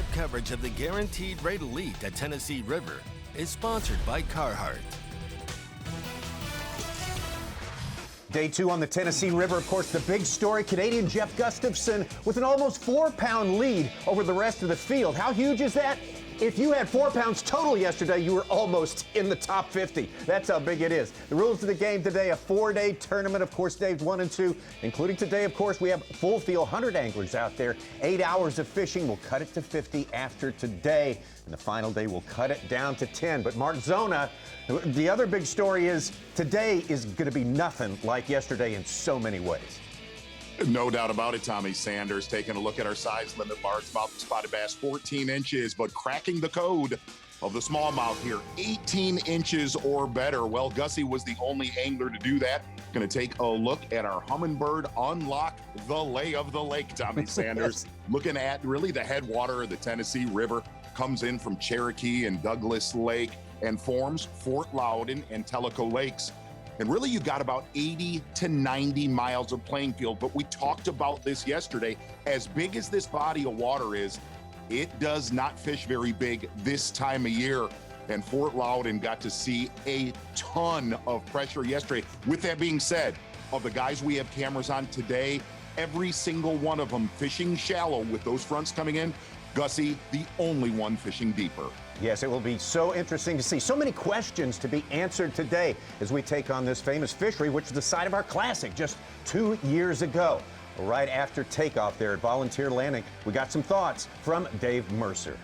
Live coverage of the Guaranteed Rate Elite at Tennessee River is sponsored by Carhartt. Day 2 on the Tennessee River. Of course, the big story, Canadian Jeff Gustafson with an almost 4-pound lead over the rest of the field. How huge is that? If you had 4 pounds total yesterday, you were almost in the top 50. That's how big it is. The rules of the game today, a 4-day tournament. Of course, days 1 and 2, including today, of course, we have full field 100 anglers out there. 8 hours of fishing. We'll cut it to 50 after today. And the final day, we'll cut it down to 10. But Mark Zona, the other big story is today is going to be nothing like yesterday in so many ways. No doubt about it, Tommy Sanders. Taking a look at our size limit marks, mouth spotted bass 14 inches, but cracking the code of the smallmouth here, 18 inches or better. Well, Gussie was the only angler to do that. Going to take a look at our Humminbird Unlock the Lay of the Lake, Tommy Sanders. Yes. Looking at really the headwater of the Tennessee River, comes in from Cherokee and Douglas Lake and forms Fort Loudoun and Tellico Lakes. And really, you've got about 80 to 90 miles of playing field. But we talked about this yesterday. As big as this body of water is, it does not fish very big this time of year. And Fort Loudoun got to see a ton of pressure yesterday. With that being said, of the guys we have cameras on today, every single one of them fishing shallow with those fronts coming in. Gussie, the only one fishing deeper. Yes, it will be so interesting to see. So many questions to be answered today as we take on this famous fishery, which is the site of our classic just 2 years ago. Right after takeoff there at Volunteer Landing, we got some thoughts from Dave Mercer.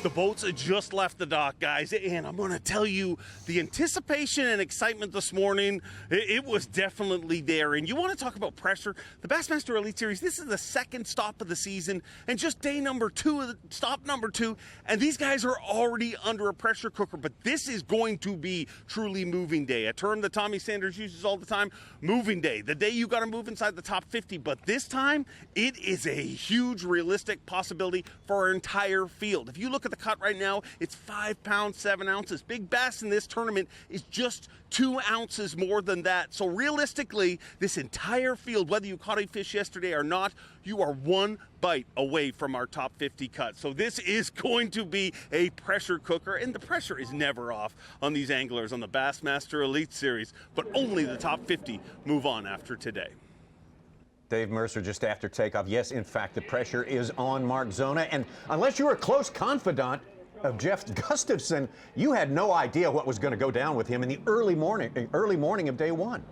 The boats had just left the dock, guys, and I'm going to tell you, the anticipation and excitement this morning, it was definitely there. And you want to talk about pressure? The Bassmaster Elite Series, this is the second stop of the season, and just day number 2, stop number 2, and these guys are already under a pressure cooker. But this is going to be truly moving day, a term that Tommy Sanders uses all the time, moving day, the day you got to move inside the top 50. But this time, it is a huge realistic possibility for our entire field. If you look at the cut right now, it's 5 pounds 7 ounces. Big bass in this tournament is just 2 ounces more than that. So realistically, this entire field, whether you caught a fish yesterday or not, you are one bite away from our top 50 cut. So this is going to be a pressure cooker, and the pressure is never off on these anglers on the Bassmaster Elite Series, but only the top 50 move on after today. Dave Mercer just after takeoff. Yes, in fact, the pressure is on Mark Zona. And unless you were a close confidant of Jeff Gustafson, you had no idea what was going to go down with him in the early morning of day 1.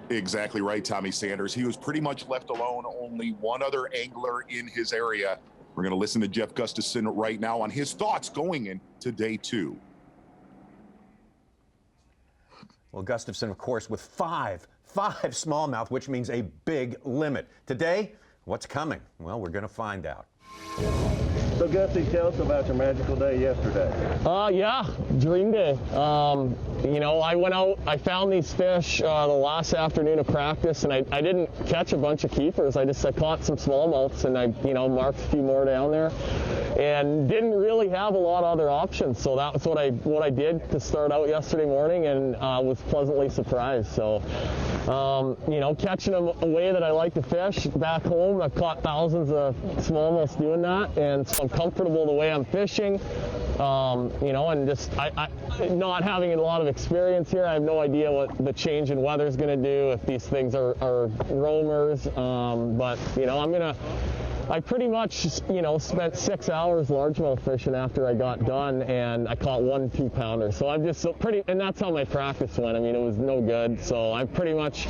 Exactly right, Tommy Sanders. He was pretty much left alone, only one other angler in his area. We're going to listen to Jeff Gustafson right now on his thoughts going into day 2. Well, Gustafson, of course, with five smallmouth, which means a big limit. Today, what's coming? Well, we're going to find out. So, Gussie, tell us about your magical day yesterday. Yeah, dream day. You know, I went out, I found these fish the last afternoon of practice, and I didn't catch a bunch of keepers. I caught some smallmouths, and I, marked a few more down there, and didn't really have a lot of other options. So that was what I did to start out yesterday morning, and was pleasantly surprised. So, catching them a way that I like to fish. Back home, I've caught thousands of smallmouths doing that, and so I'm comfortable the way I'm fishing. And just I not having a lot of experience here, I have no idea what the change in weather is going to do, if these things are roamers. I pretty much, spent 6 hours largemouth fishing after I got done, and I caught 1 2-pounder. So I'm just and that's how my practice went. I mean, it was no good. So I'm pretty much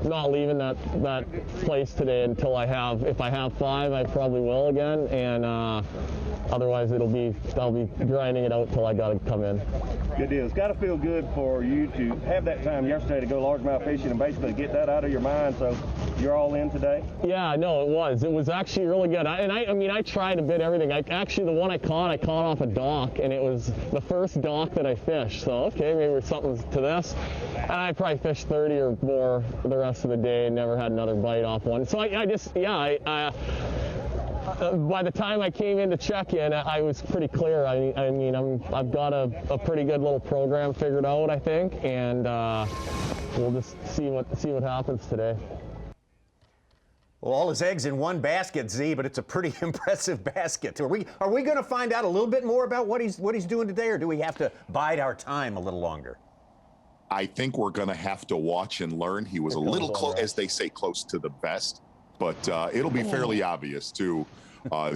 not leaving that place today until if I have 5, I probably will again. And otherwise I'll be grinding it out till I got to come in. Good deal. It's got to feel good for you to have that time yesterday to go largemouth fishing and basically get that out of your mind. So you're all in today? Yeah, no, it was. It was actually really good. I tried a bit everything. The one I caught off a dock, and it was the first dock that I fished. So, okay, maybe there's something to this. And I probably fished 30 or more the rest of the day and never had another bite off one. So by the time I came in to check in, I was pretty clear. I've got a pretty good little program figured out, I think, and we'll just see what happens today. Well, all his eggs in one basket, Z, but it's a pretty impressive basket. Are we going to find out a little bit more about what he's doing today, or do we have to bide our time a little longer? I think we're going to have to watch and learn. He was a little close, as they say, close to the best, but it'll be fairly obvious too.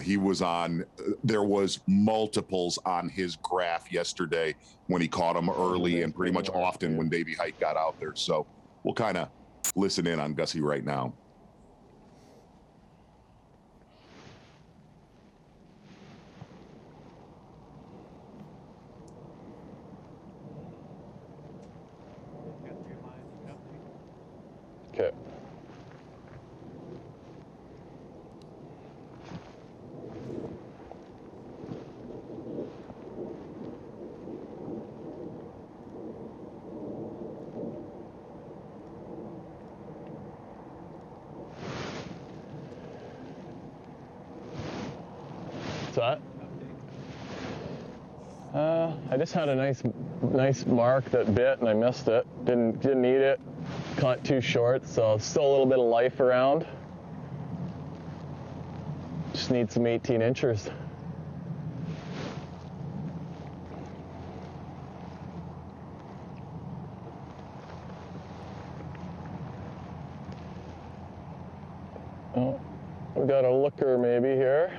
He was on, there was multiples on his graph yesterday when he caught him early and pretty much often when Davey Hite got out there. So we'll kind of listen in on Gussie right now. Okay. What's that? I just had a nice mark that bit and I missed it. Didn't eat it. Caught too short, so still a little bit of life around. Just need some 18 inchers. Oh, we got a looker maybe here.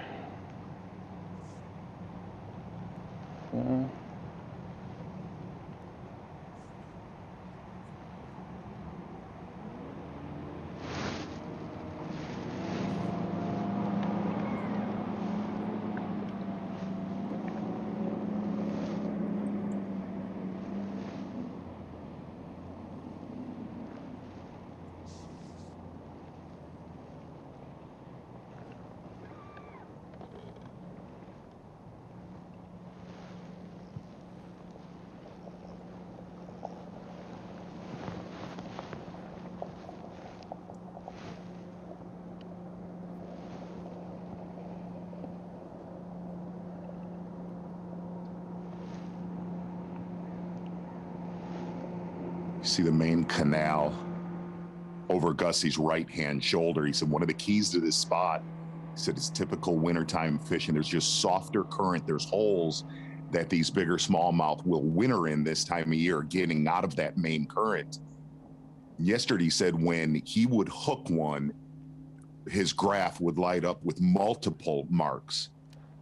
See the main canal over Gussie's right-hand shoulder. He said one of the keys to this spot, he said, it's typical wintertime fishing. There's just softer current. There's holes that these bigger smallmouth will winter in this time of year, getting out of that main current. Yesterday, he said when he would hook one, his graph would light up with multiple marks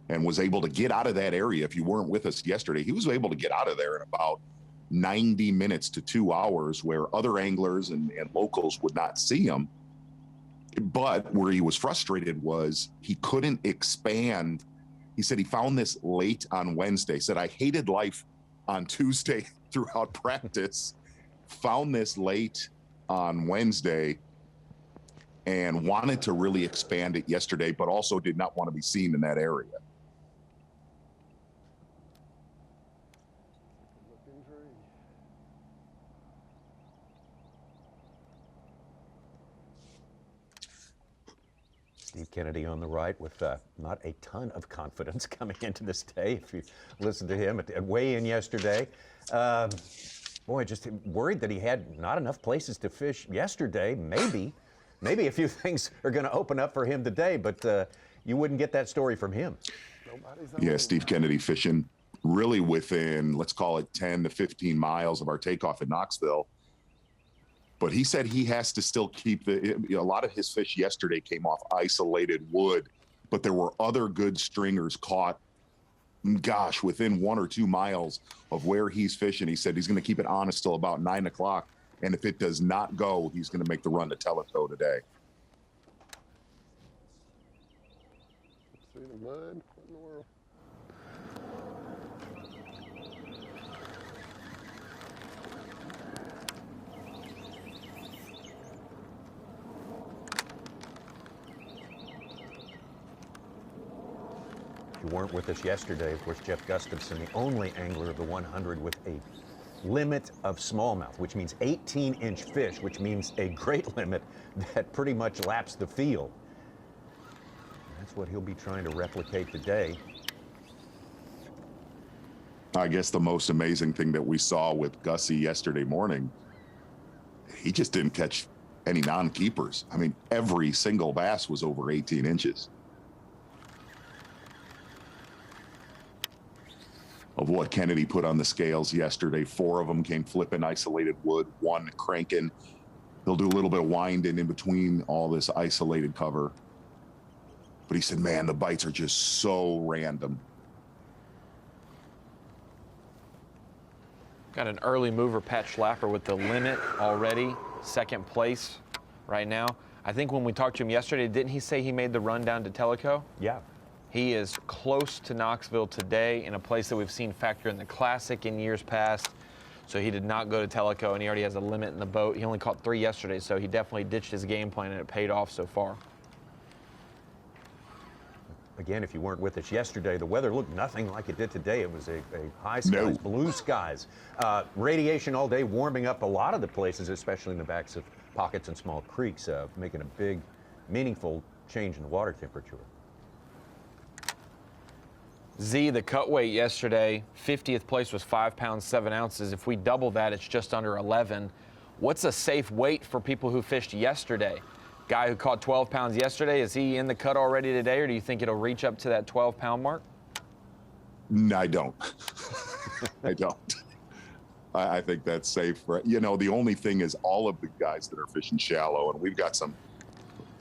and was able to get out of that area. If you weren't with us yesterday, he was able to get out of there in about 90 minutes to 2 hours, where other anglers and locals would not see him. But where he was frustrated was he couldn't expand. He said he found this late on Wednesday, said, I hated life on Tuesday throughout practice, found this late on Wednesday and wanted to really expand it yesterday, but also did not want to be seen in that area. Steve Kennedy on the right with not a ton of confidence coming into this day. If you listened to him at weigh-in yesterday, boy, just worried that he had not enough places to fish yesterday. Maybe a few things are going to open up for him today, but you wouldn't get that story from him. Yeah, Steve Kennedy fishing really within, let's call it 10 to 15 miles of our takeoff in Knoxville. But he said he has to still keep a lot of his fish yesterday came off isolated wood, but there were other good stringers caught, gosh, within 1 or 2 miles of where he's fishing. He said he's going to keep it honest till about 9 o'clock. And if it does not go, he's going to make the run to Tellico today. See the mud? What in the world? If you weren't with us yesterday, of course, Jeff Gustafson, the only angler of the 100 with a limit of smallmouth, which means 18-inch fish, which means a great limit that pretty much laps the field. That's what he'll be trying to replicate today. I guess the most amazing thing that we saw with Gussie yesterday morning, he just didn't catch any non-keepers. I mean, every single bass was over 18 inches. Of what Kennedy put on the scales yesterday, 4 of them came flipping isolated wood, 1 cranking. He'll do a little bit of winding in between all this isolated cover. But he said, man, the bites are just so random. Got an early mover, Pat Schlapper, with the limit already, 2nd place right now. I think when we talked to him yesterday, didn't he say he made the run down to Tellico? Yeah. He is close to Knoxville today, in a place that we've seen factor in the Classic in years past. So he did not go to Tellico, and he already has a limit in the boat. He only caught 3 yesterday, so he definitely ditched his game plan, and it paid off so far. Again, if you weren't with us yesterday, the weather looked nothing like it did today. It was a high skies, blue skies. Radiation all day, warming up a lot of the places, especially in the backs of pockets and small creeks, making a big, meaningful change in the water temperature. Z, the cut weight yesterday, 50th place was 5 pounds, 7 ounces. If we double that, it's just under 11. What's a safe weight for people who fished yesterday? Guy who caught 12 pounds yesterday, is he in the cut already today, or do you think it'll reach up to that 12-pound mark? No, I don't. I don't. I think that's safe. You know, the only thing is all of the guys that are fishing shallow, and we've got some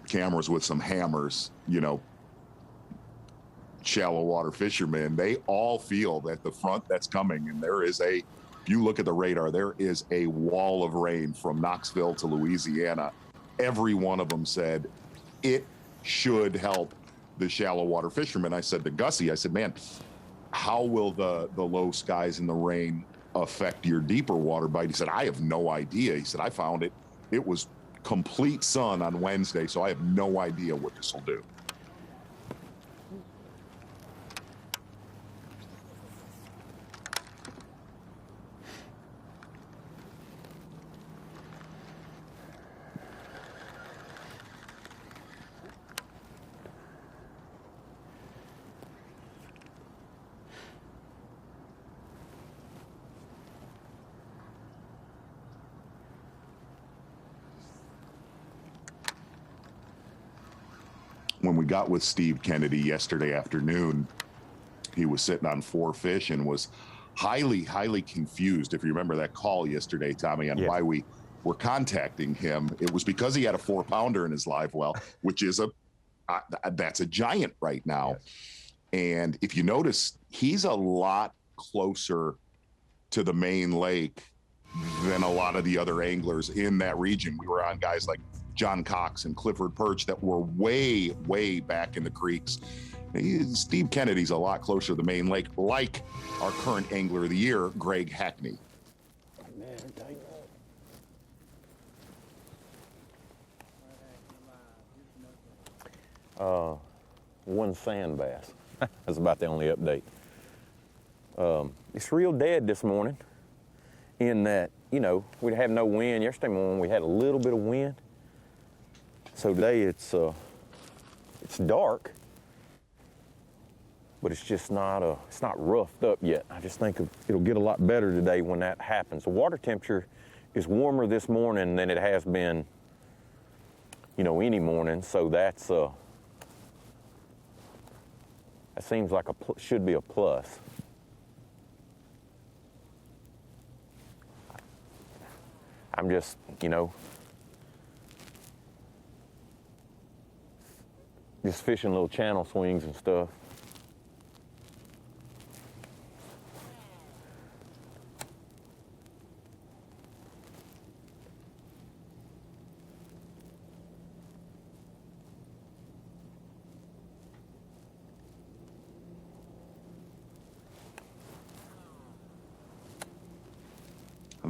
cameras with some hammers, you know, shallow water fishermen, they all feel that the front that's coming, and there is a, if you look at the radar, there is a wall of rain from Knoxville to Louisiana. Every one of them said it should help the shallow water fishermen. I said to Gussie, I said, man, how will the low skies and the rain affect your deeper water bite? He said, I have no idea. He said, I found it. It was complete sun on Wednesday, so I have no idea what this will do. When we got with Steve Kennedy yesterday afternoon, he was sitting on 4 fish and was highly confused. If you remember that call yesterday, Tommy, on why we were contacting him, it was because he had a 4-pounder in his live well, which is that's a giant right now. And if you notice, he's a lot closer to the main lake than a lot of the other anglers in that region. We were on guys like John Cox and Clifford Perch that were way back in the creeks. Steve Kennedy's a lot closer to the main lake, like our current Angler of the Year, Greg Hackney. One sand bass. That's about the only update. It's real dead this morning in that, you know, we have no wind. Yesterday morning we had a little bit of wind. So today it's dark, but it's just not it's not roughed up yet. I just think it'll get a lot better today when that happens. The water temperature is warmer this morning than it has been, you know, any morning. So that seems like should be a plus. I'm just, you know, just fishing little channel swings and stuff.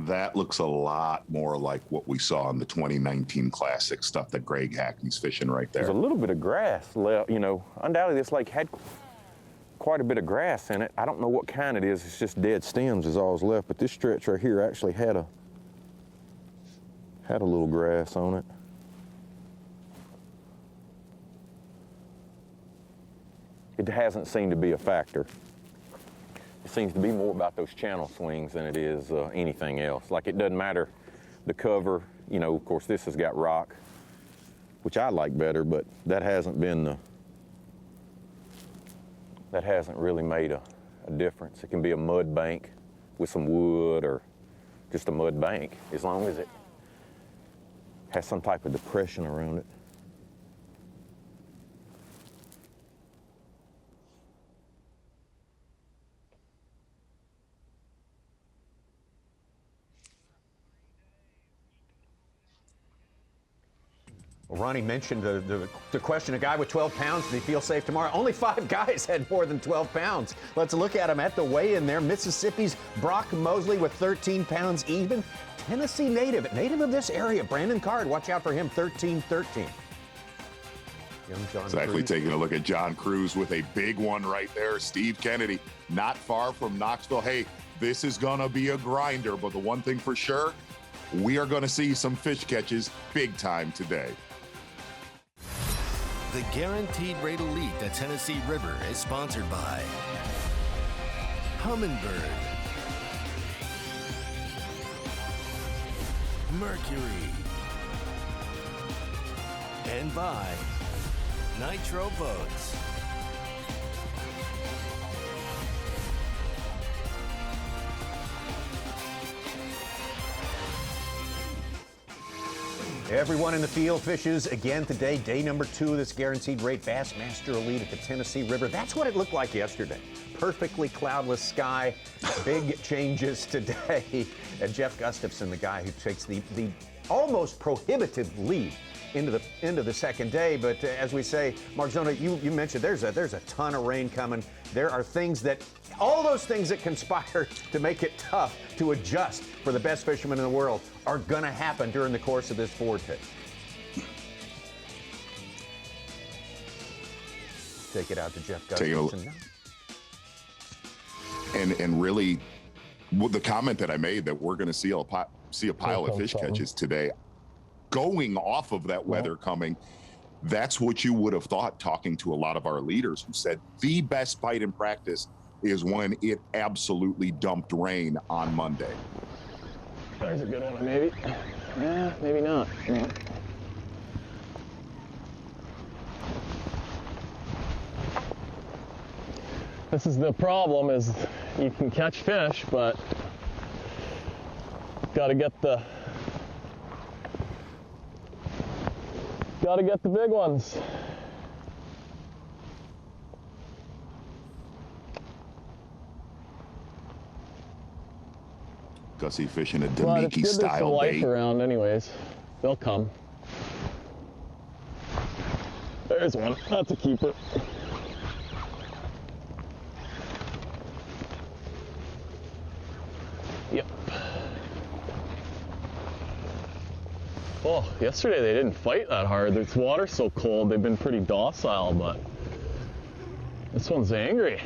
That looks a lot more like what we saw in the 2019 Classic stuff that Greg Hackney's fishing right there. There's a little bit of grass left, you know. Undoubtedly, this lake had quite a bit of grass in it. I don't know what kind it is. It's just dead stems is all that's left. But this stretch right here actually had a little grass on it. It hasn't seemed to be a factor. It seems to be more about those channel swings than it is anything else. Like, it doesn't matter the cover, You know, of course, this has got rock, which I like better, but that hasn't really made a difference. It can be a mud bank with some wood or just a mud bank, as long as it has some type of depression around it. Well, Ronnie mentioned the question, a guy with 12 pounds, does he feel safe tomorrow? Only 5 guys had more than 12 pounds. Let's look at them at the weigh-in there. Mississippi's Brock Mosley with 13 pounds even. Tennessee native of this area, Brandon Card, watch out for him, 13-13. Young John Exactly, Cruz. taking a look at John Cruz with a big one right there. Steve Kennedy, not far from Knoxville. Hey, this is going to be a grinder, but the one thing for sure, we are going to see some fish catches big time today. The Guaranteed Rate Elite at Tennessee River is sponsored by Humminbird, Mercury, and by NITRO Boats. Everyone in the field fishes again today. Day number 2 of this guaranteed rate Bassmaster Elite at the Tennessee River. That's what it looked like yesterday. Perfectly cloudless sky. Big changes today. And Jeff Gustafson, the guy who takes the almost prohibitive lead into the second day. But as we say, Mark Zona, you mentioned there's a ton of rain coming. There are all those things that conspire to make it tough to adjust for the best fishermen in the world are going to happen during the course of this vortex. Take it out to Jeff Gustafson. And really, the comment that I made that we're going to see a pile of fish catches today, going off of that weather coming, that's what you would have thought talking to a lot of our leaders who said the best bite in practice is when it absolutely dumped rain on Monday. There's a good one, maybe. Yeah, maybe not. Yeah. This is the problem, is you can catch fish, but gotta get the big ones. Gussie fishing a But it's Demiki good there's some style life bait. around anyways. They'll come. There's one. That's a keeper. Yep. Oh, yesterday they didn't fight that hard. This water's so cold, they've been pretty docile, but this one's angry.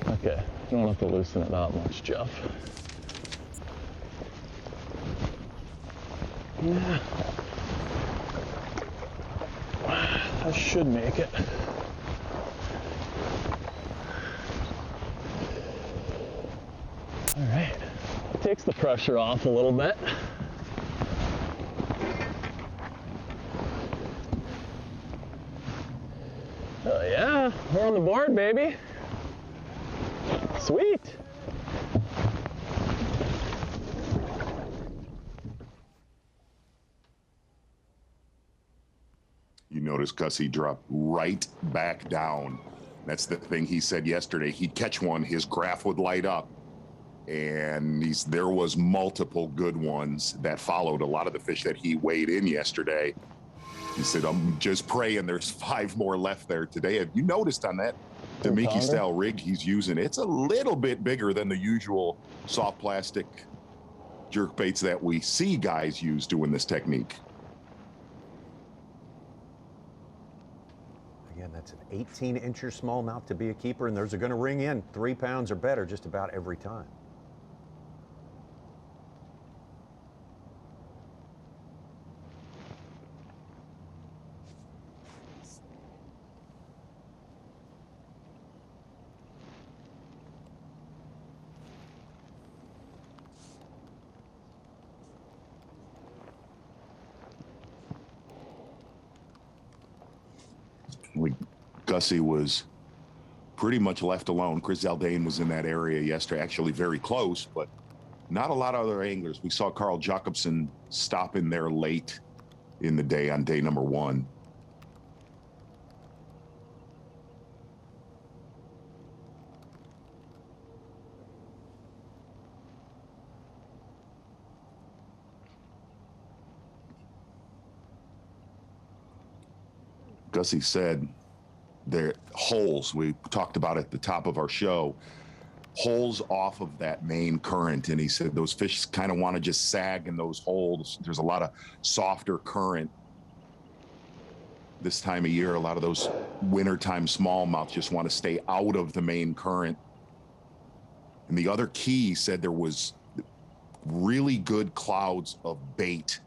Okay, you don't have to loosen it that much, Jeff. Yeah. That should make it. All right, it takes the pressure off a little bit. Oh yeah, we're on the board, baby. Sweet. You notice Gussie dropped right back down. That's the thing he said yesterday. He'd catch one, his graph would light up, and there was multiple good ones that followed a lot of the fish that he weighed in yesterday. He said, I'm just praying there's 5 more left there today. Have you noticed on that Demiki style rig he's using, it's a little bit bigger than the usual soft plastic jerk baits that we see guys use doing this technique. Again, that's an 18-incher smallmouth to be a keeper, and those are going to ring in 3 pounds or better just about every time. Gussie was pretty much left alone. Chris Zaldane was in that area yesterday, actually very close, but not a lot of other anglers. We saw Carl Jacobson stop in there late in the day on day number 1. Gussie said there holes, we talked about at the top of our show, holes off of that main current. And he said those fish kind of want to just sag in those holes. There's a lot of softer current this time of year. A lot of those wintertime smallmouth just want to stay out of the main current. And the other key, he said there was really good clouds of bait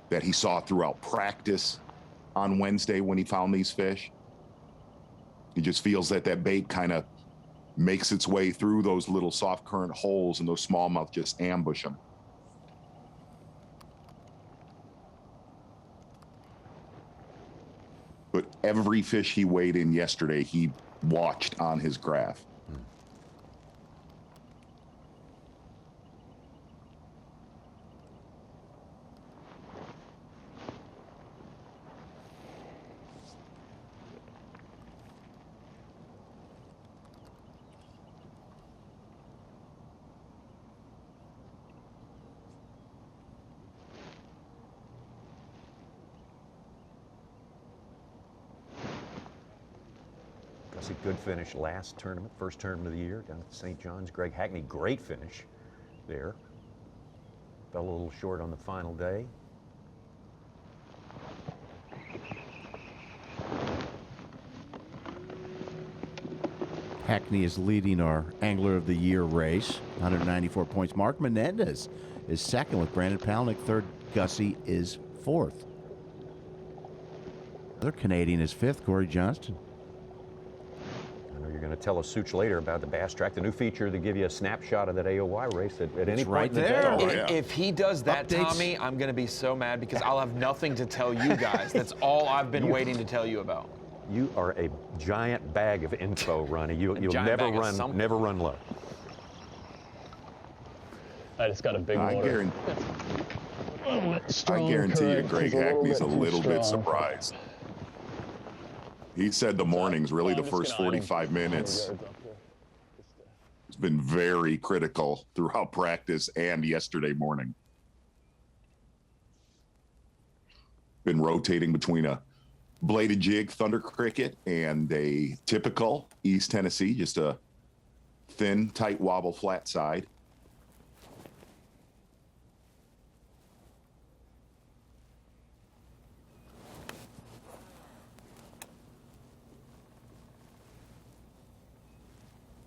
that he saw throughout practice on Wednesday when he found these fish. He just feels that that bait kind of makes its way through those little soft current holes, and those smallmouth just ambush them. But every fish he weighed in yesterday, he watched on his graph. A good finish last tournament, first tournament of the year down at St. John's. Greg Hackney, great finish there. Fell a little short on the final day. Hackney is leading our Angler of the Year race, 194 points. Mark Menendez is second with Brandon Palnick. Third, Gussie is fourth. Other Canadian is fifth, Corey Johnston. You're going to tell us, Such, later about the Bass Track, the new feature to give you a snapshot of that AOY race at any point in the day. Oh, yeah. If he does that, Updates. Tommy, I'm going to be so mad because I'll have nothing to tell you guys. That's all I've been waiting to tell you about. You are a giant bag of info, Ronnie. You'll never run low. I just got a big motor. I guarantee you Greg Hackney's a little bit surprised. He said the mornings, really the first 45 minutes. It's been very critical throughout practice and yesterday morning. Been rotating between a bladed jig Thunder Cricket and a typical East Tennessee, just a thin, tight wobble flat side.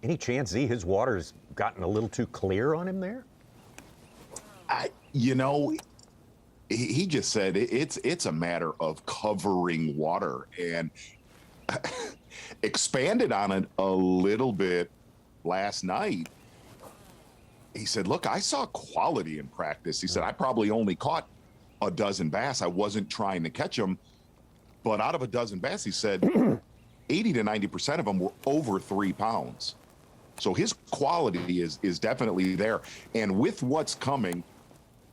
Any chance his water's gotten a little too clear on him there? You know, he just said it's a matter of covering water, and expanded on it a little bit last night. He said, look, I saw quality in practice. He said, I probably only caught a dozen bass. I wasn't trying to catch them, but out of a dozen bass, he said 80 to 90% of them were over 3 pounds. So his quality is definitely there. And with what's coming,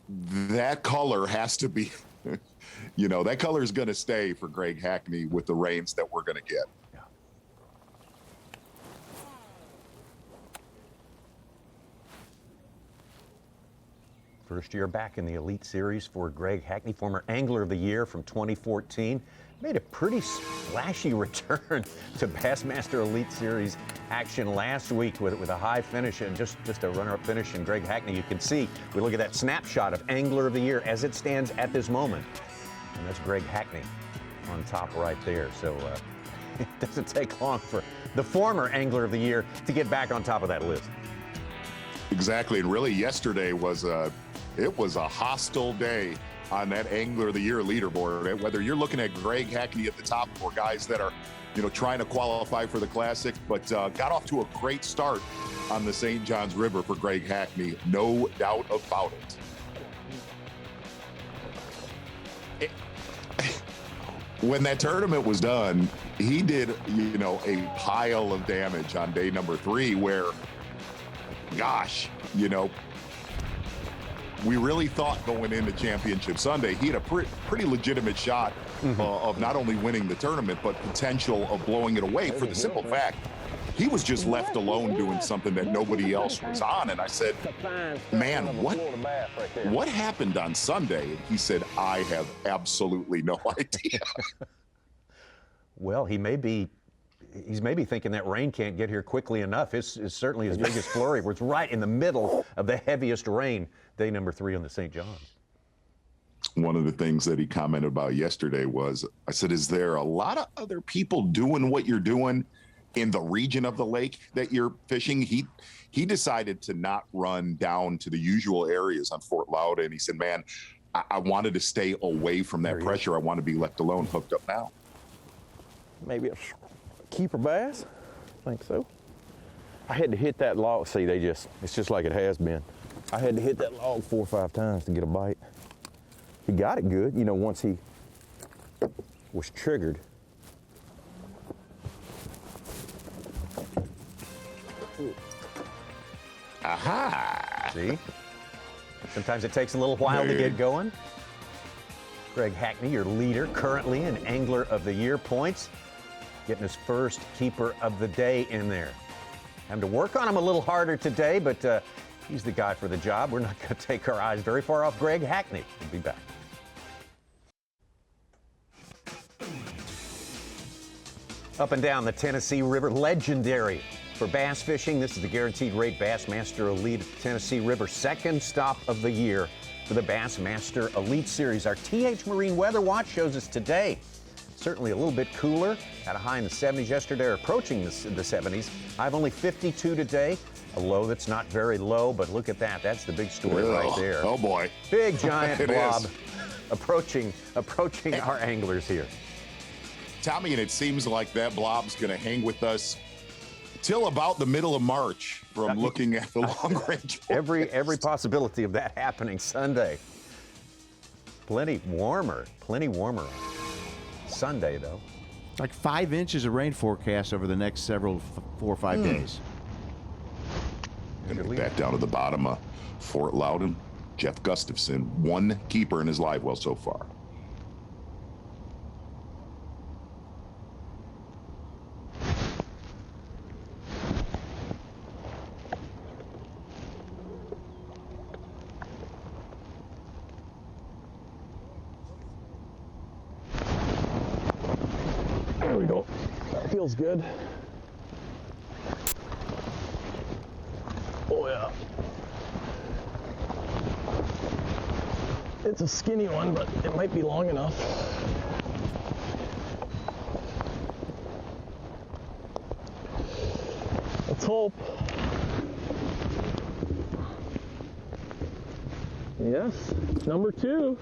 that color has to be, you know, that color is going to stay for Greg Hackney with the rains that we're going to get. Yeah. First year back in the Elite Series for Greg Hackney, former Angler of the Year from 2014. Made a pretty splashy return to Bassmaster Elite Series action last week with a high finish and just a runner-up finish. And Greg Hackney, you can see, we look at that snapshot of Angler of the Year as it stands at this moment. And that's Greg Hackney on top right there. So it doesn't take long for the former Angler of the Year to get back on top of that list. Exactly, and really yesterday was a hostile day on that Angler of the Year leaderboard. Whether you're looking at Greg Hackney at the top or guys that are, you know, trying to qualify for the Classic, but got off to a great start on the St. Johns River for Greg Hackney, no doubt about it. when that tournament was done, he did, you know, a pile of damage on day number 3 where, gosh, you know, we really thought going into Championship Sunday, he had a pretty legitimate shot of not only winning the tournament, but potential of blowing it away for the simple fact he was just left alone doing something that nobody else was on. And I said, man, what happened on Sunday? And he said, I have absolutely no idea. Well, he's maybe thinking that rain can't get here quickly enough. It's certainly his biggest flurry was right in the middle of the heaviest rain, day number 3 on the St. John's. One of the things that he commented about yesterday was, I said, is there a lot of other people doing what you're doing in the region of the lake that you're fishing? He decided to not run down to the usual areas on Fort Loudoun. And he said, man, I wanted to stay away from that pressure. I want to be left alone, hooked up now. Maybe a keeper bass? I think so. I had to hit that log. See, it's just like it has been. I had to hit that log 4 or 5 times to get a bite. He got it good, you know, once he was triggered. Aha! See? Sometimes it takes a little while to get going. Greg Hackney, your leader, currently in Angler of the Year points, getting his first Keeper of the Day in there. Having to work on him a little harder today, but he's the guy for the job. We're not going to take our eyes very far off Greg Hackney. We'll be back. Up and down the Tennessee River, legendary for bass fishing. This is the guaranteed rate Bassmaster Elite at the Tennessee River. Second stop of the year for the Bassmaster Elite Series. Our TH Marine Weather Watch shows us today certainly a little bit cooler. Had a high in the 70s yesterday, or approaching the 70s. High of only 52 today. A low that's not very low, but look at that. That's the big story right there. Oh boy. Big giant blob approaching our anglers here. Tommy, and it seems like that blob's going to hang with us till about the middle of March from looking at the long range. Every possibility of that happening Sunday. Plenty warmer on Sunday, though. Like 5 inches of rain forecast over the next 4 or 5 days. And back down to the bottom of Fort Loudoun, Jeff Gustafson, 1 keeper in his live well so far. There we go. That feels good. Oh yeah. It's a skinny one, but it might be long enough. Let's hope. Yes, number 2.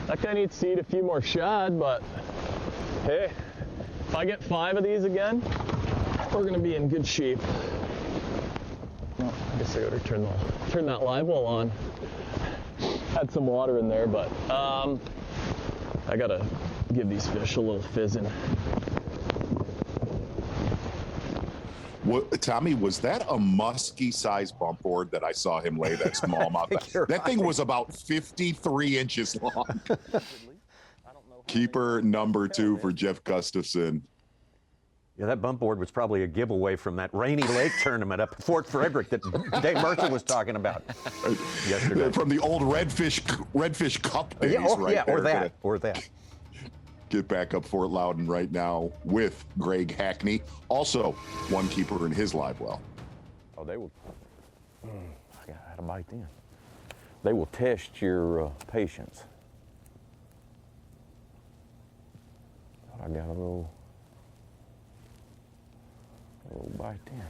That guy needs to eat a few more shad, but hey, if I get 5 of these again, we're gonna be in good shape. Well, I guess I gotta turn that live well on. Had some water in there, but I gotta give these fish a little fizzing. Tommy, was that a muskie-sized bump board that I saw him lay that smallmouth? That thing was about 53 inches long. Keeper number 2 for Jeff Gustafson. Yeah, that bump board was probably a giveaway from that Rainy Lake tournament up at Fort Frederick that Dave Mercer was talking about yesterday. From the old Redfish Cup days, or that. Get back up Fort Loudoun right now with Greg Hackney, also 1 keeper in his live well. Oh, they will. I had a bite then. They will test your patience. I got a little bite then.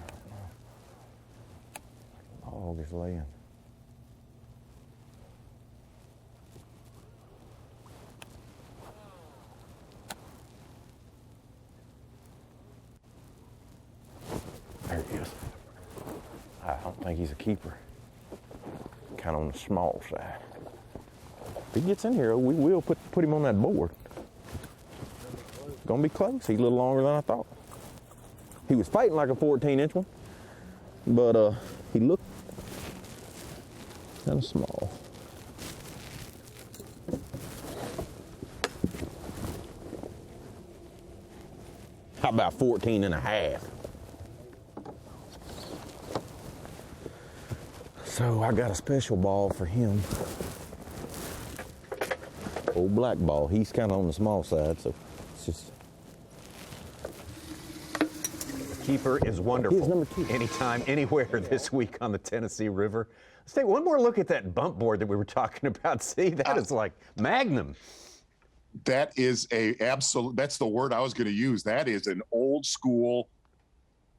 The dog is laying. There he is. I don't think he's a keeper. Kind of on the small side. If he gets in here, we will put him on that board. Gonna be close. He's a little longer than I thought. He was fighting like a 14-inch one, but he looked kind of small. How about 14 and a half? So I got a special ball for him. Old black ball. He's kind of on the small side, so it's just. The keeper is wonderful. He's number 2. Anytime, anywhere this week on the Tennessee River. Let's take one more look at that bump board that we were talking about. See, that is like magnum. That is that's the word I was going to use. That is an old school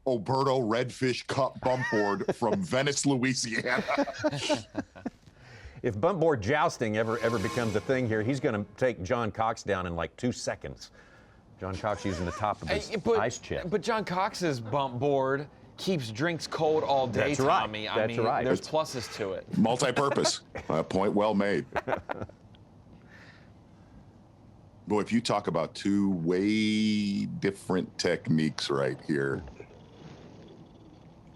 Oberto Redfish Cup bump board from Venice, Louisiana. If bump board jousting ever becomes a thing here, he's going to take John Cox down in like 2 seconds. John Cox using the top of his ice chest. But John Cox's bump board keeps drinks cold all day, That's right. Tommy. That's right. There's pluses to it. Multi-purpose. Point well made. Boy, if you talk about 2 way different techniques right here.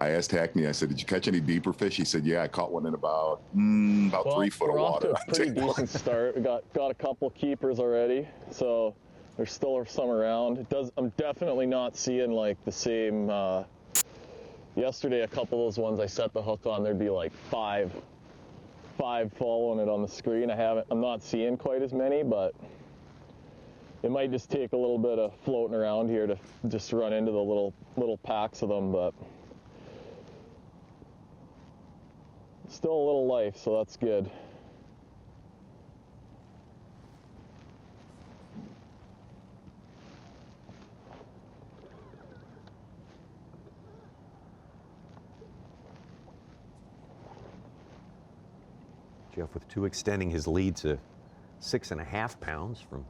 I asked Hackney, I said, did you catch any deeper fish? He said, yeah, I caught one in about 3 foot of water. We're off to a pretty decent start. We got a couple keepers already, so there's still some around. I'm definitely not seeing like the same. Yesterday, a couple of those ones I set the hook on, there'd be like five following it on the screen. I'm not seeing quite as many, but it might just take a little bit of floating around here to just run into the little packs of them, but still a little life, so that's good. Jeff with 2 extending his lead to 6.5 pounds from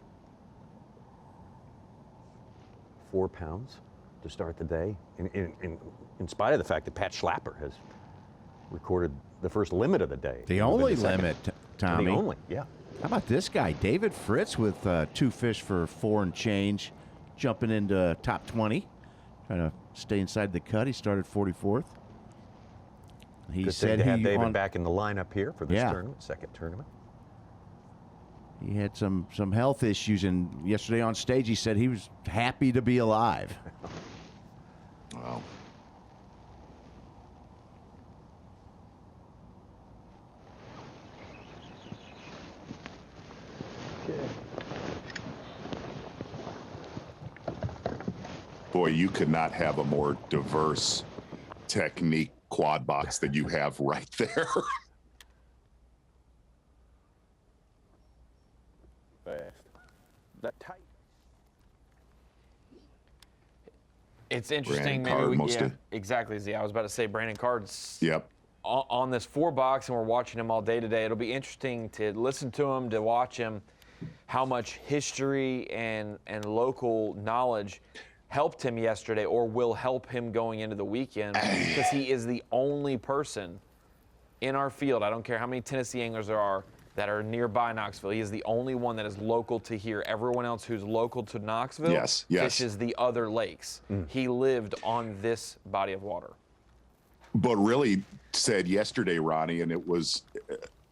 4 pounds to start the day, in spite of the fact that Pat Schlapper has recorded the first limit of the day. The only limit, Tommy. The only, yeah. How about this guy, David Fritz, with 2 fish for 4 and change, jumping into top 20, trying to stay inside the cut. He started 44th. He Good said thing to have David back in the lineup here for this tournament, second tournament. He had some health issues, and yesterday on stage he said he was happy to be alive. Wow. Boy, you could not have a more diverse technique quad box than you have right there. Fast. That tight. It's interesting. Exactly, Z. I was about to say Brandon Card's on this 4-box, and we're watching him all day today. It'll be interesting to listen to him, to watch him, how much history and local knowledge helped him yesterday or will help him going into the weekend, because he is the only person in our field, I don't care how many Tennessee anglers there are, that are nearby Knoxville. He is the only one that is local to here. Everyone else who's local to Knoxville fishes the other lakes. He lived on this body of water. But really said yesterday, Ronnie, and it was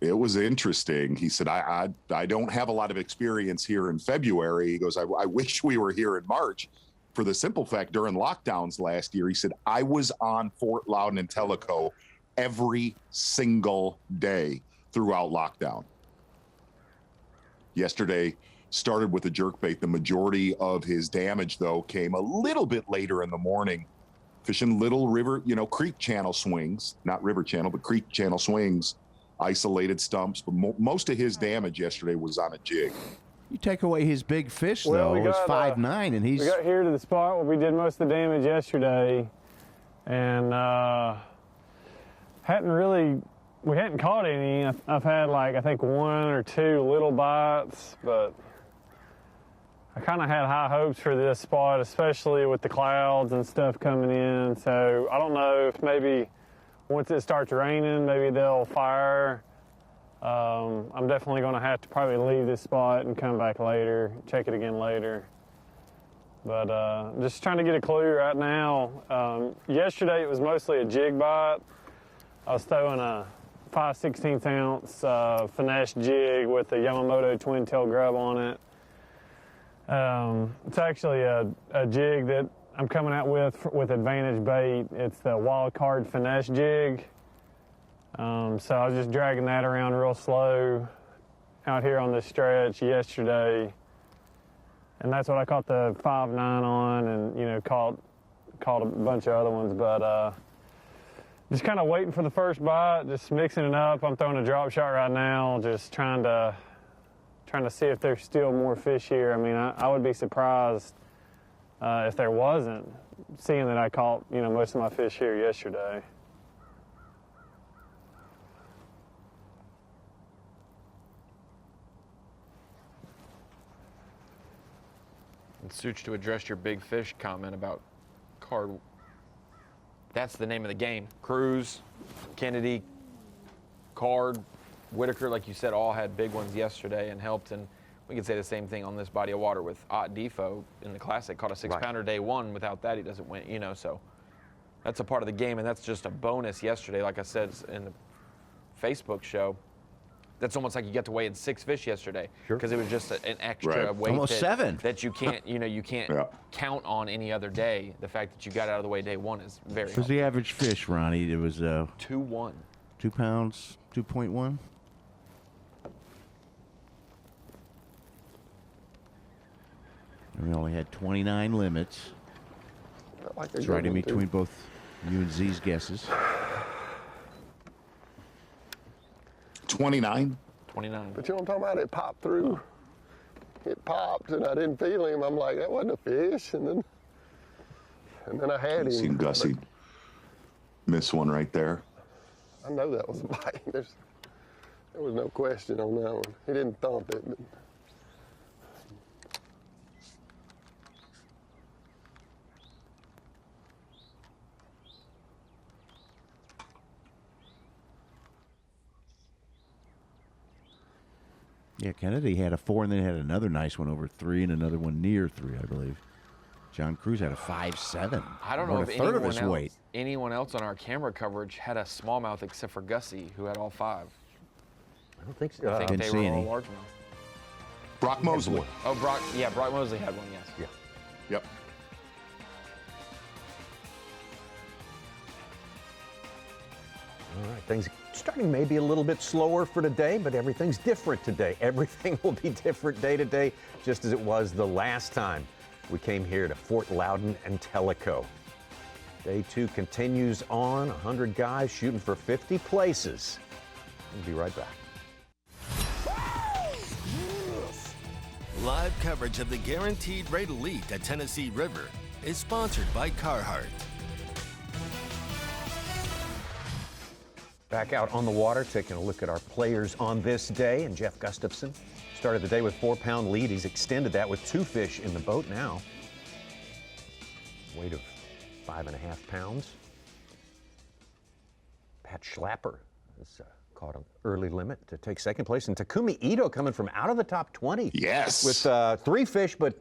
interesting. He said, I don't have a lot of experience here in February. He goes, I wish we were here in March. For the simple fact, during lockdowns last year, he said, I was on Fort Loudoun and Tellico every single day throughout lockdown. Yesterday started with a jerkbait. The majority of his damage, though, came a little bit later in the morning, fishing little river, creek channel swings, not river channel, but creek channel swings, isolated stumps. But most of his damage yesterday was on a jig. You take away his big fish, though. It was 5'9", and he's... We got here to the spot where we did most of the damage yesterday, and we hadn't caught any. I've had, I think 1 or 2 little bites, but I kind of had high hopes for this spot, especially with the clouds and stuff coming in. So I don't know if maybe once it starts raining, maybe they'll fire I'm definitely going to have to probably leave this spot and come back later, check it again later. But just trying to get a clue right now. Yesterday it was mostly a jig bite. I was throwing a 5/16 ounce finesse jig with a Yamamoto twin tail grub on it. It's actually a jig that I'm coming out with Advantage bait. It's the Wild Card finesse jig. So I was just dragging that around real slow out here on this stretch yesterday. And that's what I caught the 5.9 on, and you know, caught a bunch of other ones, but just kind of waiting for the first bite, just mixing it up. I'm throwing a drop shot right now, just trying to see if there's still more fish here. I mean, I would be surprised if there wasn't, seeing that I caught, you know, most of my fish here yesterday. And Such, to address your big fish comment about card, that's the name of the game. Cruz, Kennedy, Card, Whitaker, like you said, all had big ones yesterday and helped. And we could say the same thing on this body of water with Ott Defo in the Classic. Caught a 6-pounder day one. Without that, he doesn't win, you know. So that's a part of the game, and that's just a bonus yesterday. Like I said in the Facebook show, that's almost like you got to weigh in 6 fish yesterday, because it was just an extra weight almost 7 that you can't, you know, you can't count on any other day. The fact that you got out of the way day one is very What was the average fish, Ronnie? It was 2.1. 2 pounds, 2.1. And we only had 29 limits. It's right in between both you and Z's guesses. 29? 29. But you know what I'm talking about? It popped through. It popped, and I didn't feel him. I'm like, that wasn't a fish. And then I had him. Seen Gussie miss one right there. I know that was a bite. There was no question on that one. He didn't thump it. But Yeah, Kennedy had a 4 and then had another nice one over 3 and another one near 3, I believe. John Cruz had a 5.7. I don't know if anyone else on our camera coverage had a smallmouth except for Gussie, who had all 5. I don't think so. I think Didn't they see were all any. largemouth. Brock Mosley. Oh, Brock Mosley had one, yes. Yeah. Yep. All right, things starting maybe a little bit slower for today, but everything's different today. Everything will be different day to day, just as it was the last time we came here to Fort Loudoun and Tellico. Day 2 continues on, 100 guys shooting for 50 places. We'll be right back. Live coverage of the Guaranteed Rate Elite at Tennessee River is sponsored by Carhartt. Back out on the water, taking a look at our players on this day. And Jeff Gustafson started the day with 4-pound lead. He's extended that with 2 fish in the boat now. Weight of 5.5 pounds. Pat Schlapper has caught an early limit to take second place. And Takumi Ito coming from out of the top 20. Yes. With 3 fish, but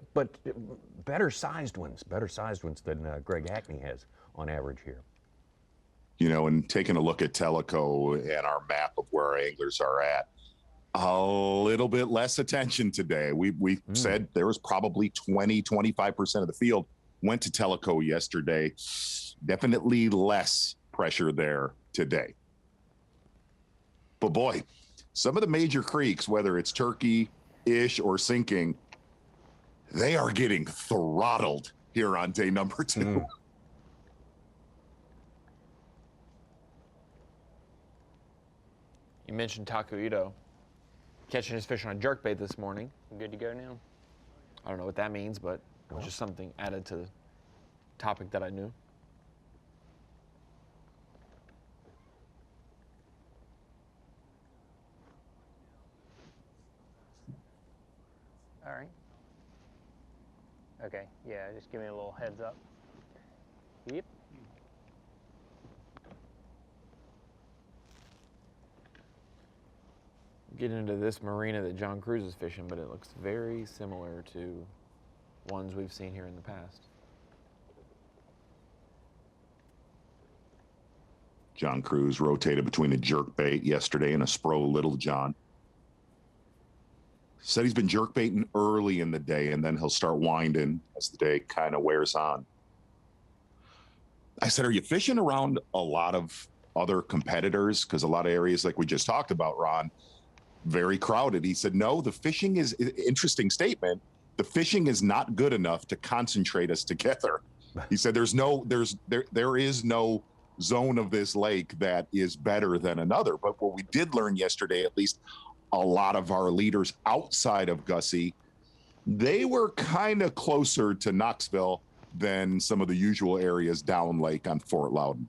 better sized ones than Greg Hackney has on average here. You know, and taking a look at Tellico and our map of where our anglers are at, a little bit less attention today. We said there was probably 25% of the field went to Tellico yesterday. Definitely less pressure there today. But boy, some of the major creeks, whether it's Turkey-ish or sinking, they are getting throttled here on day number 2. You mentioned Taku Ito catching his fish on a jerkbait this morning. Good to go now? I don't know what that means, but it was just something added to the topic that I knew. All right. Okay, yeah, just give me a little heads up. Yep. Get into this marina that John Cruz is fishing, but it looks very similar to ones we've seen here in the past. John Cruz rotated between a jerkbait yesterday and a Spro Little John. Said he's been jerkbaiting early in the day, and then he'll start winding as the day kind of wears on. I said, are you fishing around a lot of other competitors? Because a lot of areas, like we just talked about, Ron, very crowded. He said, no, the fishing is, interesting statement, the fishing is not good enough to concentrate us together. He said there is no zone of this lake that is better than another. But what we did learn yesterday, at least a lot of our leaders outside of Gussie, they were kind of closer to Knoxville than some of the usual areas down lake on Fort Loudoun.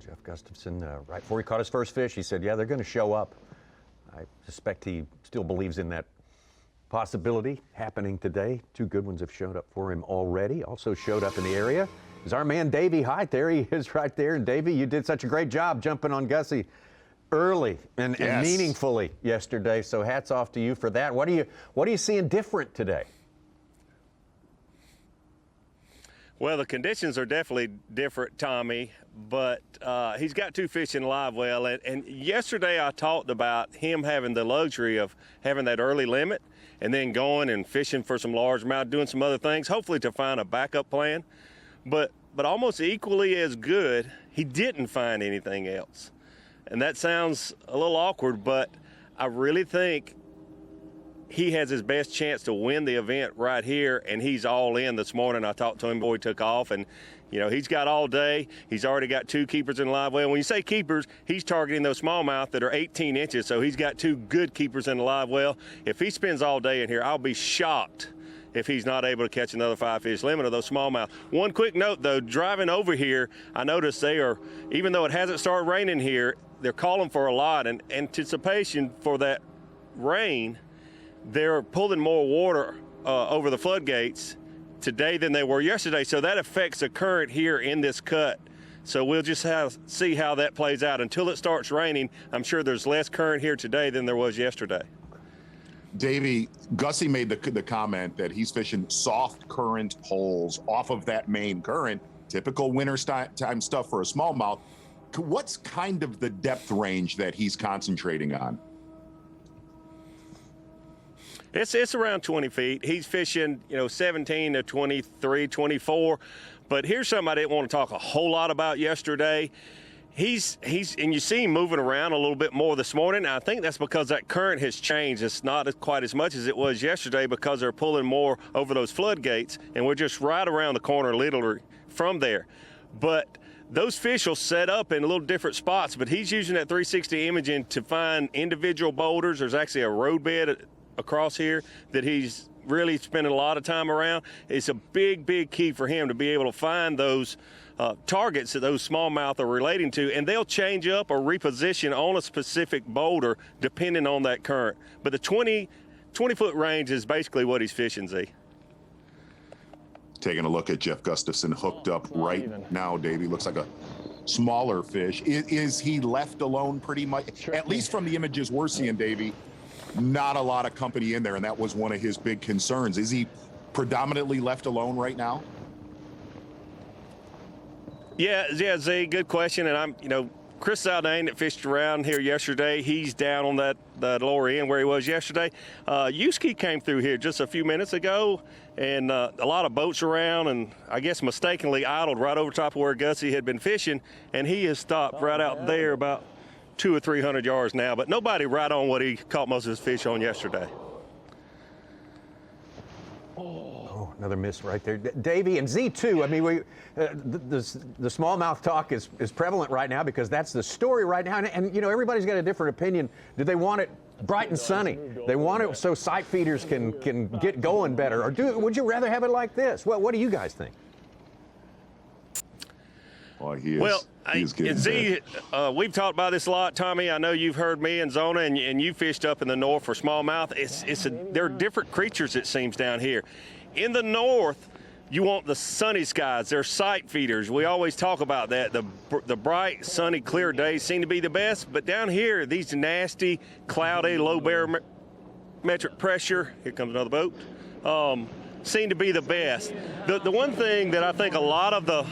Jeff Gustafson, right before he caught his first fish, he said, yeah, they're going to show up. I suspect he still believes in that possibility happening today. Two good ones have showed up for him already. Also showed up in the area is our man Davey Height. There he is right there. And Davey, you did such a great job jumping on Gussie early and meaningfully yesterday. So hats off to you for that. What are you seeing different today? Well, the conditions are definitely different, Tommy, but he's got two fish in live well. And yesterday I talked about him having the luxury of having that early limit and then going and fishing for some largemouth, doing some other things, hopefully to find a backup plan. But almost equally as good, he didn't find anything else. And that sounds a little awkward, but I really think he has his best chance to win the event right here, and he's all in this morning. I talked to him before he took off, and, you know, he's got all day. He's already got two keepers in live well. When you say keepers, he's targeting those smallmouth that are 18 inches, so he's got two good keepers in the live well. If he spends all day in here, I'll be shocked if he's not able to catch another 5-fish limit of those smallmouth. One quick note, though, driving over here, I noticed they are, even though it hasn't started raining here, they're calling for a lot, and anticipation for that rain, they're pulling more water over the floodgates today than they were yesterday. So that affects the current here in this cut. So we'll just see how that plays out. Until it starts raining, I'm sure there's less current here today than there was yesterday. Davey, Gussie made the comment that he's fishing soft current holes off of that main current, typical winter time stuff for a smallmouth. What's kind of the depth range that he's concentrating on? It's around 20 feet. He's fishing, 17 to 23, 24. But here's something I didn't want to talk a whole lot about yesterday. He's and you see him moving around a little bit more this morning. I think that's because that current has changed. It's not quite as much as it was yesterday because they're pulling more over those floodgates, and we're just right around the corner literally from there. But those fish will set up in a little different spots, but he's using that 360 imaging to find individual boulders. There's actually a roadbed across here that he's really spending a lot of time around. It's a big key for him to be able to find those targets that those smallmouth are relating to, and they'll change up or reposition on a specific boulder depending on that current. But the 20-foot range is basically what he's fishing, Z. Taking a look at Jeff Gustafson hooked up right now, Davey. Looks like a smaller fish. Is he left alone pretty much? At least from the images we're seeing, Davey, not a lot of company in there, and that was one of his big concerns. Is he predominantly left alone right now? Yeah, Z, good question. And Chris Zaldane that fished around here yesterday, he's down on that lower end where he was yesterday. Yuski came through here just a few minutes ago, and a lot of boats around, and I guess mistakenly idled right over top of where Gussie had been fishing, and he has stopped right out there about 200 or 300 yards now, but nobody right on what he caught most of his fish on yesterday. Oh, another miss right there. Davey and Z2, I mean, the smallmouth talk is prevalent right now because that's the story right now. And everybody's got a different opinion. Do they want it bright and sunny. They want it so sight feeders can get going better. Or would you rather have it like this? What do you guys think? Well, he is getting we've talked about this a lot, Tommy. I know you've heard me and Zona, and you fished up in the north for smallmouth. There are different creatures, it seems, down here. In the north, you want the sunny skies. They're sight feeders. We always talk about that. The bright, sunny, clear days seem to be the best. But down here, these nasty, cloudy, low barometric pressure, here comes another boat, seem to be the best. The one thing that I think a lot of the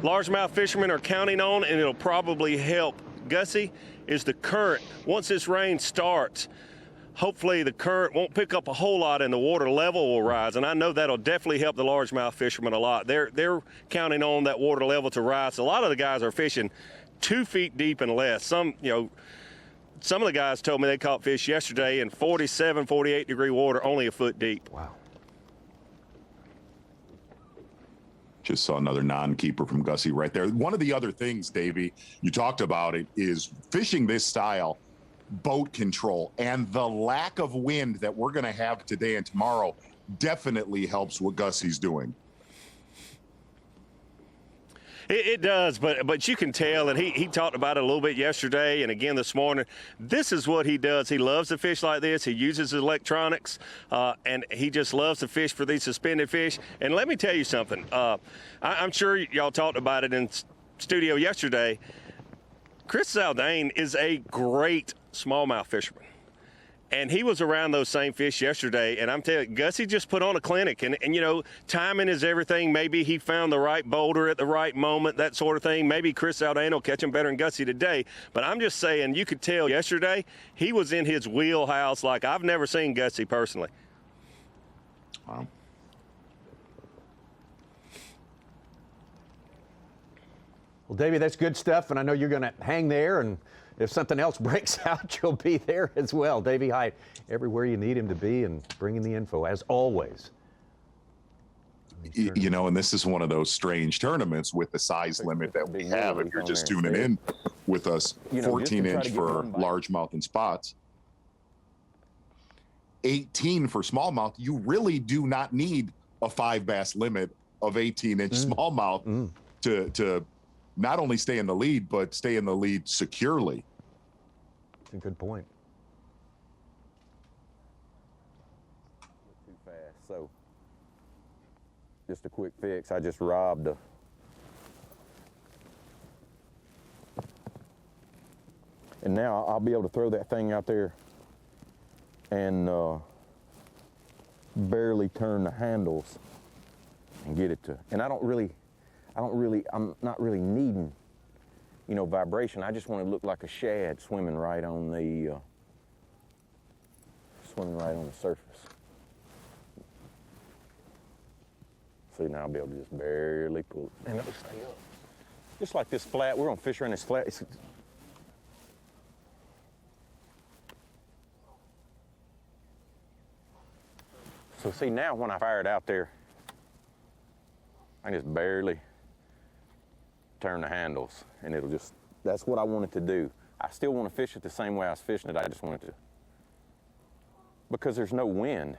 largemouth fishermen are counting on, and it'll probably help Gussie, is the current. Once this rain starts, hopefully the current won't pick up a whole lot and the water level will rise. And I know that'll definitely help the largemouth fishermen a lot. They're counting on that water level to rise. A lot of the guys are fishing 2 feet deep and less. Some of the guys told me they caught fish yesterday in 47, 48 degree water, only a foot deep. Wow. Just saw another non-keeper from Gussie right there. One of the other things, Davey, you talked about it, is fishing this style, boat control, and the lack of wind that we're going to have today and tomorrow definitely helps what Gussie's doing. It does, but you can tell, and he talked about it a little bit yesterday and again this morning. This is what he does. He loves to fish like this. He uses electronics, and he just loves to fish for these suspended fish. And let me tell you something. I'm sure y'all talked about it in studio yesterday. Chris Loudoun is a great smallmouth fisherman. And he was around those same fish yesterday, and I'm telling you, Gussie just put on a clinic. And timing is everything. Maybe he found the right boulder at the right moment, that sort of thing. Maybe Chris Loudoun will catch him better than Gussie today. But I'm just saying, you could tell yesterday he was in his wheelhouse like I've never seen Gussie personally. Wow. Well, Davey, that's good stuff, and I know you're going to hang there, and if something else breaks out, you'll be there as well. Davey Height, everywhere you need him to be, and bringing the info, as always. And this is one of those strange tournaments with the size limit that we have. If you're just tuning in with us, 14-inch for largemouth and spots, 18 for smallmouth. You really do not need a 5 bass limit of 18-inch smallmouth to not only stay in the lead, but stay in the lead securely. That's a good point. Too fast, so just a quick fix. I just robbed and now I'll be able to throw that thing out there and barely turn the handles and get it to, and I'm not really needing, vibration. I just want to look like a shad swimming right on the surface. See, now I'll be able to just barely pull it, and it'll stay up. Just like this flat, we're gonna fish around this flat. So see, now when I fire it out there, I just barely turn the handles, and it'll just, that's what I want it to do. I still want to fish it the same way I was fishing it. I just want it to, because there's no wind.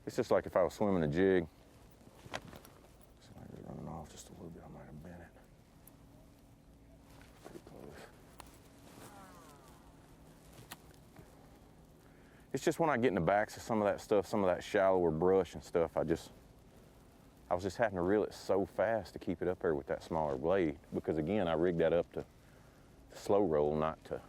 It's just like if I was swimming a jig. It's running off just a little bit. I might have bent it. Pretty close. It's just when I get in the backs of some of that stuff, some of that shallower brush and stuff, I was just having to reel it so fast to keep it up there with that smaller blade, because again, I rigged that up to slow roll, not to.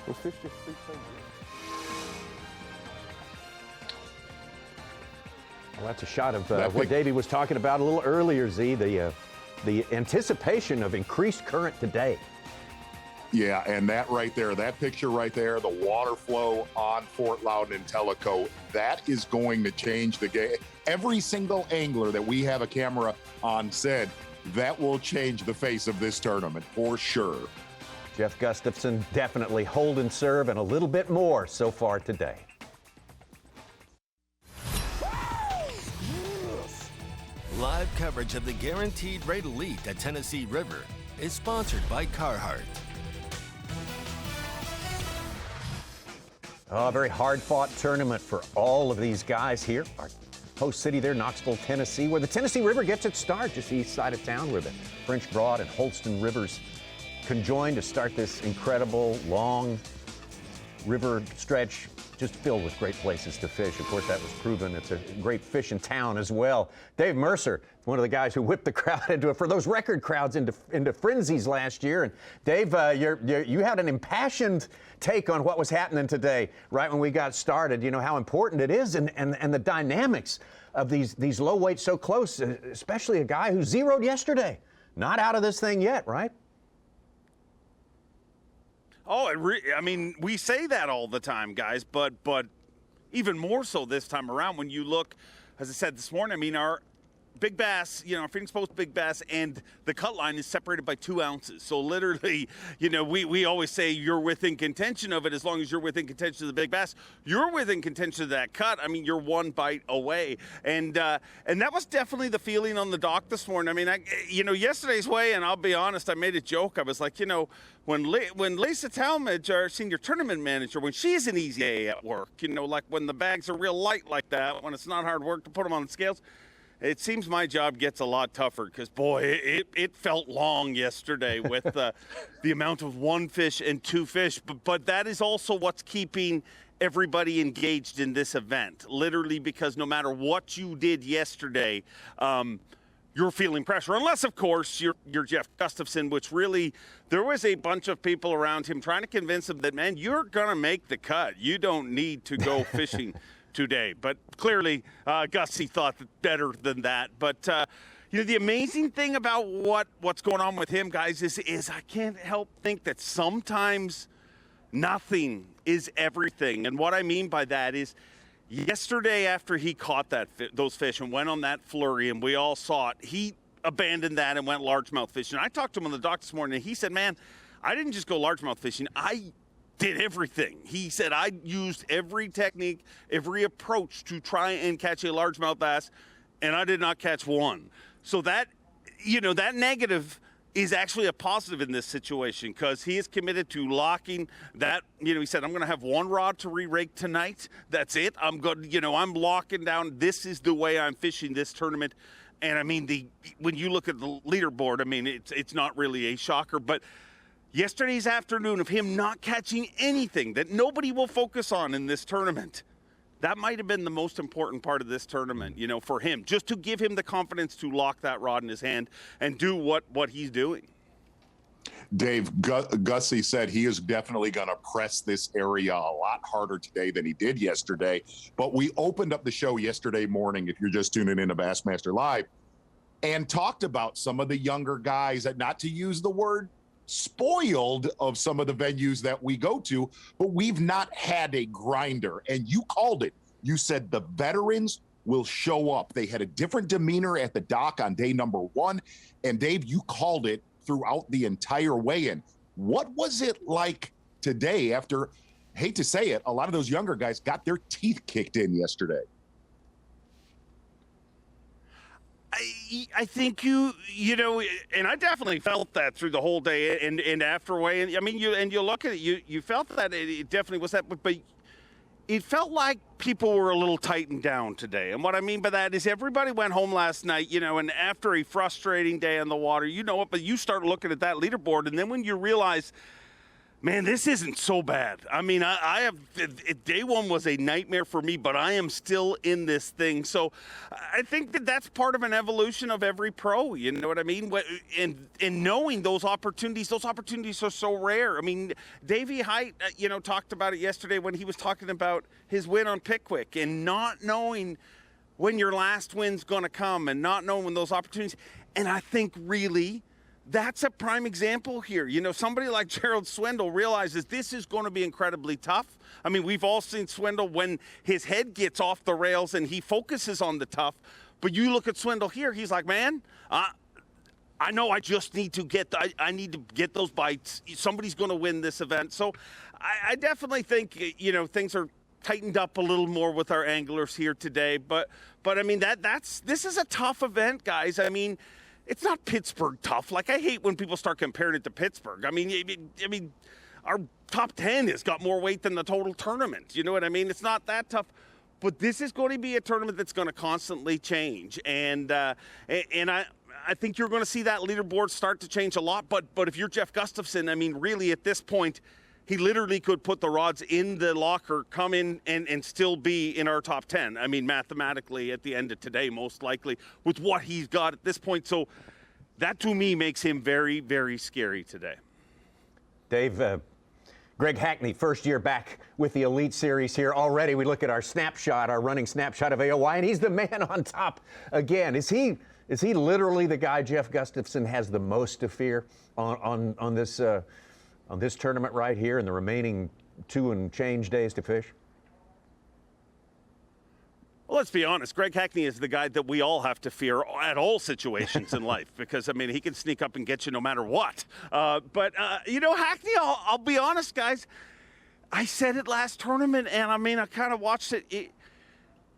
Those fish just sleep so good. Well, that's a shot of what Davey was talking about a little earlier, Z, the anticipation of increased current today. Yeah, and that right there, that picture right there, the water flow on Fort Loudoun and Tellico, that is going to change the game. Every single angler that we have a camera on said that will change the face of this tournament for sure. Jeff Gustafson definitely hold and serve and a little bit more so far today. Live coverage of the Guaranteed Rate Elite at Tennessee River is sponsored by Carhartt. A very hard-fought tournament for all of these guys here. Our host city there, Knoxville, Tennessee, where the Tennessee River gets its start, just east side of town, where the French Broad and Holston Rivers conjoin to start this incredible, long river stretch, just filled with great places to fish. Of course, that was proven. It's a great fishing town as well. Dave Mercer, one of the guys who whipped the crowd for those record crowds into frenzies last year. And Dave, you had an impassioned take on what was happening today, right when we got started. You know how important it is, and the dynamics of these low weights so close, especially a guy who zeroed yesterday. Not out of this thing yet, right? Oh, I mean, we say that all the time, guys, but even more so this time around when you look, as I said this morning, I mean, our Big Bass, our Phoenix Post Big Bass and the cut line is separated by 2 ounces. So literally, we always say you're within contention of it as long as you're within contention of the Big Bass. You're within contention of that cut. I mean, you're 1 bite away. And that was definitely the feeling on the dock this morning. I mean, yesterday's weigh, and I'll be honest, I made a joke. I was like, when Lisa Talmadge, our senior tournament manager, when she's an easy day at work, like when the bags are real light like that, when it's not hard work to put them on the scales, it seems my job gets a lot tougher because, boy, it felt long yesterday with the amount of 1 fish and 2 fish. But that is also what's keeping everybody engaged in this event, literally, because no matter what you did yesterday, you're feeling pressure. Unless, of course, you're Jeff Gustafson, which really, there was a bunch of people around him trying to convince him that, man, you're going to make the cut. You don't need to go fishing today. But clearly, Gussie thought better than that. But, the amazing thing about what's going on with him, guys, is I can't help think that sometimes nothing is everything. And what I mean by that is yesterday after he caught those fish and went on that flurry and we all saw it, he abandoned that and went largemouth fishing. I talked to him on the dock this morning and he said, man, I didn't just go largemouth fishing. I did everything. He said, I used every technique, every approach to try and catch a largemouth bass, and I did not catch one. So that, that negative is actually a positive in this situation because he is committed to locking that. He said, I'm going to have 1 rod to re-rake tonight. That's it. I'm good. I'm locking down. This is the way I'm fishing this tournament. And I mean, when you look at the leaderboard, I mean, it's not really a shocker, but yesterday's afternoon of him not catching anything that nobody will focus on in this tournament, that might have been the most important part of this tournament, for him, just to give him the confidence to lock that rod in his hand and do what he's doing. Dave, Gussie said he is definitely going to press this area a lot harder today than he did yesterday. But we opened up the show yesterday morning, if you're just tuning in to Bassmaster Live, and talked about some of the younger guys, that not to use the word spoiled of some of the venues that we go to, but we've not had a grinder. And you called it. You said the veterans will show up. They had a different demeanor at the dock on day number 1. And Dave, you called it throughout the entire weigh-in. What was it like today after, hate to say it, a lot of those younger guys got their teeth kicked in yesterday? I think and I definitely felt that through the whole day and after weigh-in. I mean, you look at it, you felt that it definitely was that, but it felt like people were a little tightened down today. And what I mean by that is everybody went home last night, and after a frustrating day on the water, but you start looking at that leaderboard, and then when you realize, man, this isn't so bad. I mean, I have day 1 was a nightmare for me, but I am still in this thing. So I think that's part of an evolution of every pro. You know what I mean? And knowing those opportunities are so rare. I mean, Davey Height, talked about it yesterday when he was talking about his win on Pickwick and not knowing when your last win's going to come and not knowing when those opportunities. And I think really, that's a prime example here. Somebody like Gerald Swindle realizes this is going to be incredibly tough. I mean, we've all seen Swindle when his head gets off the rails and he focuses on the tough. But you look at Swindle here, he's like, man, I know I just need to get I need to get those bites. Somebody's going to win this event. So I definitely think, you know, things are tightened up a little more with our anglers here today. But I mean, this is a tough event, guys. I mean, it's not Pittsburgh tough. Like, I hate when people start comparing it to Pittsburgh. I mean, our top 10 has got more weight than the total tournament. You know what I mean? It's not that tough. But this is going to be a tournament that's going to constantly change. And I think you're going to see that leaderboard start to change a lot. But if you're Jeff Gustafson, I mean, really at this point, he literally could put the rods in the locker, come in, and still be in our top 10. I mean, mathematically at the end of today, most likely, with what he's got at this point. So that, to me, makes him very, very scary today. Dave, Greg Hackney, first year back with the Elite Series here. Already we look at our snapshot, our running snapshot of AOY, and he's the man on top again. Is he literally the guy Jeff Gustafson has the most to fear on this tournament right here and the remaining 2 and change days to fish? Well, let's be honest. Greg Hackney is the guy that we all have to fear at all situations in life because, I mean, he can sneak up and get you no matter what. But you know, Hackney, I'll be honest, guys. I said it last tournament, and, I mean, I kind of watched it.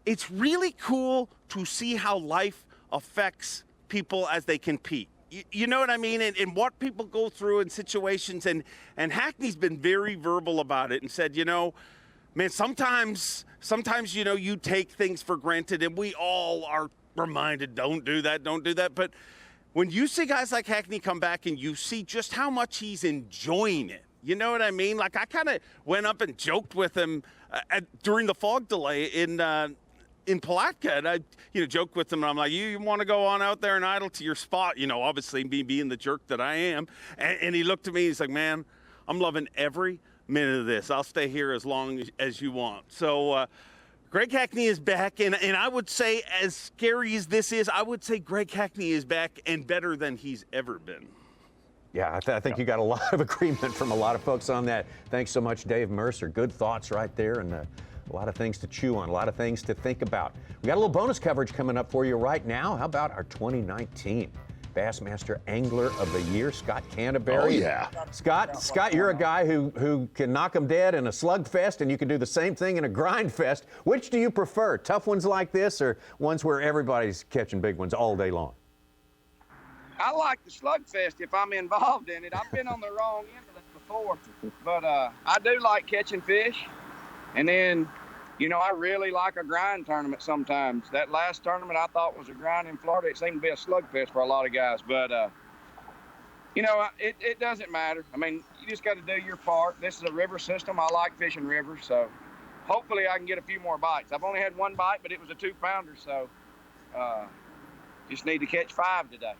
It's really cool to see how life affects people as they compete. You know what I mean? And what people go through in situations. And Hackney's been very verbal about it and said, you know, man, sometimes, you know, you take things for granted, and we all are reminded, don't do that. But when you see guys like Hackney come back and you see just how much he's enjoying it, you know what I mean? Like, I kind of went up and joked with him during the fog delay in Palatka, and I, you know, joked with him, and I'm like, you want to go on out there and idle to your spot? You know, obviously me being the jerk that I am. And he looked at me, he's like, man, I'm loving every minute of this. I'll stay here as long as you want. So Greg Hackney is back, and I would say, as scary as this is, I would say Greg Hackney is back and better than he's ever been. Yeah, I think you got a lot of agreement from a lot of folks on that. Thanks so much, Dave Mercer. Good thoughts right there, and a lot of things to chew on, a lot of things to think about. We got a little bonus coverage coming up for you right now. How about our 2019 Bassmaster Angler of the Year, Scott Canterbury? Oh, yeah. Scott, you're a guy who can knock them dead in a slug fest, and you can do the same thing in a grind fest. Which do you prefer, tough ones like this or ones where everybody's catching big ones all day long? I like the slugfest if I'm involved in it. I've been on the wrong end of it before, but I do like catching fish. And then, you know, I really like a grind tournament sometimes. That last tournament I thought was a grind in Florida. It seemed to be a slugfest for a lot of guys. But, you know, it doesn't matter. I mean, you just got to do your part. This is a river system. I like fishing rivers, so hopefully I can get a few more bites. I've only had one bite, but it was a 2-pounder, so just need to catch 5 today.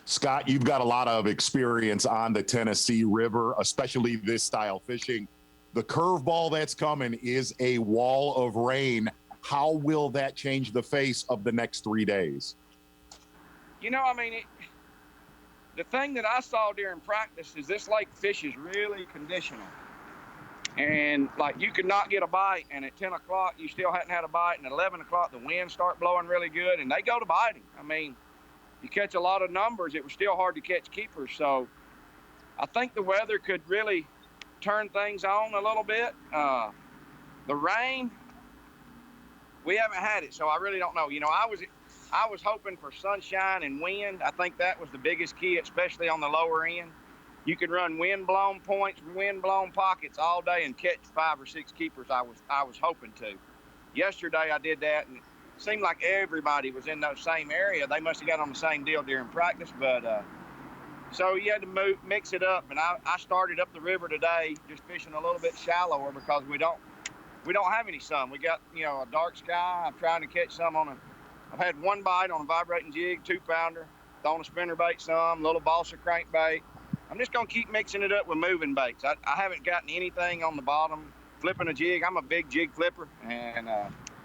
Scott, you've got a lot of experience on the Tennessee River, especially this style fishing. The curveball that's coming is a wall of rain. How will that change the face of the next 3 days? You know, I mean, the thing that I saw during practice is this lake fish is really conditional. And, like, you could not get a bite, and at 10 o'clock, you still hadn't had a bite, and at 11 o'clock, the winds start blowing really good, and they go to biting. I mean, you catch a lot of numbers, it was still hard to catch keepers. So I think the weather could really turn things on a little bit. The rain, we haven't had it, so I really don't know. You know, I was hoping for sunshine and wind. I think that was the biggest key, especially on the lower end. You could run wind-blown points, wind-blown pockets all day and catch 5 or 6 keepers. I was hoping to. Yesterday I did that, and seemed like everybody was in that same area. They must have got on the same deal during practice, but so you had to mix it up. And I started up the river today, just fishing a little bit shallower because we don't have any sun. We got, you know, a dark sky. I'm trying to catch some I've had one bite on a vibrating jig, 2-pounder, throwing a spinnerbait some, little balsa crankbait. I'm just gonna keep mixing it up with moving baits. I haven't gotten anything on the bottom. Flipping a jig, I'm a big jig flipper, and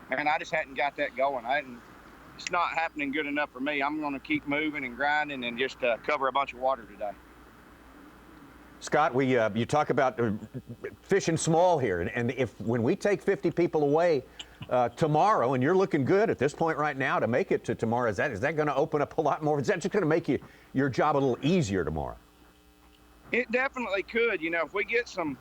man, I just hadn't got that going. It's not happening good enough for me. I'm going to keep moving and grinding and just cover a bunch of water today. Scott, you talk about fishing small here, and when we take 50 people away tomorrow, and you're looking good at this point right now to make it to tomorrow. Is that going to open up a lot more? Is that just going to make your job a little easier tomorrow? It definitely could. You know, if we get some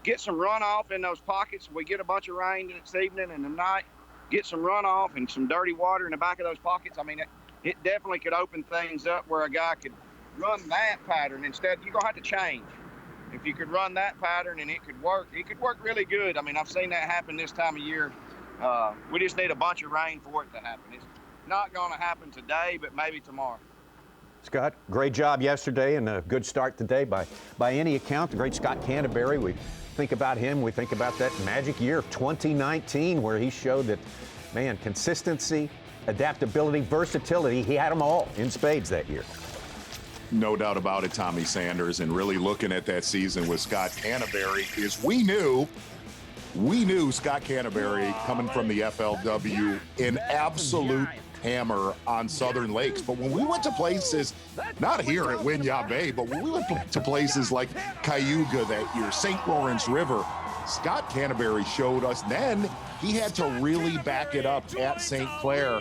runoff in those pockets, we get a bunch of rain this evening and tonight, get some runoff and some dirty water in the back of those pockets. I mean, it definitely could open things up where a guy could run that pattern instead. You're gonna have to change. If you could run that pattern and it could work really good. I mean, I've seen that happen this time of year. We just need a bunch of rain for it to happen. It's not gonna happen today, but maybe tomorrow. Scott, great job yesterday and a good start today by any account. The great Scott Canterbury. We think about him. We think about that magic year of 2019 where he showed that, man, consistency, adaptability, versatility, he had them all in spades that year. No doubt about it, Tommy Sanders. And really looking at that season with Scott Canterbury is we knew Scott Canterbury coming from the FLW, an absolute hammer on Southern Lakes. But when we went to places, not here at Winyah Bay, but when we went to places like Cayuga that year, St. Lawrence River, Scott Canterbury showed us then he had to really back it up at St. Clair.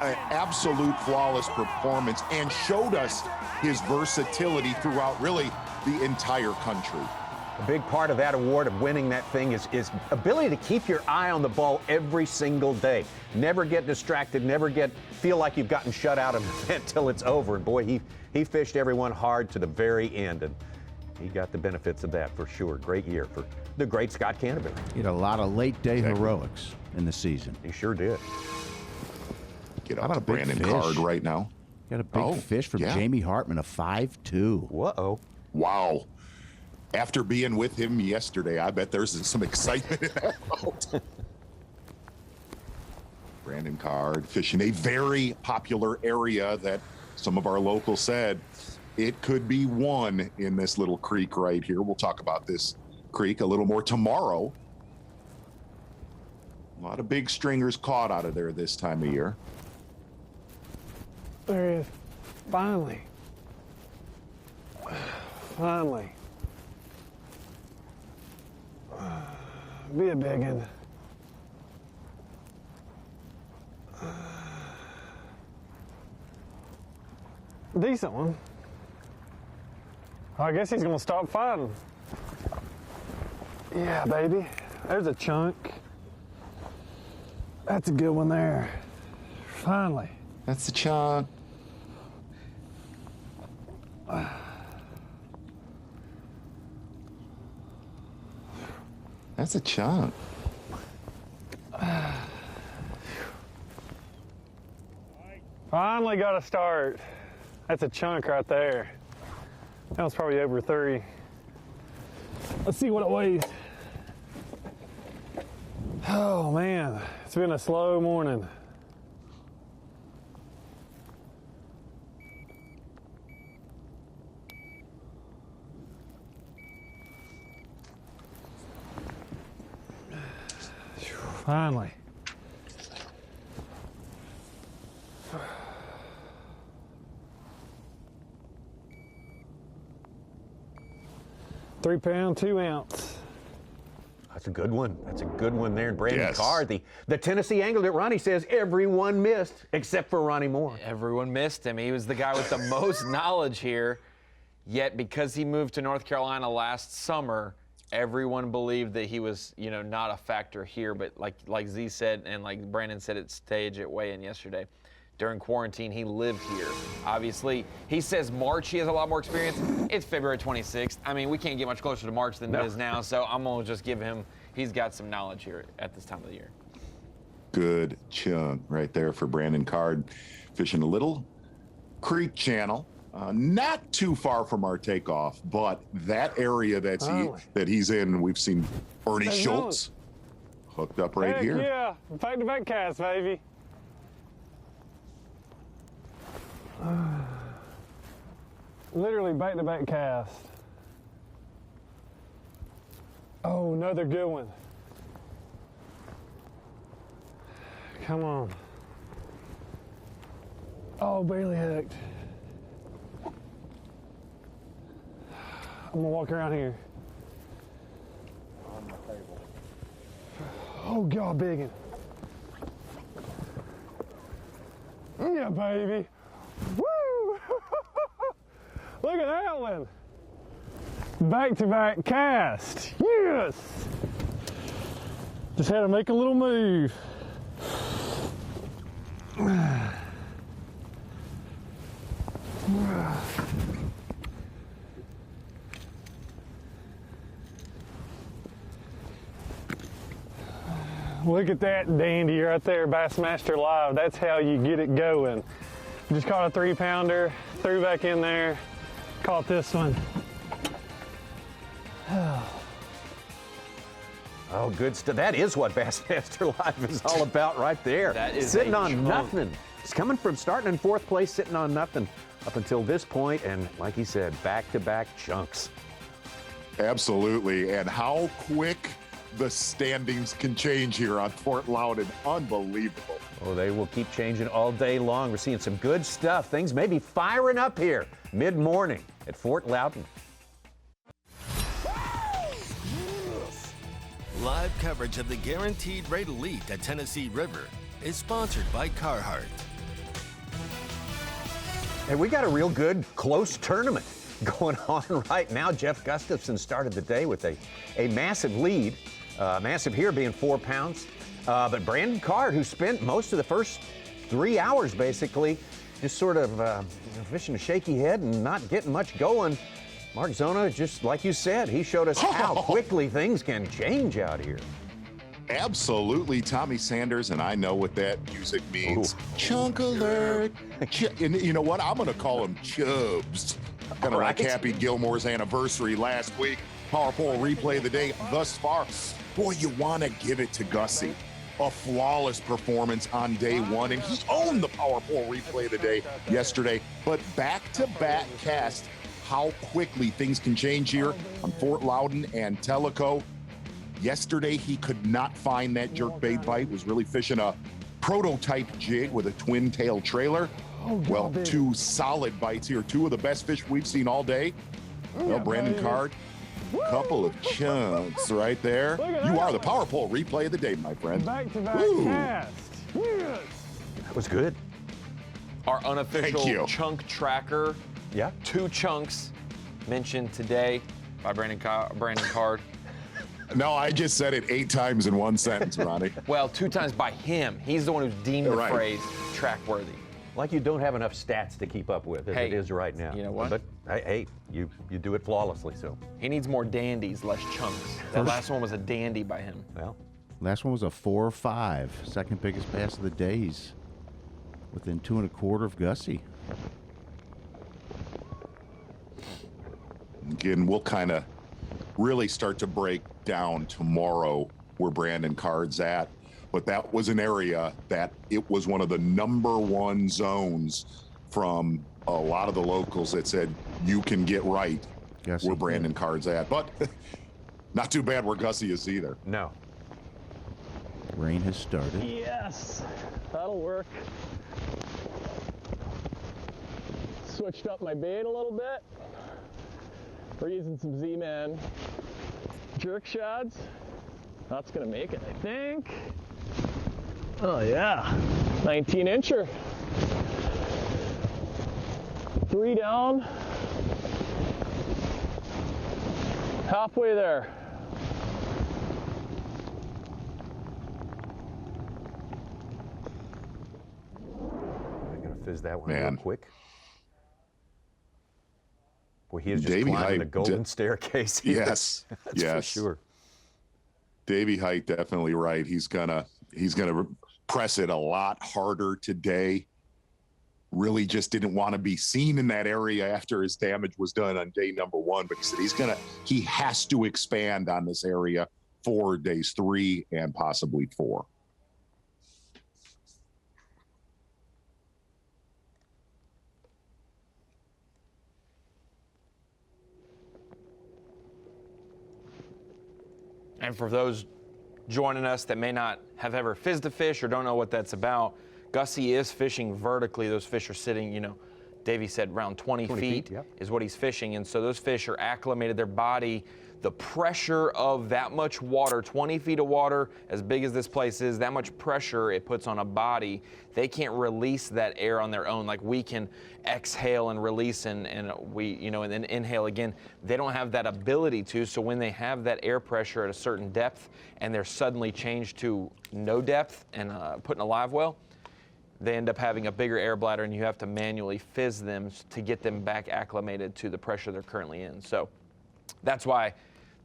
An absolute flawless performance and showed us his versatility throughout really the entire country. A big part of that award of winning that thing is ability to keep your eye on the ball every single day. Never get distracted, never feel like you've gotten shut out of an event till it's over. And boy, he fished everyone hard to the very end, and he got the benefits of that for sure. Great year for the great Scott Canterbury. He had a lot of late day heroics in the season. He sure did. Get out to Brandon Card right now. Got a big fish from Jamie Hartman, a 5.2. Whoa. Wow. After being with him yesterday, I bet there's some excitement in that boat. Brandon Card fishing a very popular area that some of our locals said it could be one in this little creek right here. We'll talk about this creek a little more tomorrow. A lot of big stringers caught out of there this time of year. There he is. Finally. Finally. Be a big one. Decent one. I guess he's gonna stop fighting. Yeah, baby. There's a chunk. That's a good one there. Finally. That's the chunk. That's a chunk. Finally got a start. That's a chunk right there. That was probably over 3. Let's see what it weighs. Oh man, it's been a slow morning. Finally. £3 2 ounce. That's a good one. That's a good one there. And Brandon Carr, the Tennessee angler that Ronnie says everyone missed except for Ronnie Moore. Everyone missed him. He was the guy with the most knowledge here. Yet because he moved to North Carolina last summer, everyone believed that he was, not a factor here. But like Z said, and like Brandon said at stage at weigh-in yesterday, during quarantine, he lived here. Obviously, he says March he has a lot more experience. It's February 26th. I mean, we can't get much closer to March than it is now, so I'm going to just give him, he's got some knowledge here at this time of the year. Good chunk right there for Brandon Card, fishing a little creek channel. Not too far from our takeoff, but that area that he's in, we've seen Ernie Schultz hooked up right here. Yeah, back-to-back cast, baby. Literally back-to-back cast. Oh, another good one. Come on. Oh, barely hooked. I'm gonna walk around here. On my table. Oh, God, big one. Yeah, baby. Woo! Look at that one. Back-to-back cast. Yes! Just had to make a little move. Look at that dandy right there, Bassmaster Live. That's how you get it going. Just caught a 3-pounder, threw back in there, caught this one. Oh, good stuff. That is what Bassmaster Live is all about right there. That is sitting a on chunk. nothing. It's coming from starting in 4th place, sitting on nothing up until this point, and like he said, back-to-back chunks. Absolutely. And how quick the standings can change here on Fort Loudoun. Unbelievable. Oh, they will keep changing all day long. We're seeing some good stuff. Things may be firing up here mid-morning at Fort Loudoun. Live coverage of the Guaranteed Rate Elite at Tennessee River is sponsored by Carhartt. And we got a real good, close tournament going on right now. Jeff Gustafson started the day with a massive lead. Massive here being 4 pounds. But Brandon Card, who spent most of the first 3 hours basically just sort of fishing a shaky head and not getting much going. Mark Zona, just like you said, he showed us how quickly things can change out here. Absolutely, Tommy Sanders, and I know what that music means. Ooh. Chunk alert. And you know what? I'm going to call him Chubbs. Kind of like Happy Gilmore's anniversary last week. Power Pole replay of the day thus far. Boy, you want to give it to Gussie. A flawless performance on day one, and he owned the Power Pole replay of the day yesterday. But back-to-back cast, how quickly things can change here on Fort Loudoun and Tellico. Yesterday, he could not find that jerkbait bite, was really fishing a prototype jig with a twin tail trailer. Well, 2 solid bites here, 2 of the best fish we've seen all day. Well, Brandon Card, couple of chunks right there. You are the Power Pole replay of the day, my friend. Back-to-back cast. Yes. That was good. Our unofficial chunk tracker. Yeah. 2 chunks mentioned today by Brandon Card. No, I just said it 8 times in one sentence, Ronnie. Well, 2 times by him. He's the one who's deemed the phrase track-worthy. Like you don't have enough stats to keep up with as it is right now. You know what? But hey, you do it flawlessly, so. He needs more dandies, less chunks. That last one was a dandy by him. Well, last one was a 4-5. Second biggest bass of the day. He's within 2 1/4 of Gussie. Again, we'll kind of really start to break down tomorrow where Brandon Card's at. But that was an area that it was one of the #1 zones from a lot of the locals that said you can get right where Brandon Card's at. But not too bad where Gussie is either. No. Rain has started. Yes, that'll work. Switched up my bait a little bit. We're using some Z-Man jerk shads. That's gonna make it, I think. Oh yeah, 19-incher. 3 down. Halfway there. I'm gonna fizz that one real quick. Boy, he is just Davey climbing the Height golden staircase. Yes, that's for sure. Davey Height definitely right. He's gonna press it a lot harder today. Really just didn't want to be seen in that area after his damage was done on day #1. But he said he has to expand on this area for days 3 and possibly 4. And for those joining us that may not have ever fizzed a fish or don't know what that's about, Gussie is fishing vertically. Those fish are sitting, Davey said around 20 feet yep. is what he's fishing. And so those fish are acclimated, their body, the pressure of that much water, 20 feet of water, as big as this place is, that much pressure it puts on a body, they can't release that air on their own like we can exhale and release and then inhale again. They don't have that ability to, so when they have that air pressure at a certain depth and they're suddenly changed to no depth and put in a live well, they end up having a bigger air bladder and you have to manually fizz them to get them back acclimated to the pressure they're currently in. So that's why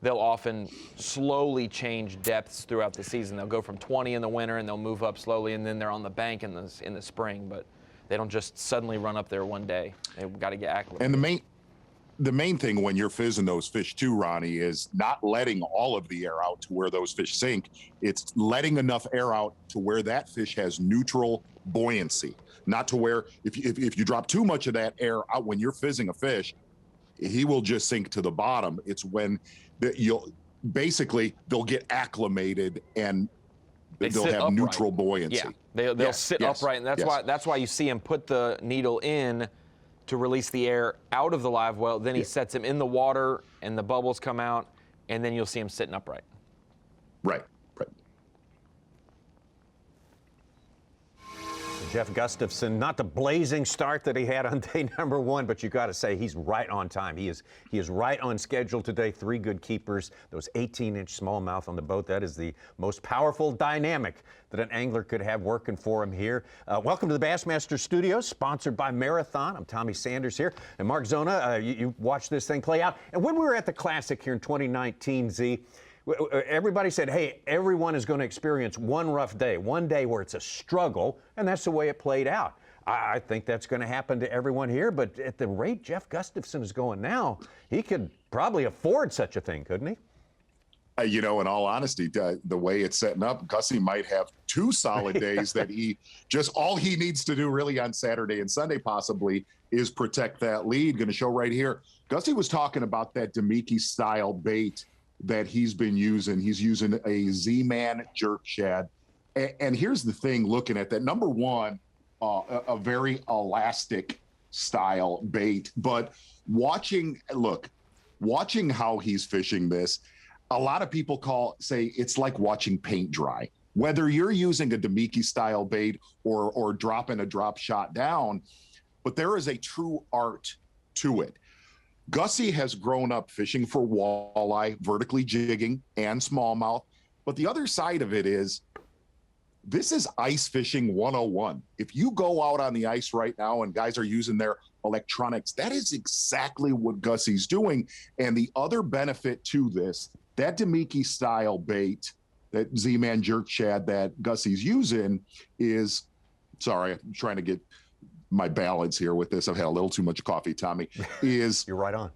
they'll often slowly change depths throughout the season. They'll go from 20 in the winter and they'll move up slowly, and then they're on the bank in the spring. But they don't just suddenly run up there one day. They've got to get acclimated. And the main thing when you're fizzing those fish too, Ronnie, is not letting all of the air out to where those fish sink. It's letting enough air out to where that fish has neutral buoyancy, not to where if you drop too much of that air out when you're fizzing a fish, he will just sink to the bottom. It's when they'll get acclimated and they'll have upright. Neutral buoyancy. Yeah, they'll sit upright, and that's why you see him put the needle in to release the air out of the live well. Then he sets him in the water, and the bubbles come out, and then you'll see him sitting upright. Right. Jeff Gustafson, not the blazing start that he had on day number 1, but you got to say he's right on time. He is right on schedule today. 3 good keepers, those 18-inch smallmouth on the boat. That is the most powerful dynamic that an angler could have working for him here. Welcome to the Bassmaster Studios, sponsored by Marathon. I'm Tommy Sanders here, and Mark Zona. You watched this thing play out. And when we were at the Classic here in 2019, Z, everybody said, hey, everyone is going to experience one rough day, one day where it's a struggle, and that's the way it played out. I think that's going to happen to everyone here, but at the rate Jeff Gustafson is going now, he could probably afford such a thing, couldn't he? In all honesty, the way it's setting up, Gussie might have 2 solid days that all he needs to do really on Saturday and Sunday possibly is protect that lead. Going to show right here. Gussie was talking about that Demiki style bait that he's been using. He's using a Z-Man jerk shad. And here's the thing, looking at that. Number one, a very elastic style bait, but watching how he's fishing this, a lot of people say it's like watching paint dry. Whether you're using a Demiki style bait or dropping a drop shot down, but there is a true art to it. Gussie has grown up fishing for walleye, vertically jigging, and smallmouth. But the other side of it is, this is ice fishing 101. If you go out on the ice right now and guys are using their electronics, that is exactly what Gussie's doing. And the other benefit to this, that Demiki style bait, that Z-Man jerk shad that Gussie's using is, sorry, I'm trying to get my balance here with this. I've had a little too much coffee, Tommy. You're right on.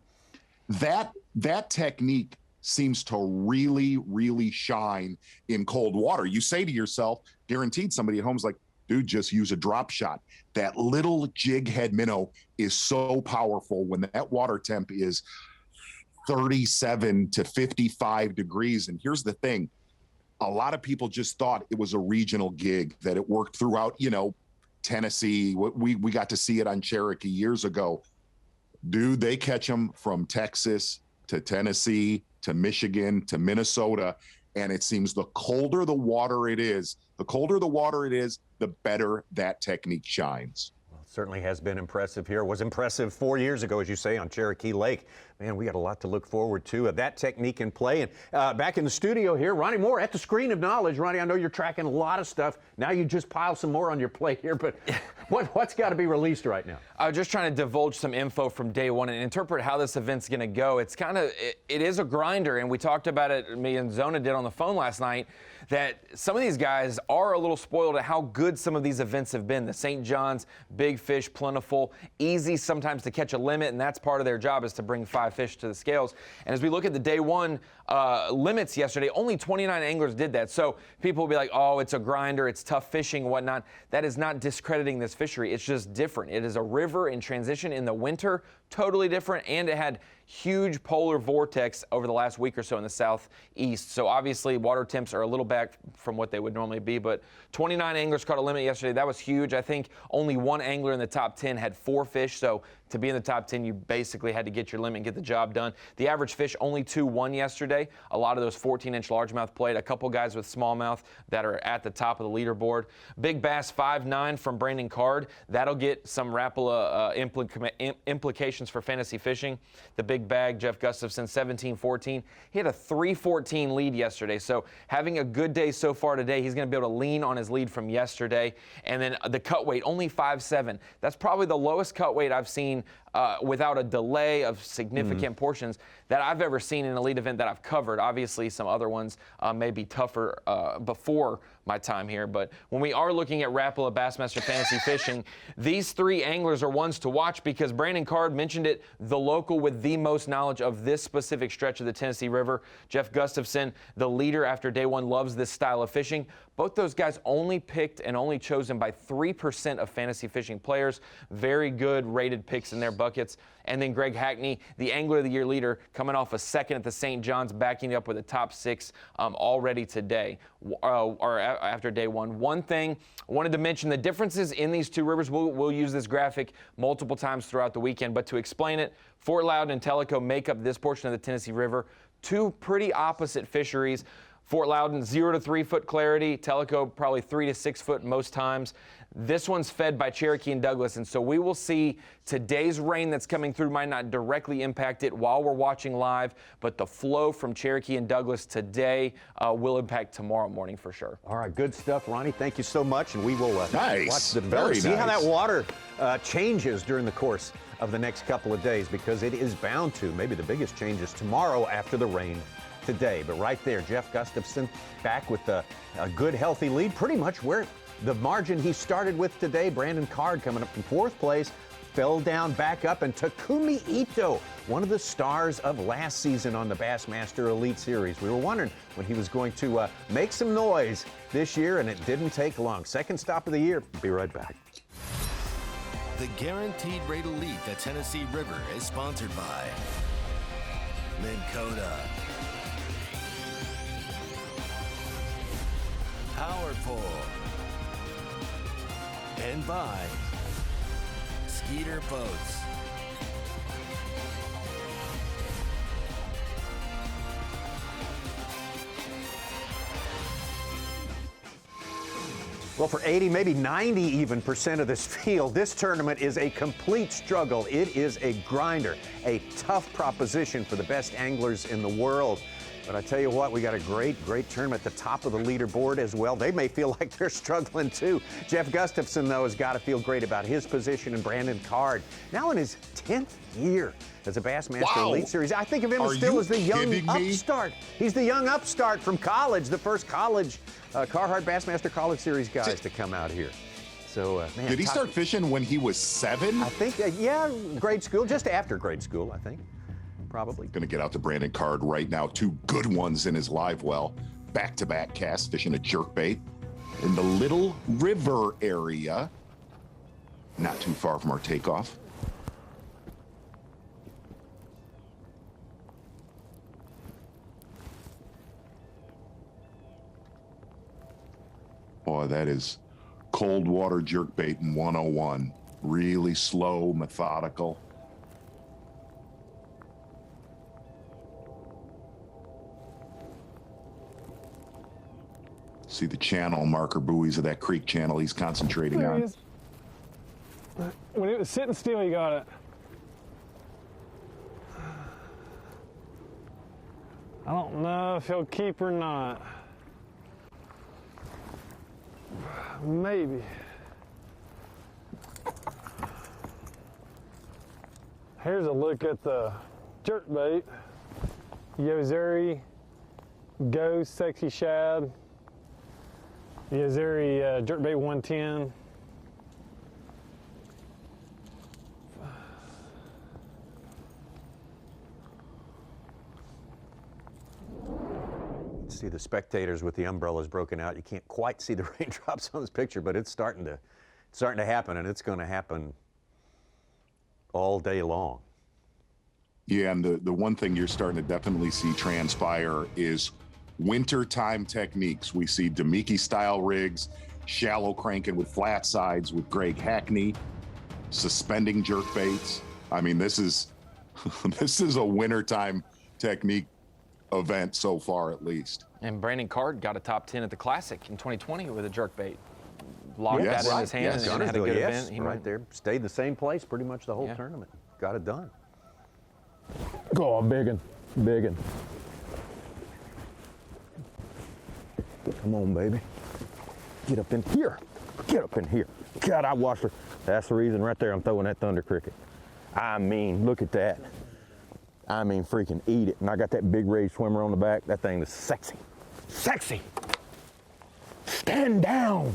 That technique seems to really, really shine in cold water. You say to yourself, guaranteed somebody at home's like, dude, just use a drop shot. That little jig head minnow is so powerful when that water temp is 37 to 55 degrees. And here's the thing. A lot of people just thought it was a regional gig, that it worked throughout, Tennessee. We got to see it on Cherokee years ago. Dude, they catch them from Texas to Tennessee to Michigan to Minnesota. And it seems the colder the water it is, the better that technique shines. Well, it certainly has been impressive here. It was impressive 4 years ago, as you say, on Cherokee Lake. Man, we got a lot to look forward to. That technique in play. And back in the studio here, Ronnie Moore at the Screen of Knowledge. Ronnie, I know you're tracking a lot of stuff. Now you just pile some more on your plate here, but what's got to be released right now? I was just trying to divulge some info from day one and interpret how this event's going to go. It's it is a grinder, and we talked about it, me and Zona did on the phone last night, that some of these guys are a little spoiled at how good some of these events have been. The St. John's, big fish, plentiful, easy sometimes to catch a limit, and that's part of their job is to bring 5 fish to the scales. And as we look at the day one limits yesterday, only 29 anglers did that. So people will be like, oh, it's a grinder, it's tough fishing, whatnot. That is not discrediting this fishery. It's just different. It is a river in transition in the winter, totally different, and it had huge polar vortex over the last week or so in the southeast. So obviously water temps are a little back from what they would normally be, but 29 anglers caught a limit yesterday. That was huge. I think only one angler in the top 10 had 4 fish, so to be in the top 10, you basically had to get your limit and get the job done. The average fish, only 2 won yesterday. A lot of those 14-inch largemouth played. A couple guys with smallmouth that are at the top of the leaderboard. Big bass 5'9" from Brandon Card. That'll get some Rapala implications for fantasy fishing. The big bag, Jeff Gustafson, 17-14. He had a 3-14 lead yesterday. So having a good day so far today, he's going to be able to lean on his lead from yesterday. And then the cut weight, only 5'7". That's probably the lowest cut weight I've seen without a delay of significant portions that I've ever seen in an elite event that I've covered. Obviously, some other ones may be tougher before my time here, but when we are looking at Rapala Bassmaster Fantasy Fishing, these 3 anglers are ones to watch because Brandon Card mentioned it, the local with the most knowledge of this specific stretch of the Tennessee River. Jeff Gustafson, the leader after day 1, loves this style of fishing. Both those guys only picked and only chosen by 3% of fantasy fishing players. Very good rated picks in their buckets. And then Greg Hackney, the Angler of the Year leader, coming off a second at the St. John's, backing it up with a top 6 already today, or after day 1. One thing I wanted to mention, the differences in these 2 rivers. We'll use this graphic multiple times throughout the weekend, but to explain it, Fort Loudoun and Tellico make up this portion of the Tennessee River. 2 pretty opposite fisheries. Fort Loudoun, 0 to 3 foot clarity. Tellico, probably 3 to 6 foot most times. This one's fed by Cherokee and Douglas, and so we will see today's rain that's coming through might not directly impact it while we're watching live, but the flow from Cherokee and Douglas today will impact tomorrow morning for sure. All right, good stuff, Ronnie. Thank you so much, and we will watch the Very see nice. how that water changes during the course of the next couple of days, because it is bound to. Maybe the biggest change is tomorrow after the rain today. But right there, Jeff Gustafson back with a good, healthy lead, pretty much where the margin he started with today. Brandon Card coming up from 4th place, fell down back up, and Takumi Ito, one of the stars of last season on the Bassmaster Elite Series. We were wondering when he was going to make some noise this year, and it didn't take long. Second stop of the year. Be right back. The Guaranteed Rate Elite at Tennessee River is sponsored by Minn Kota, Powerful, and by Skeeter Boats. Well, for 80, maybe 90 even % of this field, this tournament is a complete struggle. It is a grinder, a tough proposition for the best anglers in the world. But I tell you what, we got a great tournament at the top of the leaderboard as well. They may feel like they're struggling too. Jeff Gustafson, though, has got to feel great about his position, and Brandon Card, now in his 10th year as a Bassmaster Elite Series. I think of him still as the young upstart. He's the young upstart from college, the first college Carhartt Bassmaster College Series guys to come out here. So, man, did he start fishing when he was 7? I think, yeah, grade school, just after grade school, I think. Probably. Going to get out to Brandon Card right now. 2 good ones in his live well. Back-to-back casts, fishing a jerkbait in the Little River area. Not too far from our takeoff. Boy, that is cold water jerkbait in 101. Really slow, methodical. See the channel marker buoys of that creek channel he's concentrating on. When it was sitting still, you got it. I don't know if he'll keep or not. Maybe. Here's a look at the jerkbait. Yozuri Ghost Sexy Shad. Yozuri jerkbait 110. See the spectators with the umbrellas broken out. You can't quite see the raindrops on this picture, but it's starting to happen, and it's going to happen all day long. Yeah, and the one thing you're starting to definitely see transpire is wintertime techniques. We see Demiki style rigs, shallow cranking with flat sides with Greg Hackney, suspending jerk baits. I mean, this is this is a wintertime technique event so far, at least. And Brandon Card got a top 10 at the Classic in 2020 with a jerk bait. Locked that in his hand and had a good event. He right there, stayed the same place pretty much the whole tournament. Got it done. Go on, biggin, biggin. Come on, baby. Get up in here. Get up in here. God, I watched her. That's the reason right there I'm throwing that thunder cricket. I mean, look at that. I mean, freaking eat it. And I got that big ray swimmer on the back. That thing is sexy. Sexy. Stand down.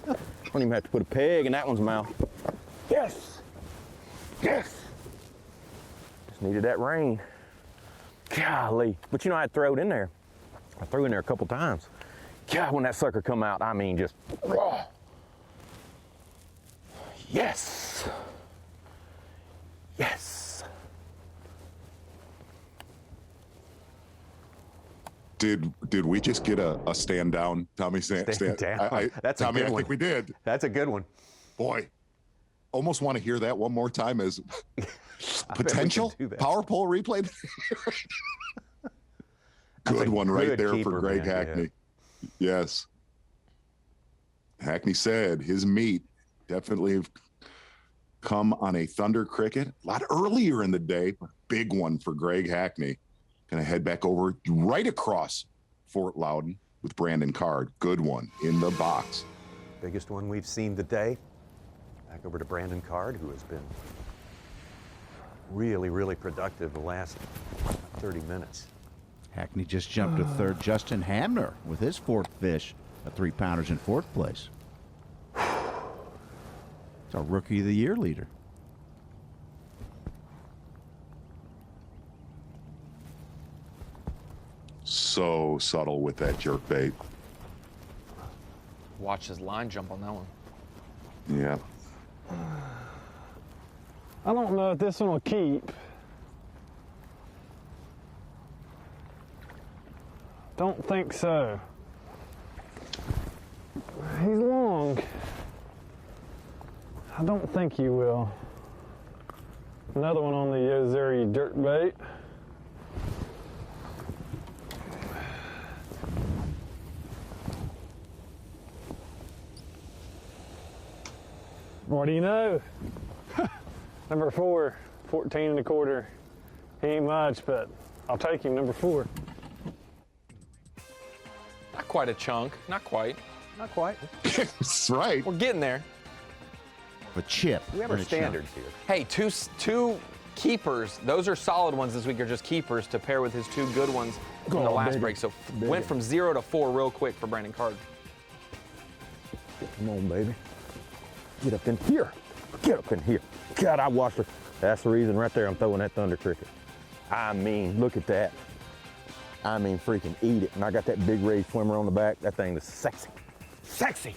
Don't even have to put a peg in that one's mouth. Yes. Yes. Just needed that rain. Golly. But you know, I'd throw it in there. I threw in there a couple times. God, when that sucker come out, I mean, just raw. Yes. Yes. Did we just get a stand down, Tommy? Stand down. That's Tommy, a good I one. think we did. That's a good one. Boy, almost want to hear that one more time as potential power pole replay. Good one right there for Greg Hackney. Yeah. Yes. Hackney said his meat definitely have come on a Thunder Cricket a lot earlier in the day. Big one for Greg Hackney. Going to head back over right across Fort Loudoun with Brandon Card. Good one in the box. Biggest one we've seen today. Back over to Brandon Card, who has been really, really productive the last 30 minutes. Hackney just jumped to third. Justin Hamner with his fourth fish, a 3-pounder's in fourth place. It's our Rookie of the Year leader. So subtle with that jerk bait. Watch his line jump on that one. Yeah. I don't know if this one will keep. Don't think so. He's long. I don't think he will. Another one on the Yozeri dirt bait. What do you know? Number 4, 14 1/4. He ain't much, but I'll take him, number 4. Not quite a chunk. Not quite. Not quite. That's right. We're getting there. A chip. We have our standards here. Hey, two keepers. Those are solid ones this week, are just keepers to pair with his 2 good ones from the last break. So went from 0 to 4 real quick for Brandon Card. Come on, baby. Get up in here. Get up in here. God, I watched her. That's the reason right there I'm throwing that thunder cricket. I mean, look at that. I mean, freaking eat it. And I got that big ray swimmer on the back. That thing is sexy. Sexy.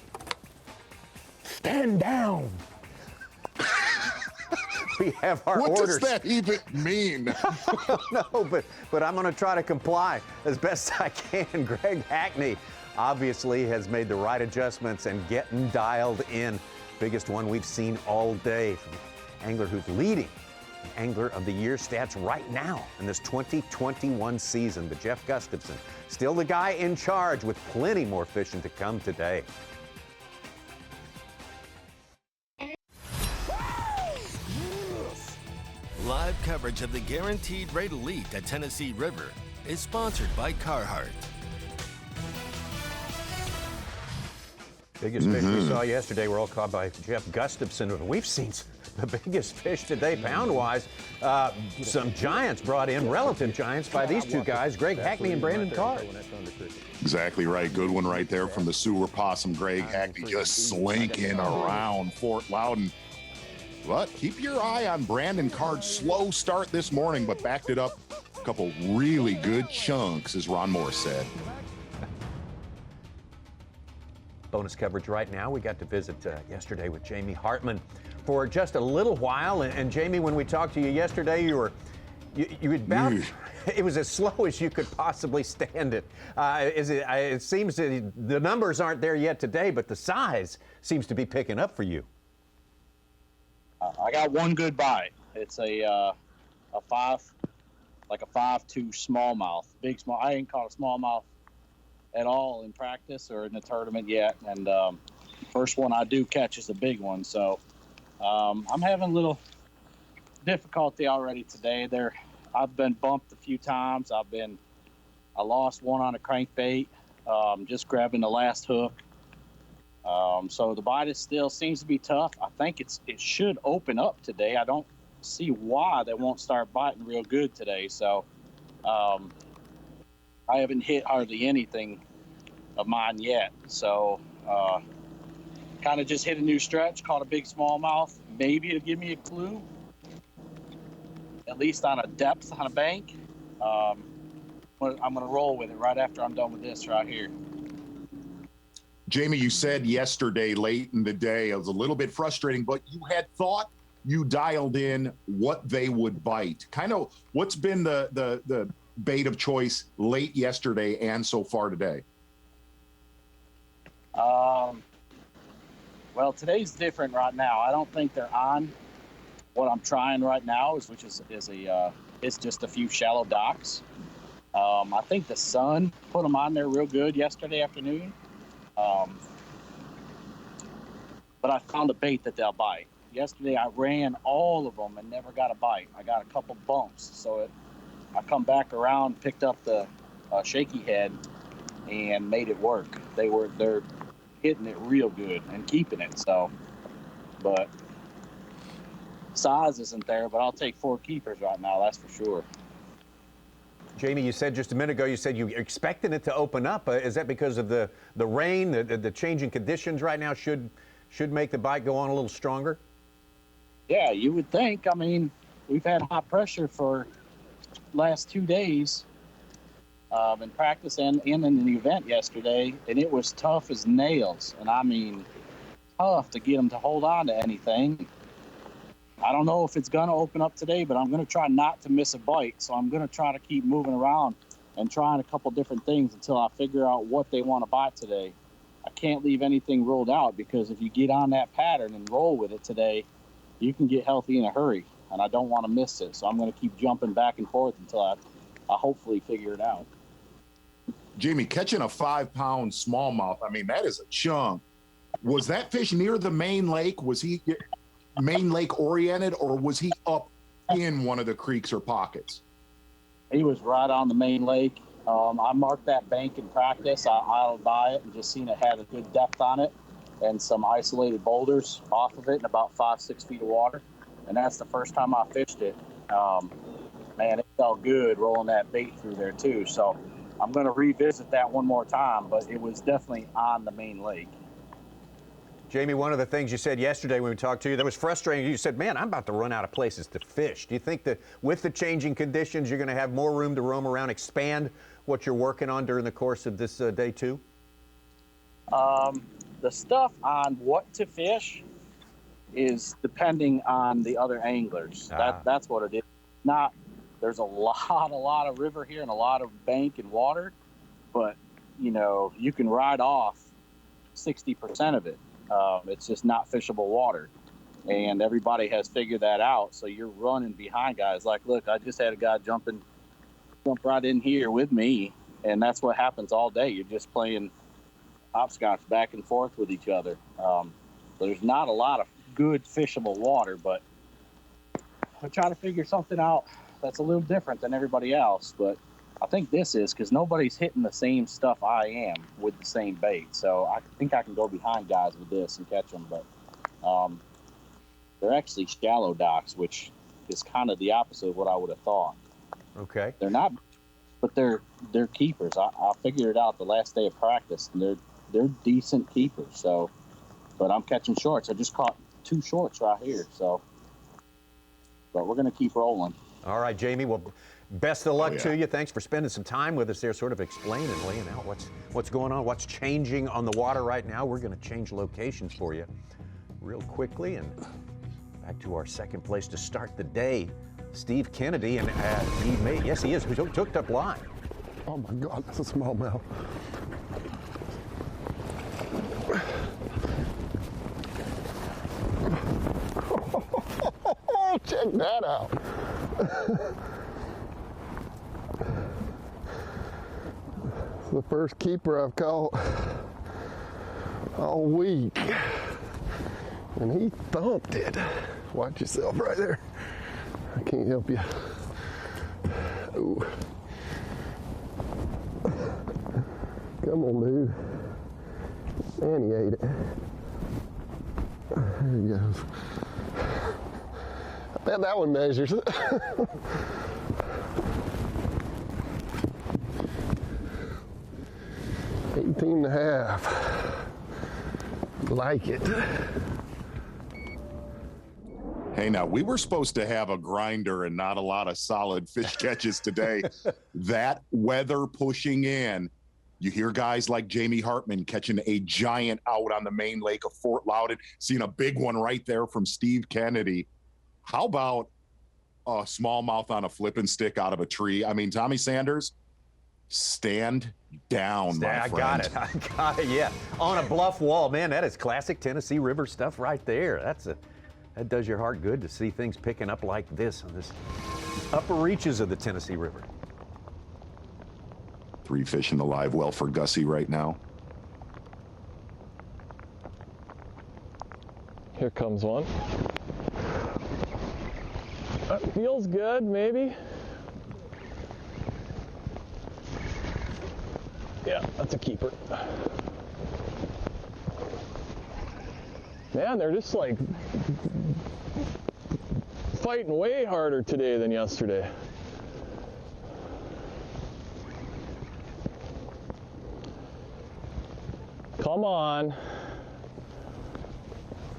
Stand down. We have our what orders. What does that even mean? I don't know, but I'm going to try to comply as best I can. Greg Hackney obviously has made the right adjustments and getting dialed in. Biggest one we've seen all day from the angler who's leading the Angler of the Year stats right now in this 2021 season. But Jeff Gustafson, still the guy in charge with plenty more fishing to come today. Live coverage of the Guaranteed Rate Elite at Tennessee River is sponsored by Carhartt. Biggest fish we saw yesterday were all caught by Jeff Gustafson. We've seen the biggest fish today, pound-wise. Some giants brought in, relative giants, by these 2 guys, Greg Hackney and Brandon Card. Exactly right. Good one right there from the Sewer Possum. Greg Hackney just slinking around Fort Loudoun. But keep your eye on Brandon Card's slow start this morning, but backed it up a couple really good chunks, as Ron Moore said. Bonus coverage right now. We got to visit yesterday with Jamie Hartman for just a little while. And Jamie, when we talked to you yesterday, you had about, it was as slow as you could possibly stand it. It seems that the numbers aren't there yet today, but the size seems to be picking up for you. I got one good bite. It's a 5, like a 5.2 smallmouth, big small. I ain't caught a smallmouth at all in practice or in the tournament yet, and first one I do catch is a big one. So I'm having a little difficulty already today. I've been bumped a few times. I lost one on a crankbait, just grabbing the last hook. So the bite still seems to be tough. I think it should open up today. I don't see why they won't start biting real good today. So I haven't hit hardly anything of mine yet. So kind of just hit a new stretch, caught a big smallmouth. Maybe it'll give me a clue, at least on a depth on a bank. I'm going to roll with it right after I'm done with this right here. Jamie, you said yesterday late in the day, it was a little bit frustrating, but you had thought you dialed in what they would bite. Kind of what's been the bait of choice late yesterday and so far today? Well, today's different right now. I don't think they're on. What I'm trying right now is it's just a few shallow docks. I think the sun put them on there real good yesterday afternoon. But I found a bait that they'll bite. Yesterday I ran all of them and never got a bite. I got a couple bumps. So I come back around, picked up the shaky head and made it work. They're hitting it real good and keeping it. So, but size isn't there, but I'll take 4 keepers right now. That's for sure. Jamie, you said just a minute ago, you said you're expecting it to open up. Is that because of the rain, the changing conditions right now should make the bite go on a little stronger? Yeah, you would think. I mean, we've had high pressure for last 2 days in practice and in an event yesterday, and it was tough as nails. And I mean, tough to get them to hold on to anything. I don't know if it's going to open up today, but I'm going to try not to miss a bite. So I'm going to try to keep moving around and trying a couple different things until I figure out what they want to bite today. I can't leave anything rolled out, because if you get on that pattern and roll with it today, you can get healthy in a hurry, and I don't want to miss it. So I'm going to keep jumping back and forth until I hopefully figure it out. Jamie, catching a 5-pound smallmouth, I mean, that is a chunk. Was that fish near the main lake? Was he main lake oriented, or was he up in one of the creeks or pockets? He was right on the main lake. I marked that bank in practice. I idled by it and just seen it had a good depth on it and some isolated boulders off of it in about 5-6 feet of water. And that's the first time I fished it. Man, it felt good rolling that bait through there too. So I'm going to revisit that one more time, but it was definitely on the main lake. Jamie, one of the things you said yesterday when we talked to you that was frustrating, you said, man, I'm about to run out of places to fish. Do you think that with the changing conditions, you're going to have more room to roam around, expand what you're working on during the course of this day 2? The stuff on what to fish is depending on the other anglers. That's what it is. There's a lot of river here and a lot of bank and water, but you know, you can ride off 60% of it. It's just not fishable water, and everybody has figured that out. So you're running behind guys. Like, look, I just had a guy jump right in here with me, and that's what happens all day. You're just playing hopscotch back and forth with each other. There's not a lot of good fishable water, but I try to figure something out that's a little different than everybody else. But I think this is because nobody's hitting the same stuff I am with the same bait. So I think I can go behind guys with this and catch them. But they're actually shallow docks, which is kind of the opposite of what I would have thought. Okay. They're not, but they're keepers. I figured it out the last day of practice, and they're decent keepers. So, but I'm catching shorts. I just caught 2 shorts right here. So, but we're going to keep rolling. All right, Jamie. Well, best of luck to you. Thanks for spending some time with us there, sort of explaining, laying out what's going on, what's changing on the water right now. We're going to change locations for you real quickly and Back to our second place to start the day, Steve Kennedy, and he made, yes he is, who's hooked up live. Oh my God, that's a smallmouth. Oh, check that out. It's the first keeper I've caught all week. And he thumped it. Watch yourself right there. I can't help you. Ooh. Come on, dude. And he ate it. There he goes. I bet that one measures it. 18.5. Like it. Hey, now, we were supposed to have a grinder and not a lot of solid fish catches today. That weather pushing in, you hear guys like Jamie Hartman catching a giant out on the main lake of Fort Loudoun, seeing a big one right there from Steve Kennedy. How about a smallmouth on a flipping stick out of a tree? I mean, Tommy Sanders, stand down, my friend. I got it, yeah. On a bluff wall, man, that is classic Tennessee River stuff right there. That does your heart good to see things picking up like this on this upper reaches of the Tennessee River. 3 fish in the live well for Gussie right now. Here comes one. That feels good, maybe. Yeah, that's a keeper. Man, they're just like fighting way harder today than yesterday. Come on.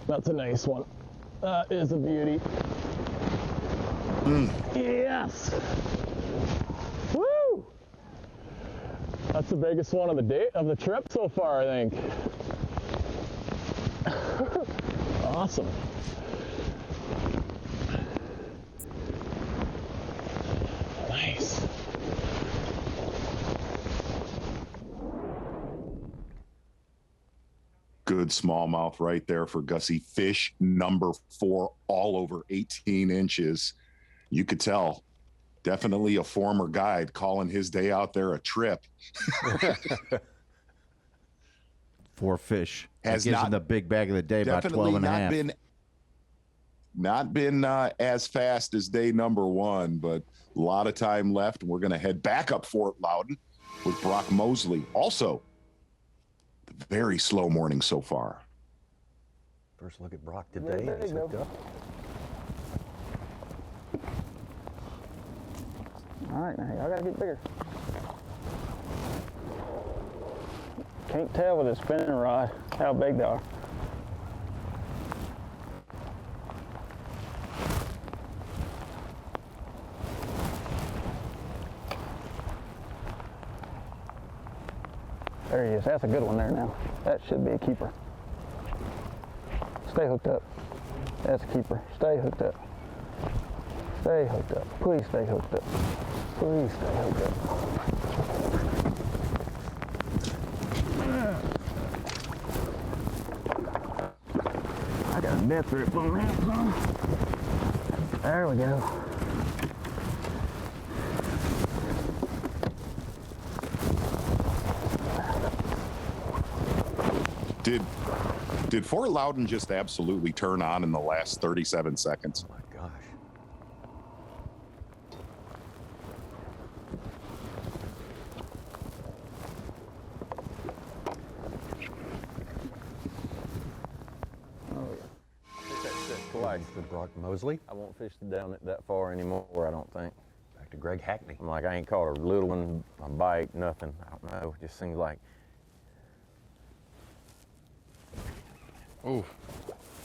That's a nice one. That is a beauty. Yes. Woo! That's the biggest one of the day of the trip so far, I think. Awesome. Nice. Good smallmouth right there for Gussie. Fish number 4, all over 18 inches. You could tell, definitely a former guide calling his day out there a trip. 4 fish. Has That gives not- him the big bag of the day, about 12 Definitely and a not half. been as fast as day number 1, but a lot of time left. And we're going to head back up Fort Loudoun with Brock Mosley. Also, the very slow morning so far. First look at Brock today. He's hooked up. All right, now I gotta get bigger. Can't tell with a spinning rod how big they are. There he is. That's a good one there now. That should be a keeper. Stay hooked up. That's a keeper. Stay hooked up. Stay hooked up. Please stay hooked up. Please stay hooked up. I got a death grip on that son. There we go. Did Fort Loudoun just absolutely turn on in the last 37 seconds? Oh my gosh. Twice to Brock Mosley. I won't fish down it that far anymore, I don't think. Back to Greg Hackney. I'm like, I ain't caught a little one, a bite, nothing. I don't know. It just seems like. Ooh.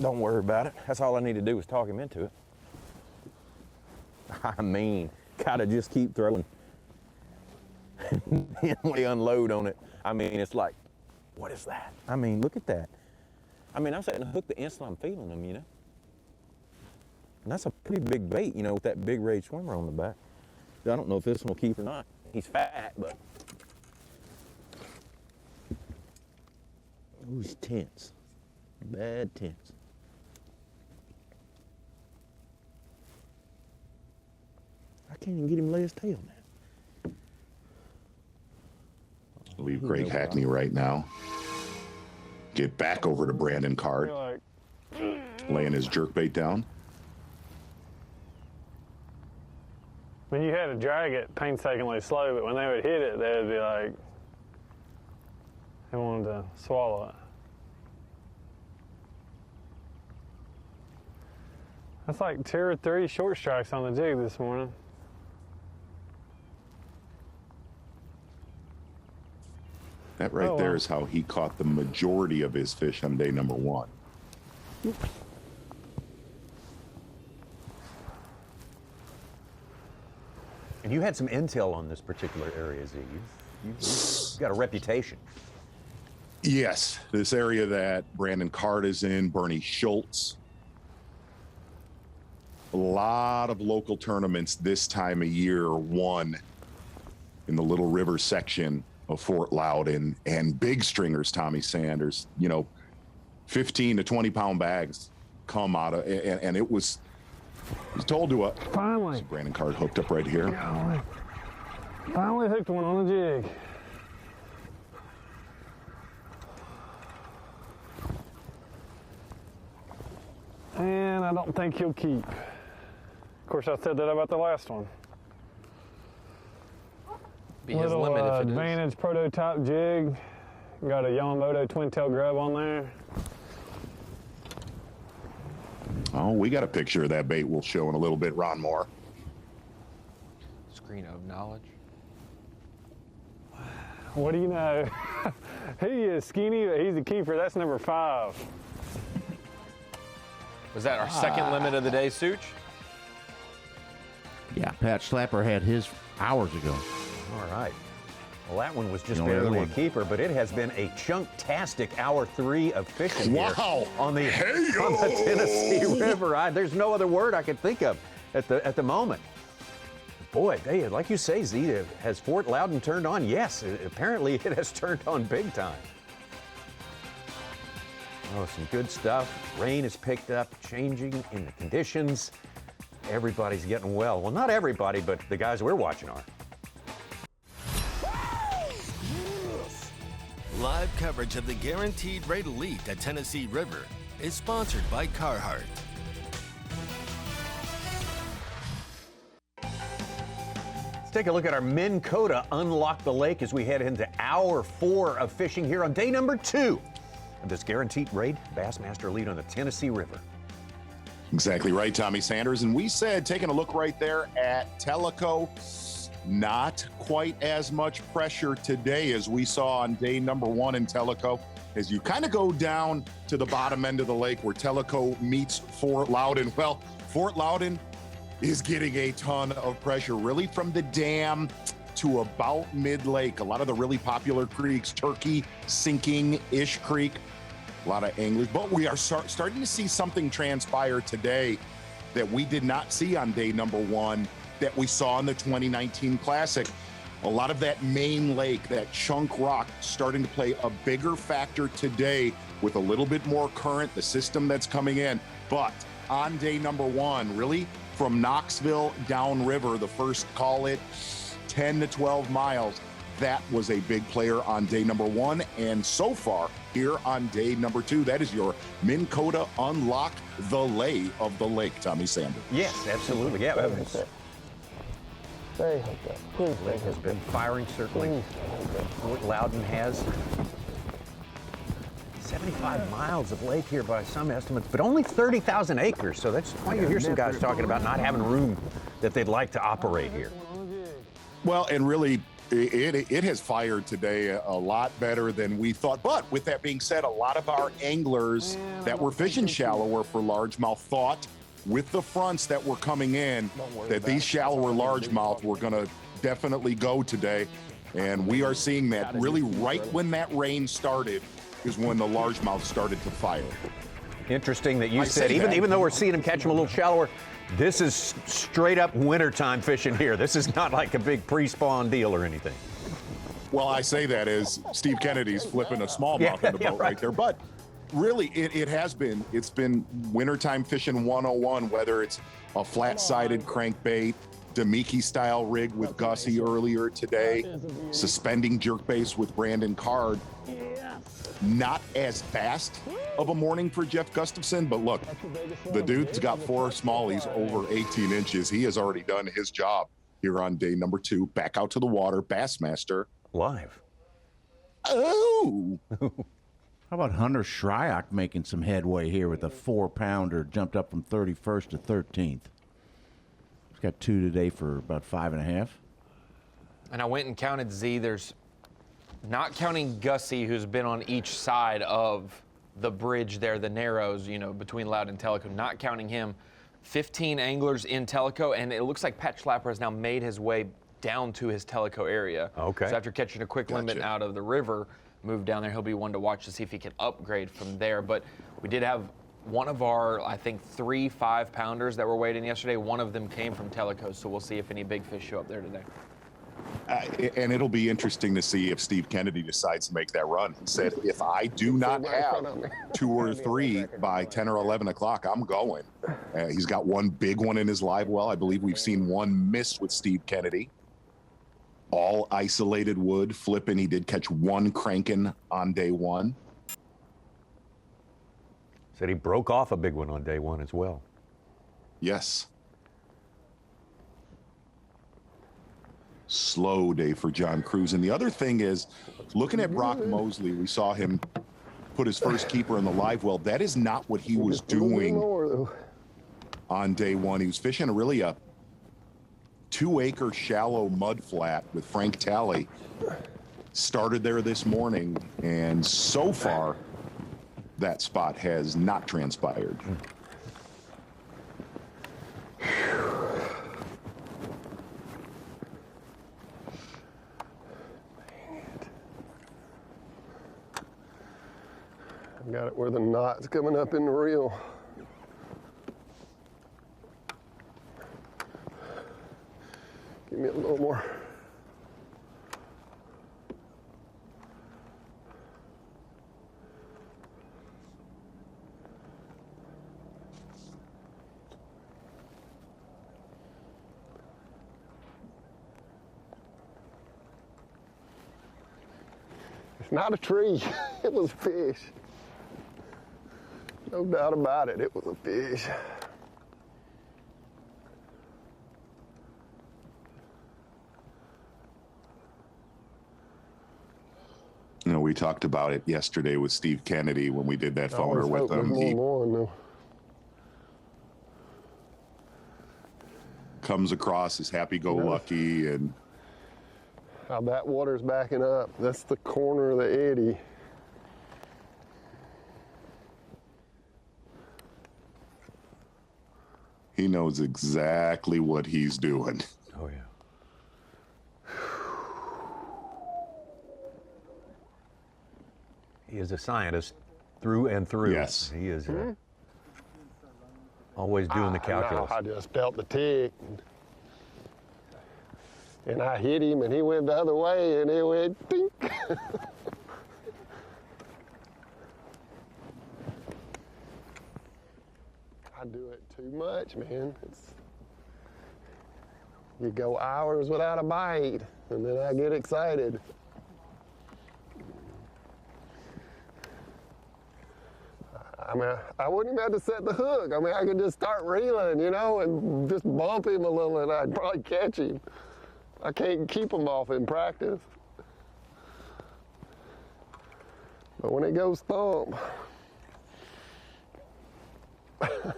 Don't worry about it. That's all I need to do is talk him into it. I mean, gotta just keep throwing. And we unload on it. I mean, it's like, what is that? I mean, look at that. I mean, I'm setting a hook the instant I'm feeling them, you know? And that's a pretty big bait, you know, with that big ray swimmer on the back. I don't know if this one will keep or not. He's fat, but. Ooh, he's tense. Bad tense. I can't even get him to lay his tail now. Leave Greg Hackney right now. Get back over to Brandon Card. Laying his jerkbait down. When you had to drag it painstakingly slow, but when they would hit it, they would be like, they wanted to swallow it. That's like 2 or 3 short strikes on the jig this morning. That right there is how he caught the majority of his fish on day number 1. And you had some intel on this particular area, Z. You've got a reputation. Yes, this area that Brandon Card is in, Bernie Schultz. A lot of local tournaments this time of year won in the Little River section of Fort Loudoun, and big stringers, Tommy Sanders, you know, 15 to 20 pound bags come out of, and it was, he's told to finally. Brandon Card hooked up right here. Finally hooked one on the jig. And I don't think he'll keep. Of course, I said that about the last one. Be his limit if it is. Advantage prototype jig. Got a Yamamoto twin tail grub on there. Oh, we got a picture of that bait we'll show in a little bit, Ron Moore. Screen of knowledge. What do you know? He is skinny, but he's a keeper. That's number 5. Was that our second limit of the day, Such? Yeah, Pat Slapper had his hours ago. All right. Well, that one was just The only barely other a one. keeper, but it has been a chunk-tastic hour 3 of fishing here Wow. on the Tennessee River. There's no other word I could think of at the moment. Boy, they, like you say, Z, has Fort Loudoun turned on? Yes, apparently it has turned on big time. Oh, some good stuff. Rain has picked up, changing in the conditions. Everybody's getting well. Well, not everybody, but the guys we're watching are. Live coverage of the Guaranteed Rate Elite at Tennessee River is sponsored by Carhartt. Let's take a look at our Minn Kota Unlock the Lake as we head into hour 4 of fishing here on day number 2 of this Guaranteed Rate Bassmaster Elite on the Tennessee River. Exactly right, Tommy Sanders. And we said, taking a look right there at Tellico, not quite as much pressure today as we saw on day number 1 in Tellico. As you kind of go down to the bottom end of the lake where Tellico meets Fort Loudoun. Well, Fort Loudoun is getting a ton of pressure, really from the dam to about mid-lake. A lot of the really popular creeks, Turkey, Sinking, Ish Creek, a lot of anglers. But we are starting to see something transpire today that we did not see on day number 1 that we saw in the 2019 Classic. A lot of that main lake, that chunk rock, starting to play a bigger factor today with a little bit more current, the system that's coming in. But on day number 1, really from Knoxville downriver, the first, call it 10 to 12 miles, that was a big player on day number 1. And so far here on day number 2, that is your Minn Kota Unlock the Lay of the Lake, Tommy Sanders. Yes, absolutely. Yeah. Stay hooked up. Please Lake has been firing, certainly. Fort Loudoun has 75 miles of lake here by some estimates, but only 30,000 acres. So that's why you hear some guys talking about not having room that they'd like to operate here. Well, and really, it has fired today a lot better than we thought. But with that being said, a lot of our anglers that were fishing shallower for largemouth thought with the fronts that were coming in that these shallower largemouth were going to definitely go today. And we are seeing that really right when that rain started is when the largemouth started to fire. Interesting that you said, even though we're seeing them catch them a little shallower, This is straight up wintertime fishing here. This is not like a big pre-spawn deal or anything. Well, I say that as Steve Kennedy's flipping a smallmouth in the boat right there. But really, it's been wintertime fishing 101, whether it's a flat-sided crankbait, Demiki-style rig with Gussie earlier today, suspending jerkbaits with Brandon Card. Not as fast of a morning for Jeff Gustafson, but look, the dude's got 4 smallies over 18 inches. He has already done his job here on day number 2. Back out to the water, Bassmaster. Live. Oh! How about Hunter Shryock making some headway here with a 4-pounder, jumped up from 31st to 13th. He's got 2 today for about 5.5. And I went and counted Z. There's, not counting Gussie, who's been on each side of the bridge there, the narrows, you know, between Loudoun and Tellico, not counting him, 15 anglers in Tellico, and it looks like Pat Schlapper has now made his way down to his Tellico area. Okay. So after catching a quick limit out of the river, moved down there, he'll be one to watch to see if he can upgrade from there. But we did have one of our, I think, 3 5-pounders that were weighed in yesterday. One of them came from Tellico, so we'll see if any big fish show up there today. And it'll be interesting to see if Steve Kennedy decides to make that run. He said, if I do not have 2 or 3 by 10 or 11 o'clock, I'm going. He's got one big one in his live well. I believe we've seen one miss with Steve Kennedy. All isolated wood, flipping. He did catch 1 cranking on day 1. Said he broke off a big one on day 1 as well. Yes. Slow day for John Cruz. And the other thing is, looking at Brock Mosley, we saw him put his first keeper in the live well. That is not what he was doing on day 1. He was fishing really a 2-acre shallow mud flat with Frank Talley. Started there this morning, and so far, that spot has not transpired. I've got it where the knot's coming up in the reel. Give me a little more. It's not a tree, it was a fish. No doubt about it, it was a fish. You know, we talked about it yesterday with Steve Kennedy when we did that phoner with him. He comes across as happy-go-lucky, and how that water's backing up. That's the corner of the eddy. he knows exactly what he's doing. Oh, yeah. He is a scientist through and through. Yes. He is always doing the calculus. I just felt the tick. And I hit him, and he went the other way, and it went dink. I do it too much, man. You go hours without a bite, and then I get excited. I mean, I wouldn't even have to set the hook. I mean, I could just start reeling, you know, and just bump him a little, and I'd probably catch him. I can't keep him off in practice. But when it goes thump, anyway,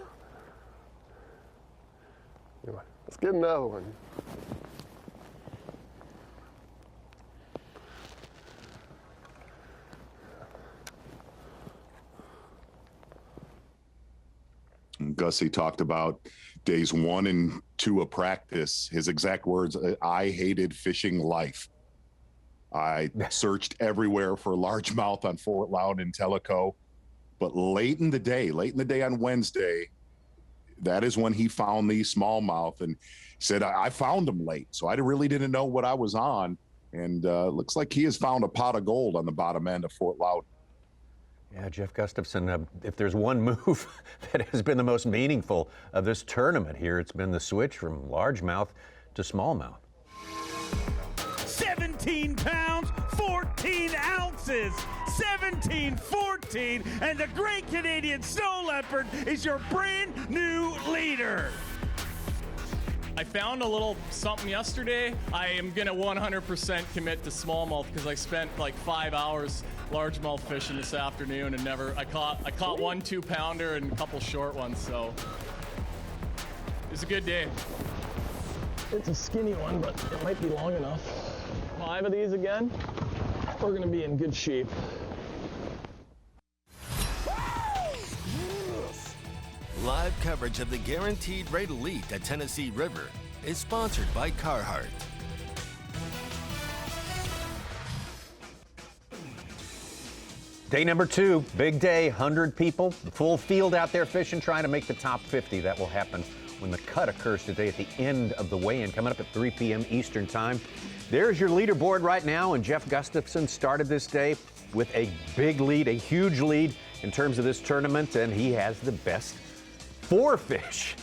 let's get another one. Gussie talked about days 1 and 2 of practice. His exact words, I hated fishing life. I searched everywhere for largemouth on Fort Loudoun and Tellico. But late in the day on Wednesday, that is when he found the smallmouth and said, I found him late, so I really didn't know what I was on. And looks like he has found a pot of gold on the bottom end of Fort Loudoun. Yeah, Jeff Gustafson, if there's one move that has been the most meaningful of this tournament here, it's been the switch from largemouth to smallmouth. 17 pounds, 14 ounces, 17-14, and the Great Canadian Snow Leopard is your brand new leader. I found a little something yesterday. I am gonna 100% commit to smallmouth because I spent like 5 hours largemouth fishing this afternoon and I caught 1 2-pounder and a couple short ones, so it was a good day. It's a skinny one, but it might be long enough. 5 of these again. We're gonna be in good shape. Live coverage of the Guaranteed Rate Elite at Tennessee River is sponsored by Carhartt. Day number 2, big day, 100 people, full field out there fishing, trying to make the top 50. That will happen when the cut occurs today at the end of the weigh-in, coming up at 3 p.m. Eastern Time. There's your leaderboard right now, and Jeff Gustafson started this day with a big lead, a huge lead in terms of this tournament, and he has the best 4 fish.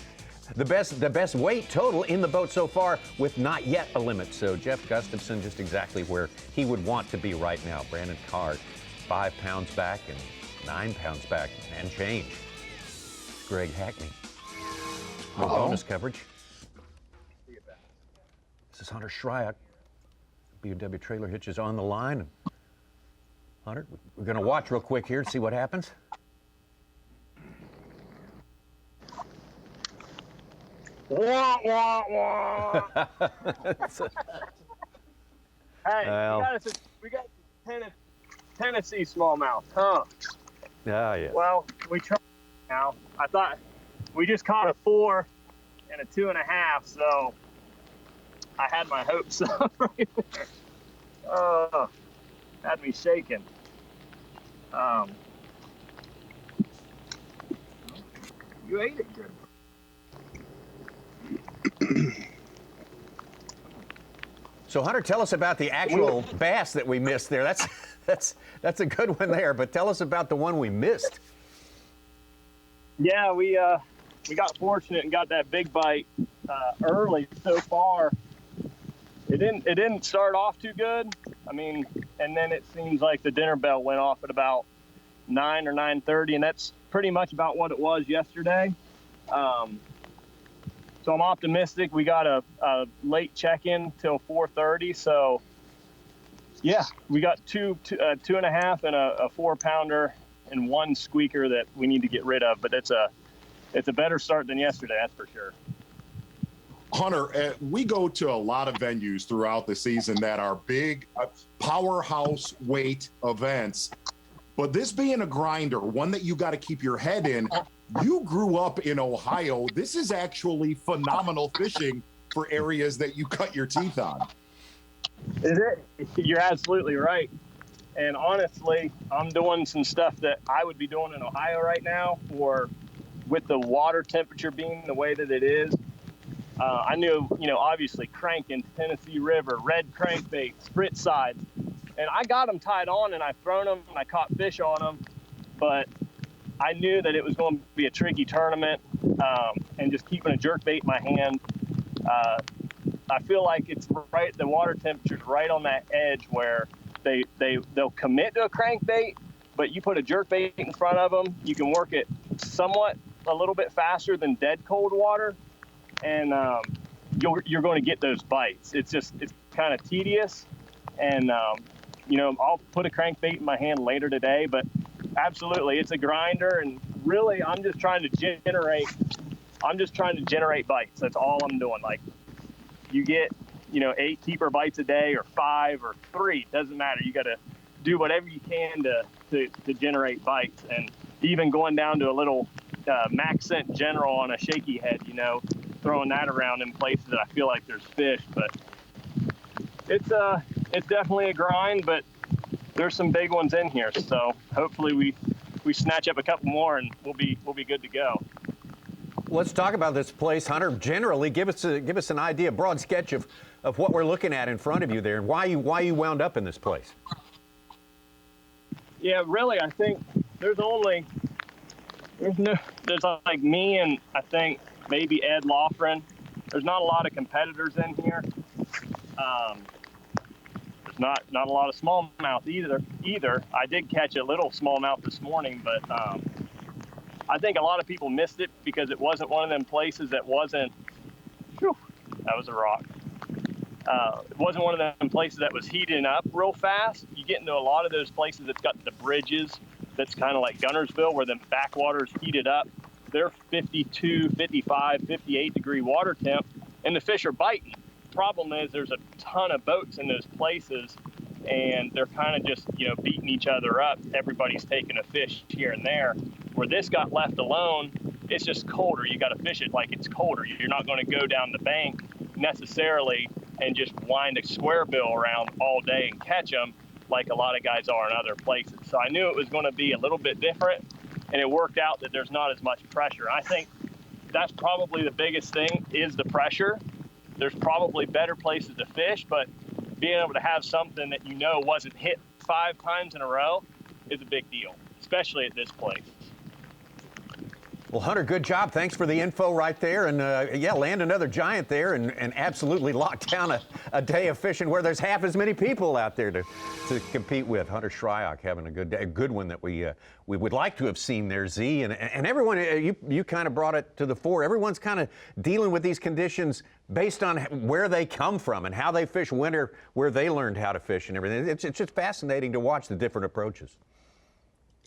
The best weight total in the boat so far with not yet a limit. So Jeff Gustafson just exactly where he would want to be right now. Brandon Card, 5 pounds back and 9 pounds back and change. Greg Hackney. No bonus coverage. This is Hunter Shryock. B&W Trailer Hitches on the line. Hunter, we're going to watch real quick here and see what happens. Wah, wah, wah. Hey, Well. we got Tennessee smallmouth, huh? Yeah, yeah. Well, we tried now. I thought we just caught a 4 and a 2.5, so I had my hopes up right there. Had me shaking. You ate it good. So Hunter, tell us about the actual bass that we missed there. That's a good one there, but tell us about the one we missed. Yeah, we got fortunate and got that big bite early so far. It didn't start off too good. I mean, and then it seems like the dinner bell went off at about 9 or 9:30, and that's pretty much about what it was yesterday. So I'm optimistic. We got a late check-in till 4:30. So yeah, we got 2.5 and a 4-pounder and 1 squeaker that we need to get rid of. But it's a better start than yesterday, that's for sure. Hunter, we go to a lot of venues throughout the season that are big powerhouse weight events. But this being a grinder, one that you got to keep your head in, you grew up in Ohio. This is actually phenomenal fishing for areas that you cut your teeth on. Is it? You're absolutely right. And honestly, I'm doing some stuff that I would be doing in Ohio right now, or with the water temperature being the way that it is. I knew, obviously cranking, Tennessee River, red crankbait, sprit sides. And I got them tied on and I've thrown them and I caught fish on them. But I knew that it was going to be a tricky tournament, and just keeping a jerkbait in my hand. I feel like it's right, the water temperature's right on that edge where they'll commit to a crankbait, but you put a jerkbait in front of them, you can work it somewhat a little bit faster than dead cold water, and you're going to get those bites. It's kind of tedious, and I'll put a crankbait in my hand later today, but absolutely, it's a grinder, and really, I'm just trying to generate bites. That's all I'm doing. Like, you get, 8 keeper bites a day, or 5, or 3. Doesn't matter. You got to do whatever you can to generate bites, and even going down to a little Max Scent General on a shaky head, throwing that around in places that I feel like there's fish. But it's definitely a grind, but there's some big ones in here, so hopefully we snatch up a couple more and we'll be good to go. let's talk about this place, Hunter. Generally, give us an idea, a broad sketch of what we're looking at in front of you there, and why you wound up in this place. Yeah, really, I think there's like me and I think maybe Ed Loughran. There's not a lot of competitors in here. There's not a lot of smallmouth either. I did catch a little smallmouth this morning, but I think a lot of people missed it because it wasn't one of them places that wasn't. Whew, that was a rock. It wasn't one of them places that was heating up real fast. You get into a lot of those places that's got the bridges. That's kind of like Gunnersville, where the backwater's heated up. They're 52, 55, 58 degree water temp, and the fish are biting. Problem is there's a ton of boats in those places, and they're kind of just, beating each other up. Everybody's taking a fish here and there. Where this got left alone, it's just colder. You got to fish it like it's colder. You're not going to go down the bank necessarily and just wind a square bill around all day and catch them like a lot of guys are in other places. So I knew it was going to be a little bit different, and it worked out that there's not as much pressure. I think that's probably the biggest thing is the pressure. There's probably better places to fish, but being able to have something that wasn't hit 5 times in a row is a big deal, especially at this place. Well, Hunter, good job. Thanks for the info right there. And, land another giant there and absolutely lock down a day of fishing where there's half as many people out there to compete with. Hunter Shryock having a good day, a good one that we would like to have seen there, Z. And everyone, you kind of brought it to the fore. Everyone's kind of dealing with these conditions based on where they come from and how they fish winter, where they learned how to fish and everything. It's just fascinating to watch the different approaches.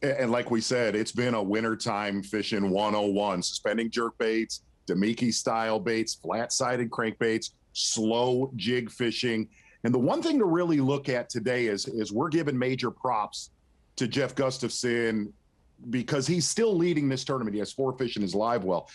And like we said, it's been a wintertime fishing 101, suspending jerk baits, Damiki style baits, flat-sided crankbaits, slow jig fishing. And the one thing to really look at today is we're giving major props to Jeff Gustafson because he's still leading this tournament. He has 4 fish in his live well,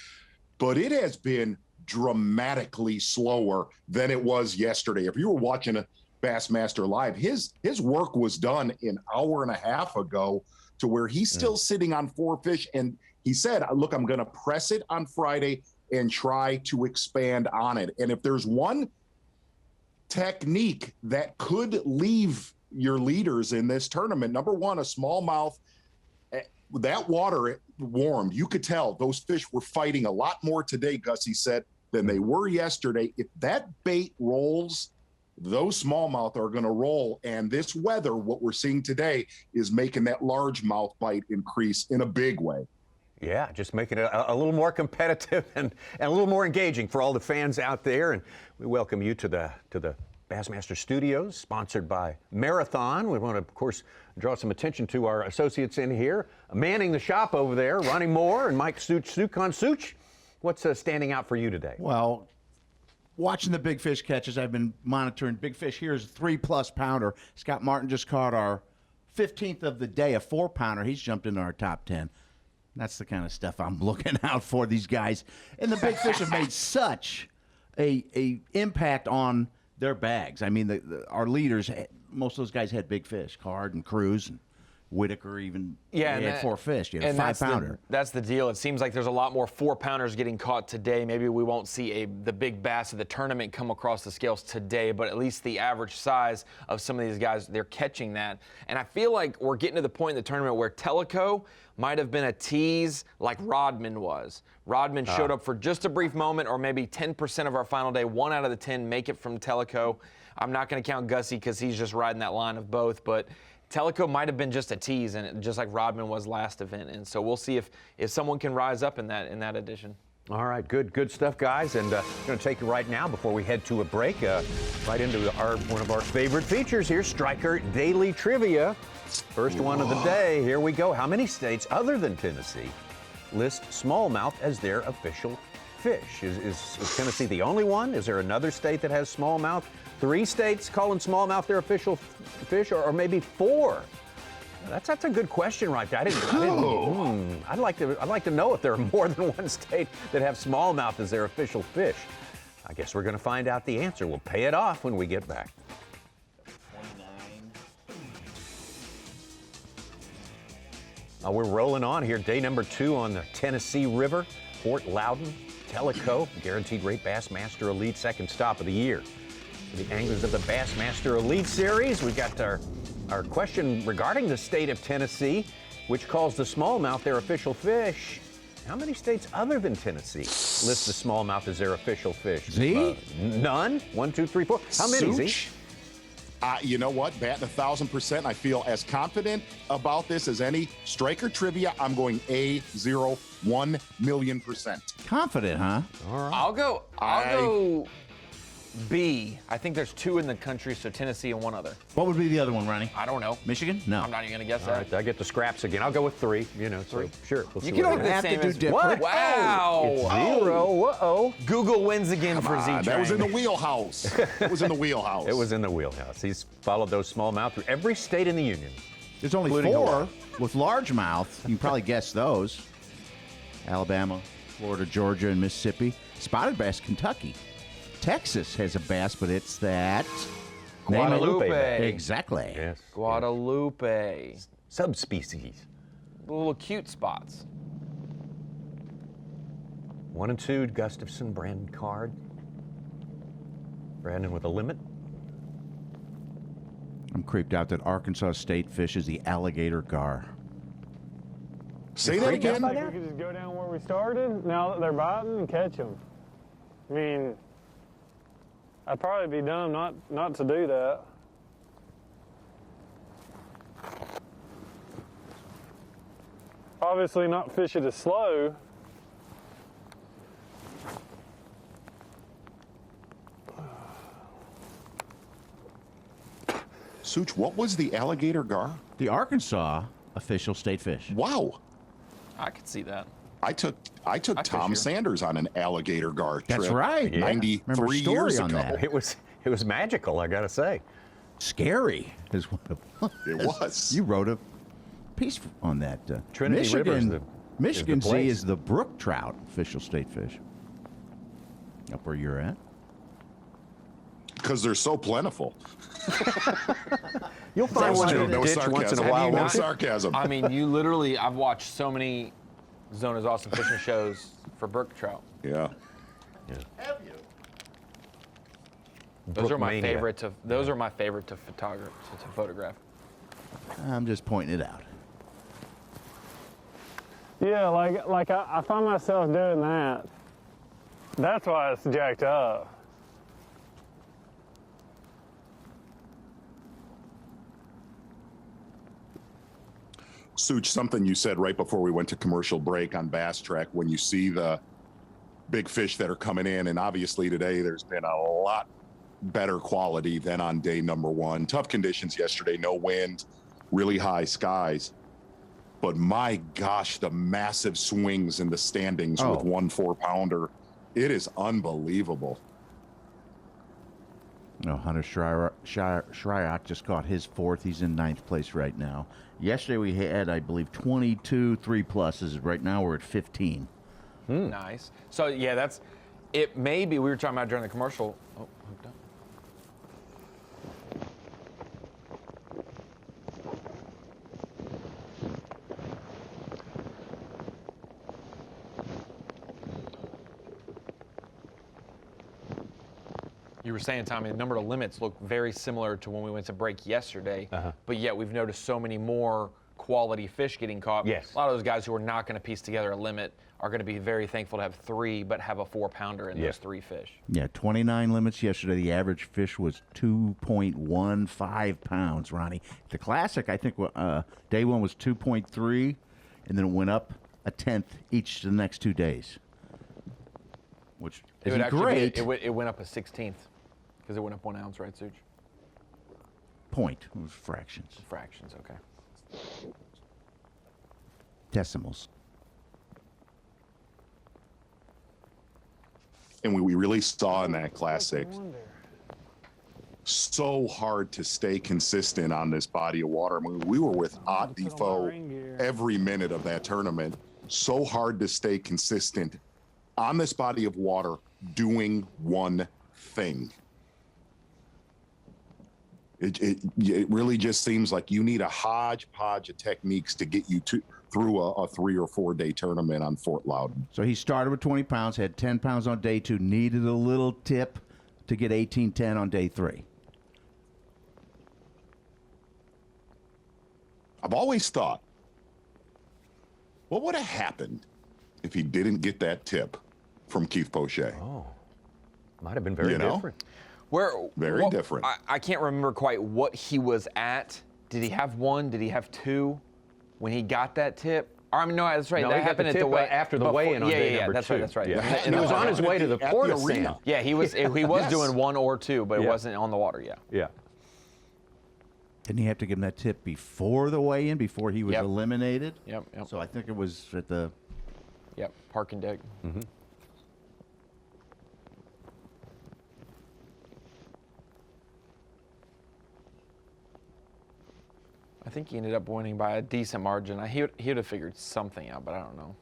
but it has been dramatically slower than it was yesterday. If you were watching a Bassmaster live, his work was done an hour and a half ago, to where he's still sitting on 4 fish. And he said, look, I'm going to press it on Friday and try to expand on it. And if there's one technique that could leave your leaders in this tournament, number one, a smallmouth, that water warmed. You could tell those fish were fighting a lot more today, Gussie said, than they were yesterday. If that bait rolls, those smallmouth are going to roll. And this weather, what we're seeing today, is making that largemouth bite increase in a big way. Yeah, just making it a little more competitive and a little more engaging for all the fans out there. And we welcome you to the Bassmaster Studios, sponsored by Marathon. We want to, of course, draw some attention to our associates in here, manning the shop over there, Ronnie Moore and Mike Such. What's standing out for you today? Well, watching the big fish catches, I've been monitoring big fish. Here's a 3+ pounder. Scott Martin just caught our 15th of the day, a 4-pounder. He's jumped into our top 10. That's the kind of stuff I'm looking out for, these guys. And the big fish have made such a impact on their bags. I mean, our leaders, most of those guys had big fish. Card and Cruz and Whitaker even had 4 fish. You had a 5-pounder. That's the deal. It seems like there's a lot more 4-pounders getting caught today. Maybe we won't see the big bass of the tournament come across the scales today, but at least the average size of some of these guys, they're catching that. And I feel like we're getting to the point in the tournament where Tellico might have been a tease like Rodman was. Rodman showed up for just a brief moment, or maybe 10% of our final day. 1 out of the 10 make it from Tellico. I'm not going to count Gussie because he's just riding that line of both, but Tellico might have been just a tease, and just like Rodman was last event. And so we'll see if someone can rise up in that edition. All right, good stuff, guys. And I'm going to take you right now before we head to a break, right into one of our favorite features here, Striker Daily Trivia. First one of the day. Here we go. How many states other than Tennessee list smallmouth as their official fish? Is Tennessee the only one? Is there another state that has smallmouth? 3 states calling smallmouth their official fish, or maybe 4? That's a good question right there. I'd like to know if there are more than one state that have smallmouth as their official fish. I guess we're going to find out the answer. We'll pay it off when we get back. 29. We're rolling on here. Day number 2 on the Tennessee River. Fort Loudoun, Tellico, Guaranteed Rate Bassmaster Elite second stop of the year. For the anglers of the Bassmaster Elite Series, we got our question regarding the state of Tennessee, which calls the smallmouth their official fish. How many states other than Tennessee list the smallmouth as their official fish? Z? None. 1, 2, 3, 4. How many, Z? Such? You know what? Batting 1,000%. I feel as confident about this as any. Striker trivia, I'm going A0, 1,000,000%. Confident, huh? All right. I'll go B. I think there's 2 in the country, so Tennessee and 1 other. What would be the other one, Ronnie? I don't know. Michigan? No. I'm not even going to guess All that. right, I get the scraps again. I'll go with 3. You know, 3. So, sure. We'll You see can what only happens. have to do different. Wow. It's 0. Uh-oh. Google wins again for Z. That was in the wheelhouse. It was in the wheelhouse. It was in the wheelhouse. He's followed those smallmouth through every state in the union. There's only including 4 Hawaii. with largemouth. You can probably guess those. Alabama, Florida, Georgia, and Mississippi. Spotted bass, Kentucky. Texas has a bass, but it's that Guadalupe. Exactly. Yes. Guadalupe. Subspecies. The little cute spots. 1 and 2, Gustafson, Brandon Card. Brandon with a limit. I'm creeped out that Arkansas State fishes the alligator gar. Say that again. We could just go down where we started now that they're biting and catch them. I mean, I'd probably be dumb not to do that. Obviously not fish it as slow. Such, what was the alligator gar? The Arkansas official state fish. Wow. I could see that. I took Tom Sanders on an alligator gar trip. That's right. 93 years ago. It was magical, I gotta say. Scary is what it was. You wrote a piece on that. Trinity River is the Michigan is the Z place. is the brook trout official state fish. Up where you're at. Because they're so plentiful. You'll find one in a ditch once in a while. No sarcasm. I mean, you literally, I've watched so many Zona's Awesome Fishing shows for brook trout. Yeah. Have you? Those are my Brookmania. favorite to. Those are my favorite to photograph. I'm just pointing it out. Yeah, like I find myself doing that. That's why it's jacked up. Such, something you said right before we went to commercial break on Bass Track, when you see the big fish that are coming in, and obviously today there's been a lot better quality than on day number 1. Tough conditions yesterday, no wind, really high skies. But my gosh, the massive swings in the standings with 1 4-pounder. It is unbelievable. No, Hunter Shryock just caught his 4th. He's in 9th place right now. Yesterday we had, I believe, 22 3+s. Right now we're at 15. Nice. So yeah, that's it. Maybe we were talking about during the commercial. Oh, hooked up. You were saying, Tommy, the number of limits look very similar to when we went to break yesterday, but yet we've noticed so many more quality fish getting caught. Yes. A lot of those guys who are not going to piece together a limit are going to be very thankful to have 3, but have a 4-pounder in those 3 fish. Yeah, 29 limits yesterday. The average fish was 2.15 pounds, Ronnie. The Classic, I think, day 1 was 2.3, and then it went up a 1/10 each the next 2 days, which is great. It went up a 16th because it went up 1 ounce, right, Such? Point. It was fractions. Fractions, okay. Decimals. And we really saw in that Classic, so hard to stay consistent on this body of water. I mean, we were with Ott Defoe every minute of that tournament. So hard to stay consistent on this body of water doing one thing. It really just seems like you need a hodgepodge of techniques to get you through a 3 or 4 day tournament on Fort Loudoun. So he started with 20 pounds, had 10 pounds on day 2, needed a little tip to get 18-10 on day 3. I've always thought, what would have happened if he didn't get that tip from Keith Pochet? Oh, might have been very different. Very different. I can't remember quite what he was at. Did he have 1? Did he have 2 when he got that tip? I mean, no, that's right. No, that he got happened the at tip the weigh after the weigh-in on day number 2. That's right. Yeah. And he was on his way to the port of Sand. Yeah, he was doing 1 or 2, but it wasn't on the water. Yeah. Yeah. Didn't he have to give him that tip before the weigh-in, before he was eliminated? Yep. So I think it was at the... Yep, parking deck. Mm-hmm. I think he ended up winning by a decent margin. He would have figured something out, but I don't know.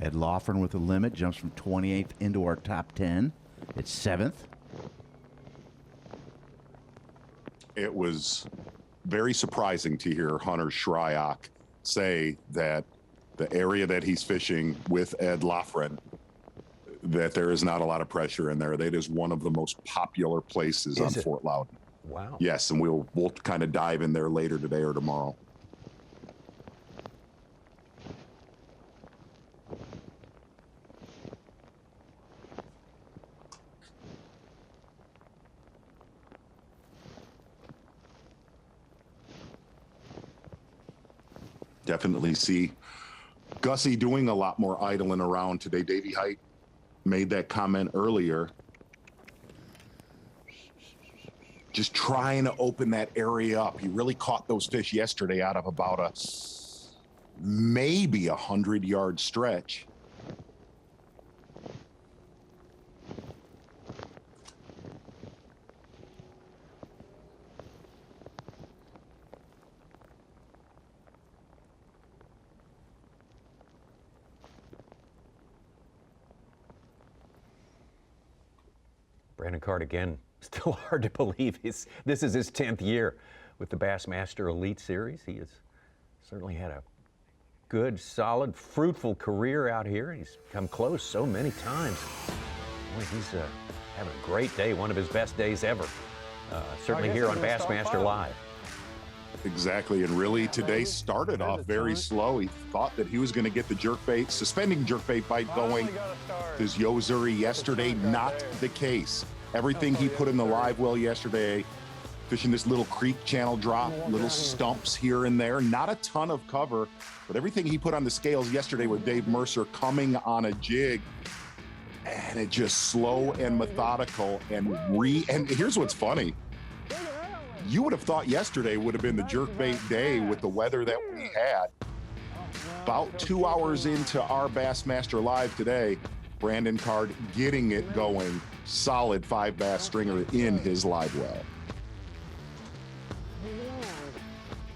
Ed Loughran with a limit, jumps from 28th into our top 10. It's 7th. It was very surprising to hear Hunter Shryock say that the area that he's fishing with Ed Loughran, that there is not a lot of pressure in there. That is one of the most popular places on Fort Loudoun. Wow. Yes, and we'll kind of dive in there later today or tomorrow. Definitely see Gussie doing a lot more idling around today. Davey Height made that comment earlier. Just trying to open that area up. He really caught those fish yesterday out of about maybe 100-yard stretch. Brandon Card again, still hard to believe. This is his 10th year with the Bassmaster Elite Series. He has certainly had a good, solid, fruitful career out here. He's come close so many times. Boy, he's having a great day, one of his best days ever. Certainly here on Bassmaster Live. Exactly, and really today started off very slow. He thought that he was going to get the jerkbait, suspending jerkbait bite going. His Yo-Zuri yesterday, not the case. Everything he put in the live well yesterday, fishing this little creek channel drop, little stumps here and there, not a ton of cover, but everything he put on the scales yesterday with Dave Mercer coming on a jig, and it just slow and methodical and here's what's funny. You would have thought yesterday would have been the jerkbait day with the weather that we had. About 2 hours into our Bassmaster Live today, Brandon Card getting it going. Solid 5 bass stringer in his live well.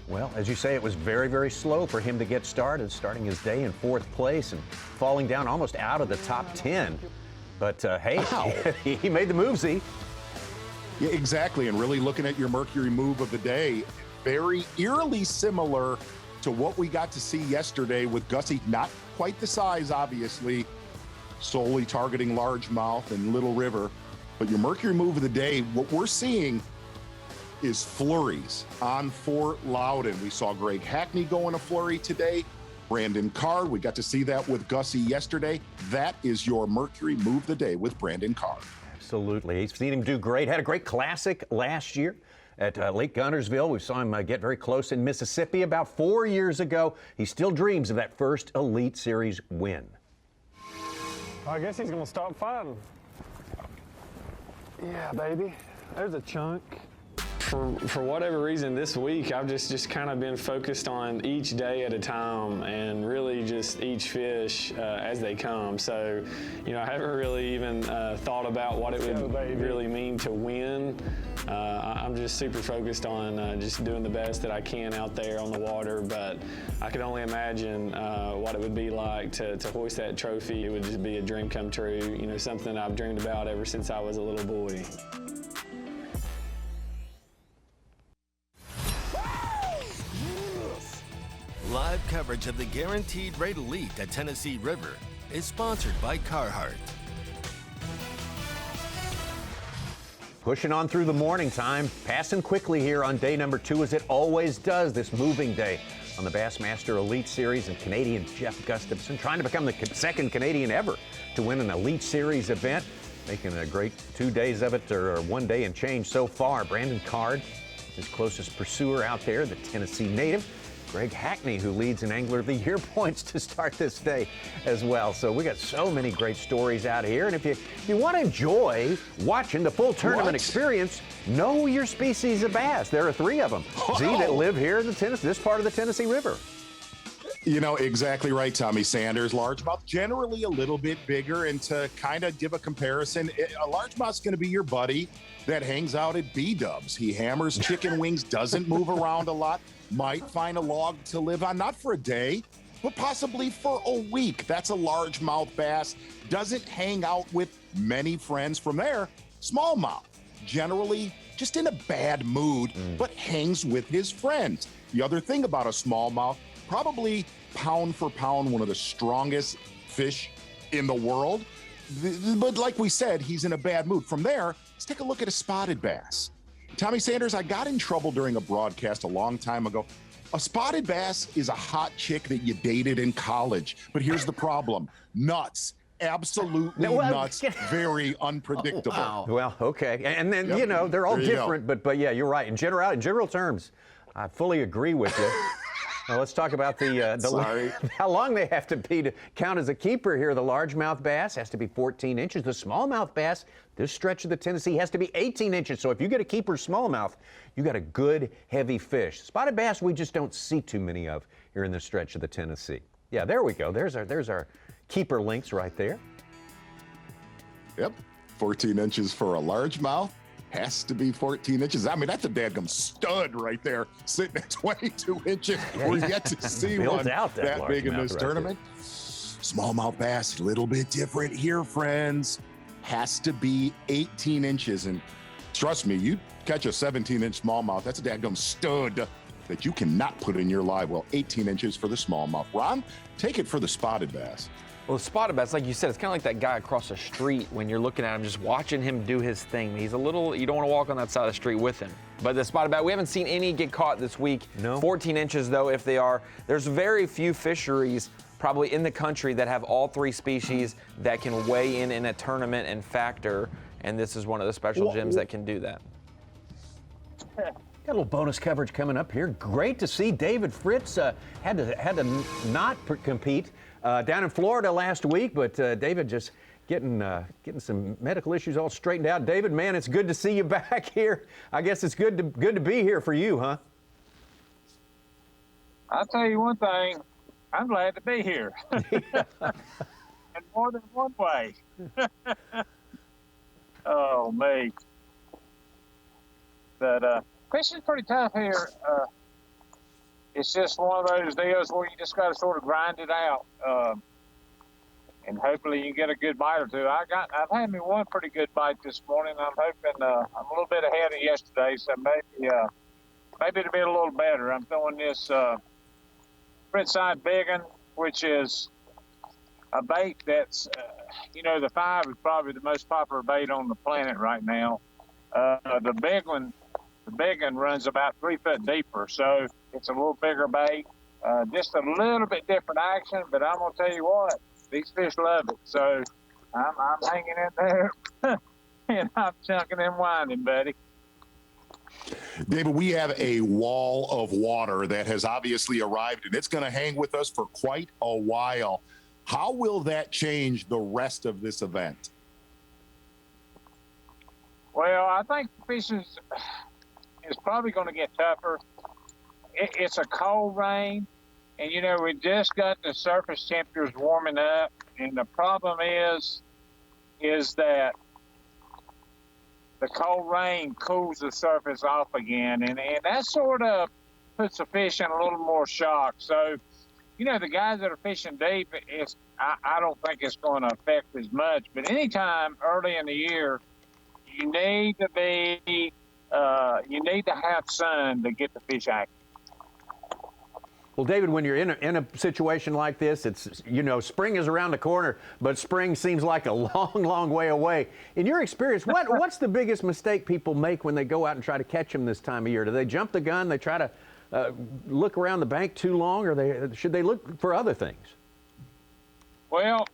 Well, as you say, it was very, very slow for him to get started, starting his day in 4th place and falling down almost out of the top 10. But hey, he made the move, Z. Yeah, exactly. And really looking at your Mercury move of the day, very eerily similar to what we got to see yesterday with Gussie. Not quite the size, obviously, solely targeting largemouth and Little River. But your Mercury move of the day, what we're seeing is flurries on Fort Loudoun. We saw Greg Hackney go in a flurry today. Brandon Card, we got to see that with Gussie yesterday. That is your Mercury move of the day with Brandon Card. Absolutely. He's seen him do great. Had a great classic last year at Lake Guntersville. We saw him get very close in Mississippi about 4 years ago. He still dreams of that first Elite Series win. I guess he's going to stop fighting. Yeah, baby. There's a chunk. for whatever reason this week, I've just kind of been focused on each day at a time and really just each fish as they come. So, you know, I haven't really even thought about what it would really mean to win. I'm just super focused on just doing the best that I can out there on the water, but I could only imagine what it would be like to hoist that trophy. It would just be a dream come true, you know, something I've dreamed about ever since I was a little boy. Live coverage of the Guaranteed Rate Elite at Tennessee River is sponsored by Carhartt. Pushing on through the morning time, passing quickly here on day number 2 as it always does this moving day on the Bassmaster Elite Series, and Canadian Jeff Gustafson trying to become the second Canadian ever to win an Elite Series event, making a great 2 days of it, or 1 day and change so far. Brandon Card, his closest pursuer out there, the Tennessee native. Greg Hackney, who leads in Angler of the Year points to start this day as well. So we got so many great stories out here. And if you want to enjoy watching the full tournament experience, know your species of bass. There are 3 of them, that live here in this part of the Tennessee River. You know, exactly right, Tommy Sanders. Largemouth, generally a little bit bigger, and to kind of give a comparison, a largemouth's going to be your buddy that hangs out at B-dubs. He hammers chicken wings, doesn't move around a lot, might find a log to live on, not for a day, but possibly for a week. That's a largemouth bass. Doesn't hang out with many friends. From there, smallmouth, generally just in a bad mood, but hangs with his friends. The other thing about a smallmouth, probably pound for pound one of the strongest fish in the world. But like we said, he's in a bad mood. From there, let's take a look at a spotted bass. Tommy Sanders, I got in trouble during a broadcast a long time ago. A spotted bass is a hot chick that you dated in college. But here's the problem. Nuts. Absolutely nuts. Very unpredictable. Wow. Well, okay. And then, you know, they're all different. But yeah, you're right. In general terms, I fully agree with you. Now let's talk about how long they have to be to count as a keeper here. The largemouth bass has to be 14 inches. The smallmouth bass, this stretch of the Tennessee, has to be 18 inches. So if you get a keeper smallmouth, you got a good, heavy fish. Spotted bass, we just don't see too many of here in this stretch of the Tennessee. Yeah, there we go. There's our keeper links right there. Yep, 14 inches for a largemouth. Has to be 14 inches. I mean, that's a dadgum stud right there, sitting at 22 inches. We're yet to see one that big in this tournament. Smallmouth bass, a little bit different here, friends. Has to be 18 inches. And trust me, you catch a 17-inch smallmouth, that's a dadgum stud that you cannot put in your live well. 18 inches for the smallmouth. Ron, take it for the spotted bass. Well, the spotted bass, like you said, it's kind of like that guy across the street when you're looking at him, just watching him do his thing. He's a little, you don't want to walk on that side of the street with him. But the spotted bass, we haven't seen any get caught this week. No. 14 inches, though, if they are. There's very few fisheries probably in the country that have all 3 species that can weigh in a tournament and factor. And this is one of the special gems that can do that. Got a little bonus coverage coming up here. Great to see David Fritz had to not compete down in Florida last week, but David just getting some medical issues all straightened out. David, man, it's good to see you back here. I guess it's good to be here for you, huh? I'll tell you one thing. I'm glad to be here. In more than one way. Oh, me. But fishing's pretty tough here. It's just one of those deals where you just got to sort of grind it out, and hopefully you can get a good bite or two. I've had me one pretty good bite this morning. I'm hoping I'm a little bit ahead of yesterday, so maybe it'll be a little better. I'm throwing this Frittside Biggin, which is a bait that's, the 5 is probably the most popular bait on the planet right now. The big one runs about 3 foot deeper, so it's a little bigger bait. Just a little bit different action, but I'm gonna tell you what, these fish love it. So I'm hanging in there, and I'm chunking and winding, buddy. David, we have a wall of water that has obviously arrived, and it's going to hang with us for quite a while. How will that change the rest of this event? Well, I think fishing's is probably going to get tougher. It's a cold rain, and you know we just got the surface temperatures warming up, and the problem is that the cold rain cools the surface off again, and that sort of puts the fish in a little more shock. So, you know, the guys that are fishing deep, I don't think it's going to affect as much. But anytime early in the year, you need to have sun to get the fish active. Well, David, when you're in a situation like this, it's, you know, spring is around the corner, but spring seems like a long, long way away. In your experience, what's the biggest mistake people make when they go out and try to catch them this time of year? Do they jump the gun? They try to look around the bank too long, or should they look for other things? Well,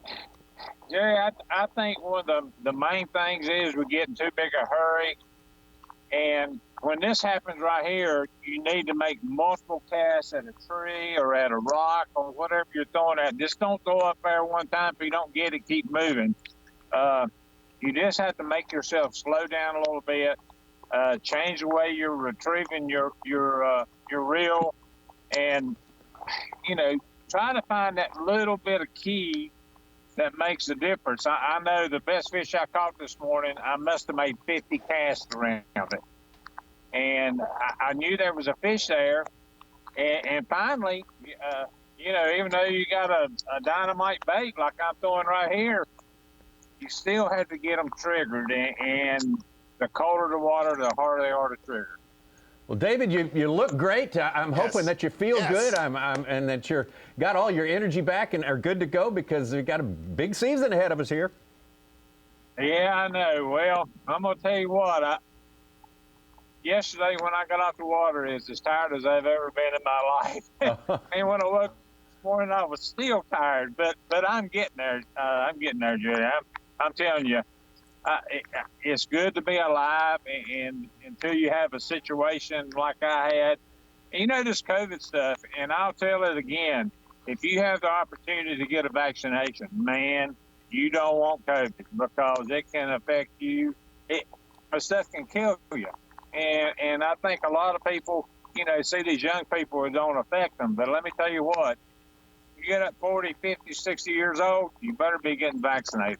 Jerry, I think one of the main things is we get in too big a hurry. And when this happens right here, you need to make multiple casts at a tree or at a rock or whatever you're throwing at. Just don't throw up there one time. If you don't get it, keep moving. You just have to make yourself slow down a little bit, change the way you're retrieving your reel, and, you know, try to find that little bit of key that makes a difference. I know the best fish I caught this morning, I must have made 50 casts around it. And I knew there was a fish there. And finally, you know, even though you got a dynamite bait like I'm throwing right here, you still have to get them triggered. And the colder the water, the harder they are to trigger. Well, David, you look great. I'm hoping that you feel good. And that you're got all your energy back and are good to go, because we've got a big season ahead of us here. Yeah, I know. Well, I'm gonna tell you what. Yesterday when I got off the water, is as tired as I've ever been in my life. And when I woke this morning, I was still tired. But I'm getting there. I'm getting there, Jerry. I'm telling you. It's good to be alive, and until you have a situation like I had. And you know, this COVID stuff, and I'll tell it again, if you have the opportunity to get a vaccination, man, you don't want COVID, because it can affect you. The stuff can kill you. And I think a lot of people, you know, see these young people, it don't affect them. But let me tell you what, you get up 40, 50, 60 years old, you better be getting vaccinated.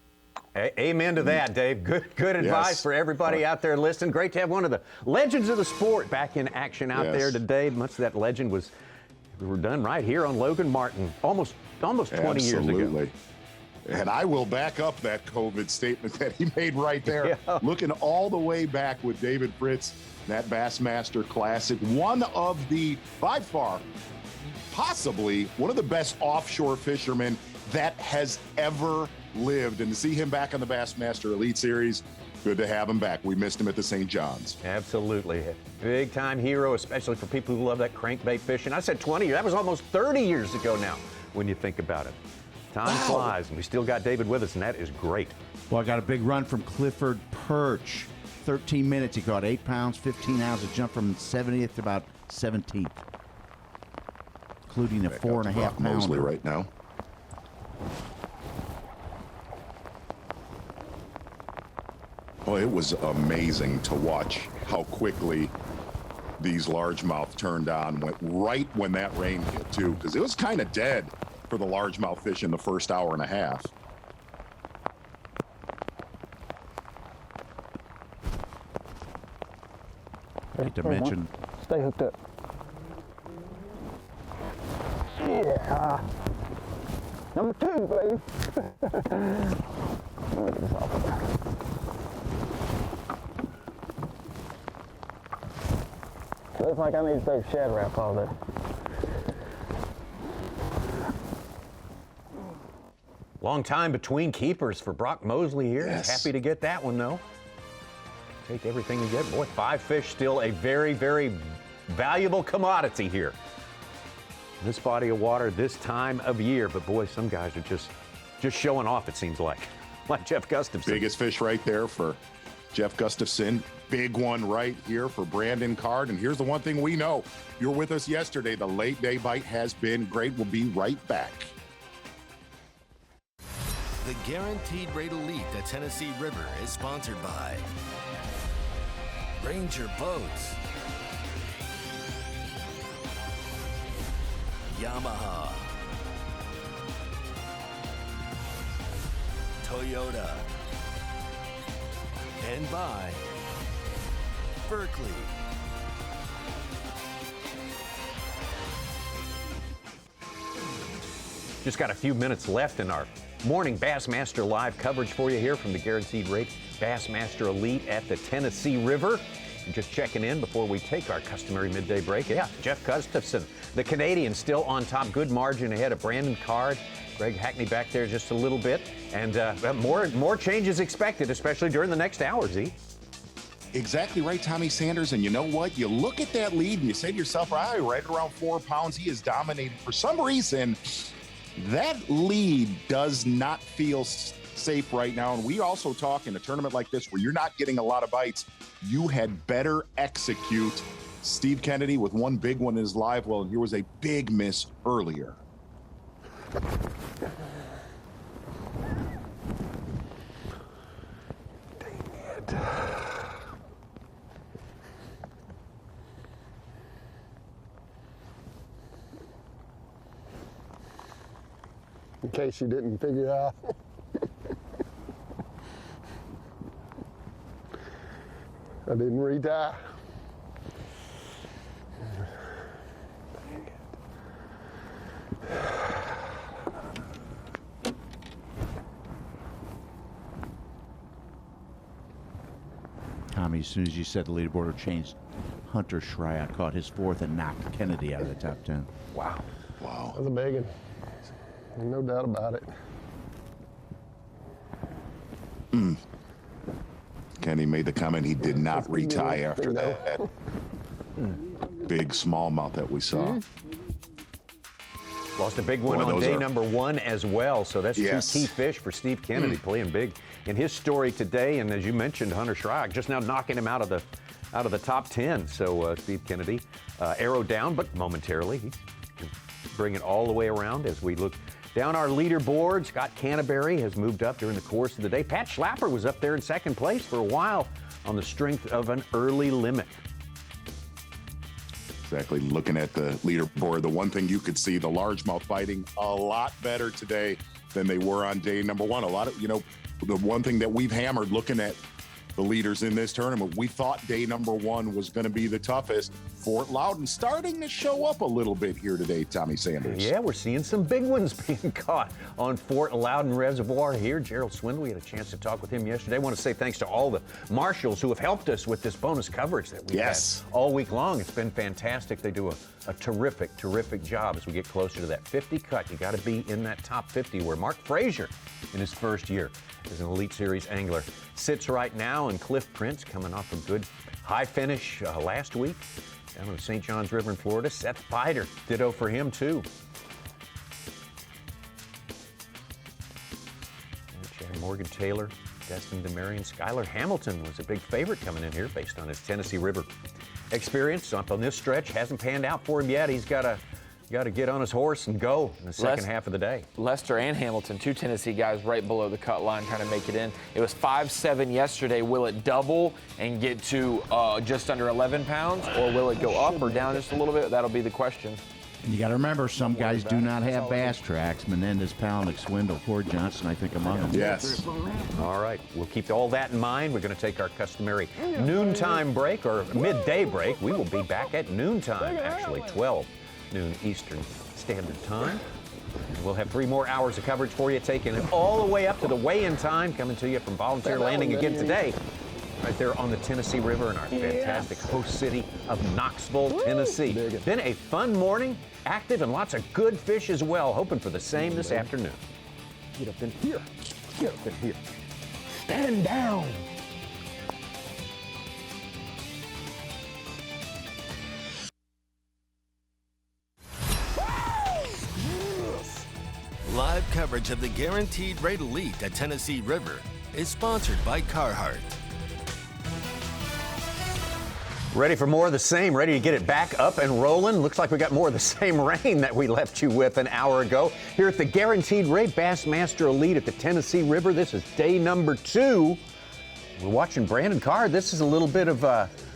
Amen to that, Dave. Good advice for everybody out there listening. Great to have one of the legends of the sport back in action out there today. Much of that legend we were done right here on Logan Martin almost 20 years ago. And I will back up that COVID statement that he made right there. Looking all the way back with David Fritz, that Bassmaster Classic, one of the, by far, possibly one of the best offshore fishermen that has ever lived. And to see him back on the Bassmaster Elite Series, good to have him back. We missed him at the St. John's. Absolutely. Big time hero, especially for people who love that crankbait fishing. I said 20 years. That was almost 30 years ago now, when you think about it. Time flies, and we still got David with us, and that is great. Well, I got a big run from Clifford Perch. 13 minutes. He caught 8 pounds, 15 ounces. Jumped from 70th to about 17th, including a 4.5 pounder. Mosley right now. Well, it was amazing to watch how quickly these largemouth turned on, went right when that rain hit too, because it was kind of dead for the largemouth fish in the first hour and a half. Need to mention. Stay hooked up. Yeah. Number 2, baby. Let me get this off of there. Looks like I need to throw shad wrap all day. Long time between keepers for Brock Mosley here. He's happy to get that one, though. Take everything you get. Boy, 5 fish, still a very, very valuable commodity here. This body of water, this time of year. But boy, some guys are just showing off, it seems like Jeff Gustafson. Biggest fish right there for Jeff Gustafson. Big one right here for Brandon Card. And here's the one thing we know. You were with us yesterday. The late day bite has been great. We'll be right back. The Guaranteed Rate Elite at Tennessee River is sponsored by Ranger Boats, Yamaha, Toyota, and by Berkeley. Just got a few minutes left in our morning Bassmaster live coverage for you here from the Guaranteed Rate Bassmaster Elite at the Tennessee River. And just checking in before we take our customary midday break. Yeah, Jeff Gustafson, the Canadian, still on top. Good margin ahead of Brandon Card. Greg Hackney back there just a little bit. And more changes expected, especially during the next hour, Z. Exactly right, Tommy Sanders. And you know what? You look at that lead and you say to yourself, right around 4 pounds, he is dominating. For some reason, that lead does not feel safe right now. And we also talk in a tournament like this where you're not getting a lot of bites. You had better execute. Steve Kennedy with one big one in his live well. Here was a big miss earlier. Dang it. In case you didn't figure out. I didn't retie. Tommy, as soon as you said the leaderboard changed, Hunter Shryatt caught his fourth and knocked Kennedy out of the top 10. Wow. Wow. That was a big one. No doubt about it. Kenny made the comment he did not retie after that big smallmouth that we saw. Lost a big one on day number 1 as well. So that's 2 key fish for Steve Kennedy playing big in his story today. And as you mentioned, Hunter Shryatt just now knocking him out of the top 10. So Steve Kennedy arrowed down, but momentarily he can bring it all the way around as we look down our leaderboard. Scott Canterbury has moved up during the course of the day. Pat Schlapper was up there in second place for a while on the strength of an early limit. Exactly. Looking at the leaderboard, the one thing you could see, the largemouth fighting a lot better today than they were on day number 1. A lot of, the one thing that we've hammered looking at the leaders in this tournament, we thought day number 1 was going to be the toughest. Fort Loudoun starting to show up a little bit here today, Tommy Sanders. Yeah, we're seeing some big ones being caught on Fort Loudoun Reservoir here. Gerald Swindle, we had a chance to talk with him yesterday. I want to say thanks to all the marshals who have helped us with this bonus coverage that we've had all week long. It's been fantastic. They do a terrific, terrific job as we get closer to that 50 cut. You got to be in that top 50 where Mark Frazier in his first year as an Elite Series angler sits right now, and Cliff Prince coming off a good high finish last week down on the St. Johns River in Florida. Seth Bider, ditto for him too. And Morgan Taylor, Destin DeMarion, Skylar Hamilton was a big favorite coming in here based on his Tennessee River experience. Up on this stretch, hasn't panned out for him yet. He's got to get on his horse and go in the second half of the day. Lester and Hamilton, 2 Tennessee guys right below the cut line trying to make it in. It was 5.7 yesterday. Will it double and get to just under 11 pounds, or will it go up or down just a little bit? That'll be the question. And you got to remember, some guys do not have bass tracks. Menendez, Palaniuk, Swindle, Ford Johnson, I think, among them. Yes. All right. We'll keep all that in mind. We're going to take our customary noontime break, or midday break. We will be back at noontime, actually, 12 noon Eastern Standard Time. We'll have 3 more hours of coverage for you, taking it all the way up to the weigh-in time, coming to you from Volunteer Landing again today, right there on the Tennessee River in our fantastic host city of Knoxville, Tennessee. Been a fun morning, active, and lots of good fish as well. Hoping for the same this afternoon. Get up in here. Get up in here. Stand down. Live coverage of the Guaranteed Rate Elite at Tennessee River is sponsored by Carhartt. Ready for more of the same, ready to get it back up and rolling. Looks like we got more of the same rain that we left you with an hour ago. Here at the Guaranteed Rate Bassmaster Elite at the Tennessee River. This is day number 2. We're watching Brandon Card. This is a little bit of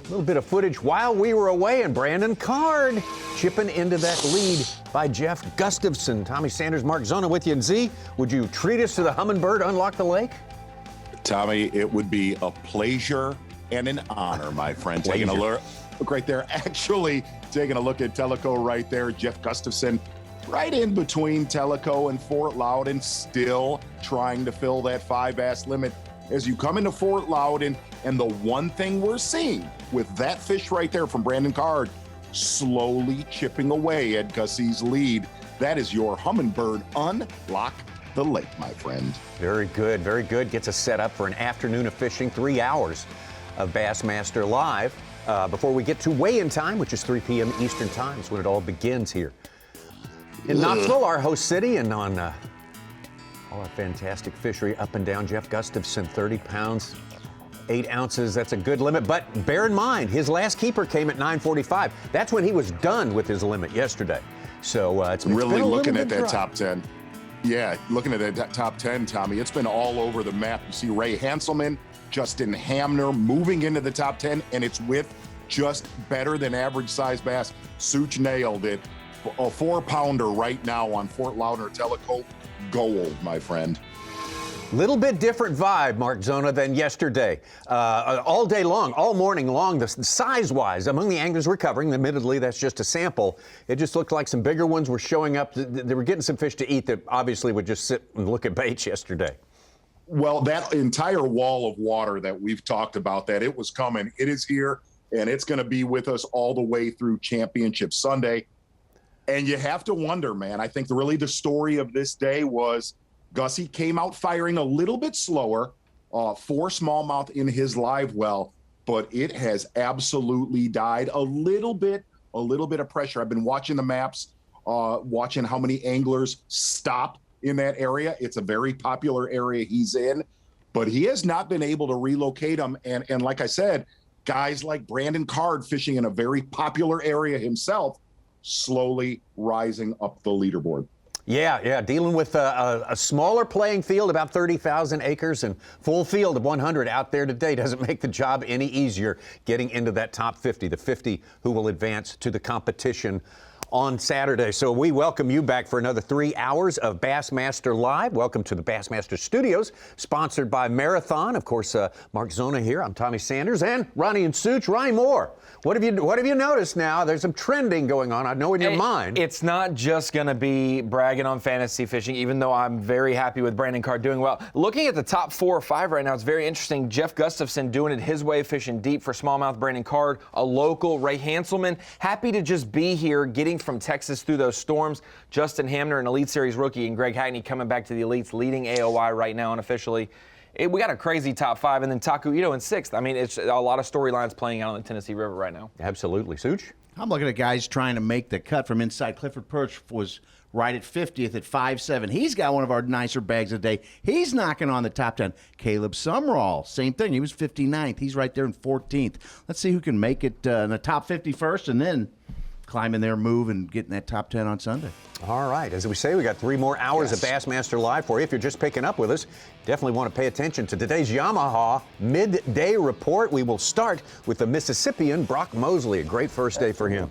A little bit of footage while we were away, and Brandon Card chipping into that lead by Jeff Gustafson. Tommy Sanders, Mark Zona with you. And Z, would you treat us to the Humminbird Unlock the Lake? Tommy, it would be a pleasure and an honor, my friend. Taking a look right there. Actually, taking a look at Tellico right there. Jeff Gustafson right in between Tellico and Fort Loudoun, still trying to fill that 5 bass limit as you come into Fort Loudoun. And the one thing we're seeing with that fish right there from Brandon Card, slowly chipping away at Gussie's lead. That is your Humminbird Unlock the Lake, my friend. Very good, very good. Gets us set up for an afternoon of fishing, 3 hours of Bassmaster Live. Before we get to weigh-in time, which is 3 p.m. Eastern Time, is when it all begins here in Knoxville, our host city, and on all our fantastic fishery up and down. Jeff Gustafson, 30 pounds, 8 ounces. That's a good limit, but bear in mind, his last keeper came at 9:45. That's when he was done with his limit yesterday. So it's really been a looking at that dry. top 10. Yeah, looking at that top 10, Tommy, it's been all over the map. You see Ray Hanselman, Justin Hamner moving into the top 10, and it's with just better than average size bass. Such nailed it. A 4-pounder right now on Fort Loudoun Tellico. Gold, my friend. Little bit different vibe, Mark Zona, than yesterday. All day long, all morning long, the size-wise, among the anglers we're covering, admittedly, that's just a sample. It just looked like some bigger ones were showing up. They were getting some fish to eat that obviously would just sit and look at baits yesterday. Well, that entire wall of water that we've talked about, that it was coming, it is here, and it's going to be with us all the way through Championship Sunday. And you have to wonder, man, I think really the story of this day was Gussie came out firing a little bit slower, 4 smallmouth in his live well, but it has absolutely died. A little bit of pressure. I've been watching the maps, watching how many anglers stop in that area. It's a very popular area he's in, but he has not been able to relocate them. And like I said, guys like Brandon Card fishing in a very popular area himself, slowly rising up the leaderboard. Yeah, dealing with a smaller playing field, about 30,000 acres, and full field of 100 out there today doesn't make the job any easier getting into that top 50, the 50 who will advance to the competition on Saturday. So we welcome you back for another 3 hours of Bassmaster Live. Welcome to the Bassmaster Studios, sponsored by Marathon. Of course, Mark Zona here. I'm Tommy Sanders, and Ronnie and Such. Ronnie Moore, what have you noticed now? There's some trending going on, I know, in your mind. It's not just going to be bragging on fantasy fishing, even though I'm very happy with Brandon Card doing well. Looking at the top 4 or 5 right now, it's very interesting. Jeff Gustafson doing it his way, fishing deep for smallmouth. Brandon Card, a local. Ray Hanselman, happy to just be here, getting from Texas through those storms. Justin Hamner, an Elite Series rookie, and Greg Hackney coming back to the Elites, leading AOI right now unofficially. We got a crazy top 5, and then Taku Ito in 6th. I mean, it's a lot of storylines playing out on the Tennessee River right now. Absolutely. Such? I'm looking at guys trying to make the cut from inside. Clifford Perch was right at 50th at 5.7. He's got one of our nicer bags of the day. He's knocking on the top 10. Caleb Sumrall, same thing. He was 59th. He's right there in 14th. Let's see who can make it in the top 50 first, and then climb in their move and get in that top 10 on Sunday. All right. As we say, we got 3 more hours of Bassmaster Live for you. If you're just picking up with us, definitely want to pay attention to today's Yamaha midday report. We will start with the Mississippian Brock Mosley. A great first day for him.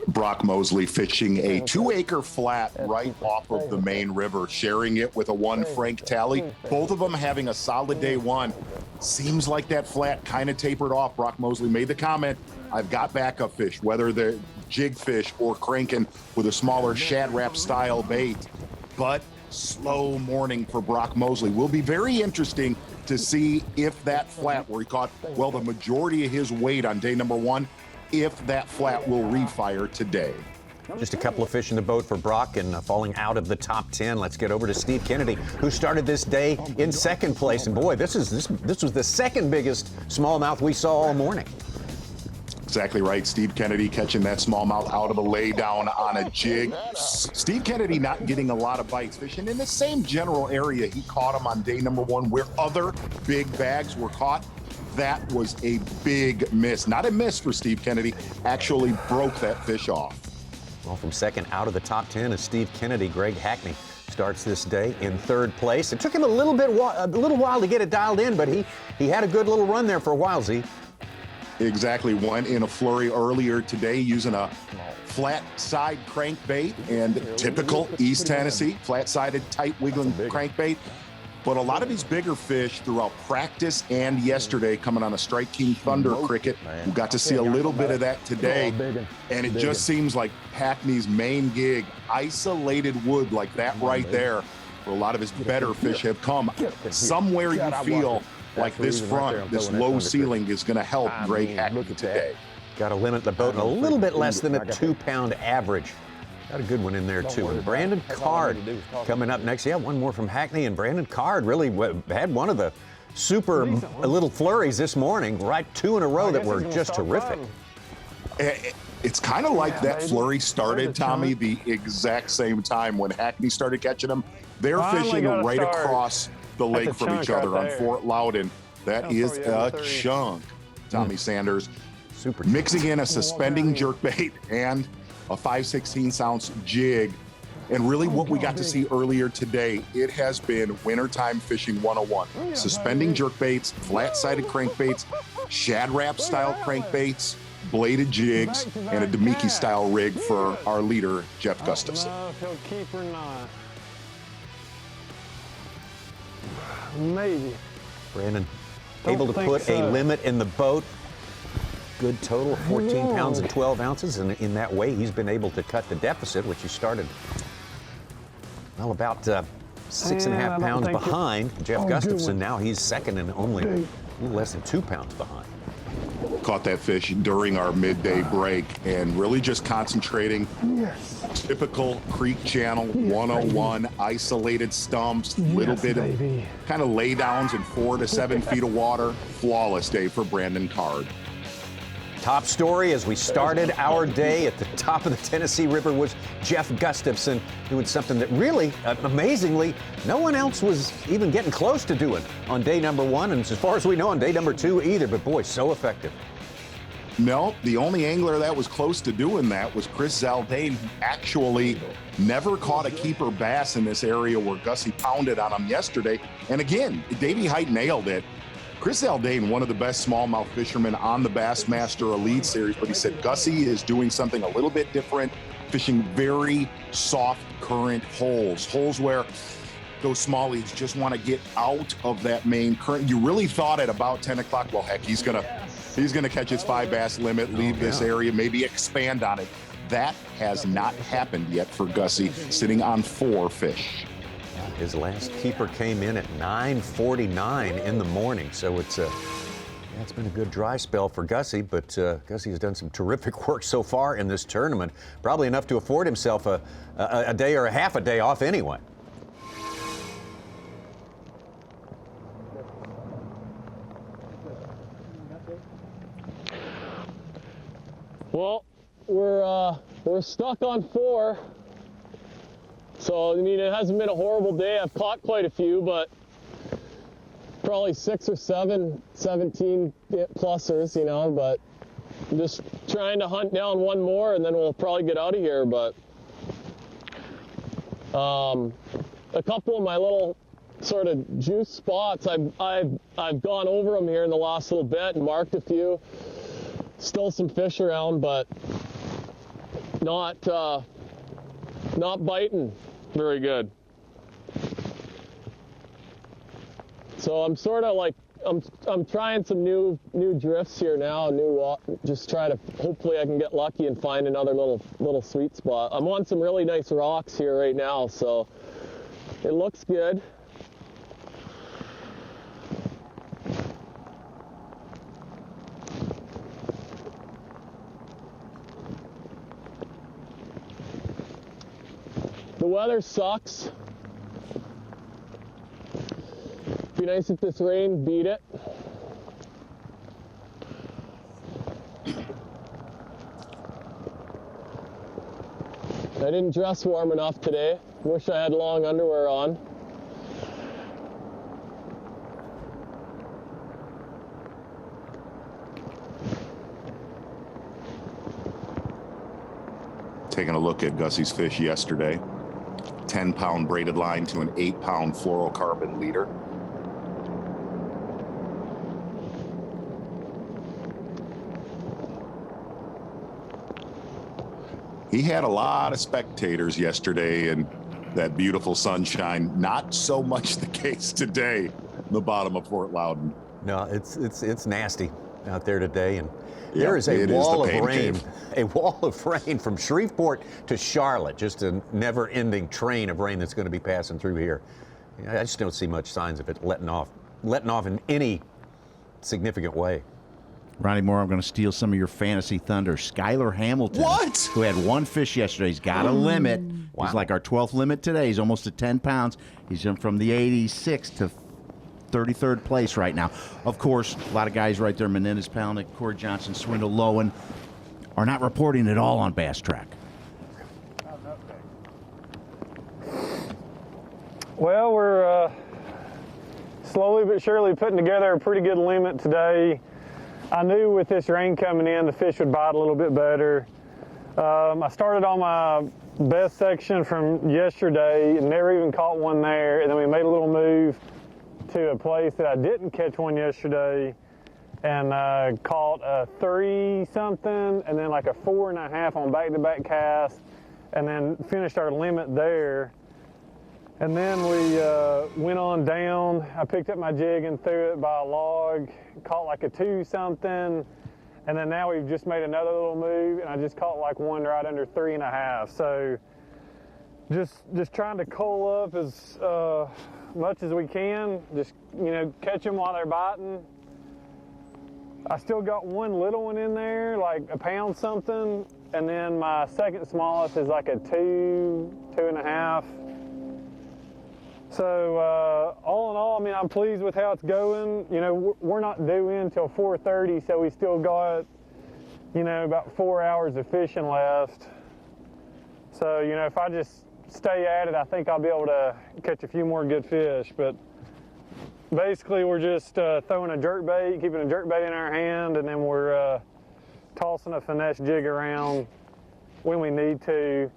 Brock Mosley fishing a 2-acre flat right off of the main river, sharing it with a 1 Frank Talley. Both of them having a solid day 1. Seems like that flat kind of tapered off. Brock Mosley made the comment, I've got backup fish, whether they're jig fish or cranking with a smaller Shad Rap style bait. But slow morning for Brock Mosley. Will be very interesting to see if that flat, where he caught, well, the majority of his weight on day number 1, if that flat will refire today. Just a couple of fish in the boat for Brock and falling out of the top 10. Let's get over to Steve Kennedy, who started this day in 2nd place. And boy, this was the 2nd biggest smallmouth we saw all morning. Exactly right. Steve Kennedy catching that smallmouth out of a lay down on a jig. Steve Kennedy not getting a lot of bites, fishing in the same general area he caught him on day number 1 where other big bags were caught. That was a big miss. Not a miss for Steve Kennedy. Actually broke that fish off. Well, from 2nd out of the top 10 is Steve Kennedy. Greg Hackney starts this day in 3rd place. It took him a little while to get it dialed in, but he had a good little run there for a while, Z. Exactly. Went in a flurry earlier today using a flat side crankbait, and typical East Tennessee, flat-sided, tight wiggling crankbait. But a lot of these bigger fish throughout practice and yesterday coming on a Strike King Thunder cricket. We got to see a little bit of that today. And it just seems like Hackney's main gig, isolated wood like that right there, where a lot of his better fish have come. Somewhere you feel like this front, this low ceiling is going to help Greg Hackney today. Got to limit the boat a little bit less than a 2-pound average. Got a good one in there, too. And Brandon Card coming up next. Yeah, one more from Hackney. And Brandon Card really had one of the super little flurries this morning, right? 2 in a row that were just terrific. It's kind of like that flurry started, Tommy, the exact same time when Hackney started catching them. They're fishing right across the lake from each other on Fort Loudoun. That is a chunk, Tommy Sanders. Super. Mixing in a suspending jerkbait and a 5/16 ounce jig. And really what we got to see earlier today, it has been wintertime fishing 101. Suspending jerkbaits, flat-sided crankbaits, Shad Rap style crankbaits, bladed jigs, and a Demiki style rig for our leader, Jeff Gustafson. If he'll keep or not. Maybe. Brandon able to put a limit in the boat. Good total, 14 pounds and 12 ounces, and in that way he's been able to cut the deficit, which he started, well, about 6.5 pounds behind Jeff Gustafson. Now he's second and only a little less than 2 pounds behind. Caught that fish during our midday break and really just concentrating. Typical creek channel 101, isolated stumps, little bit of kind of laydowns in 4 to 7 feet of water. Flawless day for Brandon Card. Top story as we started our day at the top of the Tennessee River was Jeff Gustafson doing something that really, amazingly, no one else was even getting close to doing on day number 1, and as far as we know on day number 2 either, but boy, so effective. No, the only angler that was close to doing that was Chris Zaldane, who actually never caught a keeper bass in this area where Gussie pounded on him yesterday. And again, Davey Height nailed it. Chris Zaldane, one of the best smallmouth fishermen on the Bassmaster Elite Series, but he said Gussie is doing something a little bit different, fishing very soft current holes where those smallies just want to get out of that main current. You really thought at about 10 o'clock, well, heck, he's gonna catch his 5 bass limit, leave this area, maybe expand on it. That has not happened yet for Gussie, sitting on 4 fish. His last keeper came in at 9:49 in the morning, so it's been a good dry spell for Gussie, but Gussie has done some terrific work so far in this tournament, probably enough to afford himself a day or a half a day off anyway. Well, we're stuck on 4. So, I mean, it hasn't been a horrible day. I've caught quite a few, but probably 6 or 7, 17 plusers, you know, but I'm just trying to hunt down one more and then we'll probably get out of here. But a couple of my little sort of juice spots, I've gone over them here in the last little bit and marked a few. Still some fish around, but not biting very good. So I'm sort of like I'm trying some new drifts here now, just try to, hopefully I can get lucky and find another little sweet spot. I'm on some really nice rocks here right now, so it looks good. The weather sucks. Be nice if this rain beat it. I didn't dress warm enough today. Wish I had long underwear on. Taking a look at Gussie's fish yesterday. 10-pound braided line to an 8-pound fluorocarbon leader. He had a lot of spectators yesterday and that beautiful sunshine. Not so much the case today in the bottom of Fort Loudoun. No, it's nasty out there today, and Yeah, there is a it is wall the of pain rain, cave. a wall of rain from Shreveport to Charlotte, just a never-ending train of rain that's going to be passing through here. I just don't see much signs of it letting off in any significant way. Ronnie Moore, I'm going to steal some of your fantasy thunder. Skylar Hamilton, who had one fish yesterday, he's got a limit. Wow. He's like our 12th limit today. He's almost at 10 pounds. He's jumped from the 86th to 33rd place right now. Of course, a lot of guys right there, Menendez, Palnick, Corey Johnson, Swindle, Lowen, are not reporting at all on Bass Track. Well, we're slowly but surely putting together a pretty good limit today. I knew with this rain coming in, the fish would bite a little bit better. I started on my best section from yesterday and never even caught one there. And then we made a little move to a place that I didn't catch one yesterday and caught a 3-something and then like a 4.5 on back-to-back cast, and then finished our limit there. And then we went on down. I picked up my jig and threw it by a log, caught like a 2-something, and then now we've just made another little move, and I just caught like one right under 3.5. So just trying to cull up as much as we can, just, you know, catch them while they're biting. I still got one little one in there, like a pound something, and then my second smallest is like a 2.5. So all in all, I mean, I'm pleased with how it's going. You know, we're not due in till 4:30, so we still got, you know, about 4 hours of fishing left. So, you know, if I just stay at it, I think I'll be able to catch a few more good fish. But basically, we're just throwing a jerkbait, keeping a jerkbait in our hand, and then we're tossing a finesse jig around when we need to.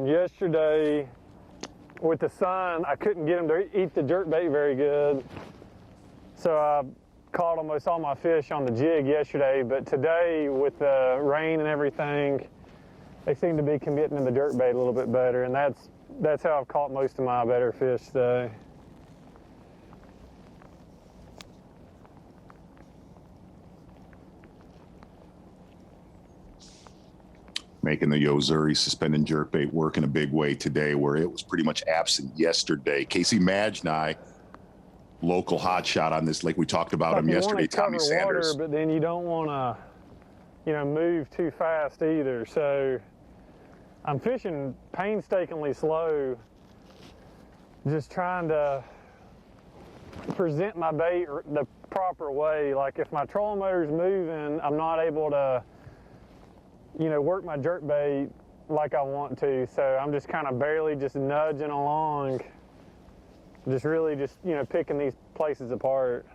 Yesterday, with the sun, I couldn't get them to eat the jerkbait very good. So I caught almost all my fish on the jig yesterday, but today with the rain and everything, they seem to be committing to the jerkbait a little bit better, and that's how I've caught most of my better fish today. Making the Yozuri suspended jerkbait work in a big way today, where it was pretty much absent yesterday. Casey Majnai, local hotshot on this lake. We talked about him yesterday, Tommy Sanders. Water, but then you don't want to, you know, move too fast either. So I'm fishing painstakingly slow, just trying to present my bait the proper way. Like if my trolling motor's moving, I'm not able to, you know, work my jerkbait like I want to. So I'm just kind of barely just nudging along, just really just, you know, picking these places apart.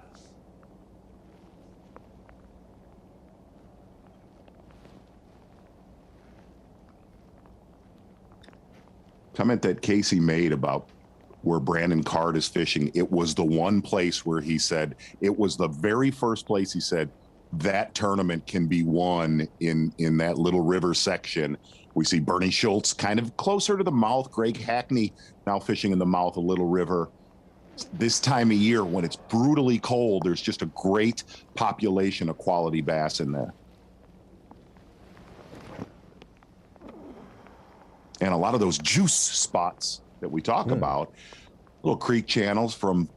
Comment that Casey made about where Brandon Card is fishing. It was the one place where he said, it was the very first place he said, that tournament can be won in that Little River section. We see Bernie Schultz kind of closer to the mouth. Greg Hackney now fishing in the mouth of Little River. This time of year when it's brutally cold, there's just a great population of quality bass in there. And a lot of those juice spots that we talk about, little creek channels from,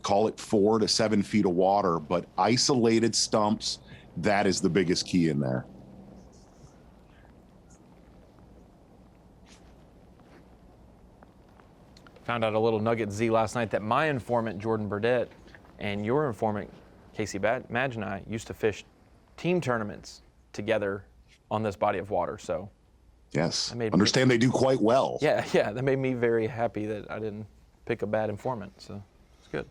call it 4 to 7 feet of water, but isolated stumps, that is the biggest key in there. Found out a little nugget Z last night that my informant, Jordan Burdett, and your informant, Casey Majnai, used to fish team tournaments together on this body of water. So, yes, understand they do quite well. Yeah, that made me very happy that I didn't pick a bad informant. So, it's good.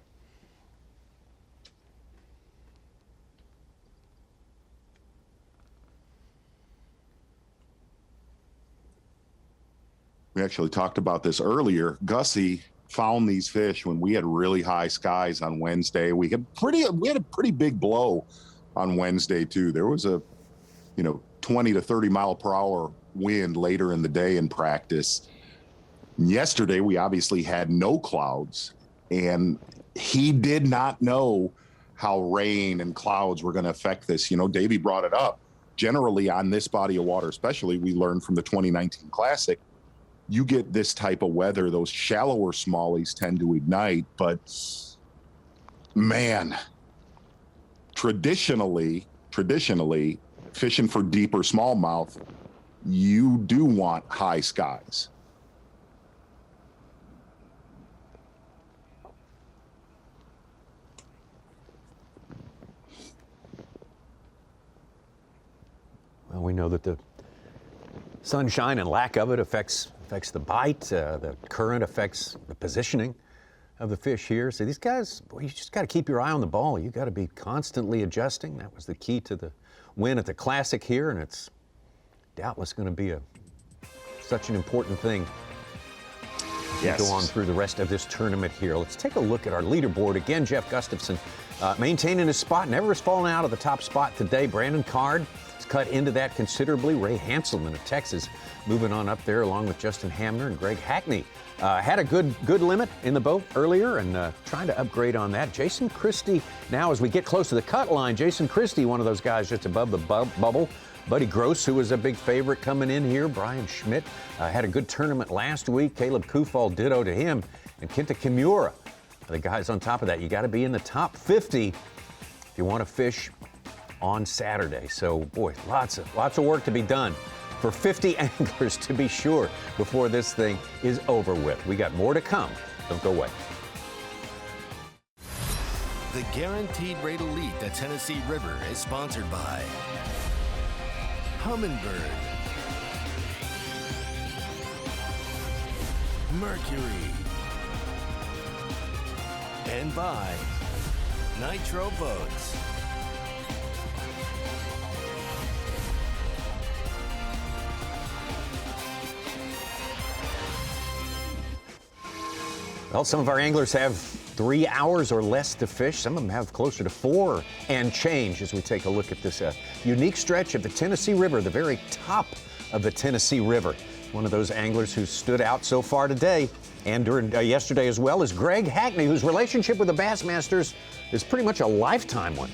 We actually talked about this earlier. Gussie found these fish when we had really high skies on Wednesday. We had a pretty big blow on Wednesday too. There was a, 20 to 30 mile per hour wind later in the day in practice. Yesterday, we obviously had no clouds, and he did not know how rain and clouds were going to affect this. You know, Davey brought it up. Generally, on this body of water, especially, we learned from the 2019 Classic, you get this type of weather, those shallower smallies tend to ignite. But, man, traditionally, fishing for deeper smallmouth, you do want high skies. Well, we know that the sunshine and lack of it affects the bite. The current affects the positioning of the fish here. So these guys, boy, you just got to keep your eye on the ball. You got to be constantly adjusting. That was the key to the win at the Classic here, and it's doubtless going to be such an important thing to go on through the rest of this tournament here. Let's take a look at our leaderboard. Again, Jeff Gustafson maintaining his spot, never has fallen out of the top spot today. Brandon Card has cut into that considerably. Ray Hanselman of Texas moving on up there along with Justin Hamner and Greg Hackney. Had a good limit in the boat earlier and trying to upgrade on that. Jason Christie, now as we get close to the cut line, Jason Christie, one of those guys just above the bubble. Buddy Gross, who was a big favorite coming in here. Brian Schmidt had a good tournament last week. Caleb Kufal, ditto to him. And Kenta Kimura, the guys on top of that. You got to be in the top 50 if you want to fish on Saturday. So, boy, lots of work to be done for 50 anglers to be sure before this thing is over with. We got more to come. Don't go away. The Guaranteed Rate Elite at Tennessee River is sponsored by Humminbird, Mercury, and by Nitro Boats. Well, some of our anglers have 3 hours or less to fish. Some of them have closer to 4 and change as we take a look at this unique stretch of the Tennessee River, the very top of the Tennessee River. One of those anglers who stood out so far today and during yesterday as well is Greg Hackney, whose relationship with the Bassmasters is pretty much a lifetime one.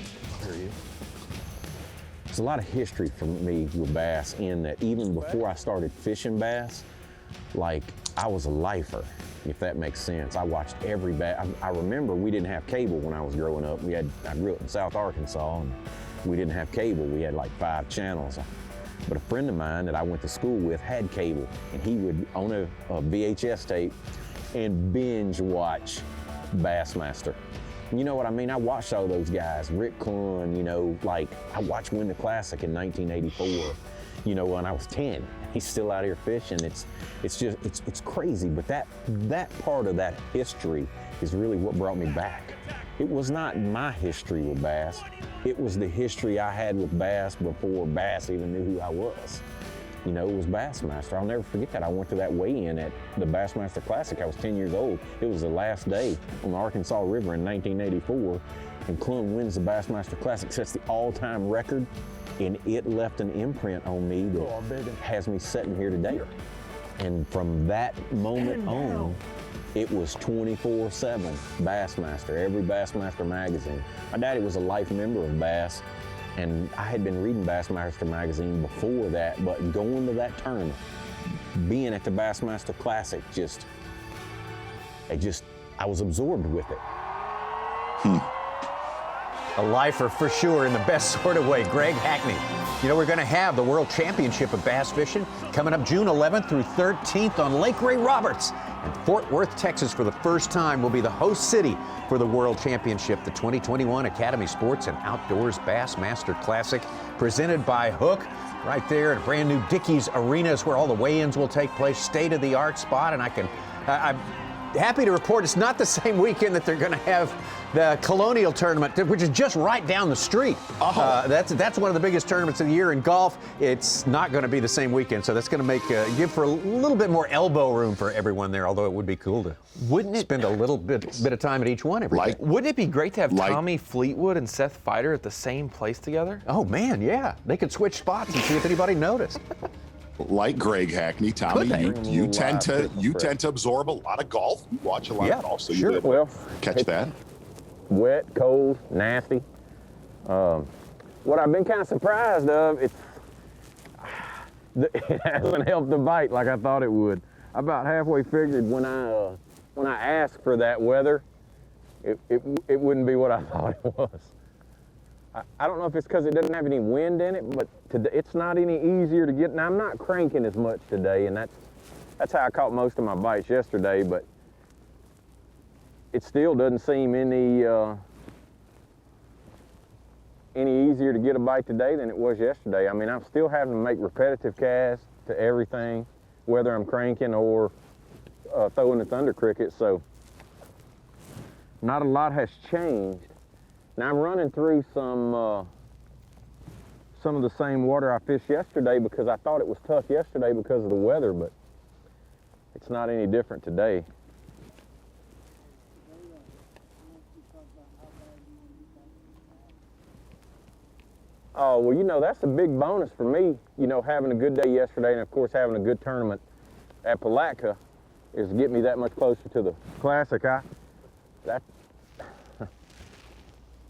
There's a lot of history for me with bass in that even before I started fishing bass, like I was a lifer, if that makes sense. I watched every bass. I remember we didn't have cable when I was growing up. I grew up in South Arkansas and we didn't have cable. We had like 5 channels. But a friend of mine that I went to school with had cable, and he would own a VHS tape and binge watch Bassmaster. You know what I mean? I watched all those guys, Rick Clunn, you know, like I watched win the Classic in 1984, you know, when I was 10. He's still out here fishing. It's crazy, but that part of that history is really what brought me back. It was not my history with bass. It was the history I had with bass before Bass even knew who I was. You know, it was Bassmaster. I'll never forget that. I went to that weigh-in at the Bassmaster Classic. I was 10 years old. It was the last day on the Arkansas River in 1984, and Clunn wins the Bassmaster Classic, sets the all-time record, and it left an imprint on me that has me sitting here today. And from that moment on, it was 24/7 Bassmaster, every Bassmaster magazine. My daddy was a life member of Bass, and I had been reading Bassmaster magazine before that, but going to that tournament, being at the Bassmaster Classic, I was absorbed with it. A lifer for sure in the best sort of way. Greg Hackney. You know, we're going to have the World Championship of Bass Fishing coming up June 11th through 13th on Lake Ray Roberts. And Fort Worth, Texas, for the first time, will be the host city for the World Championship, the 2021 Academy Sports and Outdoors Bassmaster Classic, presented by Hook. Right there at a brand new Dickies Arena is where all the weigh-ins will take place. State-of-the-art spot, and I'm happy to report it's not the same weekend that they're going to have the Colonial Tournament, which is just right down the street. That's one of the biggest tournaments of the year in golf. It's not going to be the same weekend, so that's going to give for a little bit more elbow room for everyone there, although it would be cool to spend a little bit of time at each one every day. Wouldn't it be great to have Tommy Fleetwood and Seth Feider at the same place together? Oh, man, yeah. They could switch spots and see if anybody noticed. like Greg Hackney, Tommy, you tend to absorb a lot of golf. You watch a lot of golf, so sure. you Well, catch that. Wet, cold, nasty. What I've been kind of surprised of, it hasn't helped the bite like I thought it would. I about halfway figured when I asked for that weather, it wouldn't be what I thought it was. I don't know if it's because it doesn't have any wind in it, but today, it's not any easier to get. Now, I'm not cranking as much today, and that's how I caught most of my bites yesterday, but it still doesn't seem any easier to get a bite today than it was yesterday. I mean, I'm still having to make repetitive casts to everything, whether I'm cranking or throwing the thunder cricket, so not a lot has changed. Now I'm running through some of the same water I fished yesterday because I thought it was tough yesterday because of the weather, but it's not any different today. Oh, well, you know, that's a big bonus for me, you know, having a good day yesterday and, of course, having a good tournament at Palatka is to get me that much closer to the Classic.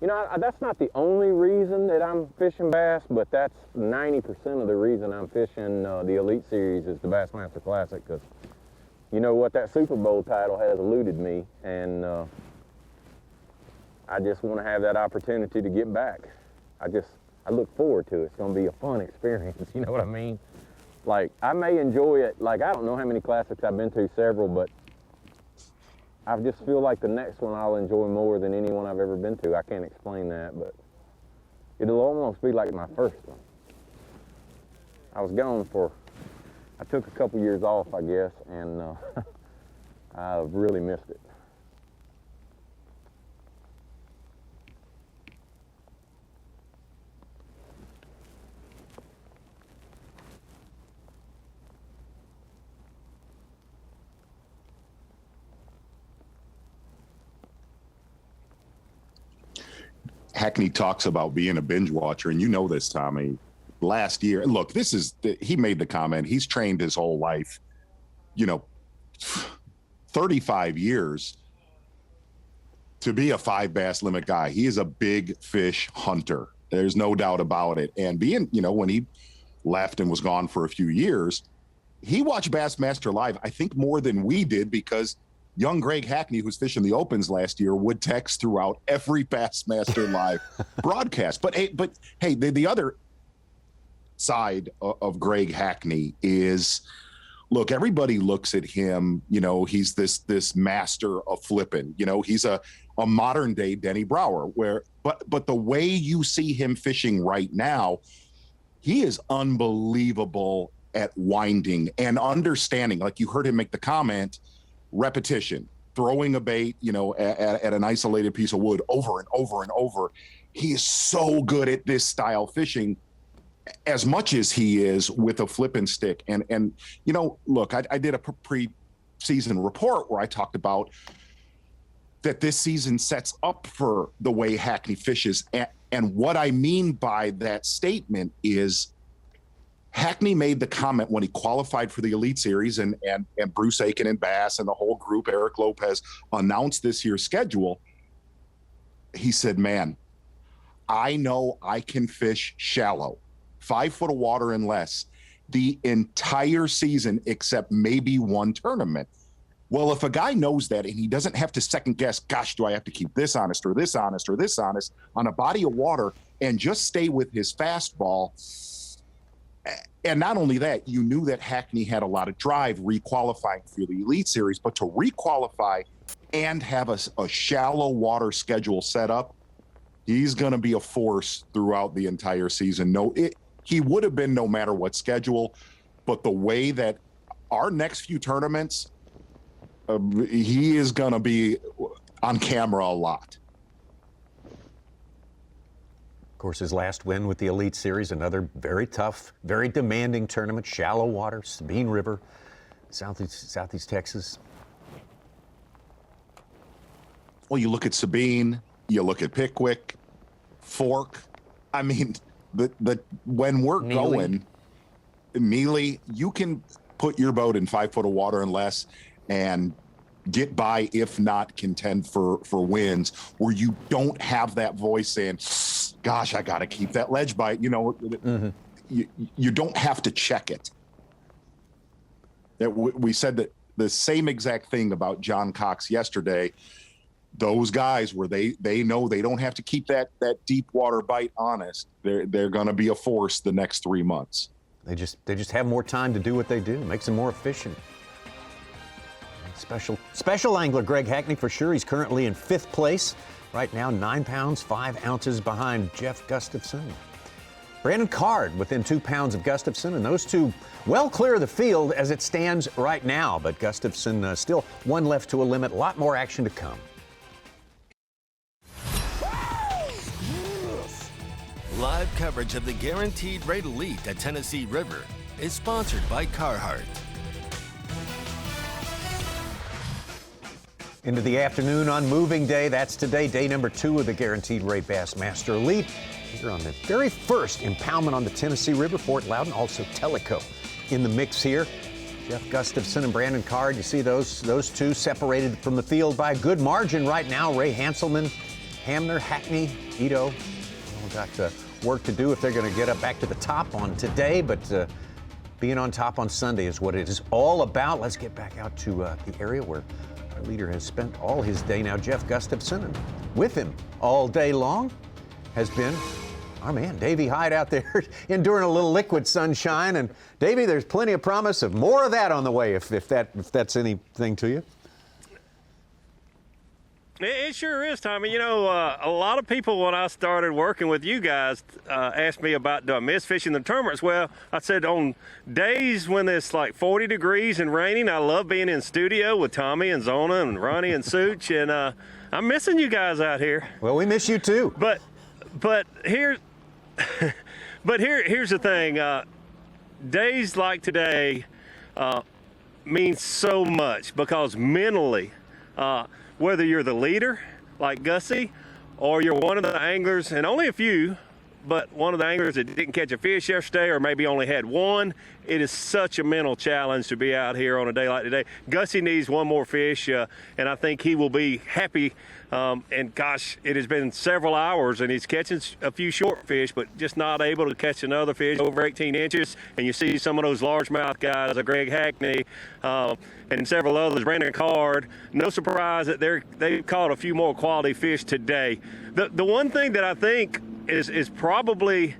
You know, that's not the only reason that I'm fishing bass, but that's 90% of the reason I'm fishing the Elite Series is the Bassmaster Classic, because you know what, that Super Bowl title has eluded me, and I just want to have that opportunity to get back. I look forward to it. It's going to be a fun experience, you know what I mean? Like, I may enjoy it, like, I don't know how many Classics I've been to, several, but I just feel like the next one I'll enjoy more than any one I've ever been to. I can't explain that, but it'll almost be like my first one. I was gone I took a couple years off, I guess, and I've really missed it. Hackney talks about being a binge watcher, and you know this, Tommy. Last year, look, he made the comment, he's trained his whole life, 35 years to be a 5 bass limit guy. He is a big fish hunter. There's no doubt about it. And being, when he left and was gone for a few years, he watched Bassmaster live, I think more than we did, because young Greg Hackney, who's fishing the Opens last year, would text throughout every Bassmaster live broadcast. But hey, the other side of Greg Hackney is, look, everybody looks at him, he's this master of flipping. He's a modern day Denny Brower, but the way you see him fishing right now, he is unbelievable at winding and understanding. Like you heard him make the comment, repetition, throwing a bait, at an isolated piece of wood over and over and over. He is so good at this style fishing, as much as he is with a flipping stick. And look, I did a pre-season report where I talked about that this season sets up for the way Hackney fishes. And what I mean by that statement is Hackney made the comment when he qualified for the Elite Series and Bruce Aiken and Bass and the whole group, Eric Lopez, announced this year's schedule. He said, man, I know I can fish shallow, 5 foot of water and less, the entire season except maybe one tournament. Well, if a guy knows that and he doesn't have to second guess, gosh, do I have to keep this honest or this honest or this honest on a body of water and just stay with his fastball. And not only that, you knew that Hackney had a lot of drive re-qualifying for the Elite Series, but to re-qualify and have a shallow water schedule set up, he's going to be a force throughout the entire season. He would have been no matter what schedule, but the way that our next few tournaments, he is going to be on camera a lot. Of course, his last win with the Elite Series, another very tough, very demanding tournament, shallow water, Sabine River, Southeast Texas. Well, you look at Sabine, you look at Neely, you can put your boat in 5 foot of water and less and get by, if not contend for wins, where you don't have that voice saying, gosh, I got to keep that ledge bite. You know, you don't have to check it. We said that the same exact thing about John Cox yesterday. Those guys where they know they don't have to keep that deep water bite honest. They're going to be a force the next 3 months. They just have more time to do what they do. Makes them more efficient. Special angler Greg Hackney for sure. He's currently in 5th place. Right now, 9 pounds, 5 ounces behind Jeff Gustafson. Brandon Card within 2 pounds of Gustafson, and those two well clear of the field as it stands right now. But Gustafson still 1 left to a limit. A lot more action to come. Live coverage of the Guaranteed Rate Elite at Tennessee River is sponsored by Carhartt. Into the afternoon on moving day. That's today, day number 2 of the Guaranteed Rate Bassmaster Elite. Here on the very first impoundment on the Tennessee River, Fort Loudoun, also Tellico in the mix here. Jeff Gustafson and Brandon Card, you see those two separated from the field by a good margin right now. Ray Hanselman, Hamner, Hackney, Ito, all got work to do if they're going to get up back to the top on today, but being on top on Sunday is what it is all about. Let's get back out to the area where our leader has spent all his day now, Jeff Gustafson, and with him all day long has been our man, Davey Hyde, out there enduring a little liquid sunshine. And Davey, there's plenty of promise of more of that on the way, if that's anything to you. It sure is, Tommy. You know, a lot of people, when I started working with you guys, asked me about, do I miss fishing the tournaments? Well, I said on days when it's like 40 degrees and raining, I love being in studio with Tommy and Zona and Ronnie and Such, and I'm missing you guys out here. Well, we miss you too. But here's the thing. Days like today mean so much because mentally, whether you're the leader, like Gussie, or you're one of the anglers, and only a few, but one of the anglers that didn't catch a fish yesterday or maybe only had one, it is such a mental challenge to be out here on a day like today. Gussie needs one more fish, and I think he will be happy. And gosh, it has been several hours, and he's catching a few short fish, but just not able to catch another fish over 18 inches. And you see some of those largemouth guys, Greg Hackney, and several others, Brandon Card. No surprise that they've caught a few more quality fish today. The one thing that I think is probably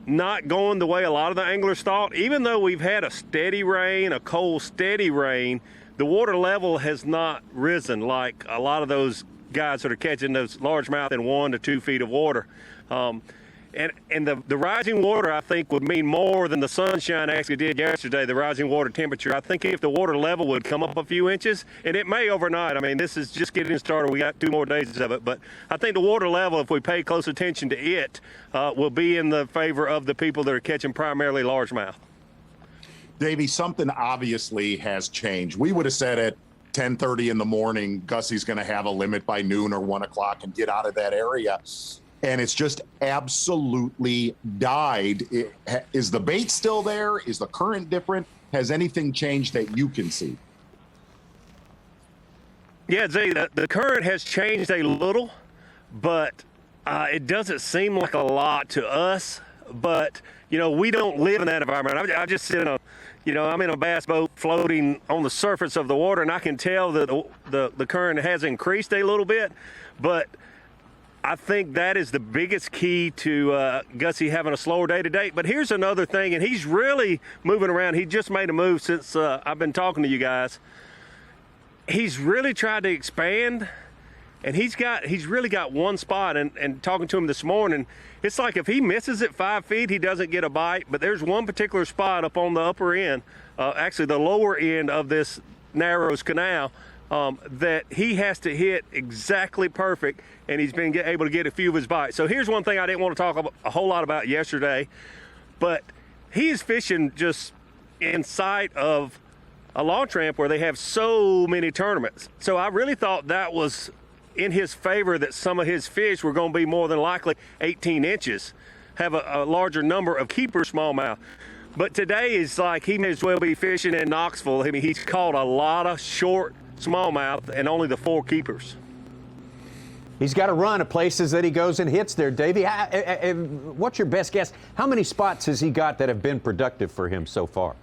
not going the way a lot of the anglers thought, even though we've had a steady rain, a cold, steady rain, the water level has not risen like a lot of those guys that are catching those largemouth in 1 to 2 feet of water. And the rising water, I think, would mean more than the sunshine actually did yesterday, the rising water temperature. I think if the water level would come up a few inches, and it may overnight. I mean, this is just getting started. We got 2 more days of it. But I think the water level, if we pay close attention to it, will be in the favor of the people that are catching primarily largemouth. Davey, something obviously has changed. We would have said at 10:30 in the morning, Gussie's going to have a limit by noon or 1 o'clock and get out of that area. And it's just absolutely died. Is the bait still there? Is the current different? Has anything changed that you can see? Yeah, Zay, the current has changed a little, but it doesn't seem like a lot to us. But, you know, we don't live in that environment. I just sit in I'm in a bass boat floating on the surface of the water, and I can tell that the current has increased a little bit. But I think that is the biggest key to Gussie having a slower day to date. But here's another thing, and he's really moving around. He just made a move since I've been talking to you guys. He's really tried to expand, and he's really got one spot. And talking to him this morning, it's like if he misses it 5 feet, he doesn't get a bite. But there's one particular spot up on the upper end, actually the lower end of this Narrows Canal, that he has to hit exactly perfect, and he's been able to get a few of his bites. So here's one thing I didn't want to talk a whole lot about yesterday, but he is fishing just in sight of a launch ramp where they have so many tournaments. So I really thought that was in his favor, that some of his fish were going to be more than likely 18 inches. have a larger number of keeper smallmouth. But today is like he may as well be fishing in Knoxville. I mean, he's caught a lot of short smallmouth and only the 4 keepers. He's got a run of places that he goes and hits there, Davey. What's your best guess? How many spots has he got that have been productive for him so far?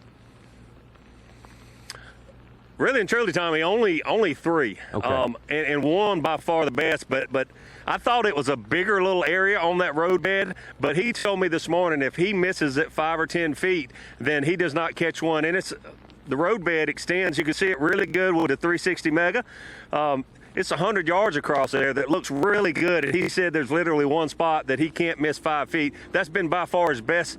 Really and truly, Tommy, only 3, okay. And one by far the best. But I thought it was a bigger little area on that road bed. But he told me this morning if he misses it 5 or 10 feet, then he does not catch one. And the road bed extends. You can see it really good with the 360 Mega. It's 100 yards across there that looks really good. And he said there's literally one spot that he can't miss 5 feet. That's been by far his best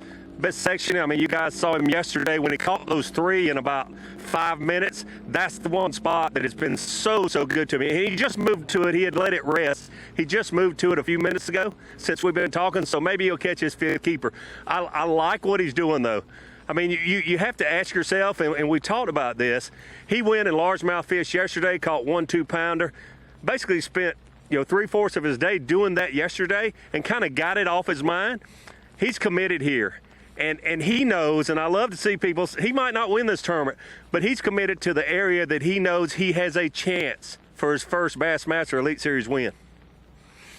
section. I mean, you guys saw him yesterday when he caught those 3 in about 5 minutes. That's the one spot that has been so good to me. And he just moved to it. He had let it rest. He just moved to it a few minutes ago since we've been talking. So maybe he'll catch his 5th keeper. I like what he's doing, though. I mean, you have to ask yourself, and we talked about this. He went in largemouth fish yesterday, caught 1 2-pounder. Basically spent 3/4 of his day doing that yesterday and kind of got it off his mind. He's committed here. And he knows, and I love to see people, he might not win this tournament, but he's committed to the area that he knows he has a chance for his first Bassmaster Elite Series win.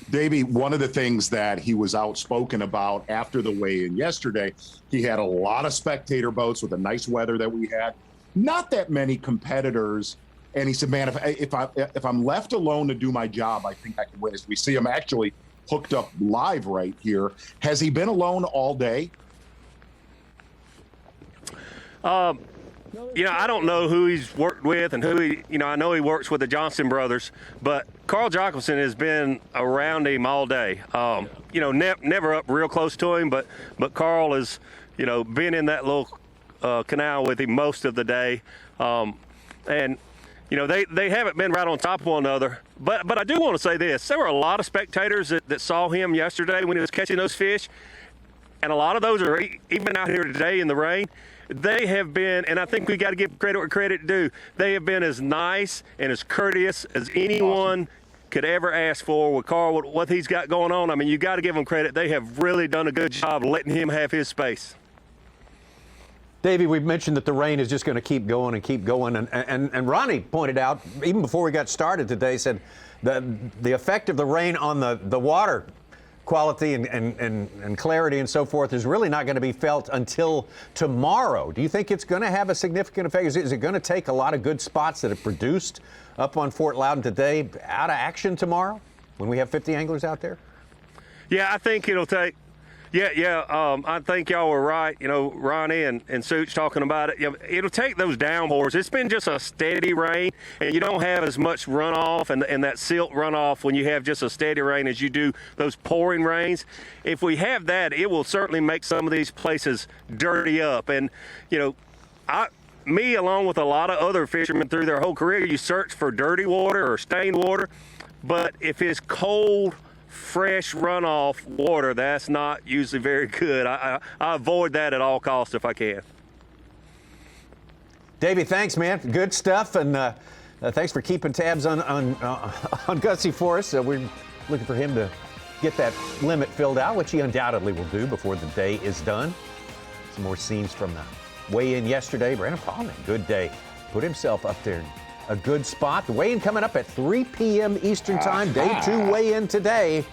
Davey, one of the things that he was outspoken about after the weigh-in yesterday, he had a lot of spectator boats with the nice weather that we had, not that many competitors. And he said, man, if I'm left alone to do my job, I think I can win. As we see him actually hooked up live right here. Has he been alone all day? I don't know who he's worked with and who I know he works with the Johnson brothers, but Carl Jockelson has been around him all day. Never up real close to him, but Carl has, been in that little canal with him most of the day. They haven't been right on top of one another. But I do want to say this. There were a lot of spectators that saw him yesterday when he was catching those fish, and a lot of those are even out here today in the rain. They have been, and I think we got to give credit where credit due, they have been as nice and as courteous as anyone could ever ask for with Carl, what he's got going on. I mean, you got to give them credit. They have really done a good job letting him have his space. Davey, we've mentioned that the rain is just going to keep going and keep going. And Ronnie pointed out, even before we got started today, said the effect of the rain on the water quality and clarity and so forth is really not going to be felt until tomorrow. Do you think it's going to have a significant effect? Is it going to take a lot of good spots that have produced up on Fort Loudoun today out of action tomorrow when we have 50 anglers out there? Yeah, I think it'll take. I think y'all were right. Ronnie and Such talking about it. It'll take those downpours. It's been just a steady rain, and you don't have as much runoff and that silt runoff when you have just a steady rain as you do those pouring rains. If we have that, it will certainly make some of these places dirty up. And, me, along with a lot of other fishermen through their whole career, you search for dirty water or stained water. But if it's cold, fresh runoff water, that's not usually very good. I avoid that at all costs if I can. Davey, thanks, man. Good stuff, and thanks for keeping tabs on Gussie for us. We're looking for him to get that limit filled out, which he undoubtedly will do before the day is done. Some more scenes from the weigh-in yesterday. Brandon Paulman, good day. Put himself up there in a good spot. The weigh-in coming up at 3 p.m. Eastern Time. Day 2 weigh-in today.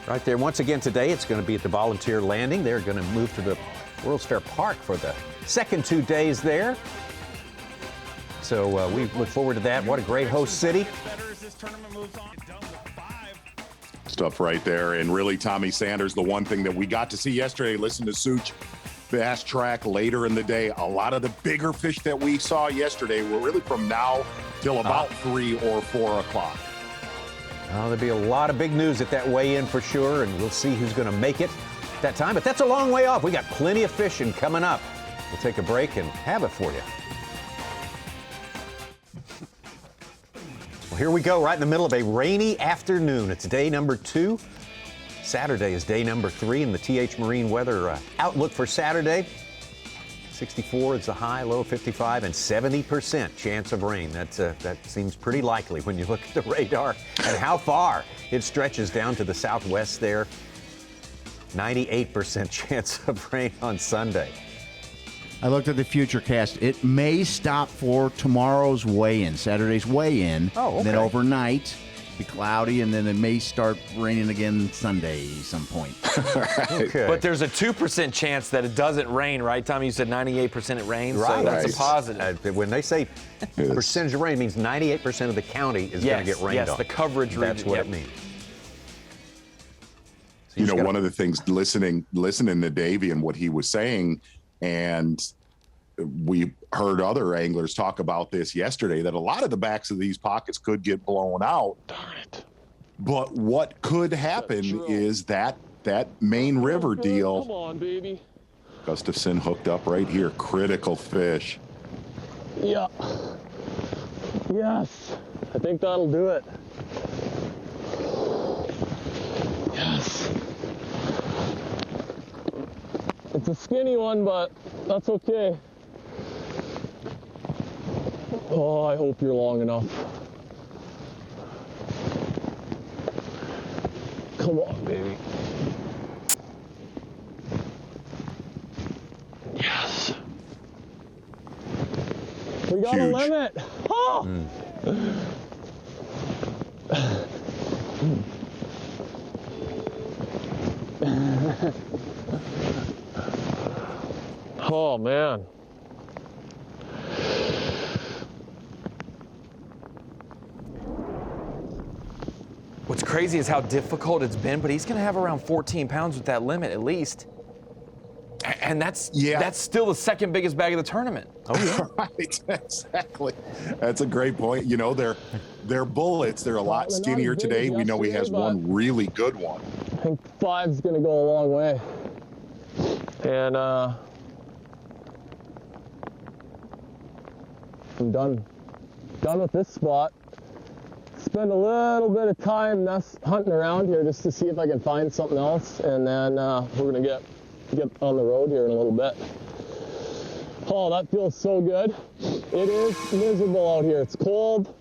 Right there. Once again today, it's going to be at the Volunteer Landing. They're going to move to the World's Fair Park for the second 2 days there. So we look forward to that. What a great host city. Stuff right there. And really, Tommy Sanders, the one thing that we got to see yesterday, listen to Such Bass Track later in the day. A lot of the bigger fish that we saw yesterday were really from now till about 3 or 4 o'clock. There'll be a lot of big news at that weigh-in for sure, and we'll see who's going to make it at that time. But that's a long way off. We got plenty of fishing coming up. We'll take a break and have it for you. Well, here we go, right in the middle of a rainy afternoon. It's day number 2. Saturday is day number 3 in the TH Marine weather outlook for Saturday. 64 is the high, low 55, and 70% chance of rain. That seems pretty likely when you look at the radar and how far it stretches down to the southwest there. 98% chance of rain on Sunday. I looked at the futurecast. It may stop for tomorrow's weigh-in, Saturday's weigh-in. Oh, okay. And then overnight, be cloudy, and then it may start raining again Sunday some point. Okay. But there's a 2% chance that it doesn't rain, right, Tommy? You said 98% it rains, Right. so that's a positive. When they say percentage of rain, it means 98% of the county is going to get rained on. Yes, the coverage region. That's what it means. So you know, one of the things listening to Davey and what he was saying, and we heard other anglers talk about this yesterday, that a lot of the backs of these pockets could get blown out. Darn it. But what could happen is that main river deal. Come on, baby. Gustafson hooked up right here. Critical fish. Yeah. Yes. I think that'll do it. Yes. It's a skinny one, but that's okay. Oh, I hope you're long enough. Come on, baby. Yes. We got a limit. Oh! Oh, man. What's crazy is how difficult it's been, but he's going to have around 14 pounds with that limit at least. And that's still the second biggest bag of the tournament. Oh, yeah. Right, exactly. That's a great point. You know, they're bullets. They're a lot skinnier today. We know he has one really good one. I think 5's going to go a long way. And I'm done with this spot. Spend a little bit of time hunting around here just to see if I can find something else, and then we're gonna get on the road here in a little bit. Oh, that feels so good. It is miserable out here. It's cold.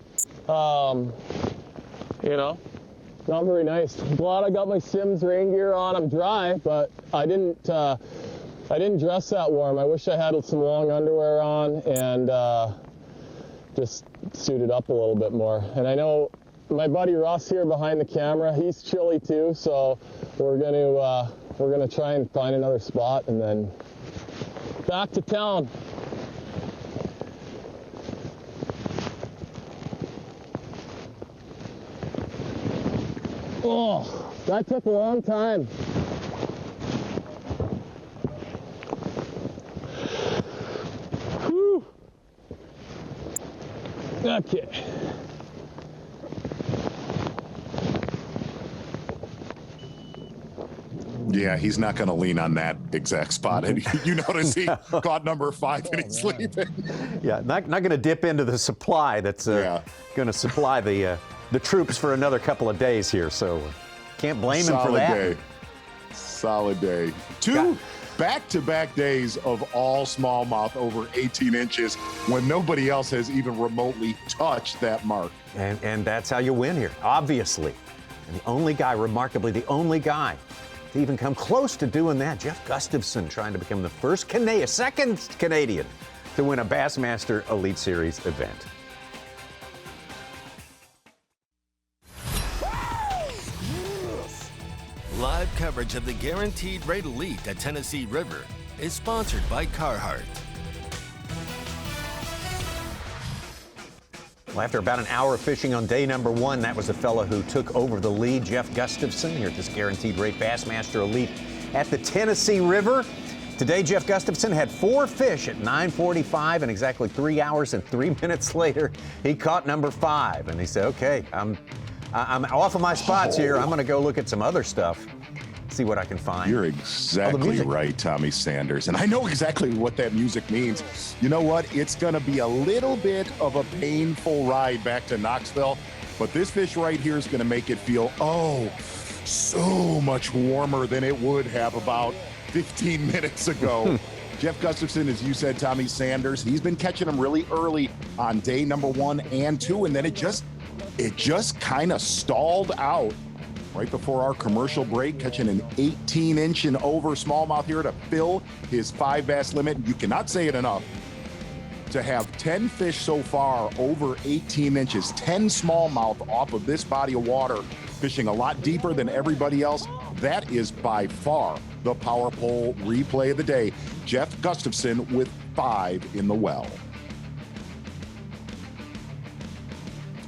You know, not very nice. I'm glad I got my Sims rain gear on. I'm dry, but I didn't dress that warm. I wish I had some long underwear on and just suited up a little bit more. And I know my buddy Russ here behind the camera, he's chilly too, so we're gonna try and find another spot and then back to town. Oh, that took a long time. Whew. Okay. Yeah, he's not going to lean on that exact spot. And you notice he caught number 5 and he's sleeping. Yeah, not going to dip into the supply that's going to supply the troops for another couple of days here. So can't blame him for that. Solid day. 2 back-to-back days of all smallmouth over 18 inches when nobody else has even remotely touched that mark. And that's how you win here, obviously. And the only guy, remarkably, the only guy to even come close to doing that, Jeff Gustafson, trying to become the second Canadian to win a Bassmaster Elite Series event. Live coverage of the Guaranteed Rate Elite at Tennessee River is sponsored by Carhartt. Well, after about an hour of fishing on day number 1, that was the fellow who took over the lead, Jeff Gustafson, here at this Guaranteed Rate Bassmaster Elite at the Tennessee River. Today, Jeff Gustafson had 4 fish at 9:45, and exactly 3 hours and 3 minutes later, he caught number 5. And he said, okay, I'm off of my spots here. I'm going to go look at some other stuff, see what I can find. You're exactly right, Tommy Sanders. And I know exactly what that music means. You know what? It's going to be a little bit of a painful ride back to Knoxville, but this fish right here is going to make it feel, so much warmer than it would have about 15 minutes ago. Jeff Gustafson, as you said, Tommy Sanders, he's been catching them really early on day number 1 and 2, and then it just kind of stalled out right before our commercial break, catching an 18-inch and over smallmouth here to fill his 5 bass limit. You cannot say it enough. To have 10 fish so far over 18 inches, 10 smallmouth off of this body of water, fishing a lot deeper than everybody else, that is by far the power pole replay of the day. Jeff Gustafson with 5 in the well.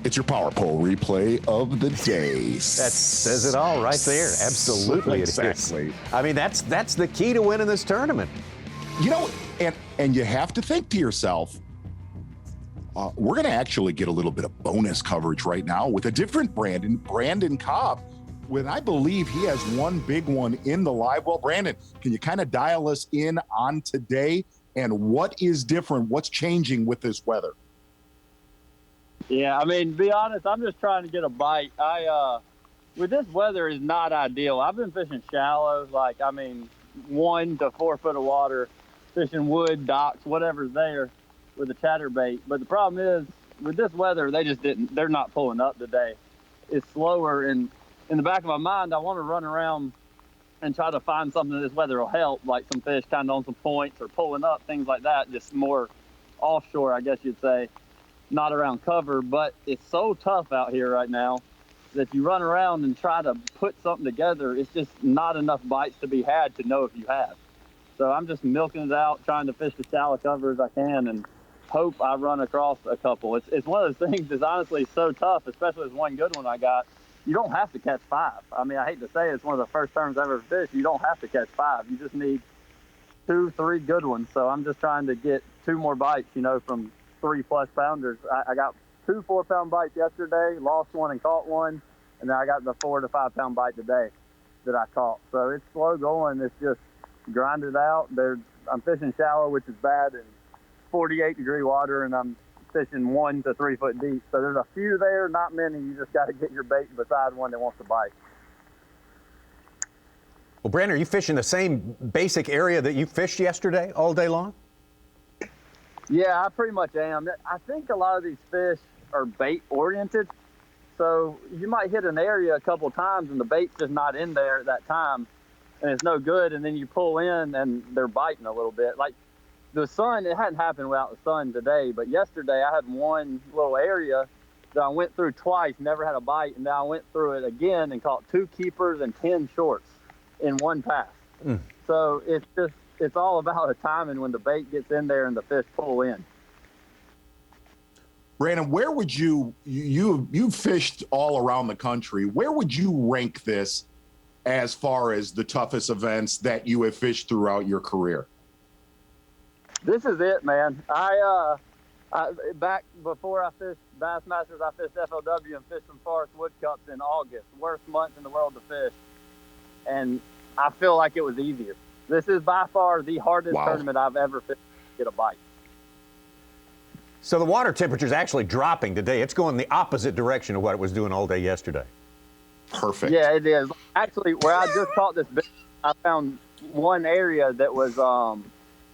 It's your power pole replay of the day. That says it all right there. Absolutely, exactly. It is. I mean, that's the key to winning this tournament. You know, and you have to think to yourself, we're going to actually get a little bit of bonus coverage right now with a different Brandon Cobb, when I believe he has one big one in the live well. Brandon, can you kind of dial us in on today and what is different? What's changing with this weather? Yeah, I mean, to be honest, I'm just trying to get a bite. With this weather is not ideal. I've been fishing shallow, 1 to 4 foot of water, fishing wood, docks, whatever's there with a chatterbait. But the problem is, with this weather, they're not pulling up today. It's slower, and in the back of my mind, I want to run around and try to find something this weather will help, like some fish kind of on some points or pulling up, things like that, just more offshore, I guess you'd say, not around cover. But it's so tough out here right now that if you run around and try to put something together, it's just not enough bites to be had to know if you have. So I'm just milking it out, trying to fish the shallow cover as I can and hope I run across a couple. It's one of those things that's honestly so tough, especially this one good one I got. You don't have to catch 5. I mean, I hate to say it's one of the first terms I've ever fished. You don't have to catch 5. You just need 2, 3 good ones. So I'm just trying to get 2 more bites, from 3+ pounders. I got 2 4-pound bites yesterday, lost one and caught one, and then I got the 4 to 5 pound bite today that I caught. So it's slow going. It's just grind it out. I'm fishing shallow, which is bad, and 48-degree water, and I'm fishing 1 to 3 foot deep. So there's a few there, not many. You just got to get your bait beside one that wants to bite. Well, Brandon, are you fishing the same basic area that you fished yesterday all day long? Yeah, I pretty much am. I think a lot of these fish are bait oriented. So you might hit an area a couple times and the bait's just not in there at that time and it's no good. And then you pull in and they're biting a little bit. Like the sun, it hadn't happened without the sun today, but yesterday I had one little area that I went through twice, never had a bite. And then I went through it again and caught 2 keepers and 10 shorts in one pass. So it's all about the timing when the bait gets in there and the fish pull in. Brandon, where would you've fished all around the country. Where would you rank this as far as the toughest events that you have fished throughout your career? This is it, man. I back before I fished Bassmasters, I fished FLW and fished some Forest Wood Cups in August. Worst month in the world to fish. And I feel like it was easier. This is by far the hardest tournament I've ever fished to get a bite. So the water temperature is actually dropping today. It's going the opposite direction of what it was doing all day yesterday. Perfect. Yeah, it is. Actually, where I just caught this big, I found one area that was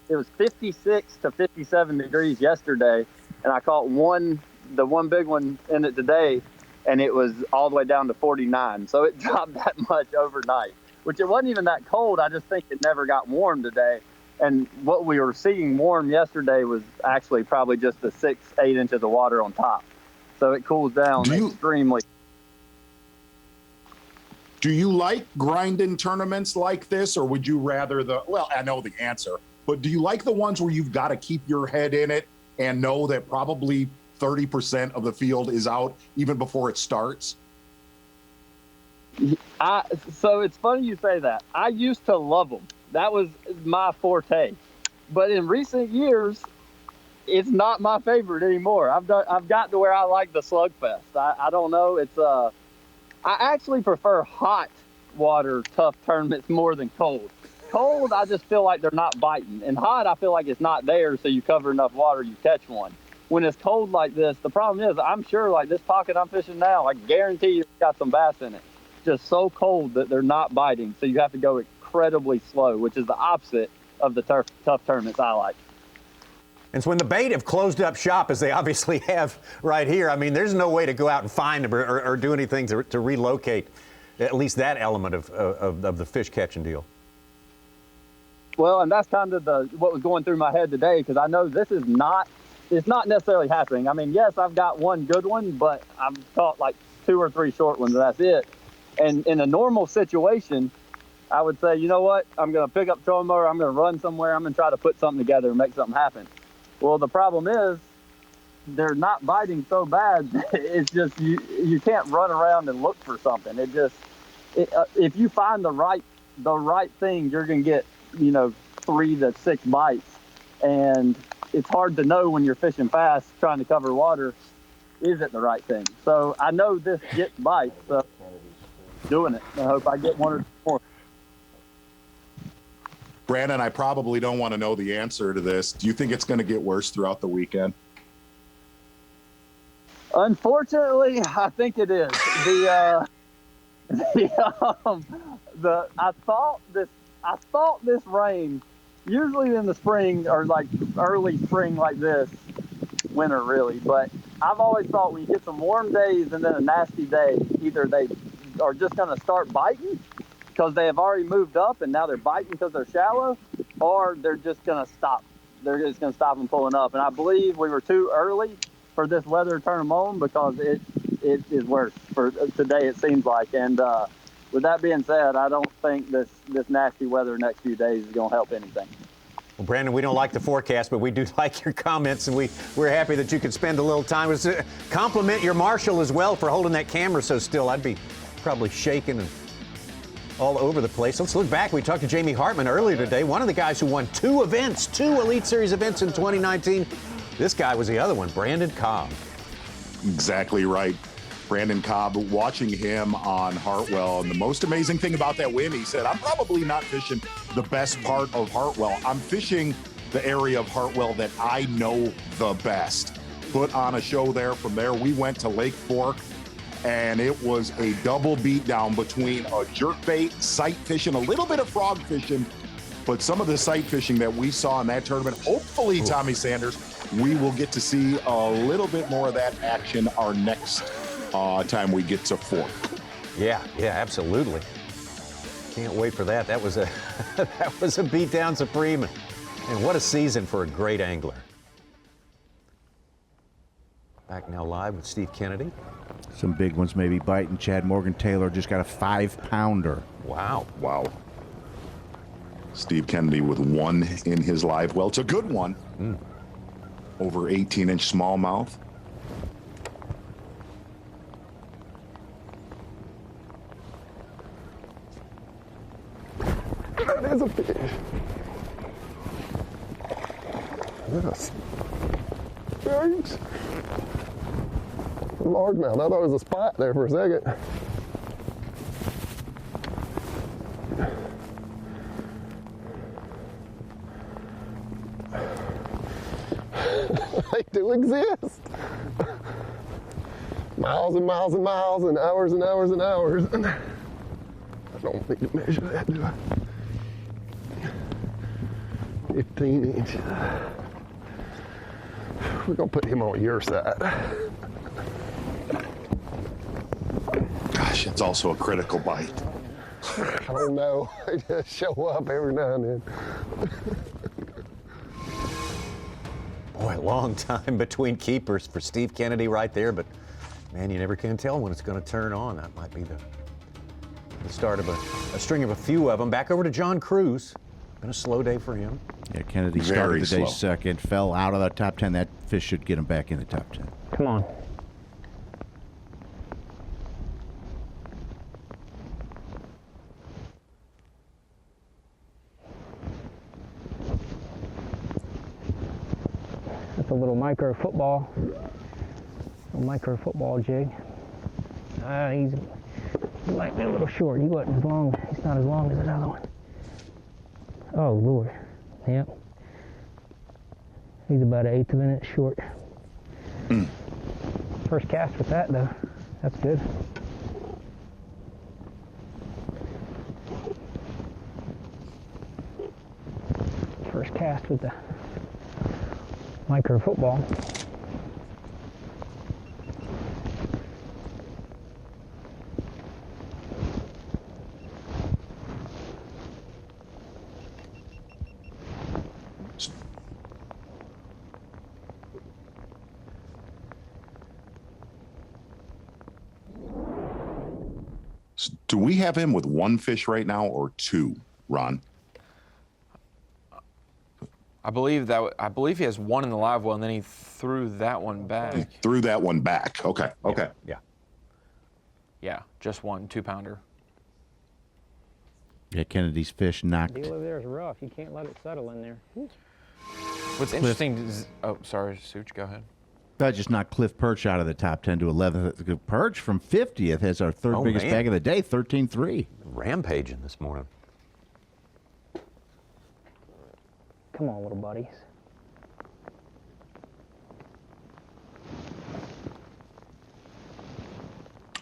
it was 56 to 57 degrees yesterday, and I caught the one big one in it today, and it was all the way down to 49. So it dropped that much overnight, which it wasn't even that cold. I just think it never got warm today. And what we were seeing warm yesterday was actually probably just the 6-8 inches of water on top. So it cools down extremely. Do you like grinding tournaments like this, or would you rather well, I know the answer, but do you like the ones where you've got to keep your head in it and know that probably 30% of the field is out even before it starts? So it's funny you say that. I used to love them. That was my forte. But in recent years, it's not my favorite anymore. I've got to where I like the slugfest. I don't know. I actually prefer hot water tough tournaments more than cold. Cold, I just feel like they're not biting. And hot, I feel like it's not there, so you cover enough water, you catch one. When it's cold like this, the problem is, I'm sure like this pocket I'm fishing now, I guarantee you've got some bass in it. Just so cold that they're not biting, so you have to go incredibly slow, which is the opposite of the tough tournaments I like. And so when the bait have closed up shop, as they obviously have right here, I mean, there's no way to go out and find them or do anything to relocate at least that element of the fish catching deal. Well, and that's kind of what was going through my head today, because I know it's not necessarily happening. I mean, yes, I've got one good one, but I've caught like 2 or 3 short ones, and that's it. And in a normal situation, I would say, you know what, I'm going to pick up trolling motor, I'm going to run somewhere, I'm going to try to put something together and make something happen. Well, the problem is they're not biting so bad. It's just you can't run around and look for something. If you find the right thing, you're going to get 3 to 6 bites, and it's hard to know when you're fishing fast trying to cover water, is it the right thing? So I know this gets bites, so doing it. I hope I get 1 or 2 more. Brandon, I probably don't want to know the answer to this. Do you think it's going to get worse throughout the weekend? Unfortunately, I think it is. I thought this rain, usually in the spring or like early spring like this, winter really, but I've always thought when you get some warm days and then a nasty day, either they are just going to start biting because they have already moved up and now they're biting because they're shallow, or they're just going to stop. They're just going to stop them pulling up. And I believe we were too early for this weather to turn them on, because it is worse for today, it seems like. And with that being said, I don't think this nasty weather next few days is going to help anything. Well, Brandon, we don't like the forecast, but we do like your comments, and we're happy that you could spend a little time. Compliment your marshal as well for holding that camera so still. I'd be probably shaking and all over the place. Let's look back. We talked to Jamie Hartman earlier today, one of the guys who won 2 Elite Series events in 2019. This guy was the other one, Brandon Cobb. Exactly right. Brandon Cobb, watching him on Hartwell, and the most amazing thing about that win, he said, I'm probably not fishing the best part of Hartwell. I'm fishing the area of Hartwell that I know the best. Put on a show there. From there, we went to Lake Fork, and it was a double beatdown between a jerkbait, sight fishing, a little bit of frog fishing, but some of the sight fishing that we saw in that tournament, hopefully, Tommy Sanders, we will get to see a little bit more of that action our next time we get to Fork. Yeah, absolutely. Can't wait for that. That was a beatdown supreme, and what a season for a great angler. Back now live with Steve Kennedy. Some big ones maybe biting. Chad Morgan Taylor just got a 5-pounder. Wow. Steve Kennedy with 1 in his live well. It's a good one. Over 18-inch smallmouth. That is a fish. Yes. Thanks. Largemouth. I thought it was a spot there for a second. They do exist. Miles and miles and miles and hours and hours and hours. I don't need to measure that, do I? 15 inches. We're gonna put him on your side. Gosh, it's also a critical bite. I don't know. They just show up every now and then. Boy, a long time between keepers for Steve Kennedy right there, but man, you never can tell when it's going to turn on. That might be the start of a string of a few of them. Back over to John Cruz. Been a slow day for him. Yeah, Kennedy started the day second, fell out of the top 10. That fish should get him back in the top 10. Come on. That's a little micro football jig. He might be a little short. He wasn't as long. He's not as long as another one. Oh Lord, yep. He's about 1/8 of an inch short. First cast with that though. That's good. First cast with the micro football. Do we have him with one fish right now or two, Ron? I believe he has one in the live well, and then he threw that one back. He threw that one back. Okay. Okay. Yeah, just one 2-pounder. Yeah, Kennedy's fish knocked. The deal over there is rough. You can't let it settle in there. What's interesting is, oh, sorry, Such, go ahead. That just knocked Cliff Perch out of the top 10 to 11th. Perch from 50th has our third biggest bag of the day, 13.3. Rampaging this morning. Come on, little buddies.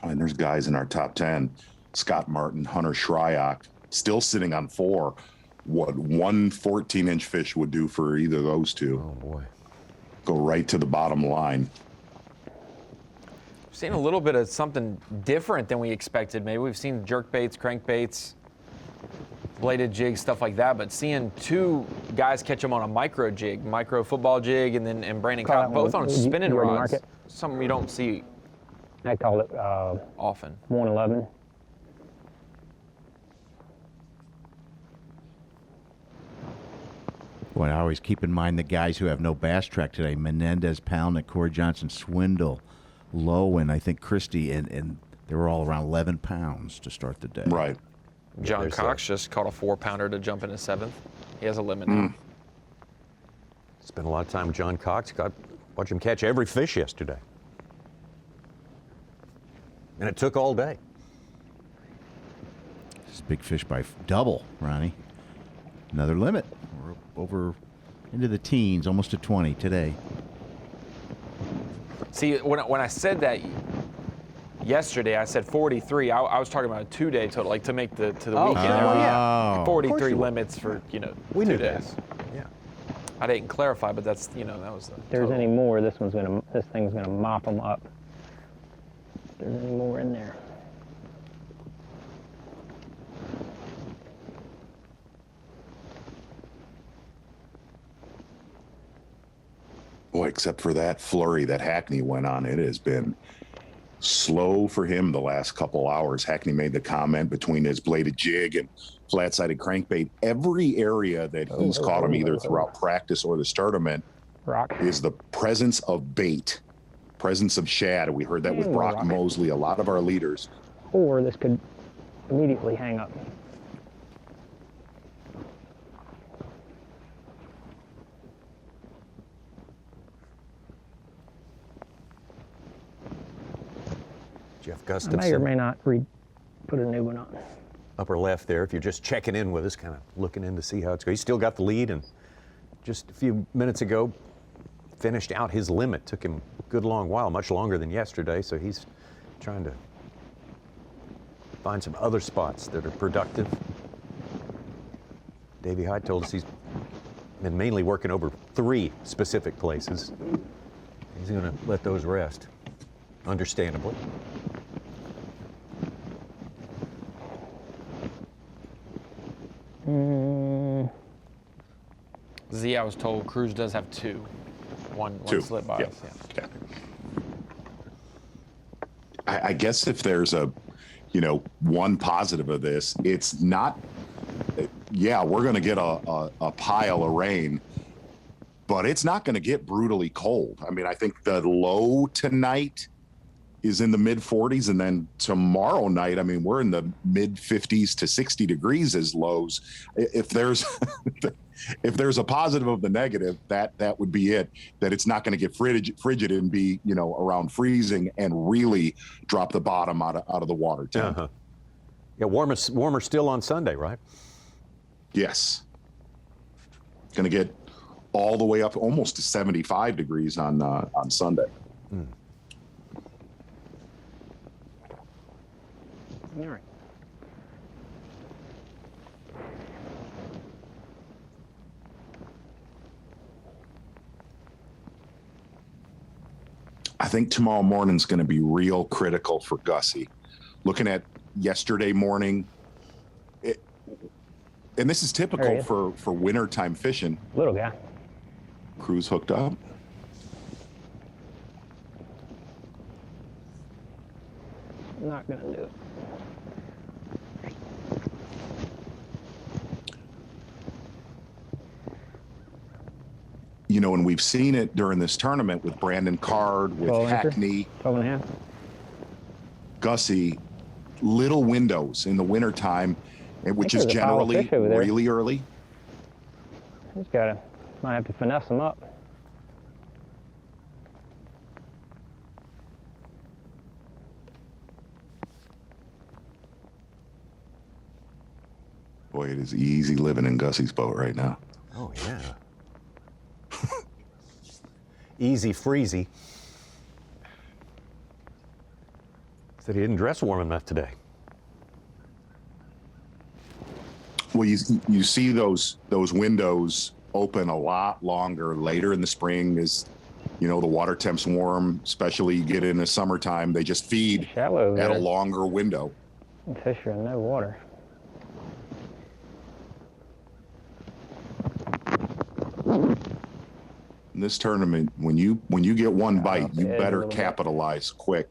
And there's guys in our top 10. Scott Martin, Hunter Shryock, still sitting on 4. What one 14-inch fish would do for either of those two. Oh, boy. Go right to the bottom line. We've seen a little bit of something different than we expected. Maybe we've seen jerk baits, crank baits, bladed jigs, stuff like that, but seeing two guys catch them on a micro jig, micro football jig, and Brandon Cobb, both on spinning rods, something you don't see I call it often. 111. Boy, I always keep in mind the guys who have no bass track today. Menendez, Palnick, Corey Johnson, Swindle, Lowen, I think Christie, and they were all around 11 pounds to start the day. Right. John Cox just caught a 4-pounder to jump into 7th. He has a limit now. Spent a lot of time with John Cox. Watch him catch every fish yesterday. And it took all day. This is big fish by double, Ronnie. Another limit. We're over into the teens, almost to 20 today. See, when I said that yesterday, I said 43. I was talking about a 2-day total, like to make to the weekend. Yeah. 43 limits for 2 knew days. Yeah. I didn't clarify, but that's that was the If there's any more, this thing's gonna mop them up. If there's any more in there. Boy, except for that flurry that Hackney went on, it has been slow for him the last couple hours. Hackney made the comment between his bladed jig and flat-sided crankbait. Every area that he's caught him either throughout practice or this tournament is the presence of bait, presence of shad. We heard that with Brock Mosley, a lot of our leaders. Or this could immediately hang up. Jeff I Gustafson. may or may not put a new one on. Upper left there, if you're just checking in with us, kind of looking in to see how it's going. He's still got the lead, and just a few minutes ago, finished out his limit. Took him a good long while, much longer than yesterday, so he's trying to find some other spots that are productive. Davey Hyde told us he's been mainly working over 3 specific places. He's going to let those rest, understandably. Z, I was told Cruz does have 2. One slip by us. Yeah. I guess if there's one positive of this, it's not, we're going to get a pile of rain, but it's not going to get brutally cold. I mean, I think the low tonight is in the mid 40s, and then tomorrow night, I mean, we're in the mid 50s to 60 degrees as lows. If there's if there's a positive of the negative, that would be it. That it's not going to get frigid and be around freezing and really drop the bottom out of the water temp. Yeah, warmer still on Sunday, right? Yes. Going to get all the way up almost to 75 degrees on Sunday. All right. I think tomorrow morning's going to be real critical for Gussie. Looking at yesterday morning, and this is typical for wintertime fishing. Little guy. Cruz hooked up. Not gonna do it. you know, and we've seen it during this tournament with Brandon Card, with 12 incher, Hackney, 12 and a half. Gussie, little windows in the wintertime, which is generally really early. Just might have to finesse them up. Boy, it is easy living in Gussie's boat right now. Oh, yeah. Easy freezy. Said he didn't dress warm enough today. Well, you see those windows open a lot longer later in the spring as, you know, the water temps warm, especially you get in the summertime, they just feed at a longer window. Fish are in no water. In this tournament, when you get one bite, you better capitalize quick.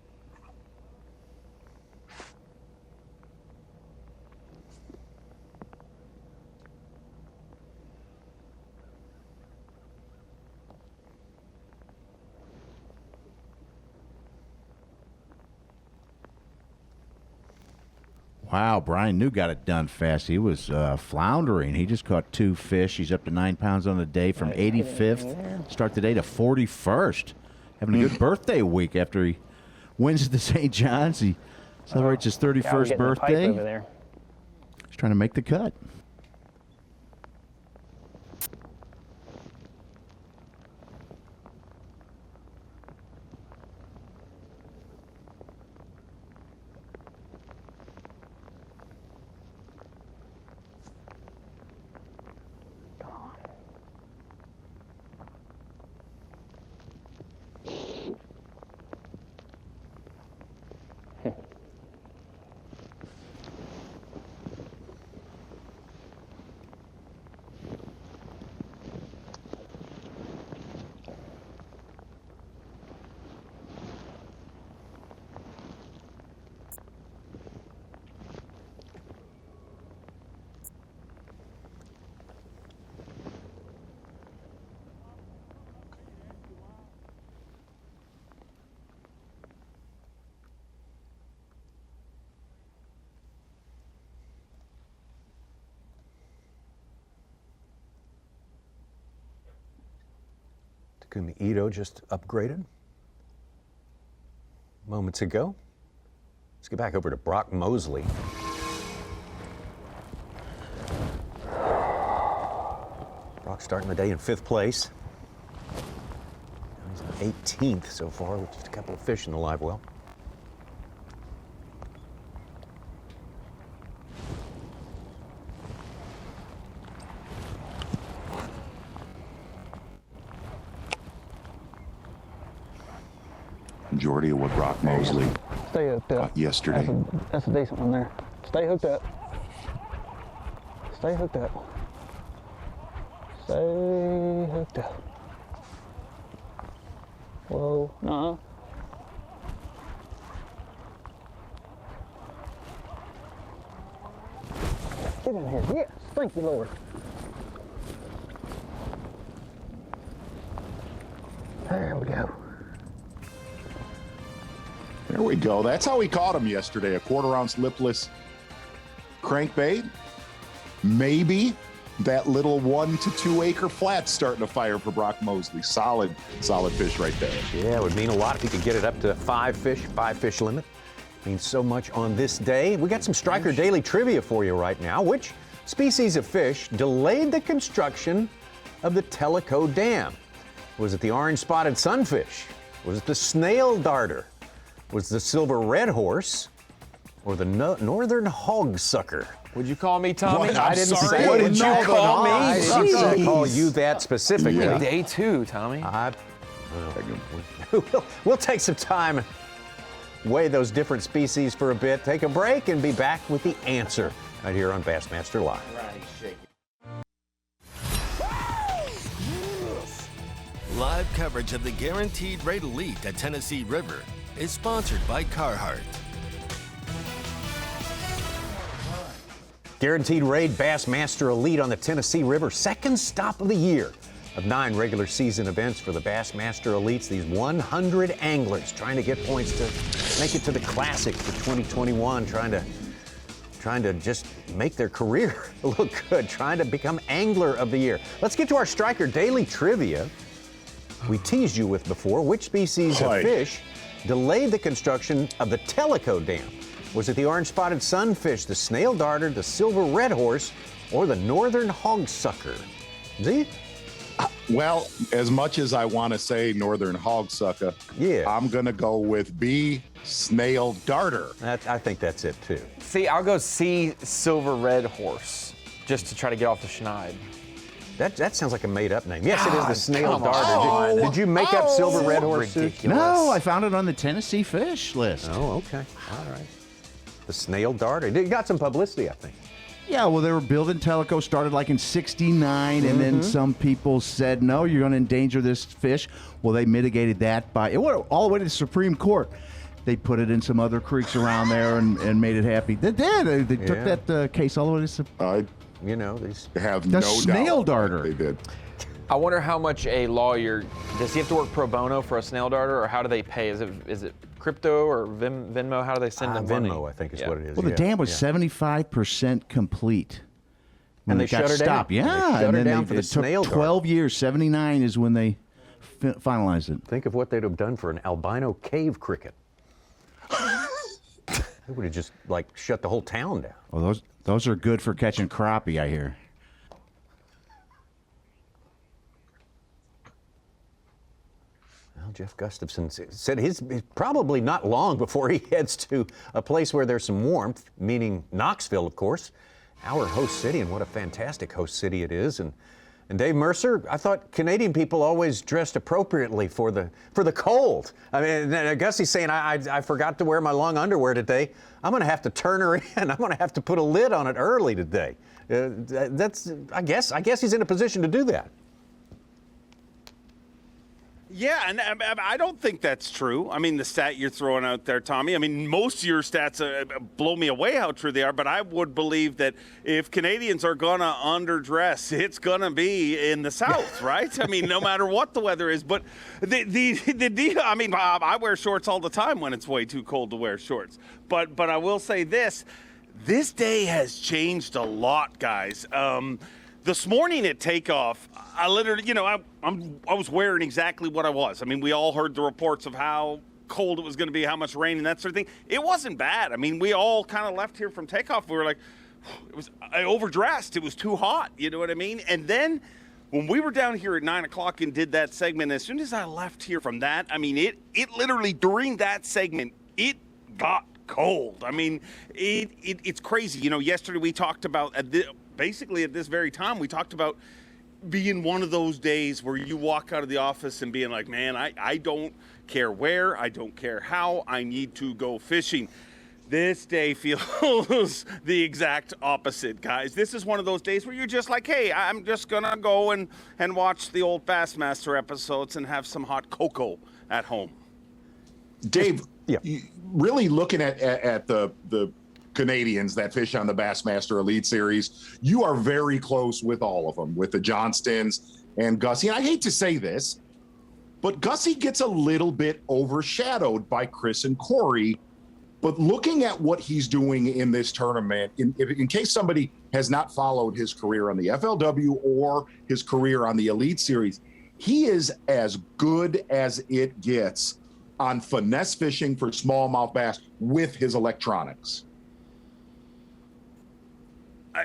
Wow, Brian New got it done fast. He was floundering. He just caught 2 fish. He's up to 9 pounds on the day from 85th. Start the day to 41st. Having a good birthday week after he wins at the St. John's. He celebrates his 31st birthday. He's trying to make the cut. Takumi Ito just upgraded moments ago. Let's get back over to Brock Mosley. Brock starting the day in 5th place. He's 18th so far with just a couple of fish in the live well. Majority of what Brock Mosley got yesterday. That's a decent one there. Stay hooked up. Stay hooked up. Stay hooked up. Whoa, no. Get in here. Yes, thank you, Lord. There we go. There we go. That's how we caught him yesterday. A 1/4-ounce lipless crankbait. Maybe that little 1 to 2 acre flat starting to fire for Brock Mosley. Solid fish right there. Yeah, it would mean a lot if he could get it up to 5 fish limit. Means so much on this day. We got some Striker Daily trivia for you right now. Which species of fish delayed the construction of the Tellico Dam? Was it the orange-spotted sunfish? Was it the snail darter? Was the silver red horse or the northern hogsucker? Would you call me Tommy? I didn't say it. What did you call me? I didn't call you that specifically. Yeah. Day 2, Tommy. We'll take some time, weigh those different species for a bit, take a break, and be back with the answer right here on Bassmaster Live. Live coverage of the Guaranteed Rate Elite at Tennessee River is sponsored by Carhartt. Guaranteed Rate Bassmaster Elite on the Tennessee River, second stop of the year. of 9 regular season events for the Bassmaster Elites. These 100 anglers trying to get points to make it to the Classic for 2021, trying to just make their career look good, trying to become Angler of the Year. Let's get to our Striker Daily Trivia. We teased you with before. Which species of fish delayed the construction of the Tellico Dam? Was it the orange-spotted sunfish, the snail darter, the silver red horse, or the northern hogsucker? Z? Well, as much as I want to say northern hogsucker, I'm going to go with B, snail darter. I think that's it, too. See, I'll go C, silver red horse, just to try to get off the schneid. That sounds like a made-up name. Yes, it is the snail darter. Did you make up silver red horse? No, I found it on the Tennessee fish list. Oh, okay. All right. The snail darter. It got some publicity, I think. Yeah, well, they were building Tellico, started like in '69, and then some people said, no, you're going to endanger this fish. Well, they mitigated that by, it went all the way to the Supreme Court. They put it in some other creeks around there and made it happy. They did. They took that case all the way to you know, they have the no snail doubt darter. They did. I wonder how much a lawyer, does he have to work pro bono for a snail darter, or how do they pay? Is it crypto or Venmo? How do they send them money? Venmo, I think is what it is. Well, the dam was 75% complete. When And they got shut her stopped. down. Yeah, They shut and her then down for the it took snail 12 years. 79 is when they finalized it. Think of what they'd have done for an albino cave cricket. They would have just, like, shut the whole town down. Well, those are good for catching crappie, I hear. Well, Jeff Gustafson said he's probably not long before he heads to a place where there's some warmth, meaning Knoxville, of course, our host city, and what a fantastic host city it is. And Dave Mercer, I thought Canadian people always dressed appropriately for the cold. I mean, Gussie's saying, I forgot to wear my long underwear today. I'm going to have to turn her in. I'm going to have to put a lid on it early today. I guess he's in a position to do that. Yeah, and I don't think that's true. I mean, the stat you're throwing out there, Tommy, I mean, most of your stats blow me away how true they are, but I would believe that if Canadians are going to underdress, it's going to be in the South, right? I mean, no matter what the weather is. But I mean, I wear shorts all the time when it's way too cold to wear shorts. But I will say this day has changed a lot, guys. This morning at takeoff, I literally, I was wearing exactly what I was. I mean, we all heard the reports of how cold it was going to be, how much rain and that sort of thing. It wasn't bad. I mean, we all kind of left here from takeoff. We were like, I overdressed. It was too hot. You know what I mean? And then when we were down here at 9 o'clock and did that segment, as soon as I left here from that, I mean, it literally during that segment, it got cold. I mean, it's crazy. Yesterday we talked about basically at this very time, we talked about being one of those days where you walk out of the office and being like, man, I don't care where, I don't care how, I need to go fishing. This day feels the exact opposite, guys. This is one of those days where you're just like, hey, I'm just going to go and watch the old Bassmaster episodes and have some hot cocoa at home. Dave, really looking at the Canadians that fish on the Bassmaster Elite Series, you are very close with all of them, with the Johnstons and Gussie. And I hate to say this, but Gussie gets a little bit overshadowed by Chris and Corey. But looking at what he's doing in this tournament, in case somebody has not followed his career on the FLW or his career on the Elite Series, he is as good as it gets on finesse fishing for smallmouth bass with his electronics.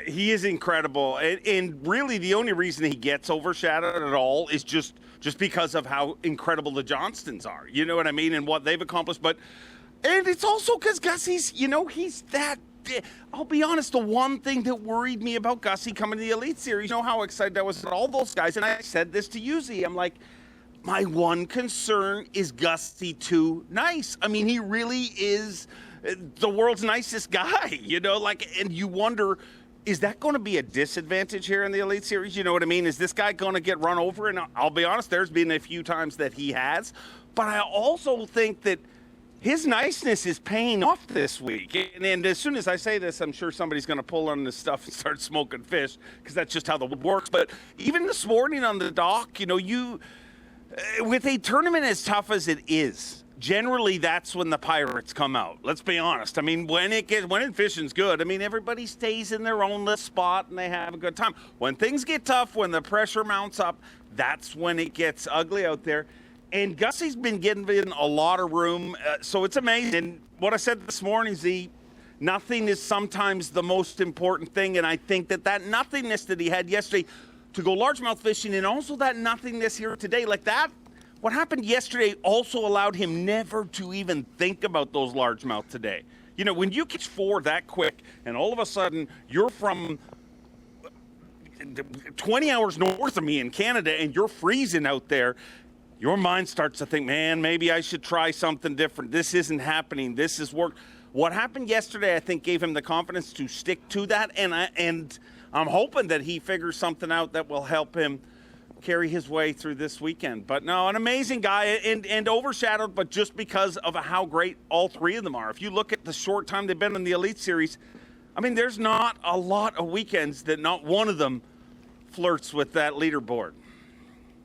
He is incredible, and really the only reason he gets overshadowed at all is just because of how incredible the Johnstons are. You know what I mean? And what they've accomplished. And it's also because Gussie's, he's that. I'll be honest, the one thing that worried me about Gussie coming to the Elite Series, you know how excited I was at all those guys, and I said this to you, Z. I'm like, my one concern is Gussie too nice. I mean, he really is the world's nicest guy, and you wonder, is that going to be a disadvantage here in the Elite Series? You know what I mean? Is this guy going to get run over? And I'll be honest, there's been a few times that he has. But I also think that his niceness is paying off this week. And as soon as I say this, I'm sure somebody's going to pull on this stuff and start smoking fish, because that's just how the world works. But even this morning on the dock, you know, with a tournament as tough as it is, generally that's when the pirates come out. Let's be honest. I mean, when fishing's good, I mean, everybody stays in their own little spot and they have a good time. When things get tough, when the pressure mounts up, that's when it gets ugly out there. And Gussie's been given a lot of room, so it's amazing. And what I said this morning is nothing is sometimes the most important thing, and I think that nothingness that he had yesterday to go largemouth fishing, and also that nothingness here today, like that, what happened yesterday also allowed him never to even think about those largemouth today. You know, when you catch 4 that quick, and all of a sudden you're from 20 hours north of me in Canada, and you're freezing out there, your mind starts to think, man, maybe I should try something different. This isn't happening. This is work. What happened yesterday, I think, gave him the confidence to stick to that, and I'm hoping that he figures something out that will help him carry his way through this weekend. But no, an amazing guy, and overshadowed, but just because of how great all 3 of them are. If you look at the short time they've been in the Elite Series, I mean, there's not a lot of weekends that not one of them flirts with that leaderboard.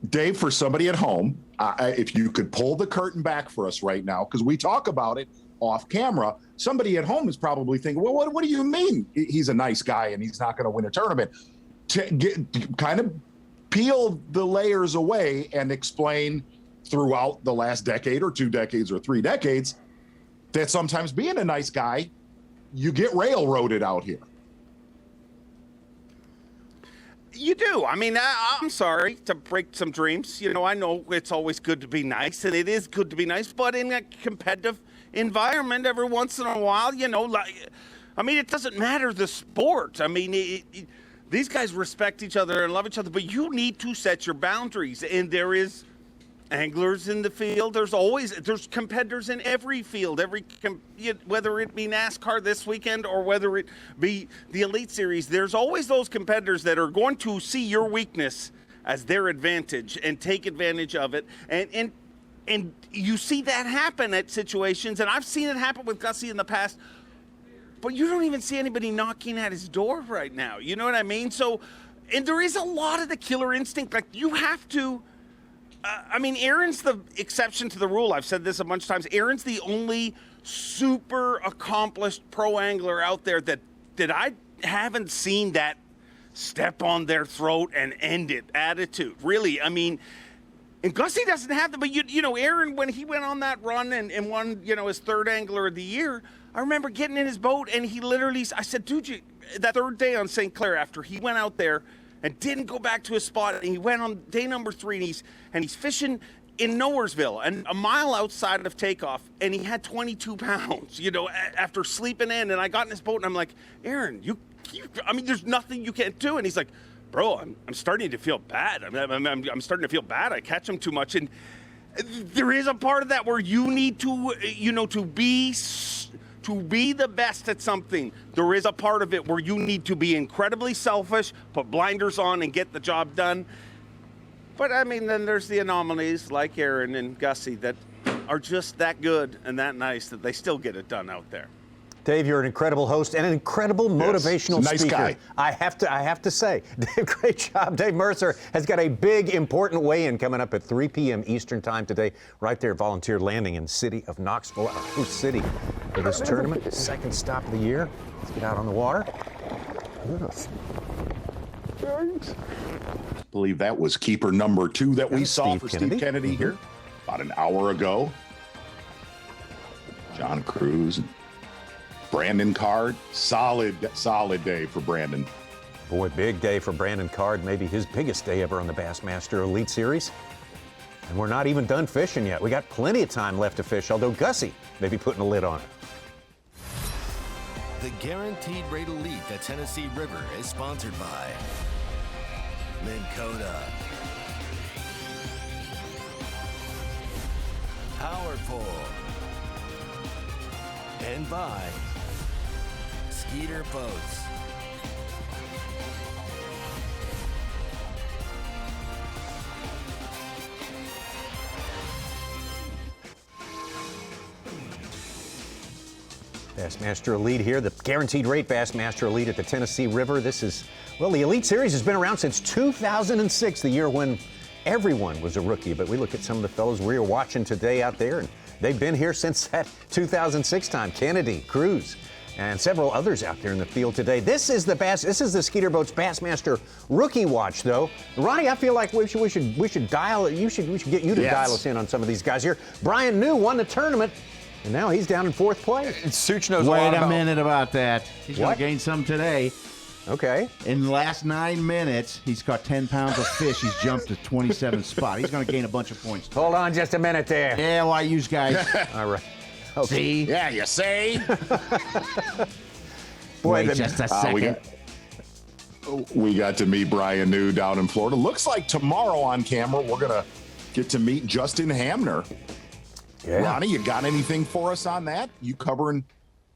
Dave, for somebody at home, if you could pull the curtain back for us right now, because we talk about it off camera, somebody at home is probably thinking, well, what do you mean he's a nice guy and he's not going to win a tournament? Kind of peel the layers away and explain throughout the last decade or 2 decades or 3 decades that sometimes being a nice guy, you get railroaded out here. You do. I mean, I'm sorry to break some dreams. You know, I know it's always good to be nice, and it is good to be nice, but in a competitive environment, every once in a while, you know, like, I mean, it doesn't matter the sport. I mean, these guys respect each other and love each other, but you need to set your boundaries, and there is anglers in the field. There's competitors in every field, whether it be NASCAR this weekend or whether it be the Elite Series. There's always those competitors that are going to see your weakness as their advantage and take advantage of it. And you see that happen at situations, and I've seen it happen with Gussie in the past, but you don't even see anybody knocking at his door right now. You know what I mean? So, and there is a lot of the killer instinct. Like, you have to, I mean, Aaron's the exception to the rule. I've said this a bunch of times. Aaron's the only super accomplished pro angler out there that I haven't seen that step on their throat and end it attitude. Really, I mean, and Gussie doesn't have that. But, you know, Aaron, when he went on that run and won, you know, his 3rd angler of the year, I remember getting in his boat, and he literally, I said, dude, that 3rd day on St. Clair, after he went out there and didn't go back to his spot, and he went on day number 3, and he's fishing in Nowheresville, and a mile outside of takeoff, and he had 22 pounds, you know, after sleeping in. And I got in his boat, and I'm like, Aaron, I mean, there's nothing you can't do. And he's like, bro, I'm starting to feel bad. I'm starting to feel bad. I catch him too much. And there is a part of that where you need to, you know, to be the best at something. There is a part of it where you need to be incredibly selfish, put blinders on, and get the job done. But, I mean, then there's the anomalies like Aaron and Gussie that are just that good and that nice that they still get it done out there. Dave, you're an incredible host and an incredible motivational nice speaker. Guy. I have to say, Dave, great job. Dave Mercer has got a big, important weigh-in coming up at 3 p.m. Eastern Time today, right there at Volunteer Landing in the city of Knoxville, our host city for this tournament. 2nd stop of the year. Let's get out on the water. I believe that was keeper number 2 that we saw for Steve Kennedy here about an hour ago. John Cruz and Brandon Card. Solid day for Brandon. Boy, big day for Brandon Card. Maybe his biggest day ever on the Bassmaster Elite Series. And we're not even done fishing yet. We got plenty of time left to fish, although Gussie may be putting a lid on it. The Guaranteed Rate Elite at Tennessee River is sponsored by Minn Powerful, and by Skeeter Boats. Bassmaster Elite here, the guaranteed rate Bassmaster Elite at the Tennessee River. This is, well, the Elite Series has been around since 2006, the year when everyone was a rookie. But we look at some of the fellows we are watching today out there, and they've been here since that 2006 time. Kennedy, Cruz, and several others out there in the field today. This is the Skeeter Boats Bassmaster Rookie Watch, though. Ronnie, I feel like we should get you to dial us in on some of these guys here. Brian New won the tournament, and now he's down in fourth place. Such knows Wait a minute about that. He's going What? to gain some today. Okay. In the last 9 minutes, he's caught 10 pounds of fish. He's jumped to 27th spot. He's going to gain a bunch of points. Hold on just a minute there. Yeah, why use guys? All right. Okay. See? Yeah, you say. Boy, Wait just a second. We got to meet Brian New down in Florida. Looks like tomorrow on camera we're gonna get to meet Justin Hamner. Yeah. Ronnie, you got anything for us on that? You covering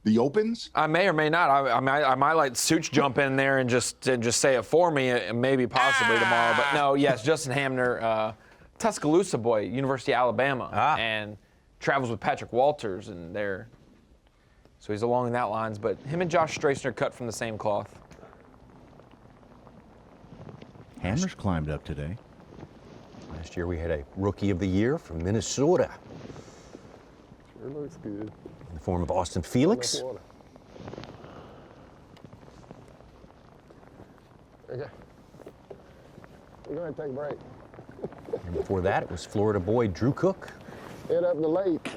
the Opens? I may or may not. I might let Such jump in there and just say it for me, maybe possibly tomorrow. But no, yes, Justin Hamner, Tuscaloosa boy, University of Alabama, and travels with Patrick Walters, and so he's along that lines. But him and Josh Strassner cut from the same cloth. Hammer's climbed up today. Last year we had a Rookie of the Year from Minnesota Sure looks good. in the form of Austin Felix. Enough water. Okay. We're going to take a break. And before that, it was Florida boy Drew Cook. Head up the lake.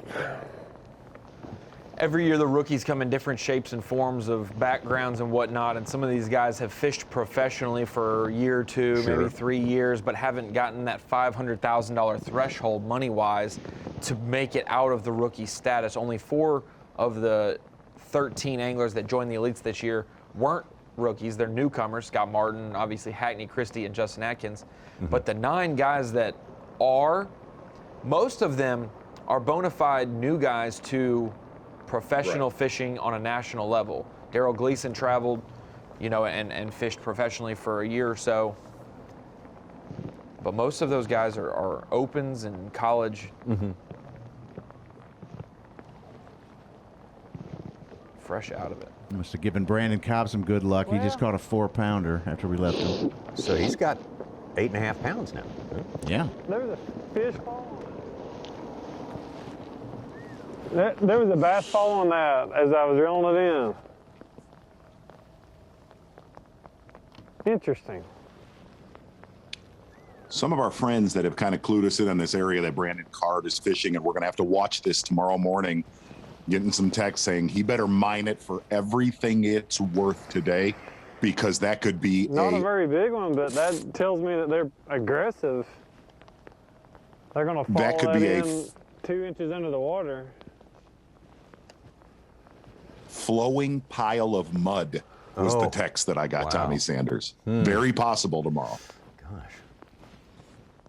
Every year the rookies come in different shapes and forms of backgrounds and whatnot, and some of these guys have fished professionally for a year or two, maybe 3 years, but haven't gotten that $500,000 threshold money-wise to make it out of the rookie status. Only 4 of the 13 anglers that joined the elites this year weren't rookies. They're newcomers. Scott Martin, obviously Hackney Christie, and Justin Atkins. But the 9 guys that are, most of them are bona fide new guys to professional fishing on a national level. Daryl Gleason traveled, and fished professionally for a year or so. But most of those guys are opens and college. Fresh out of it. Must have given Brandon Cobb some good luck. He just caught a 4-pounder after we left him. So he's got 8.5 pounds now. Yeah. There was a fish fall. There was a bass fall on that as I was reeling it in. Interesting. Some of our friends that have kind of clued us in on this area that Brandon Card is fishing, and we're going to have to watch this tomorrow morning, getting some text saying he better mine it for everything it's worth today, because that could be Not a very big one, but that tells me that they're aggressive. They're going to fall that in 2 inches under the water. flowing pile of mud was the text that I got. Wow. Tommy Sanders. Very possible tomorrow. Gosh.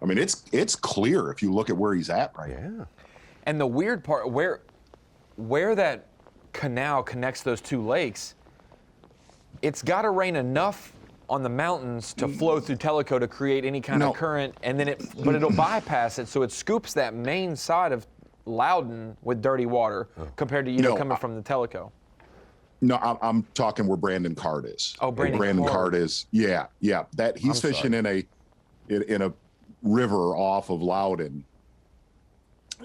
I mean, it's clear if you look at where he's at right now. Yeah. And the weird part, where that canal connects those two lakes, it's got to rain enough on the mountains to flow through Tellico to create any kind of current, and then but it'll bypass it, so it scoops that main side of Loudoun with dirty water compared to coming from the Tellico. No, I'm talking where Brandon Card is. Oh, Brandon Card is. Yeah. That he's fishing in a river off of Loudoun.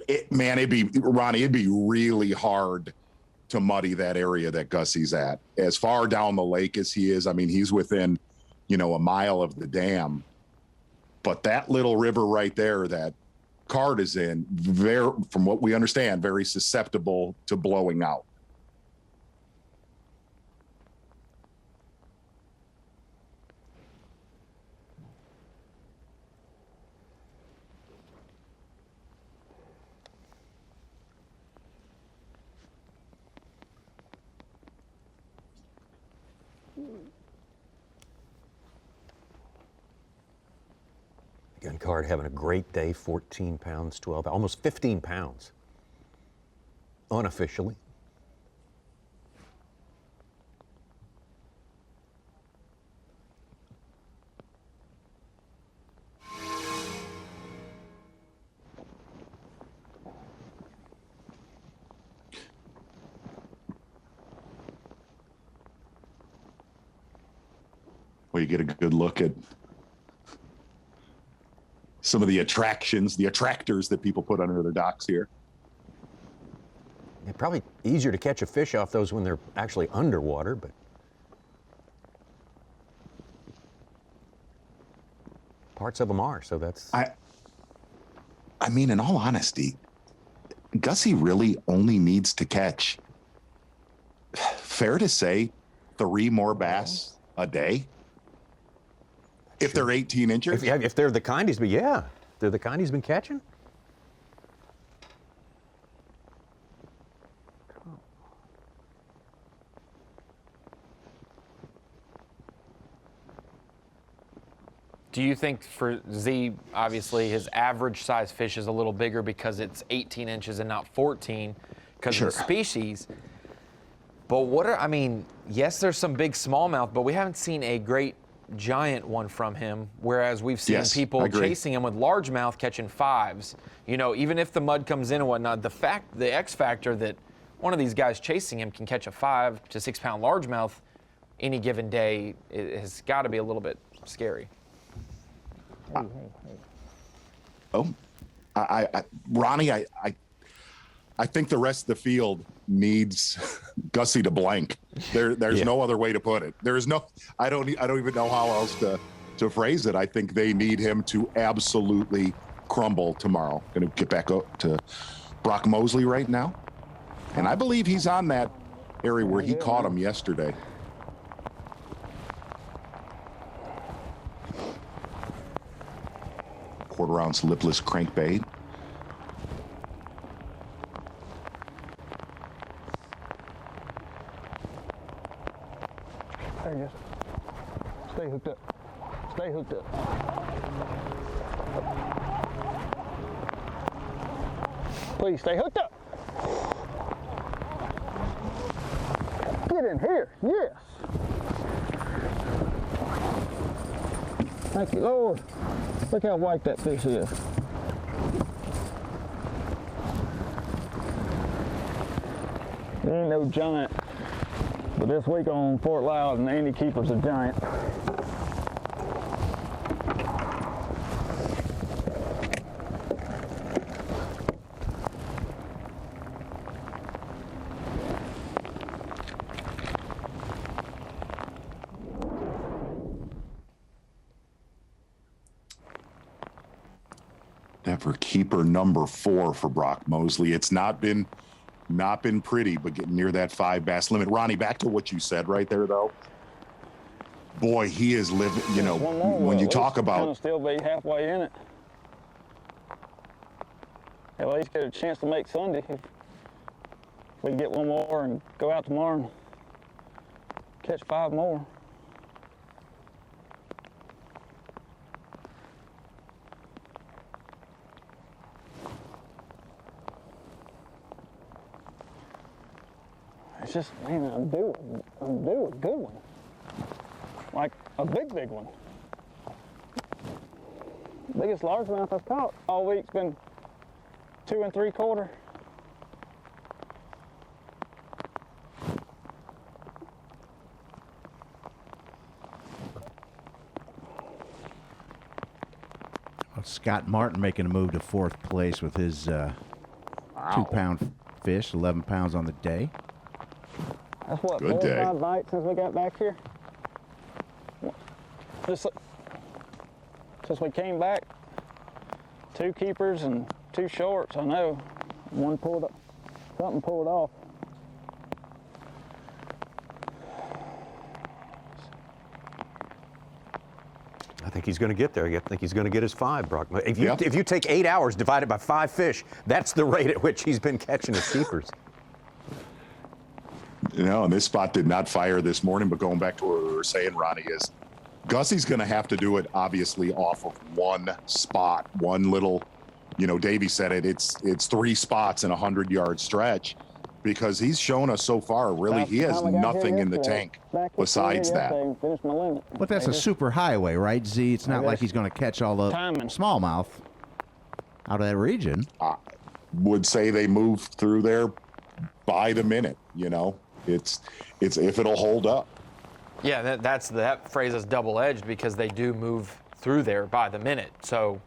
It'd be really hard to muddy that area that Gussie's at. As far down the lake as he is, I mean, he's within, a mile of the dam. But that little river right there that Card is in, from what we understand, very susceptible to blowing out. Again, Card having a great day, 14 pounds, 12, almost 15 pounds, unofficially. Well, you get a good look at some of the attractions, the attractors that people put under their docks here. It's probably easier to catch a fish off those when they're actually underwater, but parts of them are, so that's... I mean, in all honesty, Gussie really only needs to catch, fair to say, 3 more bass a day? If they're 18 inches? If they're the kind he's been, yeah. They're the kind he's been catching. Do you think for Z, obviously his average size fish is a little bigger because it's 18 inches and not 14 because of the species? But what are, I mean, yes, there's some big smallmouth, but we haven't seen a great giant one from him, whereas we've seen people chasing him with largemouth catching 5s. You know, even if the mud comes in and whatnot, the X factor that one of these guys chasing him can catch a 5 to 6 pound largemouth any given day has got to be a little bit scary. Ronnie, I think the rest of the field needs Gussie to blank. There's no other way to put it. There's no, I don't even know how else to phrase it. I think they need him to absolutely crumble tomorrow. Going to get back up to Brock Mosley right now, and I believe he's on that area where he caught him yesterday. Quarter-ounce lipless crankbait. There you go. Stay hooked up. Stay hooked up. Please stay hooked up. Get in here. Yes. Thank you, Lord. Look how white that fish is. It ain't no giant, but this week on Fort Loudoun, Andy Keeper's a giant. For keeper number 4 for Brock Mosley. It's not been pretty, but getting near that 5 bass limit. Ronnie, back to what you said right there, though. Boy, he is living. You know, when you talk about still be halfway in it. At least get a chance to make Sunday. If we can get one more and go out tomorrow and catch 5 more. It's just, man, I'm due a good one. Like a big one. Biggest largemouth I've caught all week's been 2 3/4. Scott Martin making a move to 4th place with his 2-pound fish, 11 pounds on the day. That's what, 4 or 5 bites since we got back here? Since we came back, 2 keepers and 2 shorts, I know. One pulled up, something pulled off. I think he's going to get there. I think he's going to get his 5, Brock. If you take 8 hours divided by 5 fish, that's the rate at which he's been catching his keepers. You know, and this spot did not fire this morning, but going back to what we were saying, Ronnie, is Gussie's going to have to do it, obviously, off of one spot, one little, you know, Davey said it, it's 3 spots in a 100-yard stretch, because he's shown us so far, really, he has nothing in the tank besides that. But that's a super highway, right, Z? It's not like he's going to catch all the smallmouth out of that region. I would say they move through there by the minute, you know. It's if it'll hold up. Yeah, that phrase is double-edged because they do move through there by the minute. So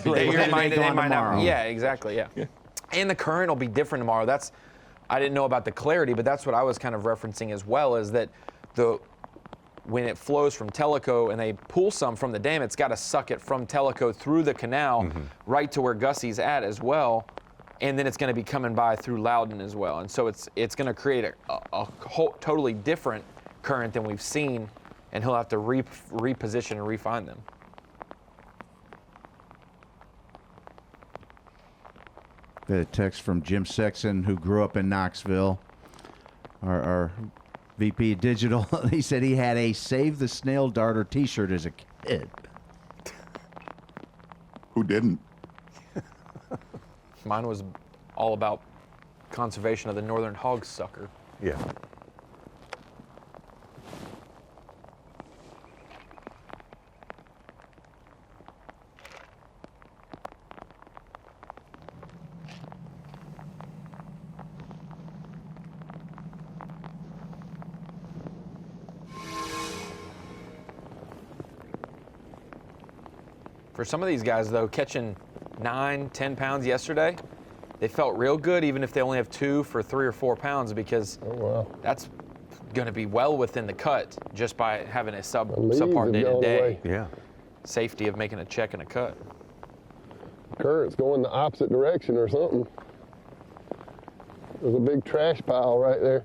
they might not. Yeah, exactly. Yeah. And the current will be different tomorrow. I didn't know about the clarity, but that's what I was kind of referencing as well. Is that when it flows from Tellico and they pull some from the dam, it's got to suck it from Tellico through the canal right to where Gussie's at as well. And then it's going to be coming by through Loudoun as well. And so it's going to create a whole totally different current than we've seen, and he'll have to reposition and refine them. Got a text from Jim Sexton, who grew up in Knoxville, our VP Digital. He said he had a Save the Snail Darter t-shirt as a kid. Who didn't? Mine was all about conservation of the northern hog sucker. Yeah. For some of these guys, though, catching 9, 10 pounds yesterday, they felt real good, even if they only have 2 for 3 or 4 pounds, because that's going to be well within the cut just by having a subpar day to day. Yeah. Safety of making a check and a cut. Current's going the opposite direction or something. There's a big trash pile right there.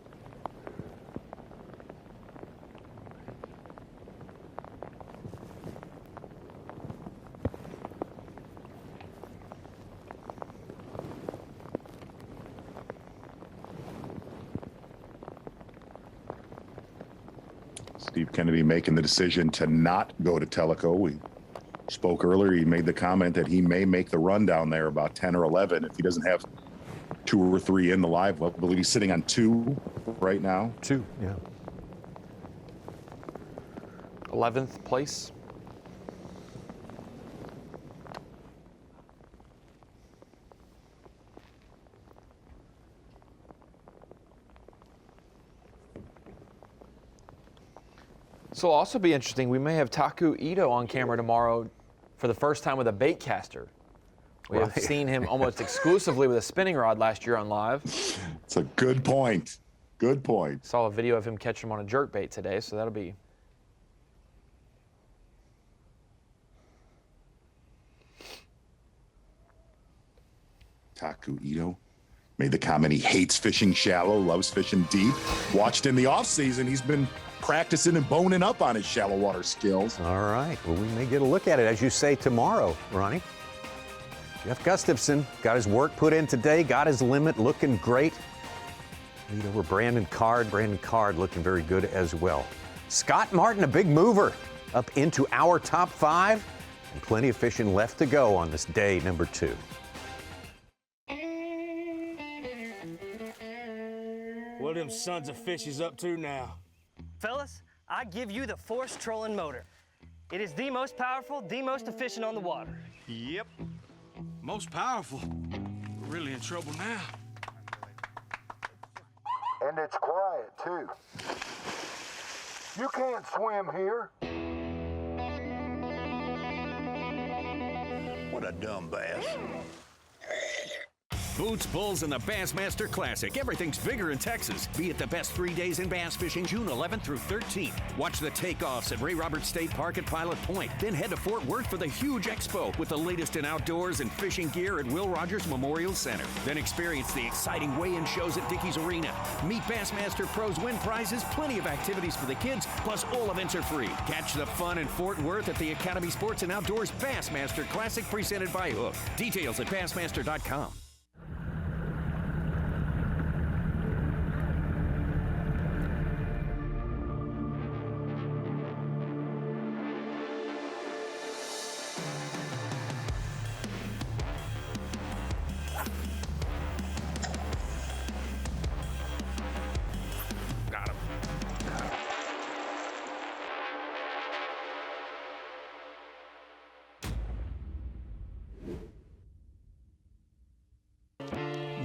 Steve Kennedy making the decision to not go to Tellico. We spoke earlier. He made the comment that he may make the run down there about 10 or 11 if he doesn't have 2 or 3 in the live well. I believe he's sitting on 2 right now. 2, yeah. 11th place. So it'll also be interesting. We may have Taku Ito on camera tomorrow for the first time with a bait caster. We have seen him almost exclusively with a spinning rod last year on live. It's a good point. Good point. Saw a video of him catching him on a jerk bait today, so that'll be. Taku Ito made the comment he hates fishing shallow, loves fishing deep. Watched in the off season, he's been practicing and boning up on his shallow water skills. All right. Well, we may get a look at it, as you say, tomorrow, Ronnie. Jeff Gustafson got his work put in today, got his limit, looking great. Lead over Brandon Card. Brandon Card looking very good as well. Scott Martin, a big mover, up into our top 5. And plenty of fishing left to go on this day number 2. What them sons of fishes up to now? Fellas, I give you the Force trolling motor. It is the most powerful, the most efficient on the water. Yep. Most powerful. We're really in trouble now. And it's quiet, too. You can't swim here. What a dumb bass. Boots, bulls, and the Bassmaster Classic. Everything's bigger in Texas. Be at the best 3 days in bass fishing, June 11th through 13th. Watch the takeoffs at Ray Roberts State Park at Pilot Point. Then head to Fort Worth for the huge expo with the latest in outdoors and fishing gear at Will Rogers Memorial Center. Then experience the exciting weigh-in shows at Dickies Arena. Meet Bassmaster pros, win prizes, plenty of activities for the kids, plus all events are free. Catch the fun in Fort Worth at the Academy Sports and Outdoors Bassmaster Classic presented by Hook. Details at bassmaster.com.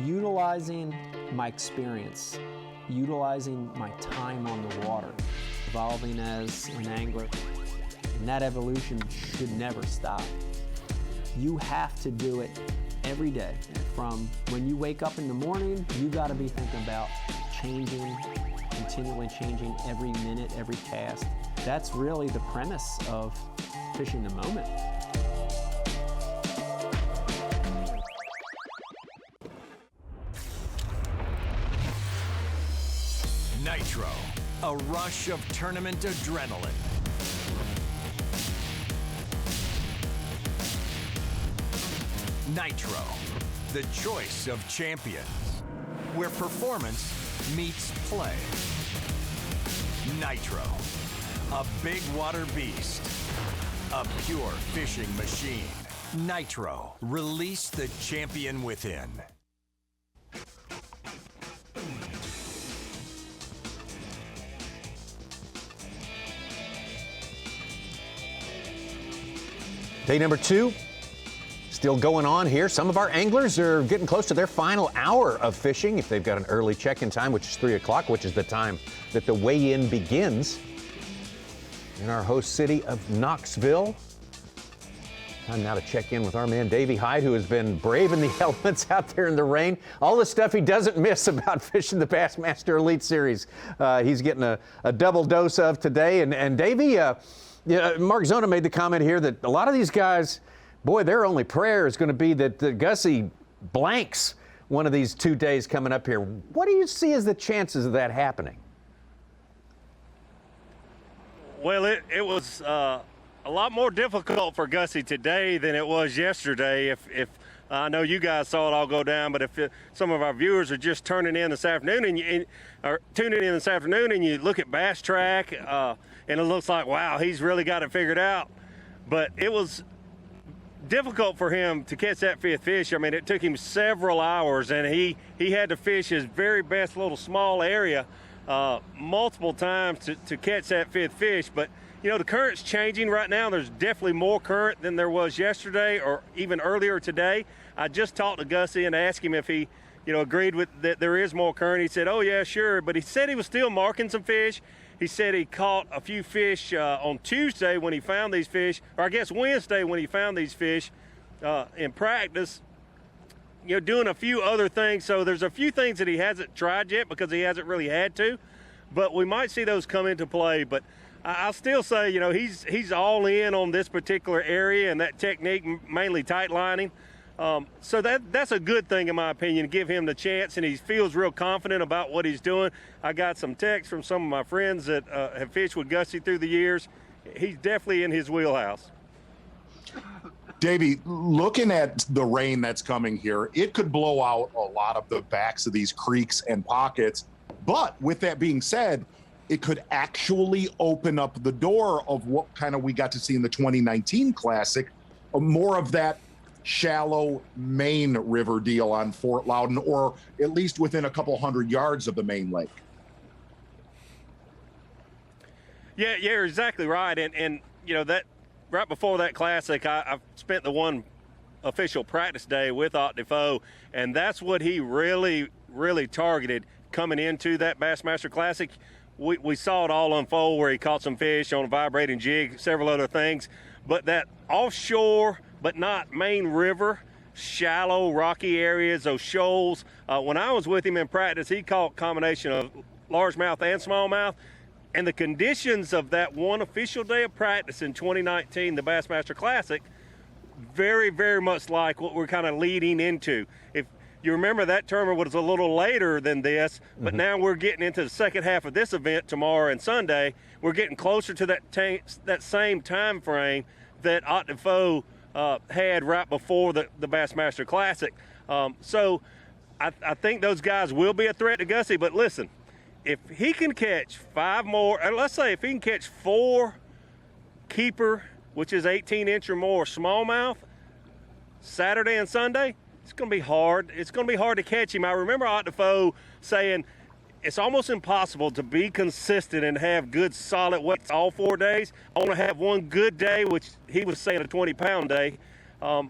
Utilizing my experience, utilizing my time on the water, evolving as an angler. And that evolution should never stop. You have to do it every day. From when you wake up in the morning, you got to be thinking about changing, continually changing every minute, every cast. That's really the premise of fishing the moment. Nitro, a rush of tournament adrenaline. Nitro, the choice of champions, where performance meets play. Nitro, a big water beast, a pure fishing machine. Nitro, release the champion within. Day number 2, still going on here. Some of our anglers are getting close to their final hour of fishing if they've got an early check-in time, which is 3 o'clock, which is the time that the weigh-in begins in our host city of Knoxville. Time now to check in with our man Davey Hyde, who has been braving the elements out there in the rain. All the stuff he doesn't miss about fishing the Bassmaster Elite Series. He's getting a double dose of today. And Davey, Mark Zona made the comment here that a lot of these guys, boy, their only prayer is going to be that Gussie blanks one of these 2 days coming up here. What do you see as the chances of that happening? Well, it was a lot more difficult for Gussie today than it was yesterday. If I know you guys saw it all go down, but if some of our viewers are just turning in this afternoon or tuning in this afternoon and you look at Bass Track, and it looks like, wow, he's really got it figured out. But it was difficult for him to catch that 5th fish. I mean, it took him several hours, and he had to fish his very best little small area multiple times to catch that 5th fish. But, you know, the current's changing right now. There's definitely more current than there was yesterday or even earlier today. I just talked to Gussie and asked him if he, agreed with that there is more current. He said, oh, yeah, sure. But he said he was still marking some fish. He said he caught a few fish on Tuesday when he found these fish, or I guess Wednesday when he found these fish in practice, doing a few other things. So there's a few things that he hasn't tried yet because he hasn't really had to, but we might see those come into play. But I'll still say, he's all in on this particular area and that technique, mainly tight lining. So that's a good thing, in my opinion, to give him the chance, and he feels real confident about what he's doing. I got some texts from some of my friends that have fished with Gussie through the years. He's definitely in his wheelhouse. Davey, looking at the rain that's coming here, it could blow out a lot of the backs of these creeks and pockets. But with that being said, it could actually open up the door of what kind of we got to see in the 2019 Classic, more of that shallow main river deal on Fort Loudoun, or at least within a couple hundred yards of the main lake. Yeah, you're exactly right. And that right before that Classic, I spent the one official practice day with Ott Defoe, and that's what he really, really targeted coming into that Bassmaster Classic. We saw it all unfold where he caught some fish on a vibrating jig, several other things, but that offshore but not main river, shallow, rocky areas, those shoals. When I was with him in practice, he caught a combination of largemouth and smallmouth. And the conditions of that one official day of practice in 2019, the Bassmaster Classic, very, very much like what we're kind of leading into. If you remember, that tournament was a little later than this, but now we're getting into the second half of this event tomorrow and Sunday. We're getting closer to that same time frame that Ott Defoe had right before the Bassmaster Classic. So I think those guys will be a threat to Gussie. But listen, if he can catch 5 more, let's say if he can catch 4 keeper, which is 18-inch or more smallmouth, Saturday and Sunday, it's going to be hard. It's going to be hard to catch him. I remember Ott Defoe saying it's almost impossible to be consistent and have good solid weights all 4 days. I want to have one good day, which he was saying a 20-pound day, and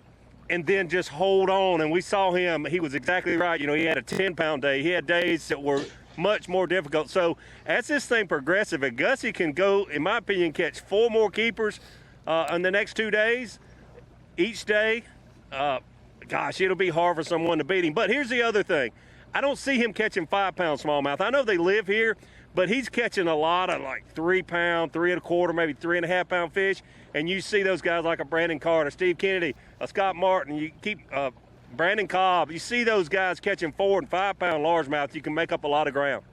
then just hold on. And we saw him. He was exactly right. He had a 10-pound day. He had days that were much more difficult. So as this thing progresses, if Gussie can go, in my opinion, catch 4 more keepers in the next 2 days, each day, gosh, it'll be hard for someone to beat him. But here's the other thing. I don't see him catching 5-pound smallmouth. I know they live here, but he's catching a lot of like 3-pound, 3 1/4, maybe 3.5 pound fish. And you see those guys like a Brandon Carter, Steve Kennedy, a Scott Martin, you keep Brandon Cobb. You see those guys catching 4 and 5 pound largemouth, you can make up a lot of ground.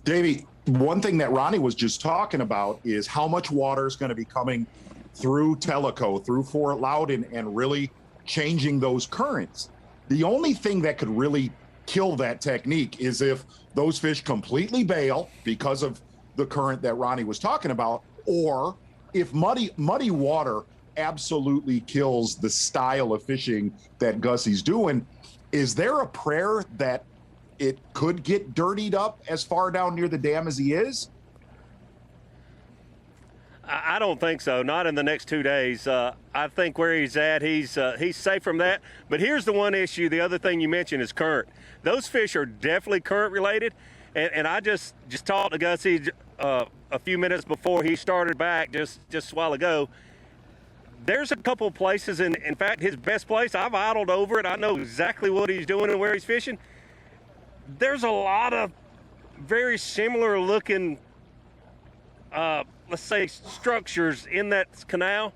Davey, one thing that Ronnie was just talking about is how much water is going to be coming through Tellico, through Fort Loudoun, and really changing those currents. The only thing that could really kill that technique is if those fish completely bail because of the current that Ronnie was talking about, or if muddy water absolutely kills the style of fishing that Gussie's doing. Is there a prayer that it could get dirtied up as far down near the dam as he is? I don't think so. Not in the next 2 days. I think where he's at, he's safe from that. But here's the one issue. The other thing you mentioned is current. Those fish are definitely current related. And I just talked to Gussie a few minutes before he started back just a while ago. There's a couple places, in fact, his best place, I've idled over it. I know exactly what he's doing and where he's fishing. There's a lot of very similar looking let's say structures in that canal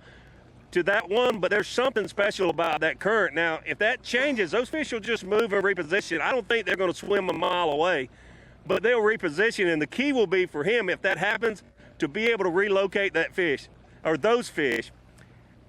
to that one, but there's something special about that current. Now, if that changes, those fish will just move and reposition. I don't think they're going to swim a mile away, but they'll reposition, and the key will be for him, if that happens, to be able to relocate that fish or those fish.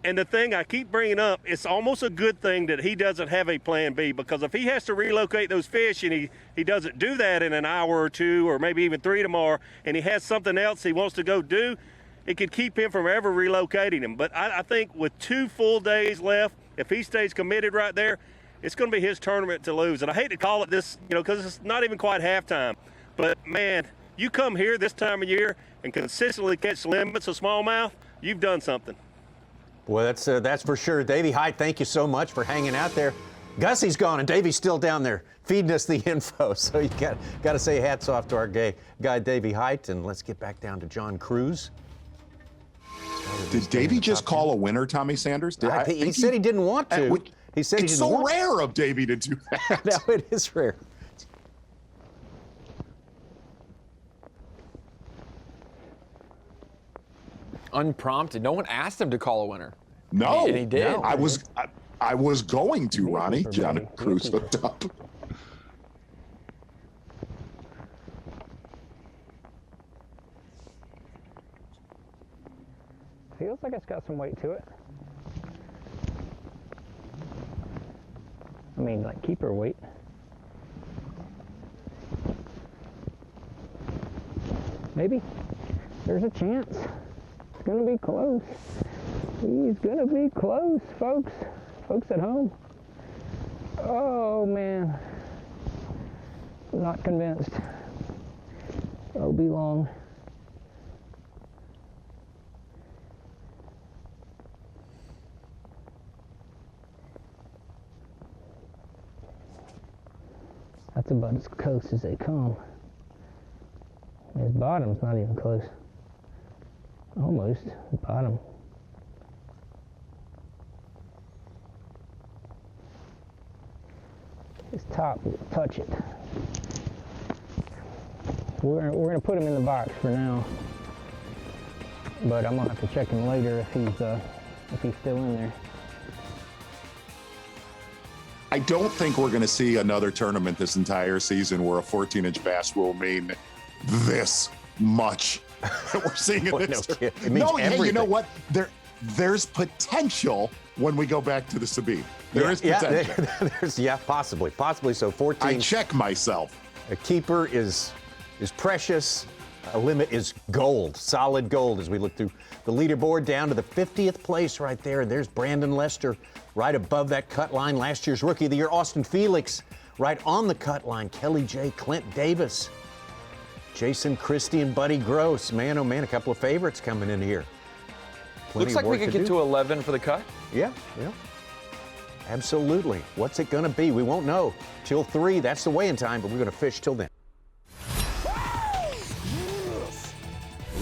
And the thing I keep bringing up, it's almost a good thing that he doesn't have a plan B, because if he has to relocate those fish and he doesn't do that in an hour or 2 or maybe even 3 tomorrow, and he has something else he wants to go do, it could keep him from ever relocating him. But I think with 2 full days left, if he stays committed right there, it's going to be his tournament to lose. And I hate to call it this, because it's not even quite halftime. But, man, you come here this time of year and consistently catch limits of smallmouth, you've done something. Well, that's for sure. Davey Height, thank you so much for hanging out there. Gussie's gone, and Davey's still down there feeding us the info. So you got to say hats off to our guy Davey Height, and let's get back down to John Cruz. Did Davey just call a winner, Tommy Sanders? He said he didn't want to. He said it's so rare of Davey to do that. No, it is rare. Unprompted. No one asked him to call a winner. No, and he did. No. I was going to, Ronnie. John Cruz hooked up. Feels like it's got some weight to it. I mean, like keeper weight. Maybe. There's a chance. It's gonna be close. He's gonna be close, folks. Folks at home. Oh man. Not convinced. It'll be long. That's about as close as they come. His bottom's not even close. Almost, the bottom. His top will touch it. We're gonna put him in the box for now, but I'm gonna have to check him later if he's still in there. I don't think we're going to see another tournament this entire season where a 14-inch bass will mean this much. We're seeing it this hey, you know what? There's potential when we go back to the Sabine. There is potential. Possibly so. 14. I check myself. A keeper is precious. A limit is gold, solid gold, as we look through the leaderboard down to the 50th place right there. And there's Brandon Lester right above that cut line. Last year's Rookie of the Year, Austin Felix, right on the cut line. Kelly J, Clint Davis, Jason Christie, and Buddy Gross. Man, oh man, a couple of favorites coming in here. Looks like we could get to 11 for the cut. Yeah. Absolutely. What's it going to be? We won't know till 3. That's the weigh-in time, but we're going to fish till then.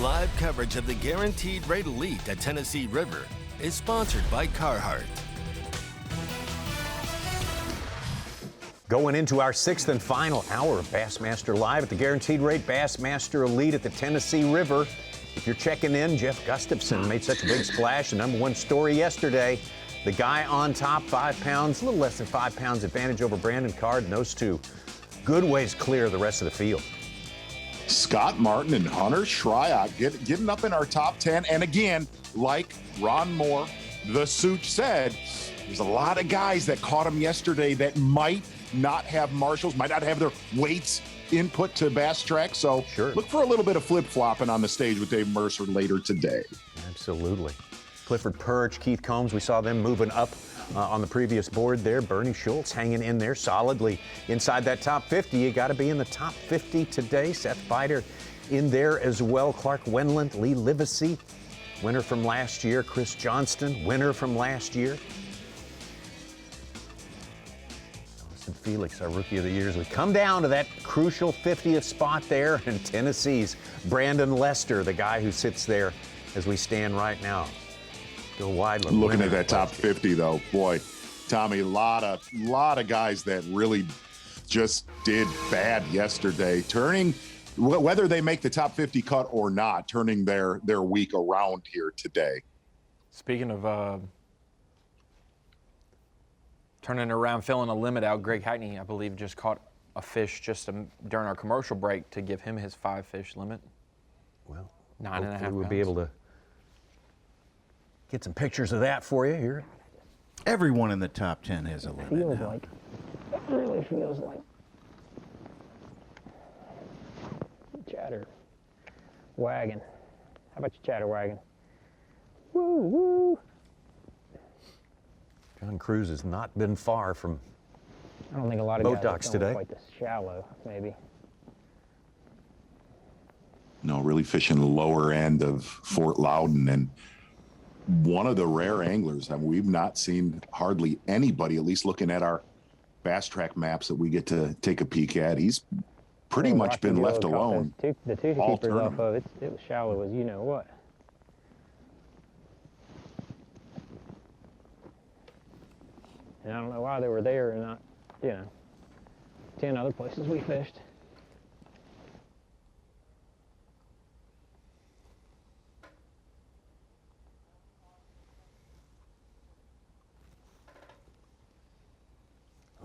Live coverage of the Guaranteed Rate Elite at Tennessee River is sponsored by Carhartt. Going into our 6th and final hour of Bassmaster Live at the Guaranteed Rate Bassmaster Elite at the Tennessee River. If you're checking in, Jeff Gustafson made such a big splash. The #1 story yesterday. The guy on top, 5 pounds, a little less than 5 pounds advantage over Brandon Card, and those two good ways clear of the rest of the field. Scott Martin and Hunter Shryock getting up in our top 10. And again, like Ron Moore, the Such said, there's a lot of guys that caught him yesterday that might not have marshals, might not have their weights input to Bass Track. So look for a little bit of flip-flopping on the stage with Dave Mercer later today. Absolutely. Clifford Perch, Keith Combs, we saw them moving up on the previous board there. Bernie Schultz hanging in there solidly inside that top 50. You got to be in the top 50 today. Seth Biter in there as well. Clark Wendlandt, Lee Livesey, winner from last year. Chris Johnston, winner from last year. Austin Felix, our Rookie of the Year. As we come down to that crucial 50th spot there, and Tennessee's Brandon Lester, the guy who sits there as we stand right now. Bill Weidler. Looking at that top 50, though, boy, Tommy, a lot of guys that really just did bad yesterday, turning, whether they make the top 50 cut or not, turning their week around here today. Speaking of turning around, filling a limit out, Greg Hackney, I believe, just caught a fish just during our commercial break to give him his 5-fish limit. Well, 9.5 pounds. We'll be able to get some pictures of that for you here. Everyone in the top 10 has a limit. It really feels like chatter wagon. How about your chatter wagon? Woo woo. John Cruz has not been far from I don't think a lot of boat guys docks are today. quite this shallow, maybe. No, really fishing the lower end of Fort Loudoun, and one of the rare anglers. I mean, we've not seen hardly anybody, at least looking at our Bass Track maps that we get to take a peek at. He's pretty much been left alone. The two all keepers off tournament. of it, it was shallow as you know what. And I don't know why they were there and not, 10 other places we fished.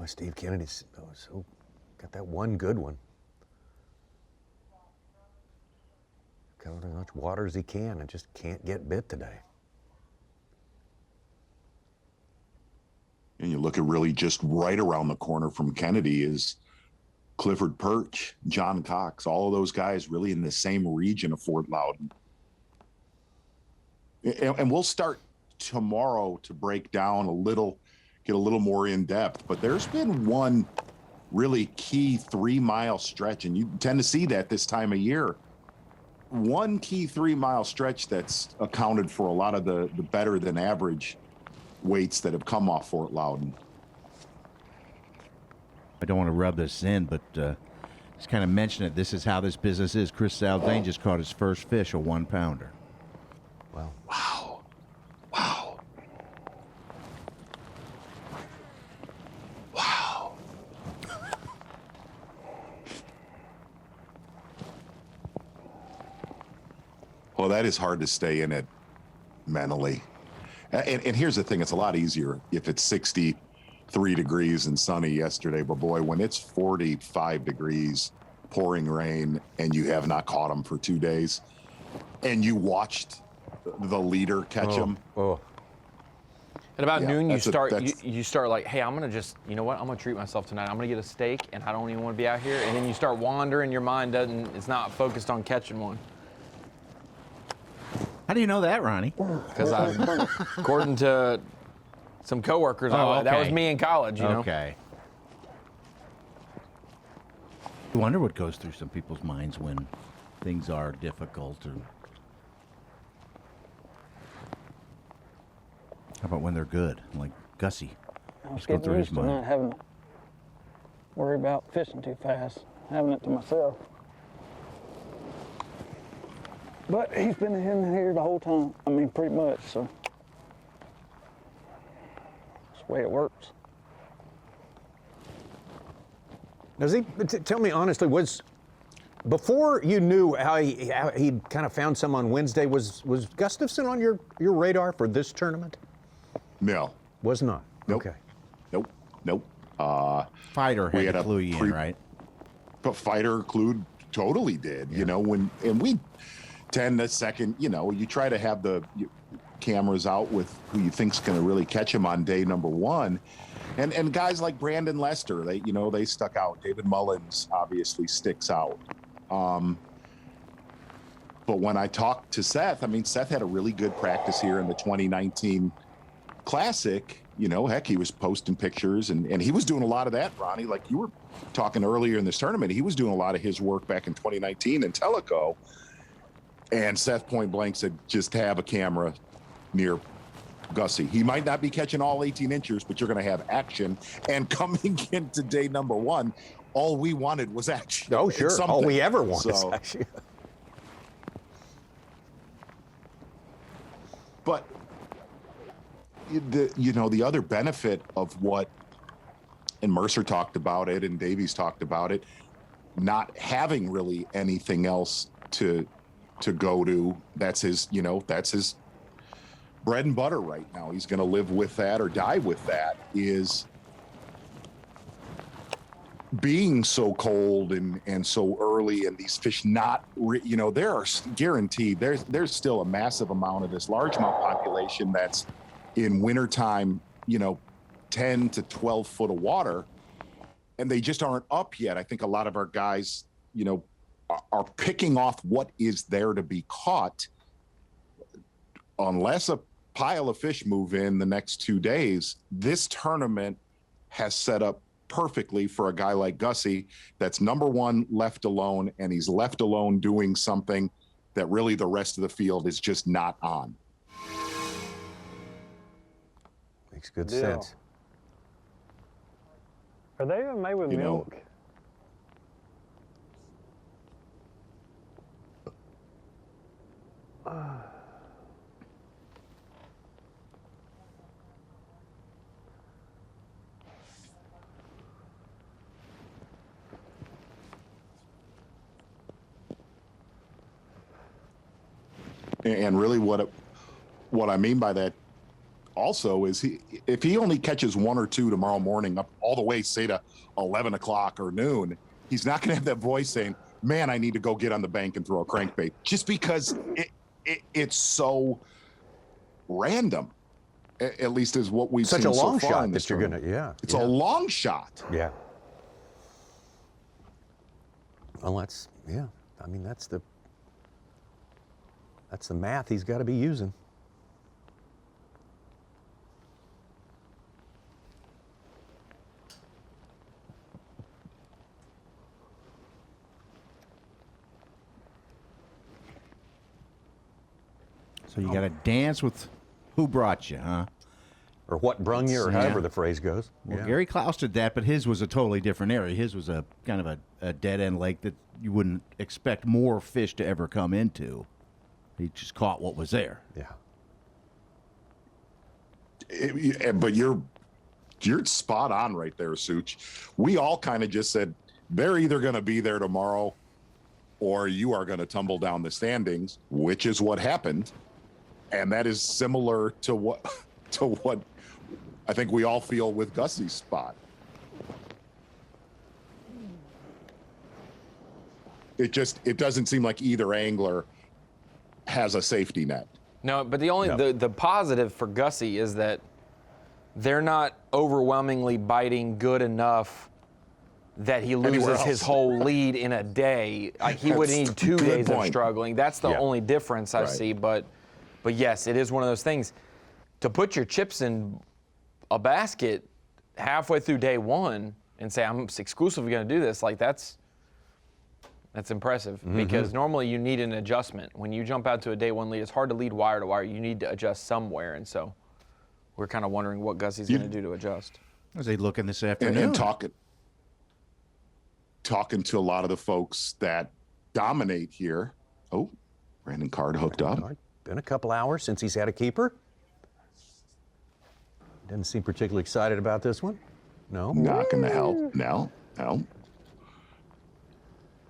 Oh, Steve Kennedy's got that one good one. Covered as much water as he can and just can't get bit today. And you look at really just right around the corner from Kennedy is Clifford Perch, John Cox, all of those guys really in the same region of Fort Loudoun. And we'll start tomorrow to break down get a little more in depth, but there's been one really key 3-mile stretch, and you tend to see that this time of year. One key 3-mile stretch that's accounted for a lot of the better than average weights that have come off Fort Loudoun. I don't want to rub this in, but just kind of mention it. This is how this business is. Chris Zaldain just caught his first fish, a 1-pounder. Well, wow. Well, that is hard to stay in it mentally. And here's the thing, it's a lot easier if it's 63 degrees and sunny yesterday, but boy, when it's 45 degrees, pouring rain, and you have not caught them for 2 days, and you watched the leader catch them. At about noon, you start like, hey, I'm gonna just, you know what? I'm gonna treat myself tonight. I'm gonna get a steak, and I don't even want to be out here. And then you start wandering. Your mind it's not focused on catching one. How do you know that, Ronnie? Because according to some coworkers, that was me in college. You know. Okay. I wonder what goes through some people's minds when things are difficult. Or how about when they're good, like Gussie? I was What's going getting through his used to mind? not having to worry about fishing too fast, having it to myself. But he's been in here the whole time. I mean, pretty much, so. That's the way it works. Does he, tell me honestly, before you knew how he kind of found some on Wednesday, was Gustafson on your radar for this tournament? No. Was not? Nope. Okay. Nope. Fighter had to clue you in, right? But Fighter clued, totally did. You know, and we tend to second, you know, you try to have the cameras out with who you think's going to really catch him on day number one. And guys like Brandon Lester, they stuck out. David Mullins obviously sticks out. But when I talked to Seth, I mean, Seth had a really good practice here in the 2019 Classic. You know, heck, he was posting pictures and he was doing a lot of that, Ronnie. Like you were talking earlier in this tournament, he was doing a lot of his work back in 2019 in Tellico. And Seth point blank said, just have a camera near Gussie. He might not be catching all 18 inchers, but you're going to have action. And coming into day number one, all we wanted was action. Oh, sure. All we ever wanted is action. But the other benefit of what, and Mercer talked about it, and Davies talked about it, not having really anything else to go to. That's his bread and butter right now. He's going to live with that or die with that, is being so cold and so early, and these fish not, there are guaranteed, there's still a massive amount of this largemouth population that's in wintertime, 10 to 12 foot of water, and they just aren't up yet. I think a lot of our guys, are picking off what is there to be caught. Unless a pile of fish move in the next 2 days, this tournament has set up perfectly for a guy like Gussie that's number one left alone, and he's left alone doing something that really the rest of the field is just not on. Makes good sense. Are they even made with milk? And really what I mean by that also is if he only catches one or two tomorrow morning up all the way, say, to 11 o'clock or noon, he's not going to have that voice saying, man, I need to go get on the bank and throw a crankbait, just because it's so random, at least is what we've seen so far. Such a long shot that that you're going to, It's a long shot. Yeah. Well, I mean, that's the math he's got to be using. So you got to dance with who brought you, huh? Or what brung you, or however the phrase goes. Well, Gary Klaus did that, but his was a totally different area. His was a kind of a dead-end lake that you wouldn't expect more fish to ever come into. He just caught what was there. Yeah. But you're spot on right there, Such. We all kind of just said, they're either going to be there tomorrow or you are going to tumble down the standings, which is what happened. And that is similar to what I think we all feel with Gussie's spot. It doesn't seem like either angler has a safety net. No, but the positive for Gussie is that they're not overwhelmingly biting good enough that he loses his whole lead in a day. He would need 2 days of struggling. That's the only difference I see. But yes, it is one of those things. To put your chips in a basket halfway through day one and say, I'm exclusively going to do this, that's impressive, because normally you need an adjustment. When you jump out to a day one lead, it's hard to lead wire to wire. You need to adjust somewhere, and so we're kind of wondering what Gussie's going to do to adjust. As they looking this afternoon. And talking to a lot of the folks that dominate here. Oh, Brandon Card hooked up. Been a couple hours since he's had a keeper. Doesn't seem particularly excited about this one. No. Not going to help. No. A